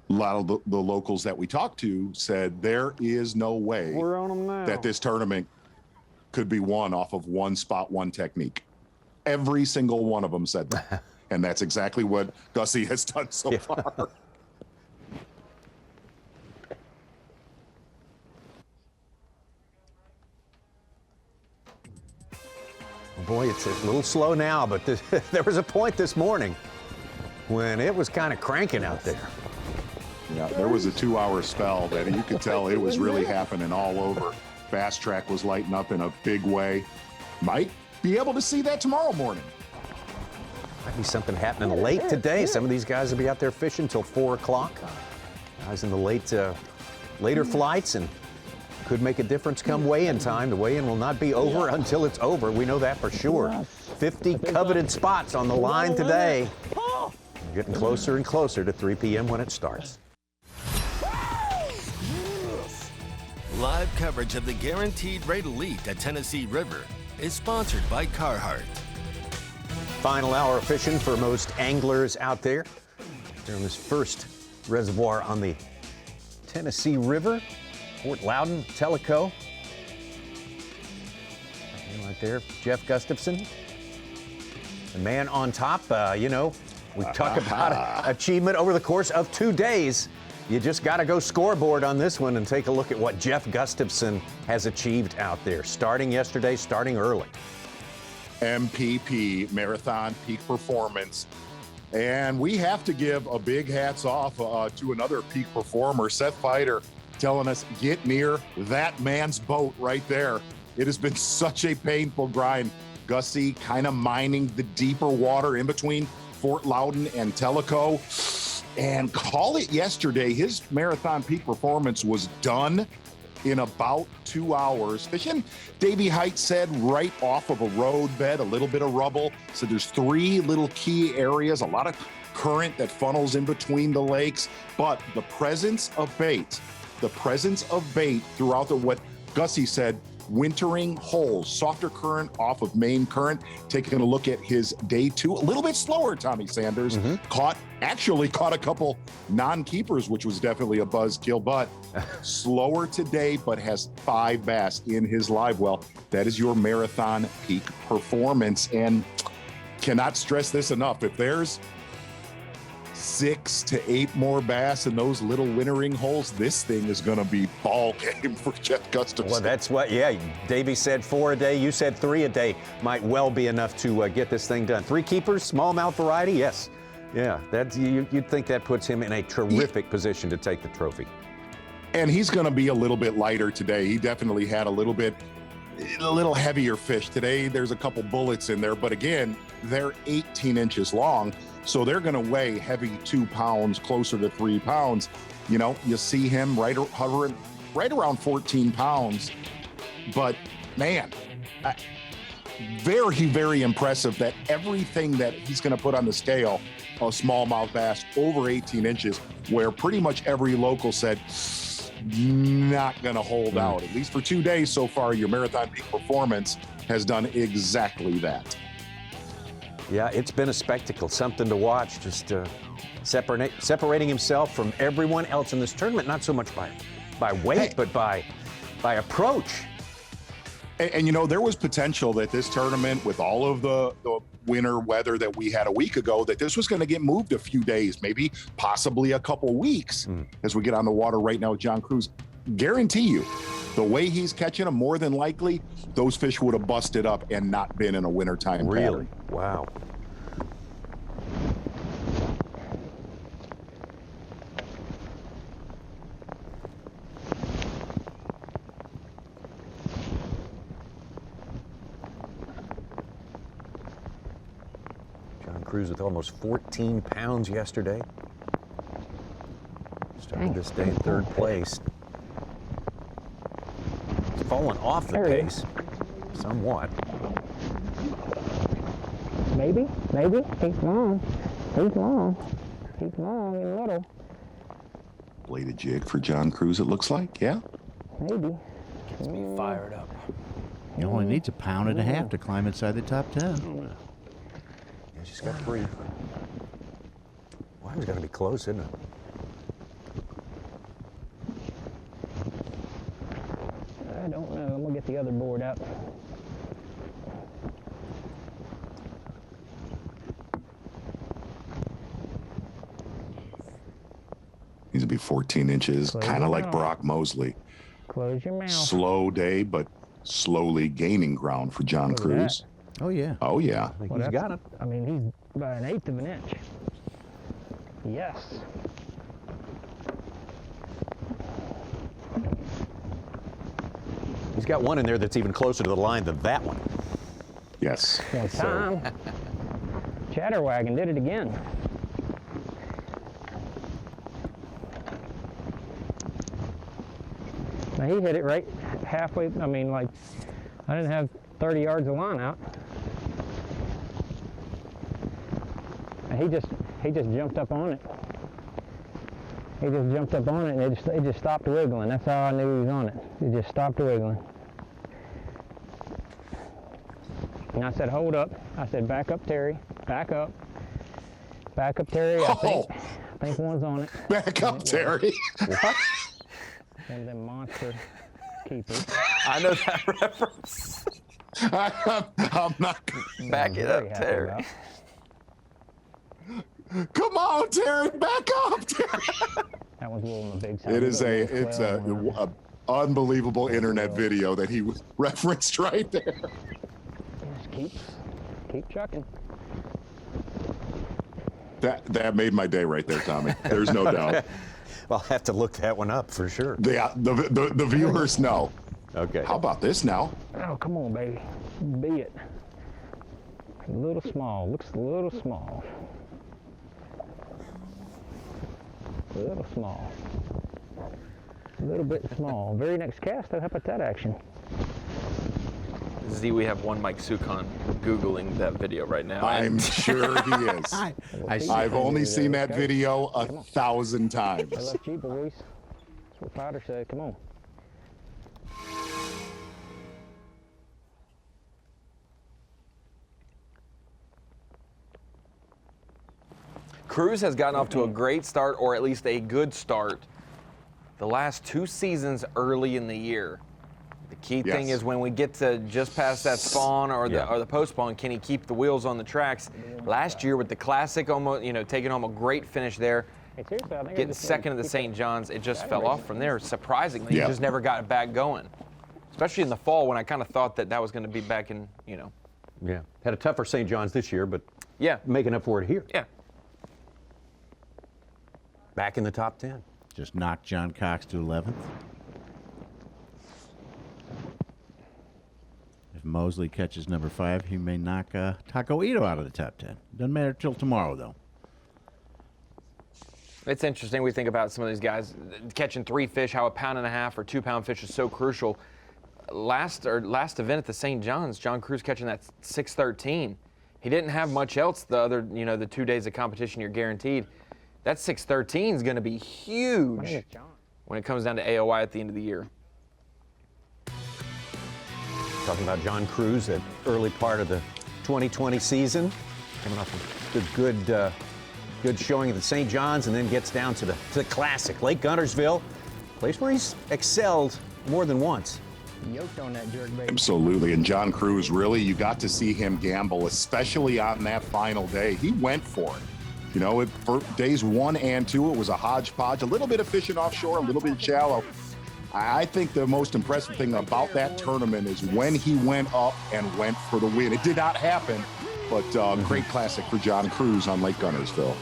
lot of the locals that we talked to said there is no way We're on them now. that this tournament could be won off of one spot, one technique. Every single one of them said that. And that's exactly what Gussie has done so far. Boy, it's a little slow now, but there was a point this morning when it was kind of cranking out there. Yeah, there was a 2-hour spell that you could tell it was really happening all over. Fast Track was lighting up in a big way. Might be able to see that tomorrow morning. Might be something happening late today. Some of these guys will be out there fishing till 4 o'clock. Guys in the later flights, and could make a difference come weigh-in time. The weigh-in will not be over until it's over. We know that for sure. 50 coveted spots on the line today. We're getting closer and closer to 3 p.m. when it starts. Live coverage of the Guaranteed Rate Elite at Tennessee River is sponsored by Carhartt. Final hour of fishing for most anglers out there. They're on this first reservoir on the Tennessee River. Fort Loudoun, Tellico. Right there, Jeff Gustafson. The man on top, we talk about achievement over the course of 2 days. You just got to go scoreboard on this one and take a look at what Jeff Gustafson has achieved out there. Starting yesterday, starting early. MPP, Marathon Peak Performance. And we have to give a big hats off to another peak performer, Seth Fighter, telling us, get near that man's boat right there. It has been such a painful grind. Gussie kind of mining the deeper water in between Fort Loudoun and Tellico. And call it yesterday, his Marathon Peak Performance was done in about 2 hours. Fishing, Davey Height said, right off of a road bed, a little bit of rubble. So there's 3 little key areas, a lot of current that funnels in between the lakes. But the presence of bait throughout what Gussie said, wintering holes, softer current off of main current. Taking a look at his day 2, a little bit slower, Tommy Sanders. Caught a couple non-keepers, which was definitely a buzzkill, but slower today, but has 5 bass in his live well. That is your Marathon Peak Performance, and cannot stress this enough. If there's 6 to 8 more bass in those little wintering holes, this thing is going to be ball game for Jeff Gustafson. Well, that's what, Davey said 4 a day. You said 3 a day might well be enough to get this thing done. 3 keepers, smallmouth variety, yes. Yeah, you'd think that puts him in a terrific position to take the trophy. And he's going to be a little bit lighter today. He definitely had a little heavier fish today. There's a couple bullets in there, but again, they're 18 inches long. So they're going to weigh heavy 2 pounds, closer to 3 pounds. You see him hovering right around 14 pounds. But man, very, very impressive that everything that he's going to put on the scale, a smallmouth bass over 18 inches, where pretty much every local said, not going to hold out. At least for 2 days so far, your Marathon Peak Performance has done exactly that. Yeah, it's been a spectacle, something to watch, just separating himself from everyone else in this tournament, not so much by weight, but by approach. And there was potential that this tournament, with all of the winter weather that we had a week ago, that this was going to get moved a few days, maybe possibly a couple weeks as we get on the water right now with John Cruz. Guarantee you, the way he's catching them, more than likely, those fish would have busted up and not been in a wintertime Really? pattern. Wow. John Cruz with almost 14 pounds yesterday. Started this day in 3rd place. He's fallen off the pace somewhat. Maybe. He's long and little. Bladed jig for John Cruz, it looks like, yeah? Maybe. Gets me fired up. He only needs a pound and a half to climb inside the top 10. Yeah, she's got 3. Well, it's got to be close, isn't it? I don't know. I'm going to get the other board out. Needs to be 14 inches, Close kind of your like mouth. Brock Mosley. Close your mouth. Slow day, but slowly gaining ground for John Look at Cruz. Oh, yeah. Oh, yeah. I think Well, he's that's- got it. I mean, he's about an eighth of an inch. Yes. He's got one in there that's even closer to the line than that one. Yes. One time. Chatterwagon did it again. Now he hit it right halfway. I mean, like, I didn't have 30 yards of line out. And he just jumped up on it. He just jumped up on it, and it just stopped wiggling. That's how I knew he was on it. It just stopped wiggling. And I said, hold up. I said, back up, Terry. Back up. Back up, Terry. I think one's on it. Back up, Terry. What? One of them monster keepers. I know that reference. I'm not. Back it up, Very happy Terry. about. Come on, Terry. Back up, Terry. That one's a little on the big side. It is a unbelievable internet video that he referenced right there. Just keep chucking. That made my day right there, Tommy. There's no doubt. I'll have to look that one up for sure. The viewers know. Okay. How about this now? Oh, come on, baby. Be it. A little small. Looks a little small. A little small. A little bit small. Very next cast, how about that action? Z, we have one Mike Sukon Googling that video right now. I'm sure he is. I've only seen that video 1,000 times. I left you, boys. That's what Powder said. Come on. Cruz has gotten off to a great start, or at least a good start, the last 2 seasons early in the year. The key thing is when we get to just past that spawn or the post spawn, can he keep the wheels on the tracks? Last year with the Classic, almost taking home a great finish there, getting second at the St. John's, it just fell off from there. Surprisingly, he just never got it back going. Especially in the fall when I kind of thought that was going to be back in, Yeah. Had a tougher St. John's this year, but making up for it here. Yeah. Back in the top 10. Just knocked John Cox to 11th. If Mosley catches number 5, he may knock Taco Ito out of the top 10. Doesn't matter till tomorrow, though. It's interesting. We think about some of these guys catching 3 fish, how a pound and a half or 2 pound fish is so crucial. Last event at the St. John's, John Cruz catching that 613. He didn't have much else the other, the 2 days of competition you're guaranteed. That 613 is going to be huge when it comes down to AOI at the end of the year. Talking about John Cruz, that early part of the 2020 season, coming off a good showing at the St. John's, and then gets down to the Classic, Lake Guntersville, place where he's excelled more than once. Yoked on that jerk, baby. Absolutely. And John Cruz, really, you got to see him gamble, especially on that final day. He went for it. For days 1 and 2, it was a hodgepodge, a little bit of fishing offshore, a little bit shallow. I think the most impressive thing about that tournament is when he went up and went for the win. It did not happen, but great Classic for John Cruz on Lake Guntersville.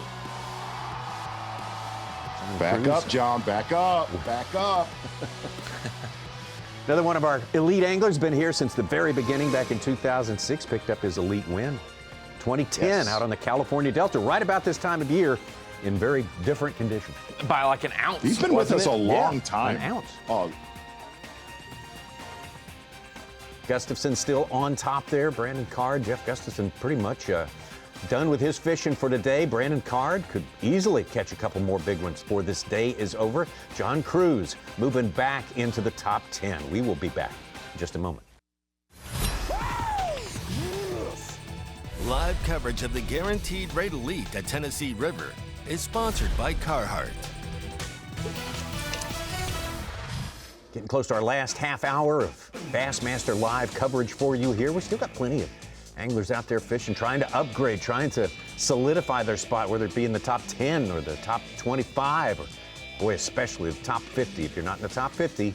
Back up, John. Back up. Back up. Another one of our elite anglers, been here since the very beginning back in 2006, picked up his elite win. 2010 out on the California Delta, right about this time of year, in very different conditions. By like an ounce. He's been with us a long time. An ounce. Oh. Gustafson still on top there. Brandon Carr, Jeff Gustafson pretty much done with his fishing for today. Brandon Card could easily catch a couple more big ones before this day is over. John Cruz moving back into the top 10. We will be back in just a moment. Live coverage of the Guaranteed Rate Elite at Tennessee River is sponsored by Carhartt. Getting close to our last half hour of Bassmaster live coverage for you here. We still got plenty of anglers out there fishing, trying to upgrade, trying to solidify their spot, whether it be in the top 10 or the top 25, or boy, especially the top 50. If you're not in the top 50,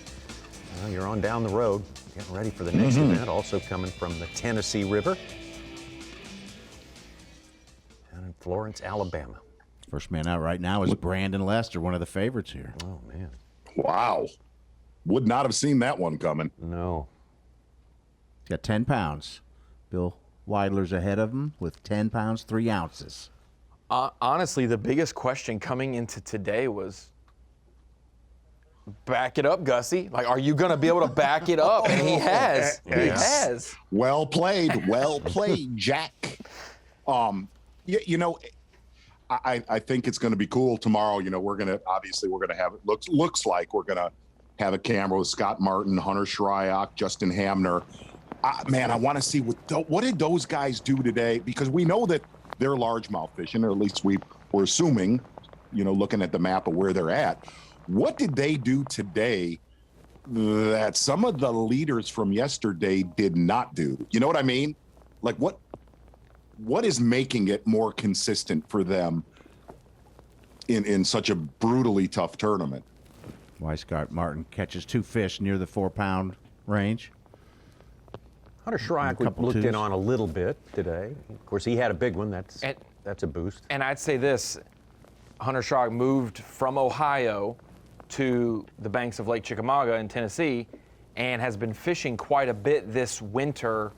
well, you're on down the road, getting ready for the next event, also coming from the Tennessee River down in Florence, Alabama. First man out right now is Brandon Lester, one of the favorites here. Oh, man. Wow. Would not have seen that one coming. No. He's got 10 pounds. Bill Weidler's ahead of him with 10 pounds, 3 ounces. Honestly, the biggest question coming into today was, back it up, Gussie. Like, are you going to be able to back it up? And he has. He has. Well played. Well played, Jack. You know, I think it's going to be cool tomorrow. You know, we're going to have, it looks like we're going to have a camera with Scott Martin, Hunter Shryock, Justin Hamner. Man, I want to see what did those guys do today, because we know that they're largemouth fishing, or at least we're assuming, you know, looking at the map of where they're at. What did they do today that some of the leaders from yesterday did not do? You know what I mean? Like what is making it more consistent for them in such a brutally tough tournament? Why Scott Martin catches 2 fish near the 4-pound range. Hunter Shryock we looked in on a little bit today. Of course, he had a big one. That's a boost. And I'd say this, Hunter Shryock moved from Ohio to the banks of Lake Chickamauga in Tennessee and has been fishing quite a bit this winter,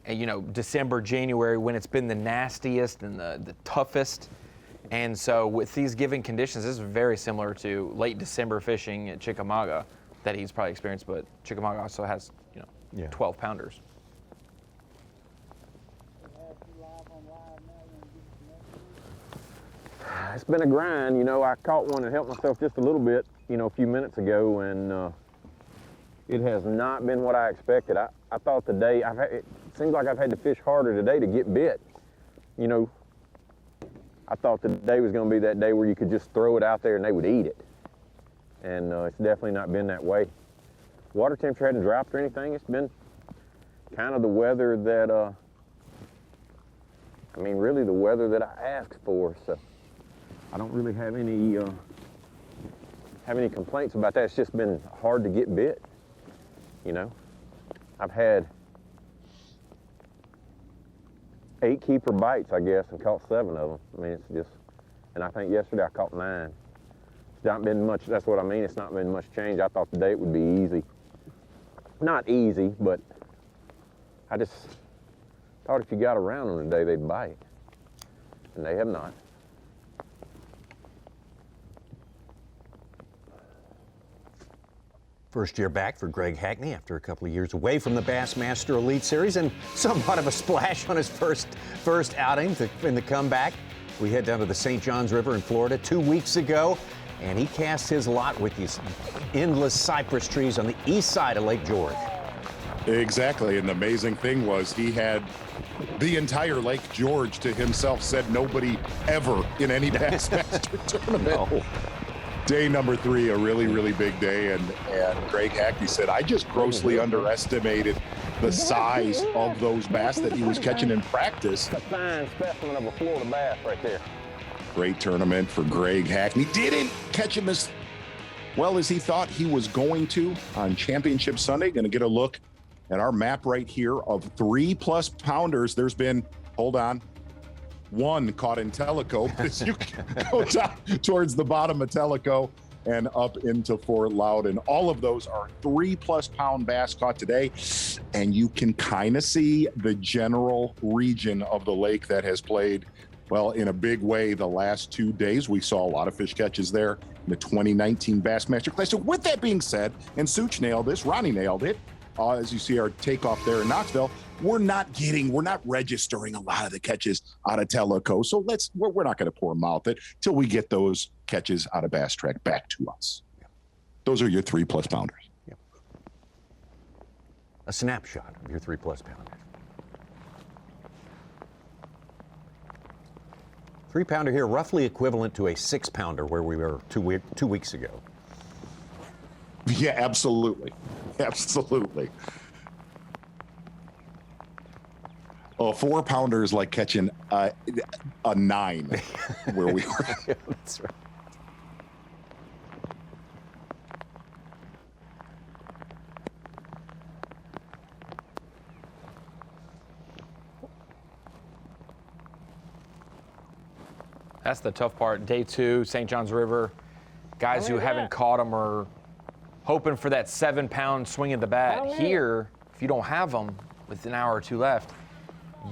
you know, December, January, when it's been the nastiest and the toughest. And so with these given conditions, this is very similar to late December fishing at Chickamauga that he's probably experienced, but Chickamauga also has, you know, 12 pounders. It's been a grind. You know, I caught one and helped myself just a little bit, you know, a few minutes ago, and it has not been what I expected. I thought today, it seems like I've had to fish harder today to get bit. You know, I thought today was going to be that day where you could just throw it out there and they would eat it. And it's definitely not been that way. Water temperature hadn't dropped or anything. It's been kind of the weather that, I mean, really the weather that I asked for. So I don't really have any complaints about that. It's just been hard to get bit. You know, I've had 8 keeper bites, I guess, and caught 7 of them. I mean, it's just, and I think yesterday I caught 9. It's not been much, that's what I mean, it's not been much change. I thought today it would be easy. Not easy, but I just thought if you got around them today, they'd bite. And they have not. First year back for Greg Hackney after a couple of years away from the Bassmaster Elite Series, and somewhat of a splash on his first outing in the comeback. We head down to the St. Johns River in Florida 2 weeks ago, and he cast his lot with these endless cypress trees on the east side of Lake George. Exactly, and the amazing thing was he had the entire Lake George to himself, said nobody ever in any Bassmaster tournament. No. Day number 3, a really, really big day, and Greg Hackney said, I just grossly underestimated the size of those bass that he was catching in practice. A fine specimen of a Florida bass right there. Great tournament for Greg Hackney. Didn't catch him as well as he thought he was going to on Championship Sunday. Going to get a look at our map right here of 3+ pounders. There's been, hold on, 1 caught in Tellico, as you go down towards the bottom of Tellico and up into Fort Loudoun. All of those are 3+ pound bass caught today. And you can kind of see the general region of the lake that has played, well, in a big way the last 2 days. We saw a lot of fish catches there in the 2019 Bassmaster Classic. So with that being said, and Such nailed this, Ronnie nailed it, as you see our takeoff there in Knoxville, we're not registering a lot of the catches out of Tellico. So we're not going to pour mouth it till we get those catches out of Bass Track back to us. Those are your 3+ pounders. Yep. A snapshot of your 3+ pounders. 3-pounder here, roughly equivalent to a 6-pounder where we were 2 weeks ago. Yeah, absolutely. Absolutely. A 4-pounder is like catching a 9 where we were. Yeah, that's right. That's the tough part. Day 2, St. Johns River. Guys who haven't caught them are hoping for that 7-pound swing of the bat. Here, if you don't have them with an hour or 2 left,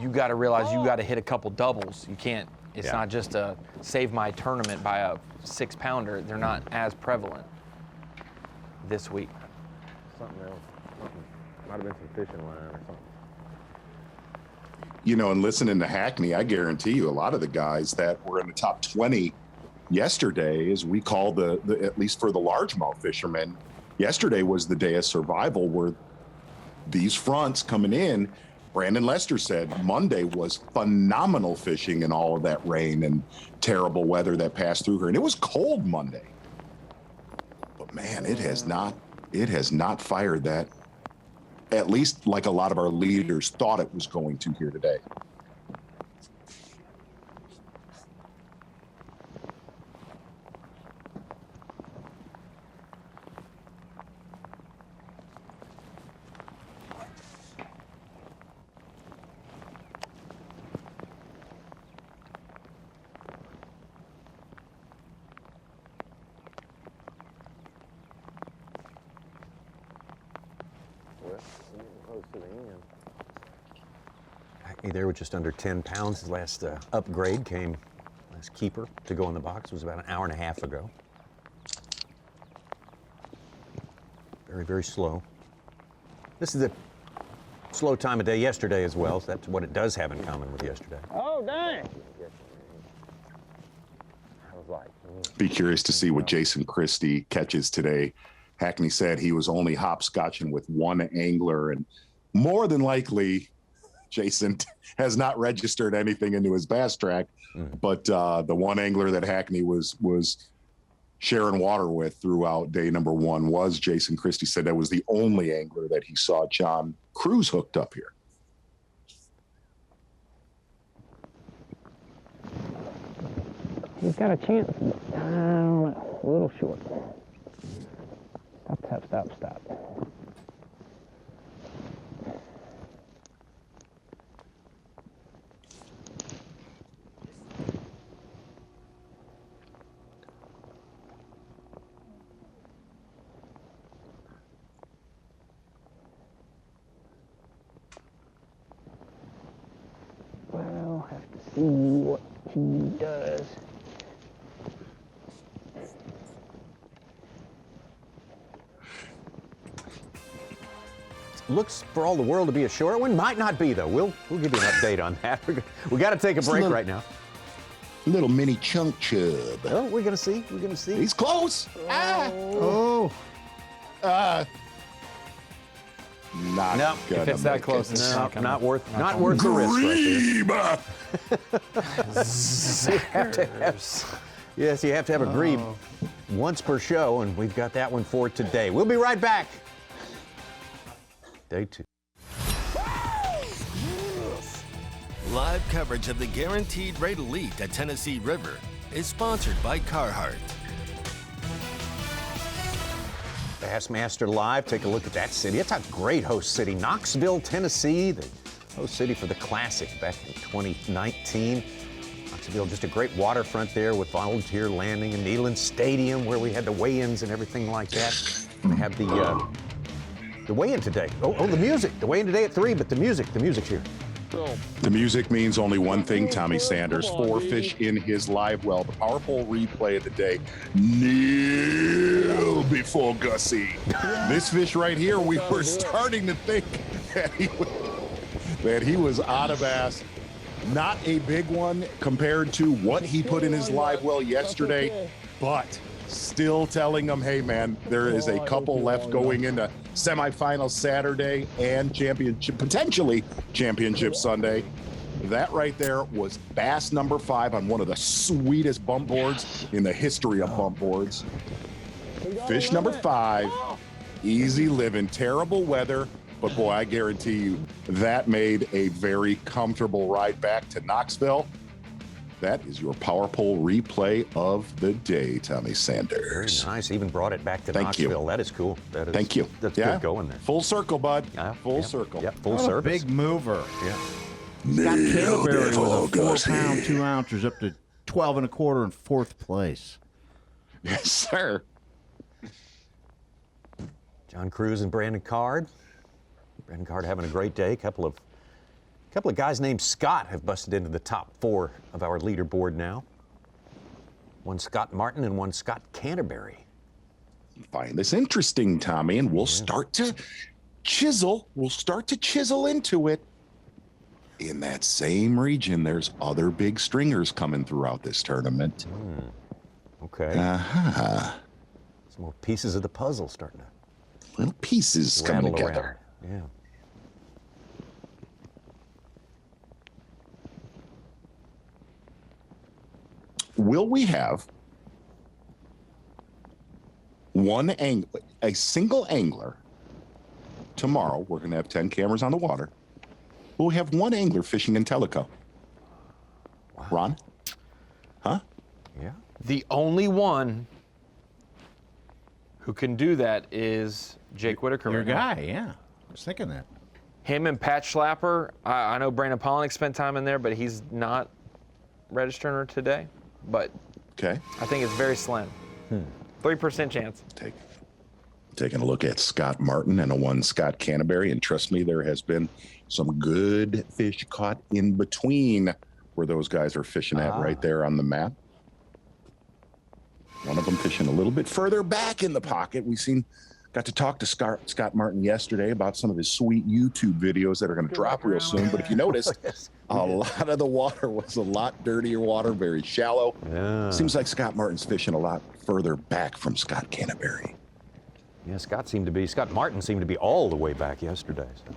you got to realize you got to hit a couple doubles. You can't. It's not just a save my tournament by a 6-pounder. They're not as prevalent this week. Something else. Might have been some fishing line or something. You know, and listening to Hackney, I guarantee you a lot of the guys that were in the top 20 yesterday, as we call the at least for the largemouth fishermen, yesterday was the day of survival where these fronts coming in. Brandon Lester said Monday was phenomenal fishing in all of that rain and terrible weather that passed through here. And it was cold Monday. But man, it has not fired that, at least like a lot of our leaders thought it was going to here today. There with just under 10 pounds. His last upgrade came, last keeper to go in the box was about an hour and a half ago. Very, very slow. This is a slow time of day yesterday as well, so that's what it does have in common with yesterday. Oh, dang. Be curious to see what Jason Christie catches today. Hackney said he was only hopscotching with one angler, and more than likely, Jason has not registered anything into his bass track, but the one angler that Hackney was sharing water with throughout day number 1 was Jason Christie. Said that was the only angler that he saw John Cruz hooked up here. He's got a chance. A little short. Stop. Well, have to see what he does. Looks for all the world to be a short one. Might not be, though. We'll give you an update on that. We got to take a break right now. Little mini chunk chub. Oh, we're gonna see. He's close. Not No, if it's that close, it's not worth the risk right there. Yes, you have to have a grebe once per show, and we've got that one for today. We'll be right back. Day 2. Live coverage of the Guaranteed Rate Elite at Tennessee River is sponsored by Carhartt. Bassmaster Live, take a look at that city. It's a great host city. Knoxville, Tennessee, the host city for the Classic back in 2019. Knoxville, just a great waterfront there with Volunteer Landing and Neyland Stadium where we had the weigh-ins and everything like that. We have the weigh-in today. Oh, the music. The weigh-in today at 3, but the music's here. The music means only one thing, Tommy Sanders. 4 fish in his live well. The Power Pole replay of the day. Nailed kneel before Gussie. This fish right here, we were starting to think that he was out of bass. Not a big one compared to what he put in his live well yesterday, but still telling him, hey man, there is a couple left going into semifinal Saturday and potentially championship Sunday. That right there was bass number 5 on one of the sweetest bump boards in the history of bump boards. Fish number 5, easy living, terrible weather, but boy, I guarantee you that made a very comfortable ride back to Knoxville. That is your Power Pole replay of the day, Tommy Sanders. Very nice. Even brought it back to Knoxville. That is cool. That is, Thank you. That's good going there. Full circle, bud. Full circle. Yep, full service. Big mover. Yeah. Scott Canterbury with a 4-pound 2 ounces up to 12 1/4 in 4th place. Yes, sir. John Cruz and Brandon Card. Brandon Card having a great day. A couple of guys named Scott have busted into the top 4 of our leaderboard now. One Scott Martin and one Scott Canterbury. Find this interesting, Tommy, and we'll start to chisel. We'll start to chisel into it. In that same region, there's other big stringers coming throughout this tournament. Okay. Uh-huh. Some more pieces of the puzzle starting to little pieces coming together. Yeah. Will we have a single angler tomorrow? We're going to have 10 cameras on the water. Will we have one angler fishing in Tellico? Wow. Ron? Huh? Yeah. The only one who can do that is Jake Whitaker. Your right now. guy, yeah. I was thinking that. Him and Pat Schlapper. I know Brandon Polnick spent time in there, but he's not registering today. But okay, I think it's very slim. 3% chance. Taking a look at Scott Martin and a one Scott Canterbury, and trust me, there has been some good fish caught in between where those guys are fishing at right there on the map. One of them fishing a little bit further back in the pocket. Got to talk to Scott Martin yesterday about some of his sweet YouTube videos that are going to drop real soon. But if you notice, a lot of the water was a lot dirtier water, very shallow. Yeah. Seems like Scott Martin's fishing a lot further back from Scott Canterbury. Yeah, Scott Martin seemed to be all the way back yesterday. So.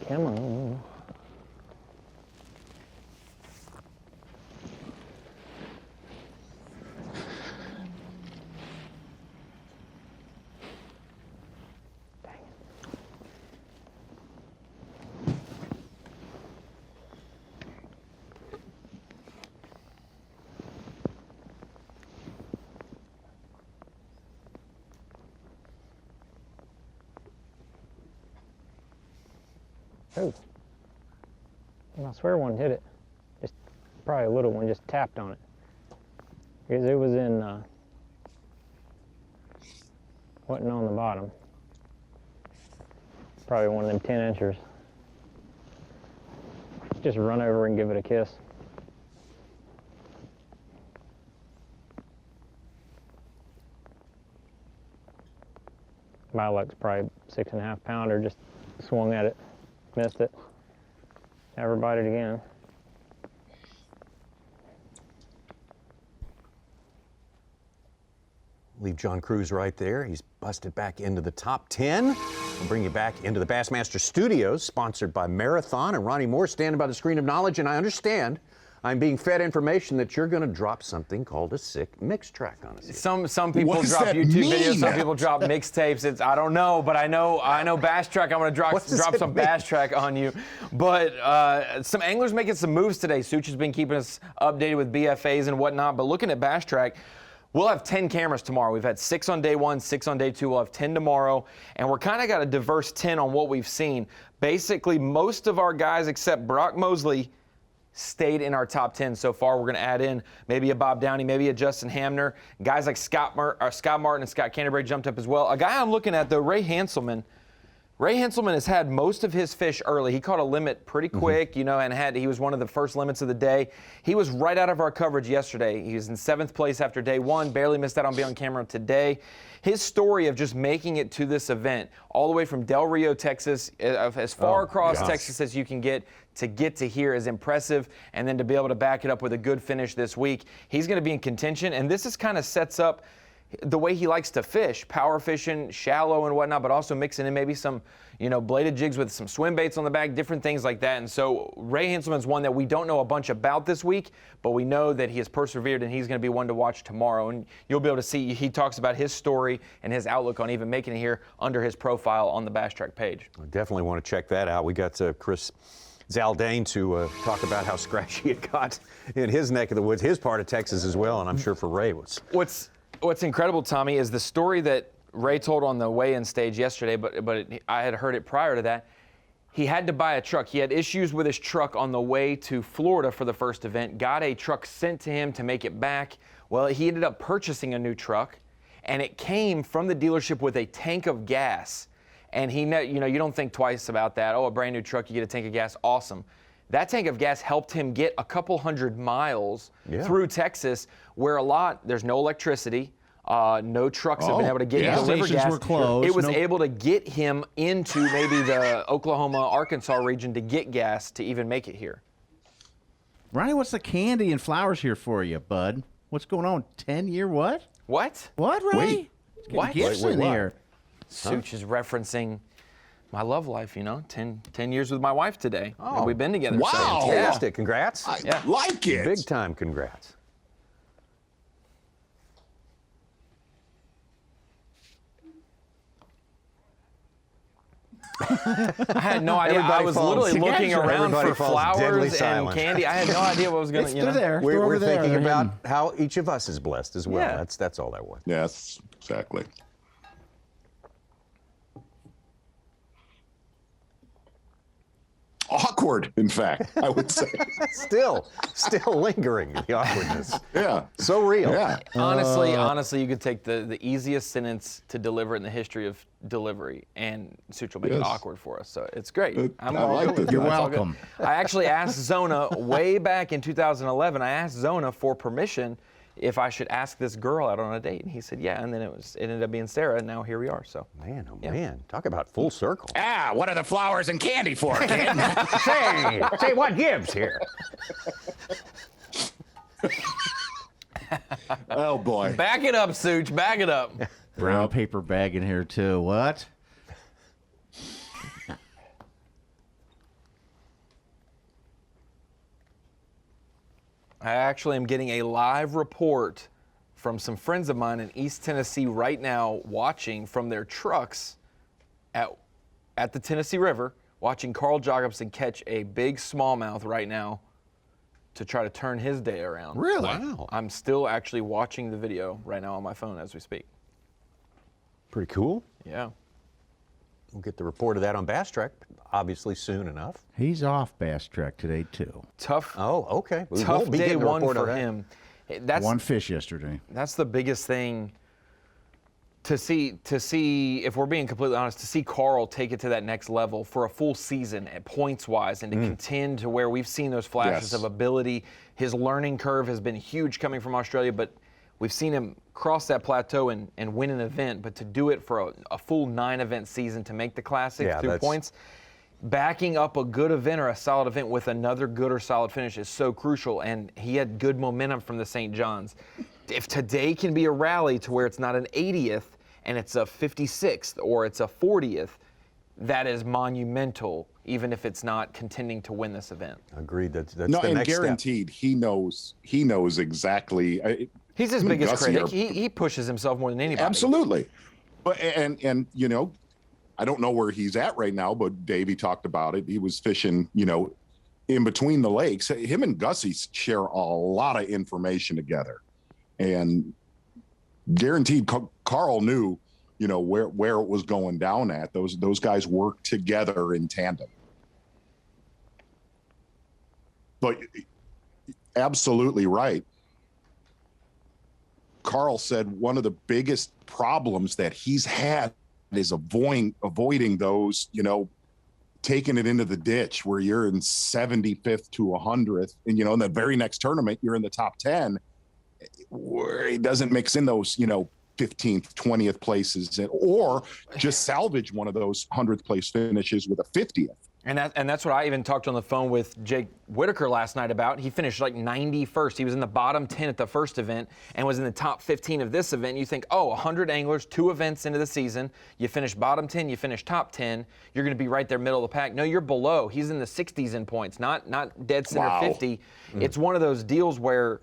Come on. Oh, I swear one hit it. Just probably a little one just tapped on it. Because it was in, wasn't on the bottom. Probably one of them 10 inchers. Just run over and give it a kiss. My luck's probably 6.5 pounder, just swung at it. Missed it. Never bite it again. Leave John Cruz right there. He's busted back into the top 10. We'll bring you back into the Bassmaster Studios, sponsored by Marathon. And Ronnie Moore standing by the screen of knowledge. And I understand I'm being fed information that you're going to drop something called a sick mix track on us. Some people drop YouTube videos, some people drop mixtapes. I don't know, but I know Bass Track. I'm going to drop some Bass Track on you. But some anglers making some moves today. Such has been keeping us updated with BFAs and whatnot. But looking at Bass Track, we'll have 10 cameras tomorrow. We've had 6 on day 1, 6 on day 2. We'll have 10 tomorrow. And we're kind of got a diverse 10 on what we've seen. Basically, most of our guys except Brock Mosley stayed in our top 10 so far. We're going to add in maybe a Bob Downey, maybe a Justin Hamner. Guys like Scott Martin and Scott Canterbury jumped up as well. A guy I'm looking at, though, Ray Hanselman, Ray Henselman has had most of his fish early. He caught a limit pretty quick, you know, and he was one of the first limits of the day. He was right out of our coverage yesterday. He was in 7th place after day 1, barely missed out on being on camera today. His story of just making it to this event, all the way from Del Rio, Texas, as far across Texas as you can get to here is impressive, and then to be able to back it up with a good finish this week. He's going to be in contention, and this is kind of sets up the way he likes to fish, power fishing, shallow and whatnot, but also mixing in maybe some, you know, bladed jigs with some swim baits on the back, different things like that. And so Ray Henselman's one that we don't know a bunch about this week, but we know that he has persevered, and he's going to be one to watch tomorrow. And you'll be able to see, he talks about his story and his outlook on even making it here under his profile on the Bass Track page. I definitely want to check that out. We got Chris Zaldain to talk about how scratchy it got in his neck of the woods, his part of Texas as well, and I'm sure for Ray was. What's incredible, Tommy, is the story that Ray told on the weigh-in stage yesterday, but I had heard it prior to that. He had to buy a truck. He had issues with his truck on the way to Florida for the first event, got a truck sent to him to make it back. Well, he ended up purchasing a new truck, and it came from the dealership with a tank of gas. And you know, you don't think twice about that. Oh, a brand new truck, you get a tank of gas, awesome. That tank of gas helped him get a couple hundred miles through Texas, where there's no electricity, no trucks have been able to get deliver gas. Were closed. It was able to get him into maybe the Oklahoma, Arkansas region to get gas to even make it here. Ronnie, what's the candy and flowers here for you, bud? What's going on? 10-year what? What? What, Ronnie? What? Gifts in here. Such is referencing my love life, you know, 10 years with my wife today. Oh, we've been together. Wow. So, Fantastic. Congrats. I like it. Big time congrats. I had no idea. I was literally looking around for flowers and candy. I had no idea what was going to, you know. There. We're thinking about how each of us is blessed as well. Yeah. That's all that was. Yes, exactly. Awkward, in fact, I would say. still lingering, the awkwardness. Yeah. So real. Yeah. Honestly, you could take the easiest sentence to deliver in the history of delivery, and Such will make it awkward for us. So it's great. I like it. You're welcome. I actually asked Zona way back in 2011. I asked Zona for permission if I should ask this girl out on a date, and he said yeah, and then it ended up being Sarah, and now here we are. So man, man, talk about full circle. What are the flowers and candy for, kid? say what gives here. Oh boy. Back it up, Such. Back it up. Brown paper bag in here too. What? I actually am getting a live report from some friends of mine in East Tennessee right now, watching from their trucks at the Tennessee River, watching Carl Jacobson catch a big smallmouth right now to try to turn his day around. Really? Wow. I'm still actually watching the video right now on my phone as we speak. Pretty cool. Yeah. We'll get the report of that on Bass Track, obviously soon enough. He's off Bass Track today too. Tough. Oh, okay. We Tough won't be day getting a one report for on that. him. One fish yesterday. That's the biggest thing to see, if we're being completely honest, to see Carl take it to that next level for a full season at points-wise, and to contend to where we've seen those flashes of ability. His learning curve has been huge coming from Australia, but we've seen him cross that plateau and win an event, but to do it for a full 9-event season to make the Classic through points, backing up a good event or a solid event with another good or solid finish is so crucial, and he had good momentum from the St. John's. If today can be a rally to where it's not an 80th and it's a 56th or it's a 40th, that is monumental, even if it's not contending to win this event. Agreed. That's no, the and next guaranteed, step. he knows exactly. He's his biggest critic. He pushes himself more than anybody. Absolutely. But and you know, I don't know where he's at right now, but Davey talked about it. He was fishing, you know, in between the lakes. Him and Gussie share a lot of information together, and guaranteed Carl knew, you know, where it was going down at. Those guys work together in tandem. But absolutely right. Carl said one of the biggest problems that he's had is avoiding those, taking it into the ditch where you're in 75th to 100th. And, in the very next tournament, you're in the top 10, where he doesn't mix in those, 15th, 20th places, or just salvage one of those 100th place finishes with a 50th. And that's what I even talked on the phone with Jake Whitaker last night about. He finished like 91st. He was in the bottom 10 at the first event and was in the top 15 of this event. You think, 100 anglers, 2 events into the season, you finish bottom 10, you finish top 10, you're going to be right there middle of the pack. No, you're below. He's in the 60s in points, not dead center 50. It's one of those deals where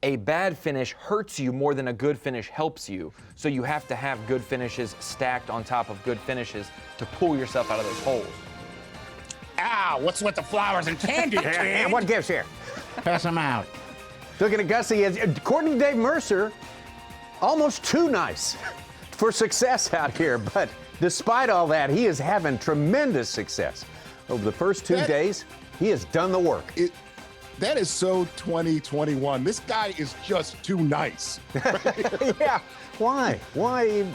a bad finish hurts you more than a good finish helps you. So you have to have good finishes stacked on top of good finishes to pull yourself out of those holes. What's with the flowers and candy? And what gives here? Pass them out. Looking at Gussie, according to Dave Mercer, almost too nice for success out here. But despite all that, he is having tremendous success. Over the first 2 days, he has done the work. That is so 2021. This guy is just too nice. Yeah. Why? Why?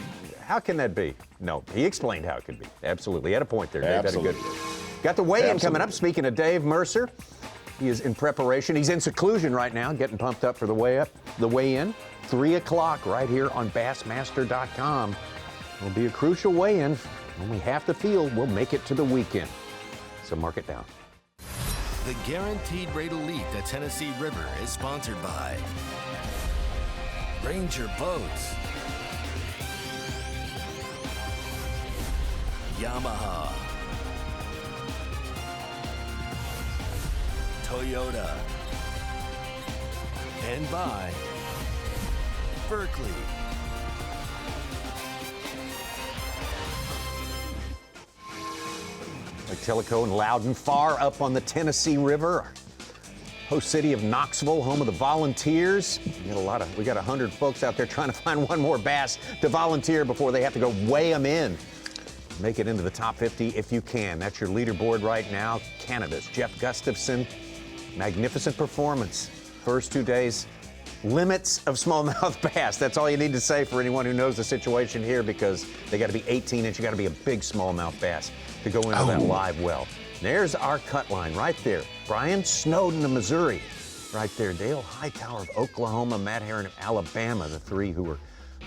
How can that be? No, he explained how it could be. Absolutely. He had a point there. Dave had a good. Got the weigh-in coming up. Speaking of Dave Mercer, he is in preparation. He's in seclusion right now, getting pumped up for the weigh-in. 3 o'clock right here on Bassmaster.com. Will be a crucial weigh-in. Only half the field will make it to the weekend. So mark it down. The Guaranteed Rate Elite at Tennessee River is sponsored by Ranger Boats, Yamaha, Toyota, and by Berkeley. Like Tellico and Loudoun, far up on the Tennessee River. Host city of Knoxville, home of the Volunteers. We got 100 folks out there trying to find one more bass to volunteer before they have to go weigh them in. Make it into the top 50 if you can. That's your leaderboard right now. Canada's Jeff Gustafson. Magnificent performance. First 2 days, limits of smallmouth bass. That's all you need to say for anyone who knows the situation here, because they got to be 18-inch. You got to be a big smallmouth bass to go into that live well. There's our cut line right there. Brian Snowden of Missouri, right there. Dale Hightower of Oklahoma, Matt Herron of Alabama, the 3 who were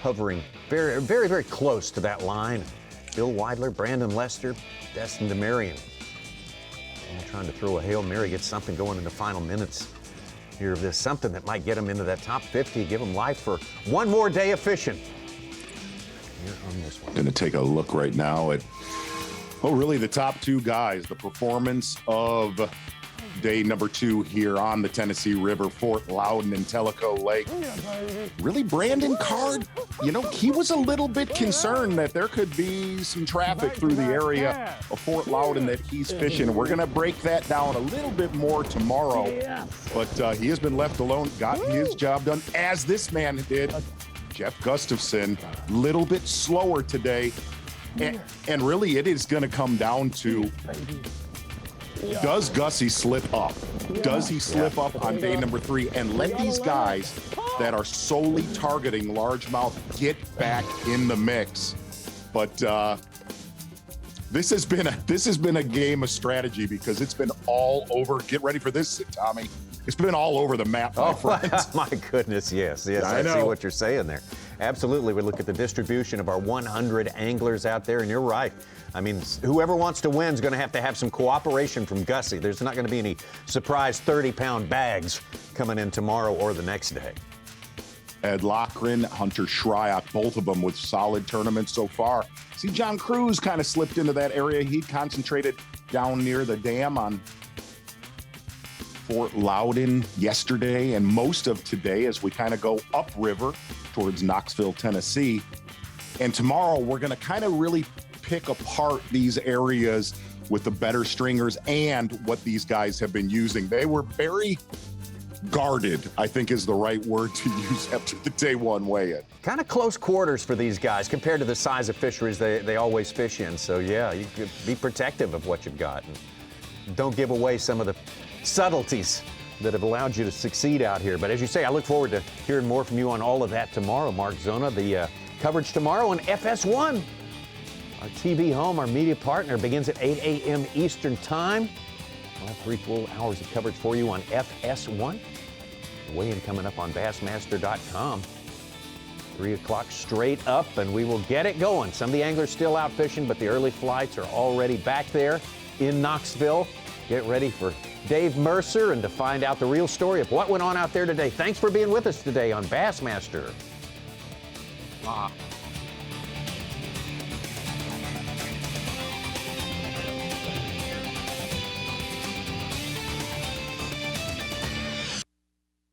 hovering very, very, very close to that line. Bill Weidler, Brandon Lester, Destin DeMarion. Trying to throw a Hail Mary, get something going in the final minutes here of this. Something that might get them into that top 50, give them life for one more day of fishing. Here on this one. Going to take a look right now at, really the top 2 guys, the performance of day number 2 here on the Tennessee River, Fort Loudoun and Tellico Lake. Really, Brandon Card, he was a little bit concerned that there could be some traffic through the area of Fort Loudoun that he's fishing. We're going to break that down a little bit more tomorrow. But he has been left alone, got his job done, as this man did. Jeff Gustafson, a little bit slower today. And really, it is going to come down to, does Gussie slip up? Does he slip up on day number 3 and let these guys that are solely targeting largemouth get back in the mix? But this has been a game of strategy, because it's been all over. Get ready for this, Tommy. It's been all over the map, my friends. My goodness, yes, I see what you're saying there. Absolutely. We look at the distribution of our 100 anglers out there, and you're right. I mean, whoever wants to win is going to have some cooperation from Gussie. There's not going to be any surprise 30-pound bags coming in tomorrow or the next day. Ed Lochran, Hunter Shryock, both of them with solid tournaments so far. See, John Cruz kind of slipped into that area. He concentrated down near the dam on Fort Loudoun yesterday and most of today as we kind of go upriver towards Knoxville, Tennessee. And tomorrow we're going to kind of really pick apart these areas with the better stringers and what these guys have been using. They were very guarded, I think is the right word to use after the day 1 weigh-in. Kind of close quarters for these guys compared to the size of fisheries they always fish in. So yeah, you could be protective of what you've got. And don't give away some of the subtleties that have allowed you to succeed out here. But as you say, I look forward to hearing more from you on all of that tomorrow. Mark Zona, the coverage tomorrow on FS1. Our TV home, our media partner, begins at 8 a.m. Eastern Time. We'll have 3 full hours of coverage for you on FS1. Weigh-in coming up on Bassmaster.com. 3 o'clock straight up, and we will get it going. Some of the anglers still out fishing, but the early flights are already back there in Knoxville. Get ready for Dave Mercer and to find out the real story of what went on out there today. Thanks for being with us today on Bassmaster. Wow.